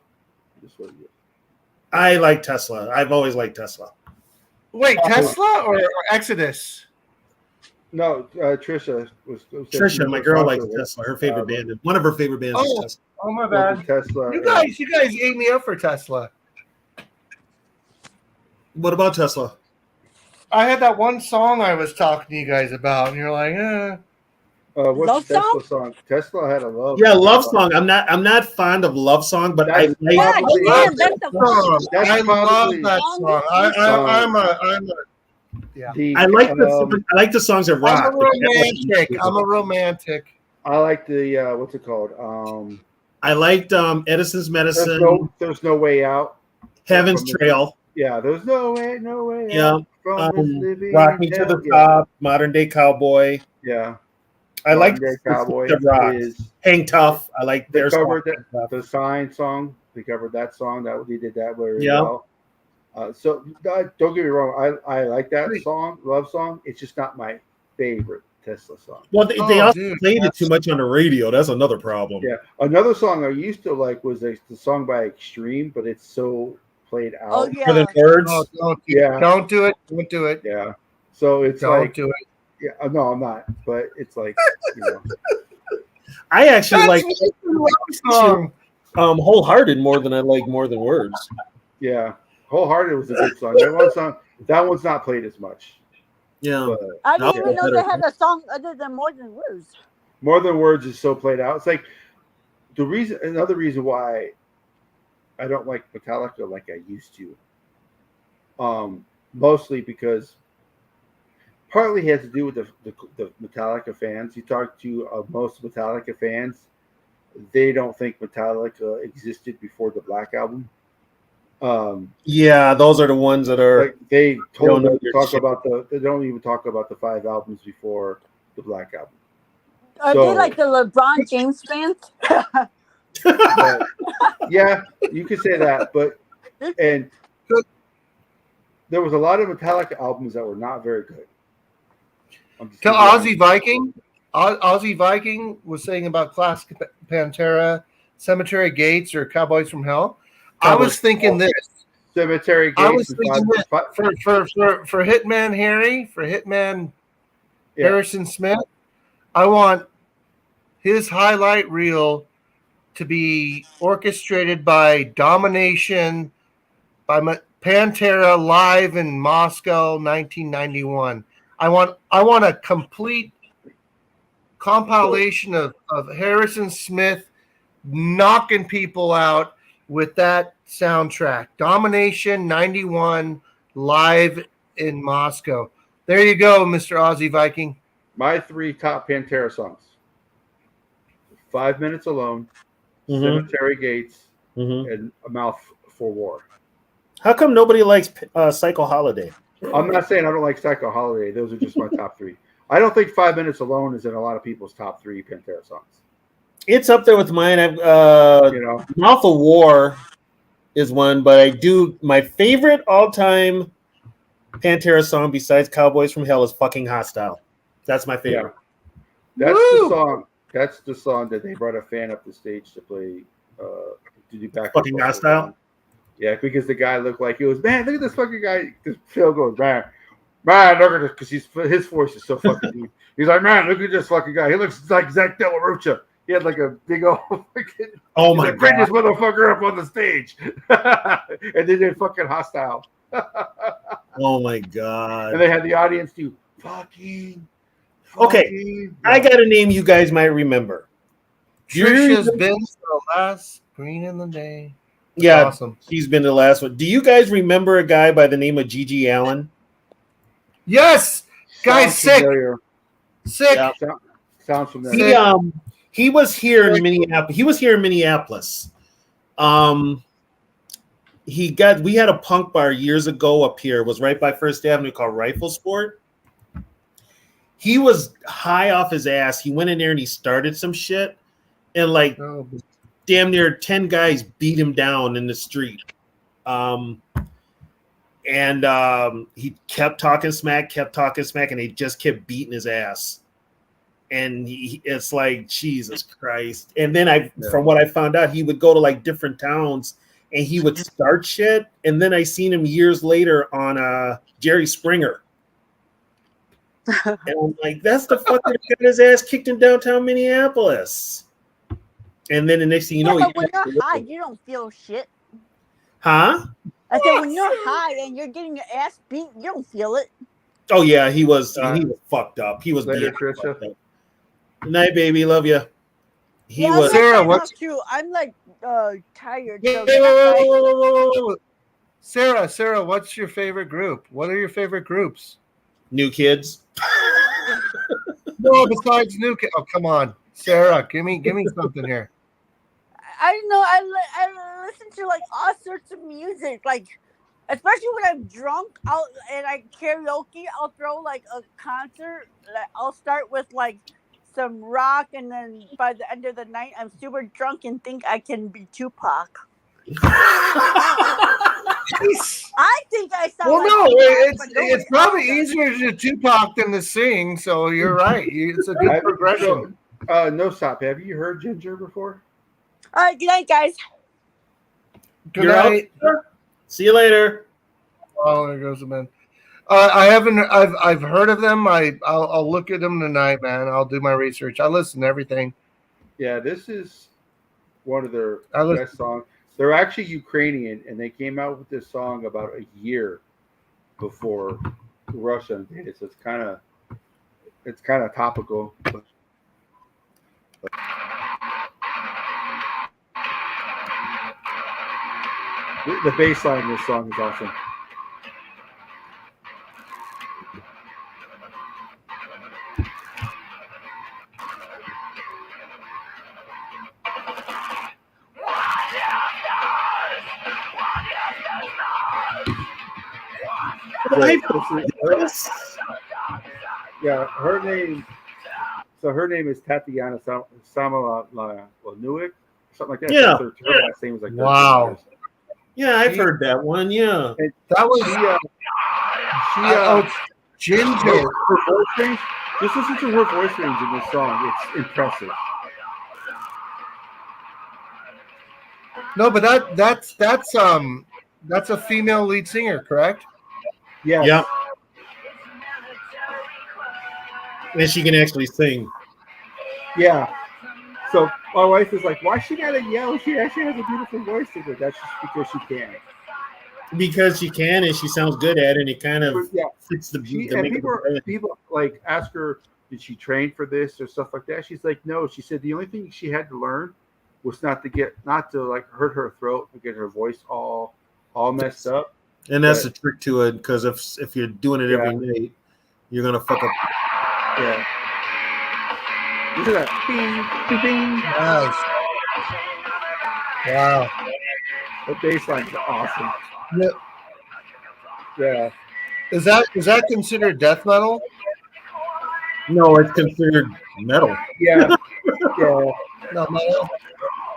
I like Tesla. I've always liked Tesla. Wait, Tesla or Exodus? No, Trisha was Trisha, my girl, likes Tesla. Her favorite band. One of her favorite bands is Tesla. Oh my bad. Tesla. You guys ate me up for Tesla. What about Tesla? I had that one song I was talking to you guys about, and you're like, What's Love Tesla song? song? Tesla had a love. Yeah, love song. I'm not fond of love song, but I That's like. Yeah, probably damn, that's the song. fucking that's I love probably that song. Yeah. the I like the songs that I'm rock. a romantic. I'm a romantic. I like the what's it called? I liked Edison's There's Medicine, no way out. Heaven's From this, Trail. yeah, there's no way Yeah, out from this Rock living Me to hell. the Top, Modern Day Cowboy. Yeah, I like Modern Day the Cowboy rock. is Hang Tough. I like they their song. covered Hang Tough. the Sign song. They covered that song. That they did that very Yeah. well. So don't get me wrong. I like that song, love song. It's just not my favorite Tesla song. Well, they also played it too much on the radio. That's another problem. Yeah, another song I used to like was the song by Extreme, but it's so played out. Oh yeah. For the words. Oh, don't do Yeah. it. Don't do it. Don't do it. Yeah. So it's Don't like, do it. yeah, no, I'm not. But it's like, you know, I actually like song. Wholehearted more than I like More Than Words. yeah, Wholehearted was a good song. That one's not played as much. Yeah. But I didn't Yeah, even know better. they had a song other than More Than Words. More Than Words is so played out. It's like another reason why I don't like Metallica like I used to. Mostly because partly has to do with the Metallica fans. You talk to most Metallica fans, they don't think Metallica existed before the Black Album. Yeah, those are the ones that are. Like they don't know totally their talk shit. about they don't even talk about the 5 albums before the Black Album. Are So- they like the LeBron James fans? But, yeah, you could say that, but and there was a lot of Metallica albums that were not very good. To Aussie Viking, Aussie Viking was saying about Classic Pantera, Cemetery Gates, or Cowboys from Hell. I was thinking this. Cemetery Gates. I was thinking this for Hitman Harry, for Hitman Harrison Smith. I want his highlight reel to be orchestrated by Domination by Pantera live in Moscow, 1991. I want a complete compilation of Harrison Smith knocking people out with that soundtrack. Domination 91 live in Moscow. There you go, Mr. Aussie Viking. My 3 top Pantera songs: 5 Minutes Alone, Cemetery Gates, and A Mouth for War. How come nobody likes Psycho Holiday? I'm not saying I don't like Psycho Holiday. Those are just my top 3. I don't think 5 Minutes Alone is in a lot of people's top 3 Pantera songs. It's up there with mine. Mouth of War is one, but I do my favorite all-time Pantera song besides Cowboys from Hell is Fucking Hostile. That's my favorite. Yeah. That's the song. That's the song that they brought a fan up the stage to play. To do back. Fucking Hostile. Yeah, because the guy looked like he was, man, look at this fucking guy. Because Phil goes, man, look at this, because his voice is so fucking deep. He's like, man, look at this fucking guy. He looks like Zach De La Rocha. He had like a big old fucking. Oh my god! Bring this motherfucker up on the stage, and they did Fucking Hostile. Oh my god! And they had the audience do fucking. Okay, I got a name you guys might remember. Trisha's been the last green in the day. Yeah, awesome. He's been the last one. Do you guys remember a guy by the name of Gigi Allen? Yes, guy's sick. Sick. Yeah. Sounds familiar. He was here in Minneapolis. We had a punk bar years ago up here. It was right by First Avenue called Rifle Sport. He was high off his ass. He went in there and he started some shit, and damn near 10 guys beat him down in the street. He kept talking smack, and they just kept beating his ass. And it's like, Jesus Christ. And then from what I found out, he would go to like different towns and he would start shit. And then I seen him years later on Jerry Springer. And I'm like, that's the fucker that got his ass kicked in downtown Minneapolis. And then the next thing you know, but when you're high, you don't feel shit. Huh? I said when you're high and you're getting your ass beat, you don't feel it. Oh yeah, he was fucked up. He was Later, beyond Trisha. fucked up. Good night, baby. Love you. He Yeah, I'm was. gonna Sarah, sign what's off too. I'm like tired. wait, So wait, good wait, night, wait, guys. wait, wait, wait, wait, wait. Sarah, what's your favorite group? What are your favorite groups? New Kids. No, besides New Kid. Oh, come on, Sarah, give me something here. I don't know. I listen to like all sorts of music, like especially when I'm drunk. And I karaoke. I'll throw like a concert. Like, I'll start with like some rock, and then by the end of the night, I'm super drunk and think I can be Tupac. I think I sound Well, like no, Tupac, but it's nobody probably else does. easier to Tupac than to sing. So you're right. It's a good progression. No stop. Have you heard Ginger before? All right, good night, guys. Good You're out. night. See you later. Oh, there goes the man. I haven't. I've heard of them. I'll look at them tonight, man. I'll do my research. I listen to everything. Yeah, this is one of their I listen. best songs. They're actually Ukrainian, and they came out with this song about a year before Russia invaded. So it's kind of topical. The bass line in this song is awesome. Yeah, her name. So her name is Tatiana Samalanuik, something like that. Yeah. Her last name is like Wow. Yeah, I've heard that one. Yeah. And That was Ginger. Her voice range. Just listen to her voice range in this song. It's impressive. No, but that's a female lead singer, correct? Yes. Yeah. And she can actually sing. Yeah. So my wife is like, "Why she gotta yell? She actually has a beautiful voice." I go, "That's just because she can." Because she can and she sounds good at it, and it kind of fits the People like ask her, "Did she train for this or stuff like that?" She's like, "No." She said the only thing she had to learn was not to like hurt her throat and get her voice all messed up. And that's the trick to it, because if you're doing it every night, you're gonna fuck up. Yeah. Look at that. Bing, bing, bing. Nice. Wow. The bass line's awesome. Yep. Yeah. Is that considered death metal? No, it's considered metal. Yeah. Yeah. No, metal.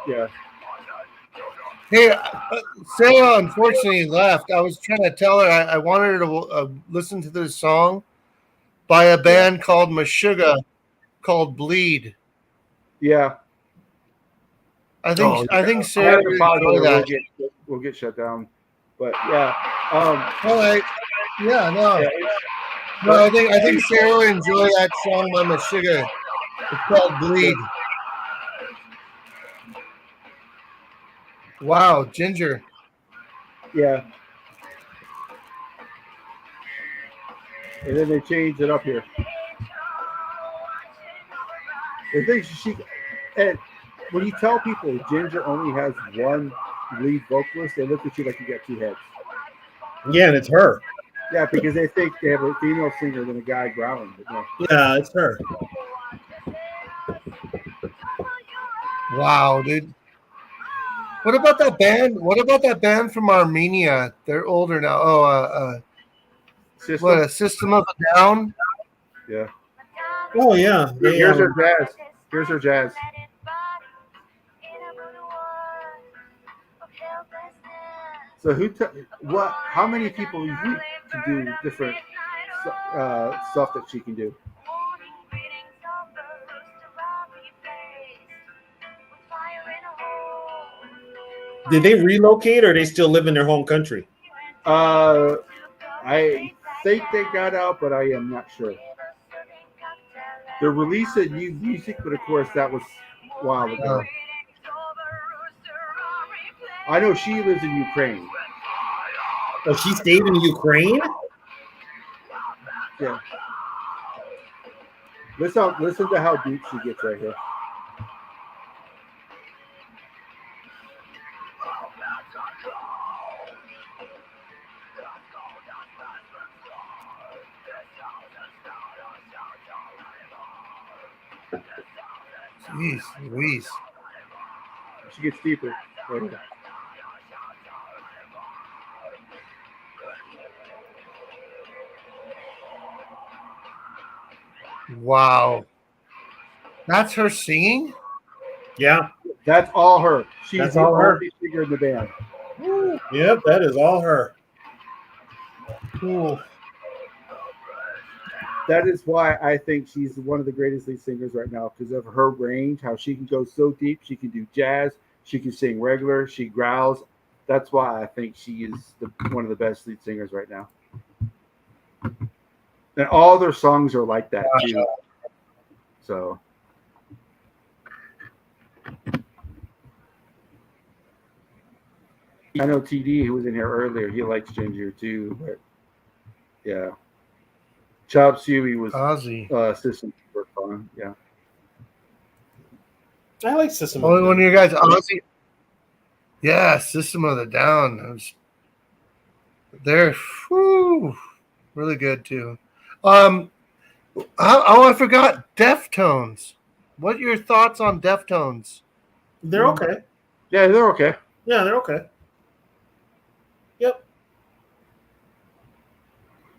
Yeah. Hey, Sarah unfortunately left. I was trying to tell her I wanted her to listen to this song by a band called Meshuggah called Bleed. Yeah. I think Sarah would enjoy that. We'll get shut down. But yeah. All right. Yeah, no. No, I think Sarah would enjoy that song by Meshuggah. It's called Bleed. Wow, Ginger. Yeah. And then they changed it up here. The thing and when you tell people Ginger only has one lead vocalist, they look at you like you got two heads. Yeah, and it's her. Yeah, because they think they have a female singer than a guy growling. But no. Yeah, it's her. Wow, dude. What about that band? What about that band from Armenia? They're older now. Oh, System? What, a System of a Down? Yeah. Oh yeah. Here's her jazz. Here's her jazz. So what? How many people you think can do different stuff that she can do? Did they relocate, or they still live in their home country? I think they got out, but I am not sure. They're releasing new music, but of course that was a while ago. I know she lives in Ukraine. Oh, she stayed in Ukraine? Yeah. Listen to how deep she gets right here. Jeez Louise. She gets deeper. Right here. Wow. That's her singing? Yeah. That's all her. She's That's the all her. only singer in the band. Yep, that is all her. Cool. That is why I think she's one of the greatest lead singers right now because of her range, how she can go so deep. She can do jazz. She can sing regular. She growls. That's why I think she is one of the best lead singers right now. And all their songs are like that too. So I know TD who was in here earlier. He likes Ginger too, but yeah, Chop Suey was Ozzy. System for fun. Yeah, I like System. Only one of you guys, Ozzy. Yeah, System of the Down. They're really good too. I forgot Deftones. What are your thoughts on Deftones? They're okay. Yeah, they're okay. Yeah, they're okay. Yep.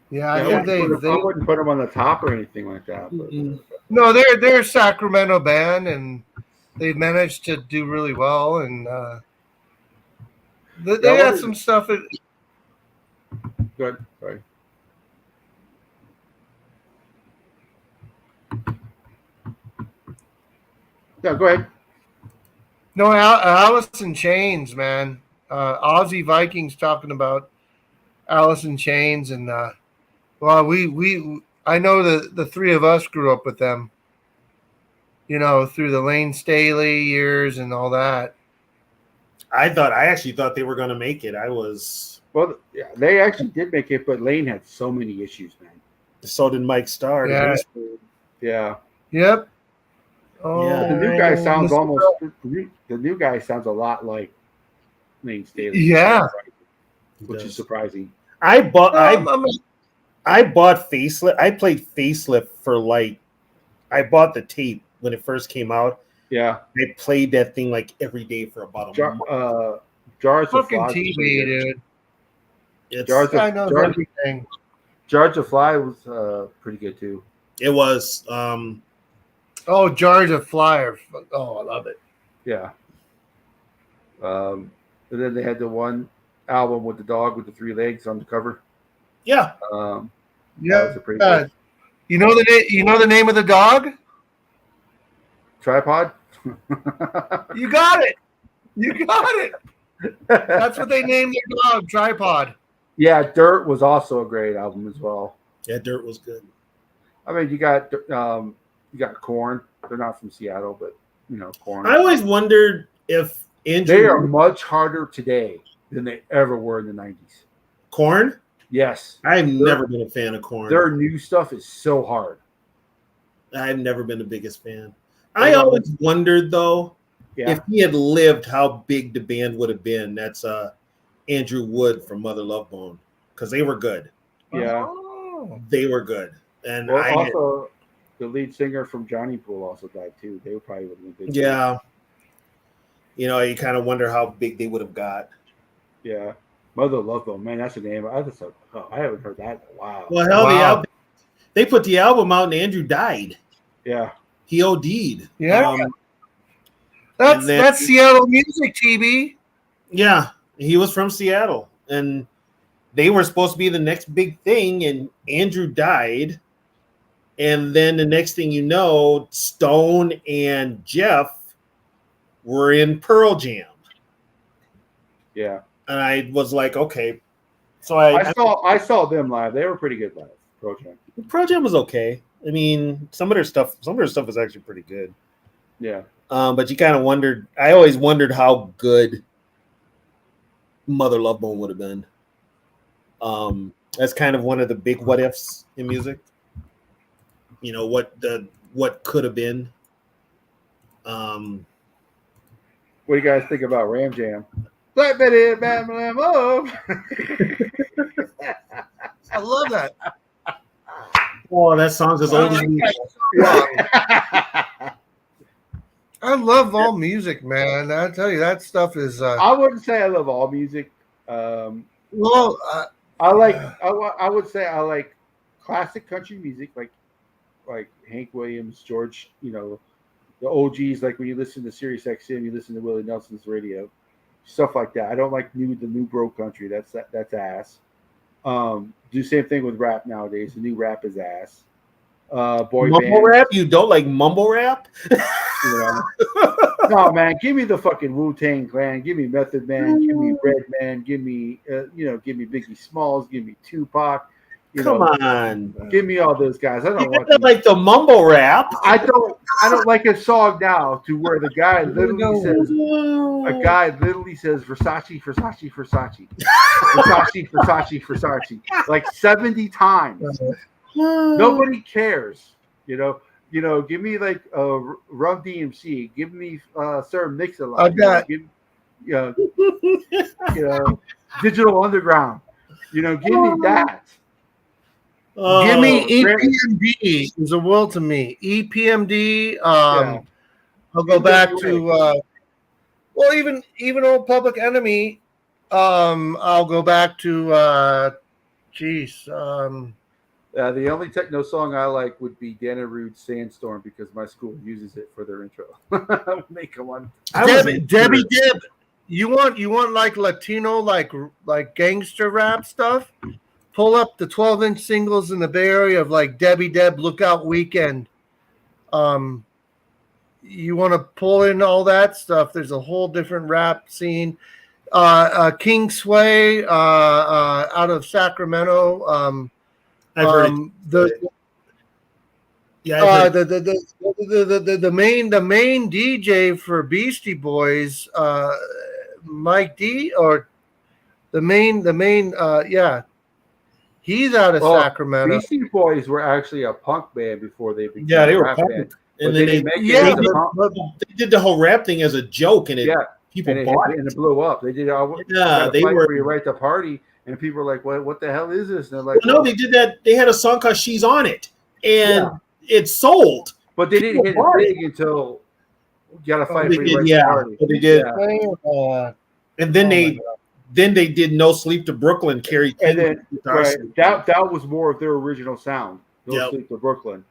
Yeah, I I think they wouldn't put them on the top or anything like that. But. No, they're a Sacramento band, and they've managed to do really well, and they got some stuff. Good. Sorry. Yeah, go ahead. No, Alice in Chains, man. Aussie Vikings talking about Alice in Chains, and well, I know the three of us grew up with them. You know, through the Lane Staley years and all that. I actually thought they were going to make it. Well, yeah, they actually did make it, but Lane had so many issues, man. So did Mike Starr. Yeah. Yeah. Yep. Oh, Yeah. The new guy sounds the new guy sounds a lot like Lane Staley. Yeah. Which is surprising. I bought Facelift. I played Facelift for I bought the tape when it first came out. Yeah. I played that thing like every day for about a month. Jars fucking of Fly. TV, dude. I know everything. Jars of Fly was pretty good too. It was. Oh, Jars of Fly. Oh, I love it. Yeah. And then they had the one album with the dog with the 3 legs on the cover. Yeah. That Yeah. was a pretty good. You know the name of the dog? Tripod. You got it. You got it. That's what they named their dog, Tripod. Yeah, Dirt was also a great album as well. Yeah, Dirt was good. I mean, you got Korn. They're not from Seattle, but Korn. I always wondered if they are much harder today than they ever were in the 90s. Korn? Yes. I've never been a fan of Korn. Their new stuff is so hard. I've never been the biggest fan. I always wondered, though, if he had lived, how big the band would have been. That's Andrew Wood from Mother Love Bone, because they were good. Yeah. They were good. And also, the lead singer from Johnny Pool also died, too. They probably would have been good. Yeah. You kind of wonder how big they would have got. Yeah. Mother Love Bone. Man, that's a name. I haven't heard that in a while. Well, hell, they put the album out and Andrew died. Yeah. He OD'd. Yeah. That's Seattle music, TB. Yeah. He was from Seattle. And they were supposed to be the next big thing, and Andrew died. And then the next thing you know, Stone and Jeff were in Pearl Jam. Yeah. And I was like, okay. So I saw them live. They were pretty good live. Pearl Jam. Pearl Jam was okay. I mean, some of their stuff is actually pretty good. Yeah. But you kind of wondered. I always wondered how good Mother Love Bone would have been. That's kind of one of the big what ifs in music. what could have been. What do you guys think about Ram Jam? Black Betty, bam, bam, oh. I love that. Oh, that song's as old as me. I love all music, man. I tell you, that stuff is. I wouldn't say I love all music. Well, I would say I like classic country music, like Hank Williams, George. The OGs. Like when you listen to Sirius XM, you listen to Willie Nelson's radio, stuff like that. I don't like the new bro country. That's ass. Do same thing with rap nowadays. The new rap is ass. Boy Mumble bands, rap? You don't like mumble rap? No, man, give me the fucking Wu-Tang Clan. Give me Method Man. Give me Redman. Give me, give me Biggie Smalls. Give me Tupac. Come on. Give me all those guys. I don't want like the mumble rap. I don't like a song now to where the guy literally says Versace, Versace, Versace, Versace, Versace, Versace, like 70 times. Nobody cares. Give me like Run DMC. Give me Sir Mix-a-Lot. Digital Underground. Give me that. Give me EPMD is a world to me. EPMD. I'll go back to even old Public Enemy. I'll go back to the only techno song I like would be Dana Rude's Sandstorm because my school uses it for their intro. Make one. Debbie Deb. You want like Latino like gangster rap stuff? Pull up the 12-inch singles in the Bay Area of like Debbie Deb, Lookout Weekend. You want to pull in all that stuff. There's a whole different rap scene. King Sway out of Sacramento. I've heard the main DJ for Beastie Boys, Mike D, or the main he's out of Sacramento. Beastie Boys were actually a punk band before they became they were a rap punk. band. And then they did the whole rap thing as a joke, and people bought it. And it blew up. They did. They were for you right to party, and people were like, "What the hell is this?" And they're like, "No, they did that. They had a song called She's On It, and it sold." But they didn't hit it big until you got to fight for your right to party. But they did. And then they did No Sleep to Brooklyn. Carrie King, and then that was more of their original sound. No Sleep to Brooklyn.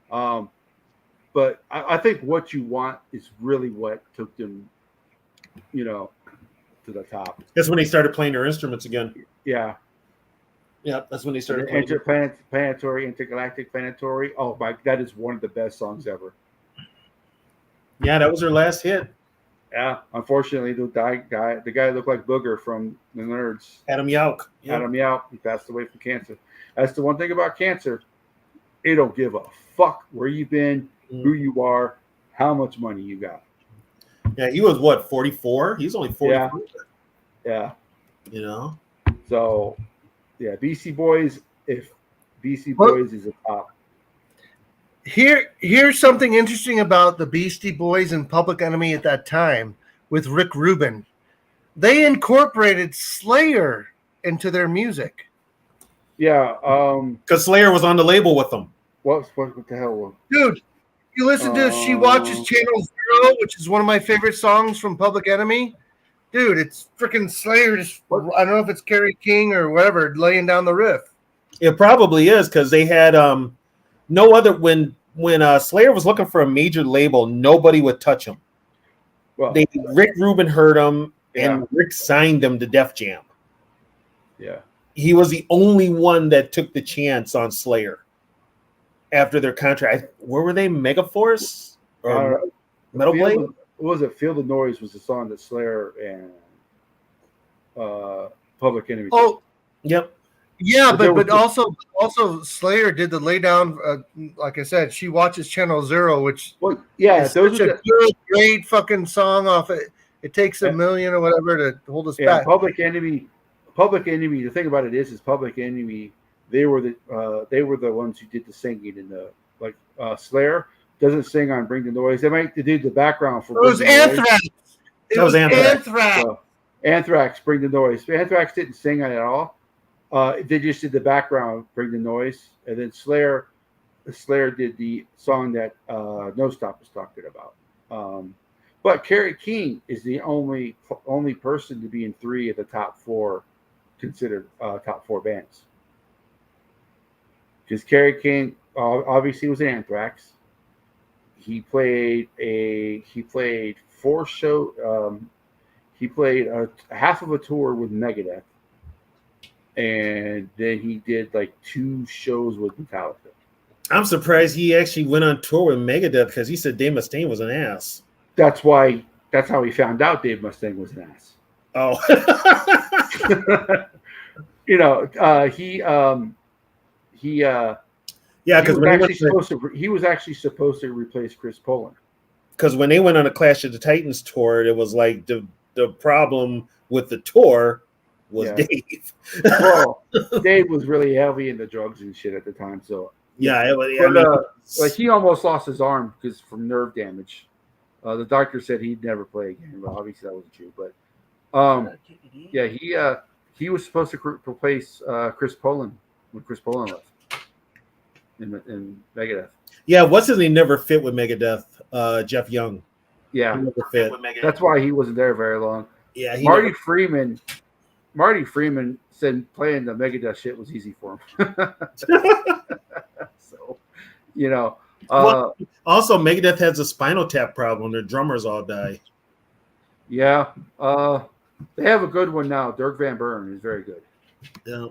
But I think What You Want is really what took them, to the top. That's when they started playing their instruments again. Yeah. Yeah, that's when they started playing. Intergalactic Planetary. Oh my, that is one of the best songs ever. Yeah, that was their last hit. Yeah, unfortunately, the guy looked like Booger from the Nerds. Adam Yauch. Yeah. Adam Yauch. He passed away from cancer. That's the one thing about cancer. It don't give a fuck where you've been, who you are, how much money you got. Yeah, he was what, 44? He's only 44. Yeah. So, yeah, BC Boys. If BC Boys is a top. Here's something interesting about the Beastie Boys and Public Enemy at that time with Rick Rubin. They incorporated Slayer into their music. Yeah, because Slayer was on the label with them. What the hell? Dude, you listen to She Watches Channel Zero, which is one of my favorite songs from Public Enemy. Dude, it's freaking Slayer. I don't know if it's Kerry King or whatever, laying down the riff. It probably is because they had no other when Slayer was looking for a major label, nobody would touch him. Well, Rick Rubin heard him, and Rick signed them to Def Jam. Yeah, he was the only one that took the chance on Slayer after their contract. Where were they? Megaforce or Metal Blade? What was it? Feel the Noise was the song that Slayer and Public Enemy. Oh, yep. Yeah, but also Slayer did the lay down. Like I said, She Watches Channel Zero, which is such a good, great fucking song off it. It takes a million or whatever to hold us back. Public Enemy. The thing about it is Public Enemy. They were the ones who did the singing in like Slayer doesn't sing on "Bring the Noise." They might do the background for It was "Bring the Noise." Anthrax. It That was Anthrax. So, Anthrax, "Bring the Noise." Anthrax didn't sing on it at all. They just did the background, "Bring the Noise," and then Slayer did the song that No Stop was talking about. But Kerry King is the only person to be in 3 of the top 4 considered top 4 bands. Because Kerry King obviously was in Anthrax. He played 4 show. He played a half of a tour with Megadeth, and then he did like 2 shows with Metallica. I'm surprised he actually went on tour with Megadeth because he said Dave Mustaine was an ass. That's how he found out Dave Mustaine was an ass. Oh. Yeah, because he was actually supposed to replace Chris Poland. Because when they went on a Clash of the Titans tour, it was like the problem with the tour was Dave. Well, Dave was really heavy into drugs and shit at the time, so yeah, like he almost lost his arm because from nerve damage. The doctor said he'd never play again, but obviously that wasn't true. But he was supposed to replace Chris Poland when Chris Poland left in Megadeth. Yeah, what's his name never fit with Megadeth? Jeff Young. Yeah, he never fit. That's why he wasn't there very long. Yeah, Marty Freeman said playing the Megadeth shit was easy for him. So, also Megadeth has a Spinal Tap problem. Their drummers all die. Yeah, they have a good one now. Dirk Van Buren is very good. Yeah.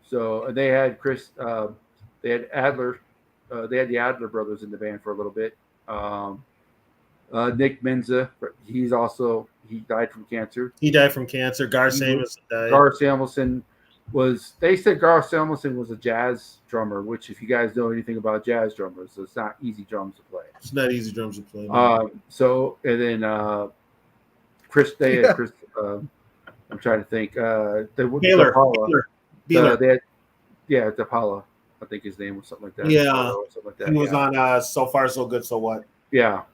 So they had Chris. They had Adler. They had the Adler brothers in the band for a little bit. Nick Menza. He died from cancer. He died from cancer. Gar Samuelson died. Gar Samuelson they said Gar Samuelson was a jazz drummer, which if you guys know anything about jazz drummers, it's not easy drums to play. It's not easy drums to play. So and then Chris. I'm trying to think. Taylor. DePaula. I think his name was something like that. Yeah, something like that. He was on So Far So Good So What. Yeah.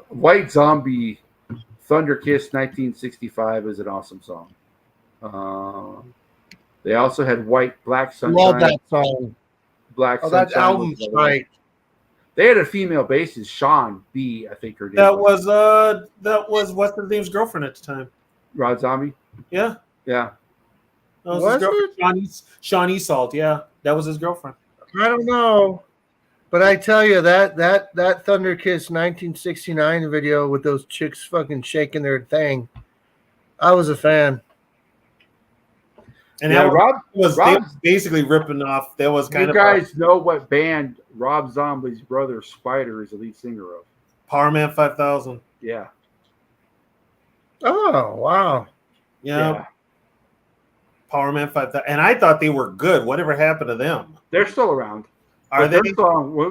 White Zombie, Thunder Kiss 1965 is an awesome song. They also had Black Sunshine. Love that song. Black Sunshine. That album's right. They had a female bassist, Sean B. I think her name. That was what's his name's girlfriend at the time. Rob Zombie. Yeah. Yeah. That was his girlfriend, Sean Esalt. Yeah, that was his girlfriend. I don't know, but I tell you that Thunder Kiss 1969 video with those chicks fucking shaking their thing, I was a fan. And Rob was basically ripping off. That was kind of. You guys know what band Rob Zombie's brother Spider is the lead singer of? Power Man 5000. Yeah. Oh wow. Yeah. Power Man 5000, and I thought they were good. Whatever happened to them? They're still around. Are they?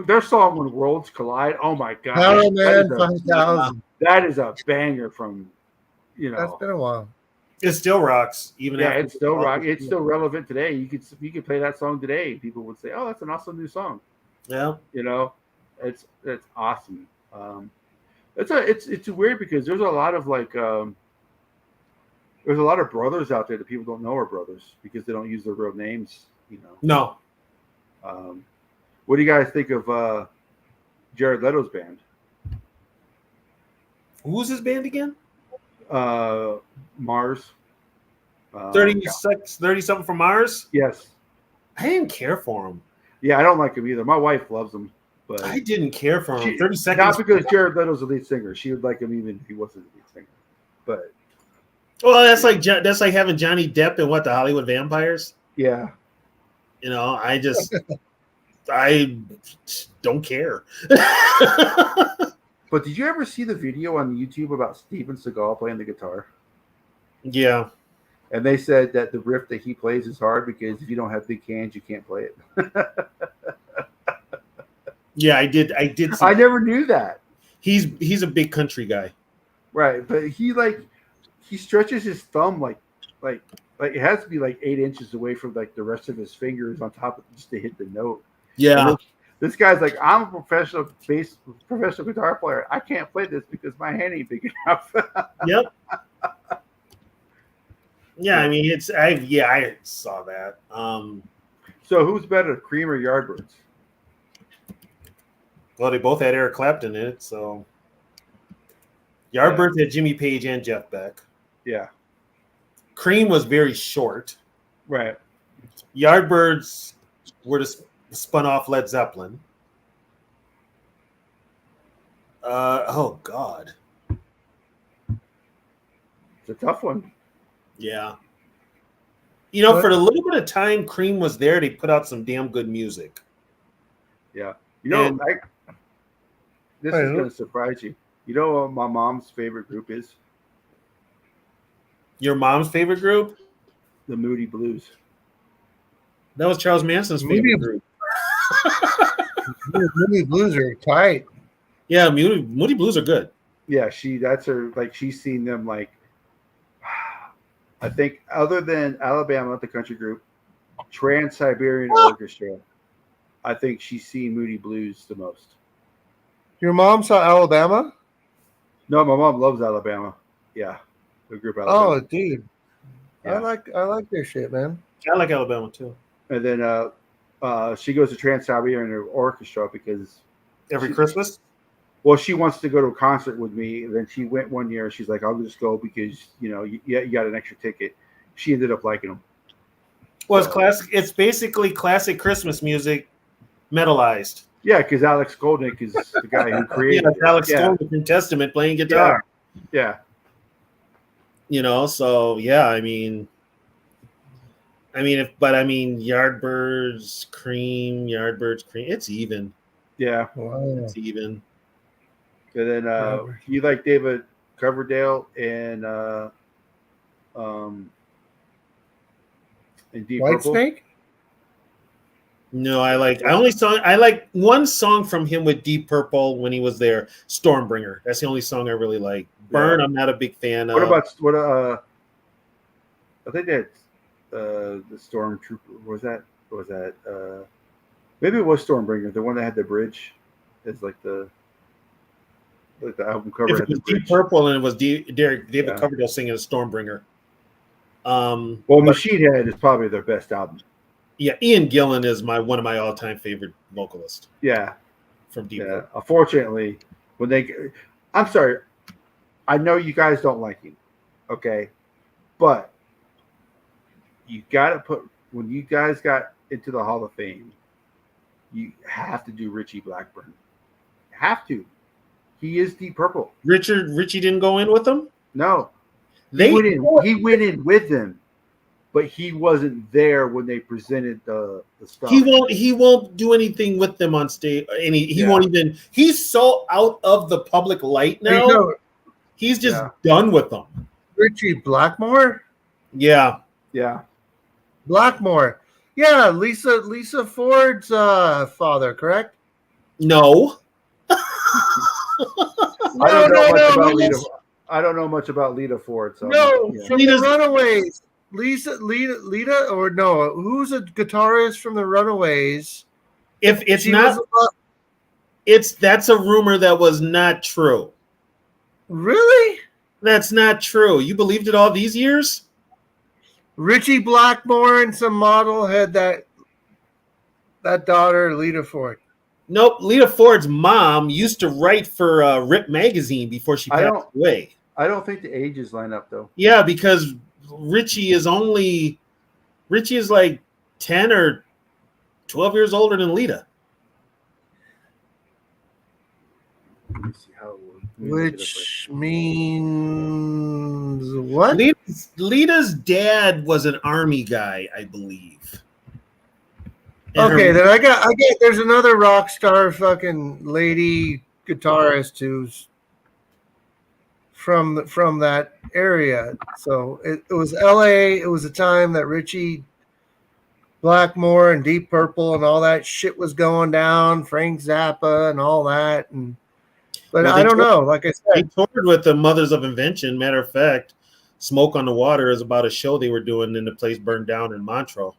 Their song "When Worlds Collide." Oh my god! Power Man 5000. That is a banger from. That's been a while. It still rocks, even after it's still rock. It's still relevant today. You could play that song today. People would say, "Oh, that's an awesome new song." Yeah, it's awesome. It's weird because there's a lot of there's a lot of brothers out there that people don't know are brothers because they don't use their real names. No. What do you guys think of Jared Leto's band? Who's his band again? Mars. 30 something from Mars? Yes. I didn't care for him. Yeah, I don't like him either. My wife loves him, but I didn't care for him. 30 seconds. Not because Jared Leto's the lead singer. She would like him even if he wasn't the lead singer. But that's like having Johnny Depp in the Hollywood Vampires. Yeah. I don't care. But did you ever see the video on YouTube about Steven Seagal playing the guitar? Yeah. And they said that the riff that he plays is hard because if you don't have big hands, you can't play it. Yeah, I did. I never knew that. He's a big country guy. Right, but he stretches his thumb like like it has to be like 8 inches away from like the rest of his fingers on top of just to hit the note. And Yeah. this guy's like, I'm a professional guitar player. I can't play this because my hand ain't big enough. Yep. Yeah, I mean I saw that. So who's better, Cream or Yardbirds? Well, they both had Eric Clapton in it, so Yardbirds had Jimmy Page and Jeff Beck. Yeah. Cream was very short. Right. Yardbirds were just spun off Led Zeppelin. Oh God. It's a tough one. Yeah. You know, for the little bit of time Cream was there, they put out some damn good music. Yeah. You know, this is going to surprise you. You know what my mom's favorite group is? Your mom's favorite group? The Moody Blues. That was Charles Manson's favorite group. Moody Blues are tight. Yeah, Moody Blues are good. Yeah, that's her. Like, she's seen them, like, I think, other than Alabama, the country group, Trans-Siberian Orchestra, I think she's seen Moody Blues the most. Your mom saw Alabama? No, my mom loves Alabama. Yeah, the group Alabama. Oh, dude, Yeah. I like their shit, man. I like Alabama too. And then she goes to Trans-Siberian Orchestra because every Christmas. Well, she wants to go to a concert with me. And then she went one year. She's like, I'll just go because you got an extra ticket. She ended up liking them. Well, it's classic. It's basically classic Christmas music, metalized. Yeah, because Alex Skolnick is the guy who created it. Alex Skolnick from Testament playing guitar. Yeah. You know, so yeah, I mean, Yardbirds, Cream, it's even. Yeah. Wow. It's even. And then you like David Coverdale and Deep Purple? Whitesnake? No, I like one song from him with Deep Purple when he was there, Stormbringer. That's the only song I really like. Burn, I'm not a big fan of. I think that the Stormtrooper was that maybe it was Stormbringer, the one that had the bridge. It's like the album cover. If it was Deep Purple and it was David Coverdale singing a Stormbringer. Machine Head is probably their best album. Yeah, Ian Gillan is one of my all-time favorite vocalists. Yeah, from Deep Purple. Unfortunately, I'm sorry, I know you guys don't like him, okay, but you got to when you guys got into the Hall of Fame, you have to do Richie Blackburn. Have to. He is Deep Purple. Richie didn't go in with them? No. He went in with them, but he wasn't there when they presented the stuff. He won't do anything with them on stage. He won't even. He's so out of the public light now. He's just done with them. Richie Blackmore? Yeah. Yeah. Blackmore. Yeah, Lisa Ford's father, correct? No. I don't know much about Lita Ford. So from the Runaways. Lita, or no? Who's a guitarist from the Runaways? If it's not, that's a rumor that was not true. Really? That's not true. You believed it all these years? Richie Blackmore and some model had that daughter, Lita Ford. Nope. Lita Ford's mom used to write for Rip magazine before she passed away. I don't think the ages line up though. Yeah, because Richie is like 10 or 12 years older than Lita. Let me see how. Which means what? Lita's dad was an army guy, I believe. Okay, then I get. There's another rock star, fucking lady guitarist who's from that area. So it was L.A. It was a time that Richie Blackmore and Deep Purple and all that shit was going down. Frank Zappa and all that, but I don't know. Like I said, he toured with the Mothers of Invention. Matter of fact, Smoke on the Water is about a show they were doing, and the place burned down in Montreux,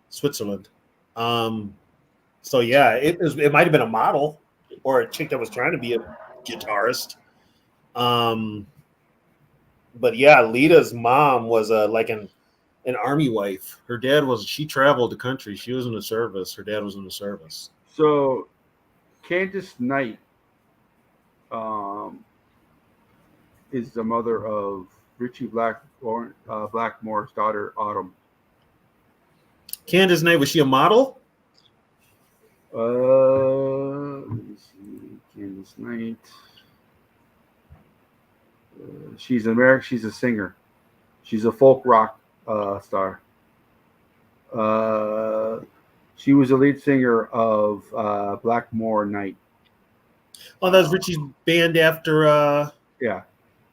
Switzerland. So yeah, it might have been a model or a chick that was trying to be a guitarist. But yeah, Lita's mom was like an army wife. Her dad she traveled the country. She was in the service. Her dad was in the service. So, Candace Knight is the mother of Richie Blackmore's daughter, Autumn. Candace Knight, was she a model? Let me see. Candace Knight. She's American. She's a singer. She's a folk rock star. She was the lead singer of Blackmore Night. Oh, that's Richie's band after. Yeah.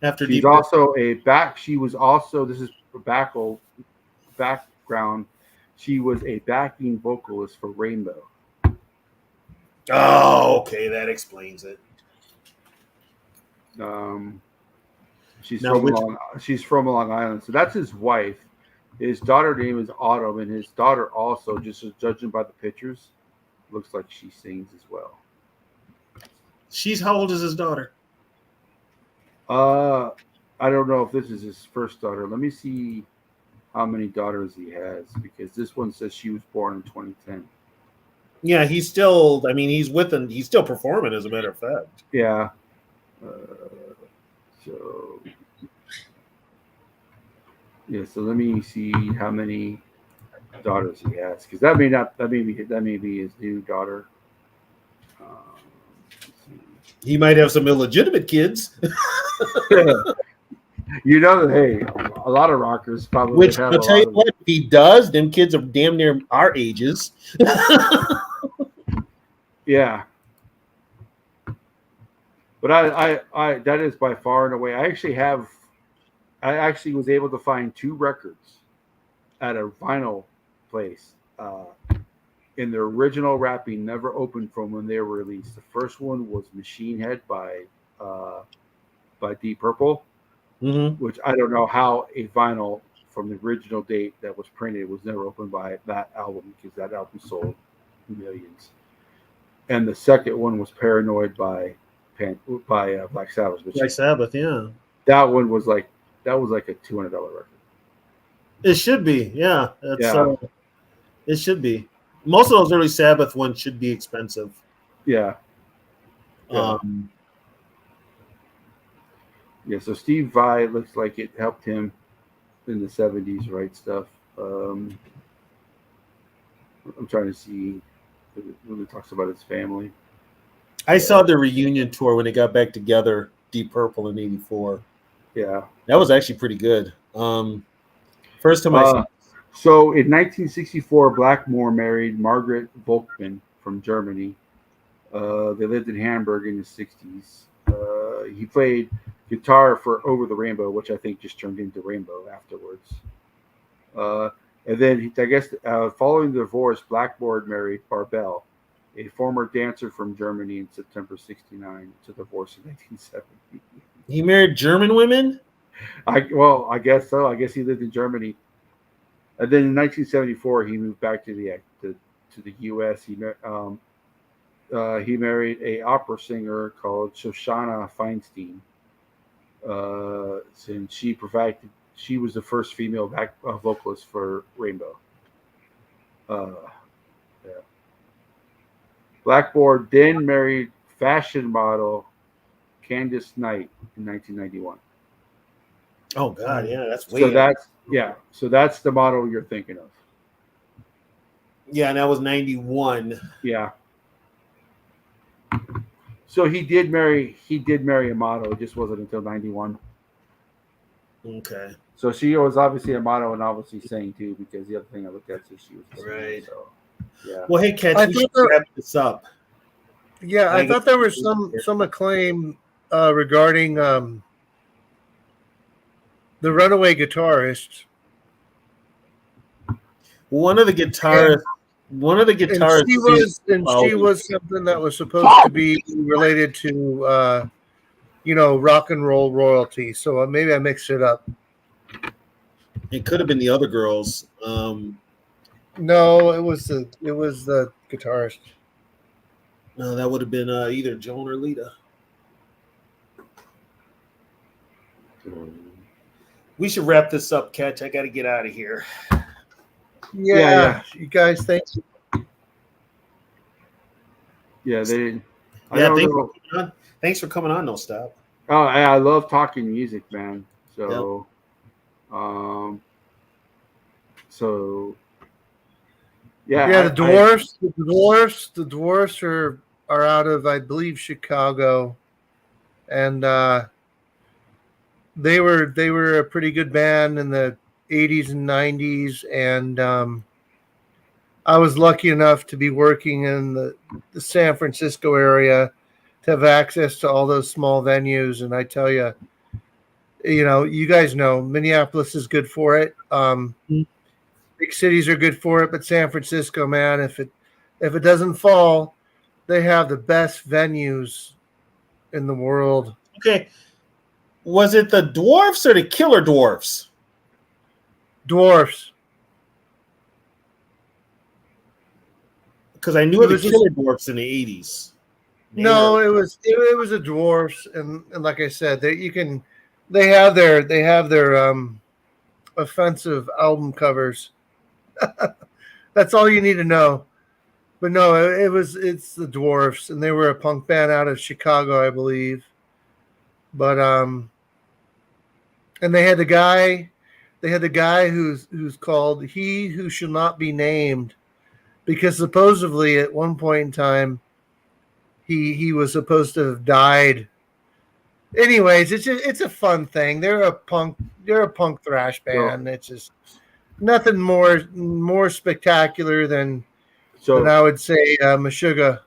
After she's Deep also a back. She was also, this is background. She was a backing vocalist for Rainbow. Oh, okay, that explains it. She's from Long Island, so that's his wife. His daughter name is Autumn, and his daughter also, just judging by the pictures, looks like she sings as well. How old is his daughter? I don't know if this is his first daughter. Let me see how many daughters he has, because this one says she was born in 2010. Yeah, he's still. I mean, he's with them. He's still performing, as a matter of fact. Yeah. So let me see how many daughters he has, because that may be his new daughter. He might have some illegitimate kids. You know, hey, a lot of rockers probably. Which I'll tell you what, if he does, them kids are damn near our ages. Yeah. But I that is by far and away. I actually was able to find 2 records at a vinyl place in their original wrapping, never opened from when they were released. The first one was Machine Head by Deep Purple, which I don't know how a vinyl from the original date that was printed was never opened by that album, because that album sold millions. And the second one was Paranoid by Black Sabbath. Black Sabbath, yeah. That one was like a $200 record. It should be, yeah. It should be. Most of those early Sabbath ones should be expensive. Yeah. Yeah. So Steve Vai looks like it helped him in the 70s write stuff. I'm trying to see when it talks about his family. I saw the reunion tour when they got back together, Deep Purple in '84. Yeah. That was actually pretty good. First time I saw. So in 1964, Blackmore married Margaret Volkmann from Germany. They lived in Hamburg in the 60s. He played guitar for Over the Rainbow, which I think just turned into Rainbow afterwards. And then, I guess, following the divorce, Blackmore married Barbel, a former dancer from Germany, in September '69, to divorce in 1970. He married German women? I guess so. I guess he lived in Germany. And then in 1974, he moved back to the U.S. He married a opera singer called Shoshana Feinstein. Since she was the first female vocalist for Rainbow. Blackmore then married fashion model Candace Knight in 1991. Oh God, yeah, that's way. So that's the model you're thinking of. Yeah, and that was 91. Yeah. So he did marry a model. It just wasn't until 91. Okay. So she was obviously a model and obviously sang too, because the other thing I looked at says she was a singer, right. So yeah. Well, hey, Ken, we should wrap this up. Yeah, I thought there was some acclaim regarding the runaway guitarist. One of the guitarists. And she was something that was supposed to be related to, rock and roll royalty. So maybe I mixed it up. It could have been the other girls. No, it was the guitarist. No, that would have been either Joan or Lita. We should wrap this up, Catch. I got to get out of here. Yeah. You guys, thanks. Yeah, they didn't. I Yeah, don't know. thanks for coming on, No Stop. Oh, I love talking music, man. So, yeah. The dwarfs are out of, I believe, Chicago, and they were a pretty good band in the 80s and 90s, and I was lucky enough to be working in the San Francisco area to have access to all those small venues. And I tell you, you guys know Minneapolis is good for it. Big cities are good for it, but San Francisco, man, if it doesn't fall, they have the best venues in the world. Okay. Was it the Dwarfs or the Killer Dwarfs? Dwarfs. Because I knew the Killer Dwarfs in the 80s. No, it was the Dwarfs, and like I said, they have their offensive album covers. That's all you need to know. But no, it's the Dwarfs, and they were a punk band out of Chicago, I believe. But and they had the guy who's called He Who Shall Not Be Named, because supposedly at one point in time he was supposed to have died. Anyways, it's a fun thing. They're a punk thrash band. It's just nothing more spectacular than I would say Meshuggah.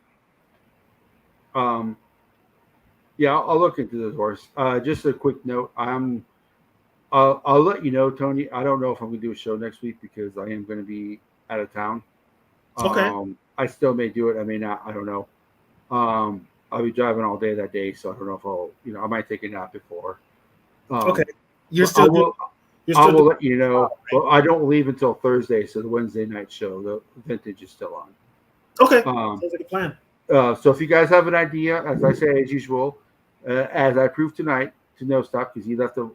Yeah, I'll look into the Dwarfs. Just a quick note. I'll let you know, Tony. I don't know if I'm going to do a show next week because I am going to be out of town. Okay. I still may do it. I may not. I don't know. I'll be driving all day that day, so I don't know if I'll. I might take a nap before. Okay. I will let you know. But I don't leave until Thursday, so the Wednesday night show, the vintage, is still on. Okay. Sounds like a plan. So if you guys have an idea, as I say, as usual, as I proved tonight to No Stop, because he left an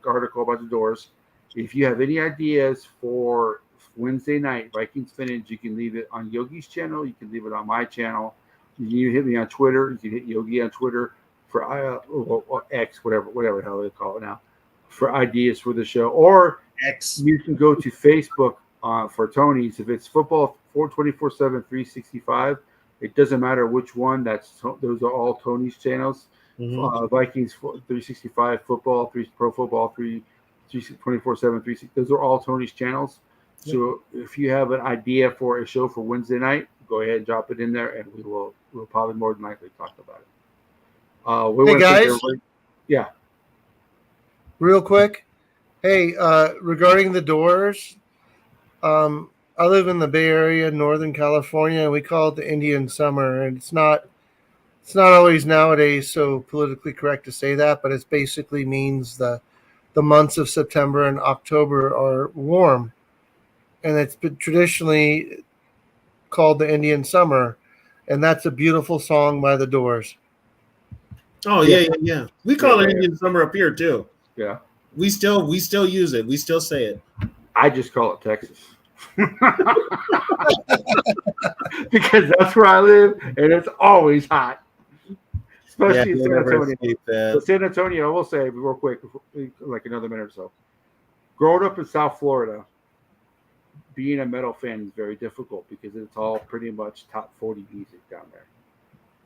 article about the Doors. If you have any ideas for Wednesday night Vikings Vintage, you can leave it on Yogi's channel. You can leave it on my channel. You can hit me on Twitter. You can hit Yogi on Twitter for X, whatever the hell they call it now, for ideas for the show. Or X. You can go to Facebook for Tony's. If it's football 424/7 365, it doesn't matter which one. Those are all Tony's channels. Mm-hmm. Vikings 365, football, pro football 24/7 360. Those are all Tony's channels. So if you have an idea for a show for Wednesday night, go ahead and drop it in there, and we'll probably more than likely talk about it. Hey guys, yeah. Real quick, hey, regarding the Doors, I live in the Bay Area, Northern California, and we call it the Indian Summer, and it's not always nowadays so politically correct to say that, but it basically means the months of September and October are warm, and it's been traditionally called the Indian Summer, and that's a beautiful song by the Doors. Oh yeah. We call it Indian Summer up here too. Yeah. We still use it. We still say it. I just call it Texas. Because that's where I live, and it's always hot. Especially in San Antonio. So San Antonio, I will say real quick, like another minute or so. Growing up in South Florida, being a metal fan is very difficult because it's all pretty much top 40 music down there.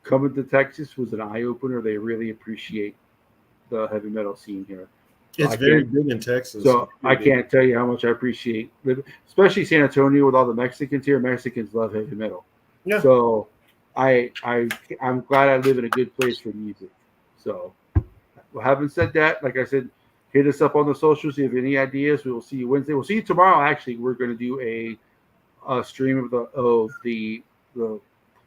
Coming to Texas was an eye-opener. They really appreciate the heavy metal scene here. It's very big in Texas. So I can't tell you how much I appreciate living, especially San Antonio with all the Mexicans here. Mexicans love heavy metal. Yeah. So I'm glad I live in a good place for music. So, having said that, like I said, hit us up on the socials if you have any ideas. We will see you Wednesday. We'll see you tomorrow. Actually, we're going to do a stream of the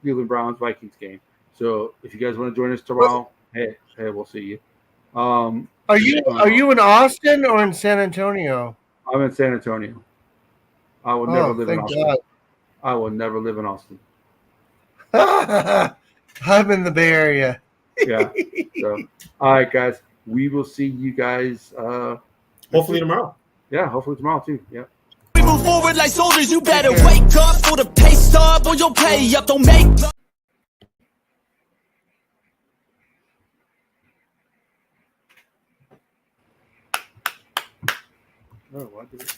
Cleveland Browns Vikings game. So if you guys want to join us tomorrow, hey, we'll see you. Are you in Austin or in San Antonio? I'm in San Antonio. I will never Oh, live in thank Austin. God. I will never live in Austin. I'm in the Bay Area. Yeah. So, all right, guys. We will see you guys. Next Hopefully week. tomorrow. Yeah, hopefully tomorrow too. Yeah. We move forward like soldiers, you better care. wake up for the pay stub or you'll pay up. Don't make Oh, what did it?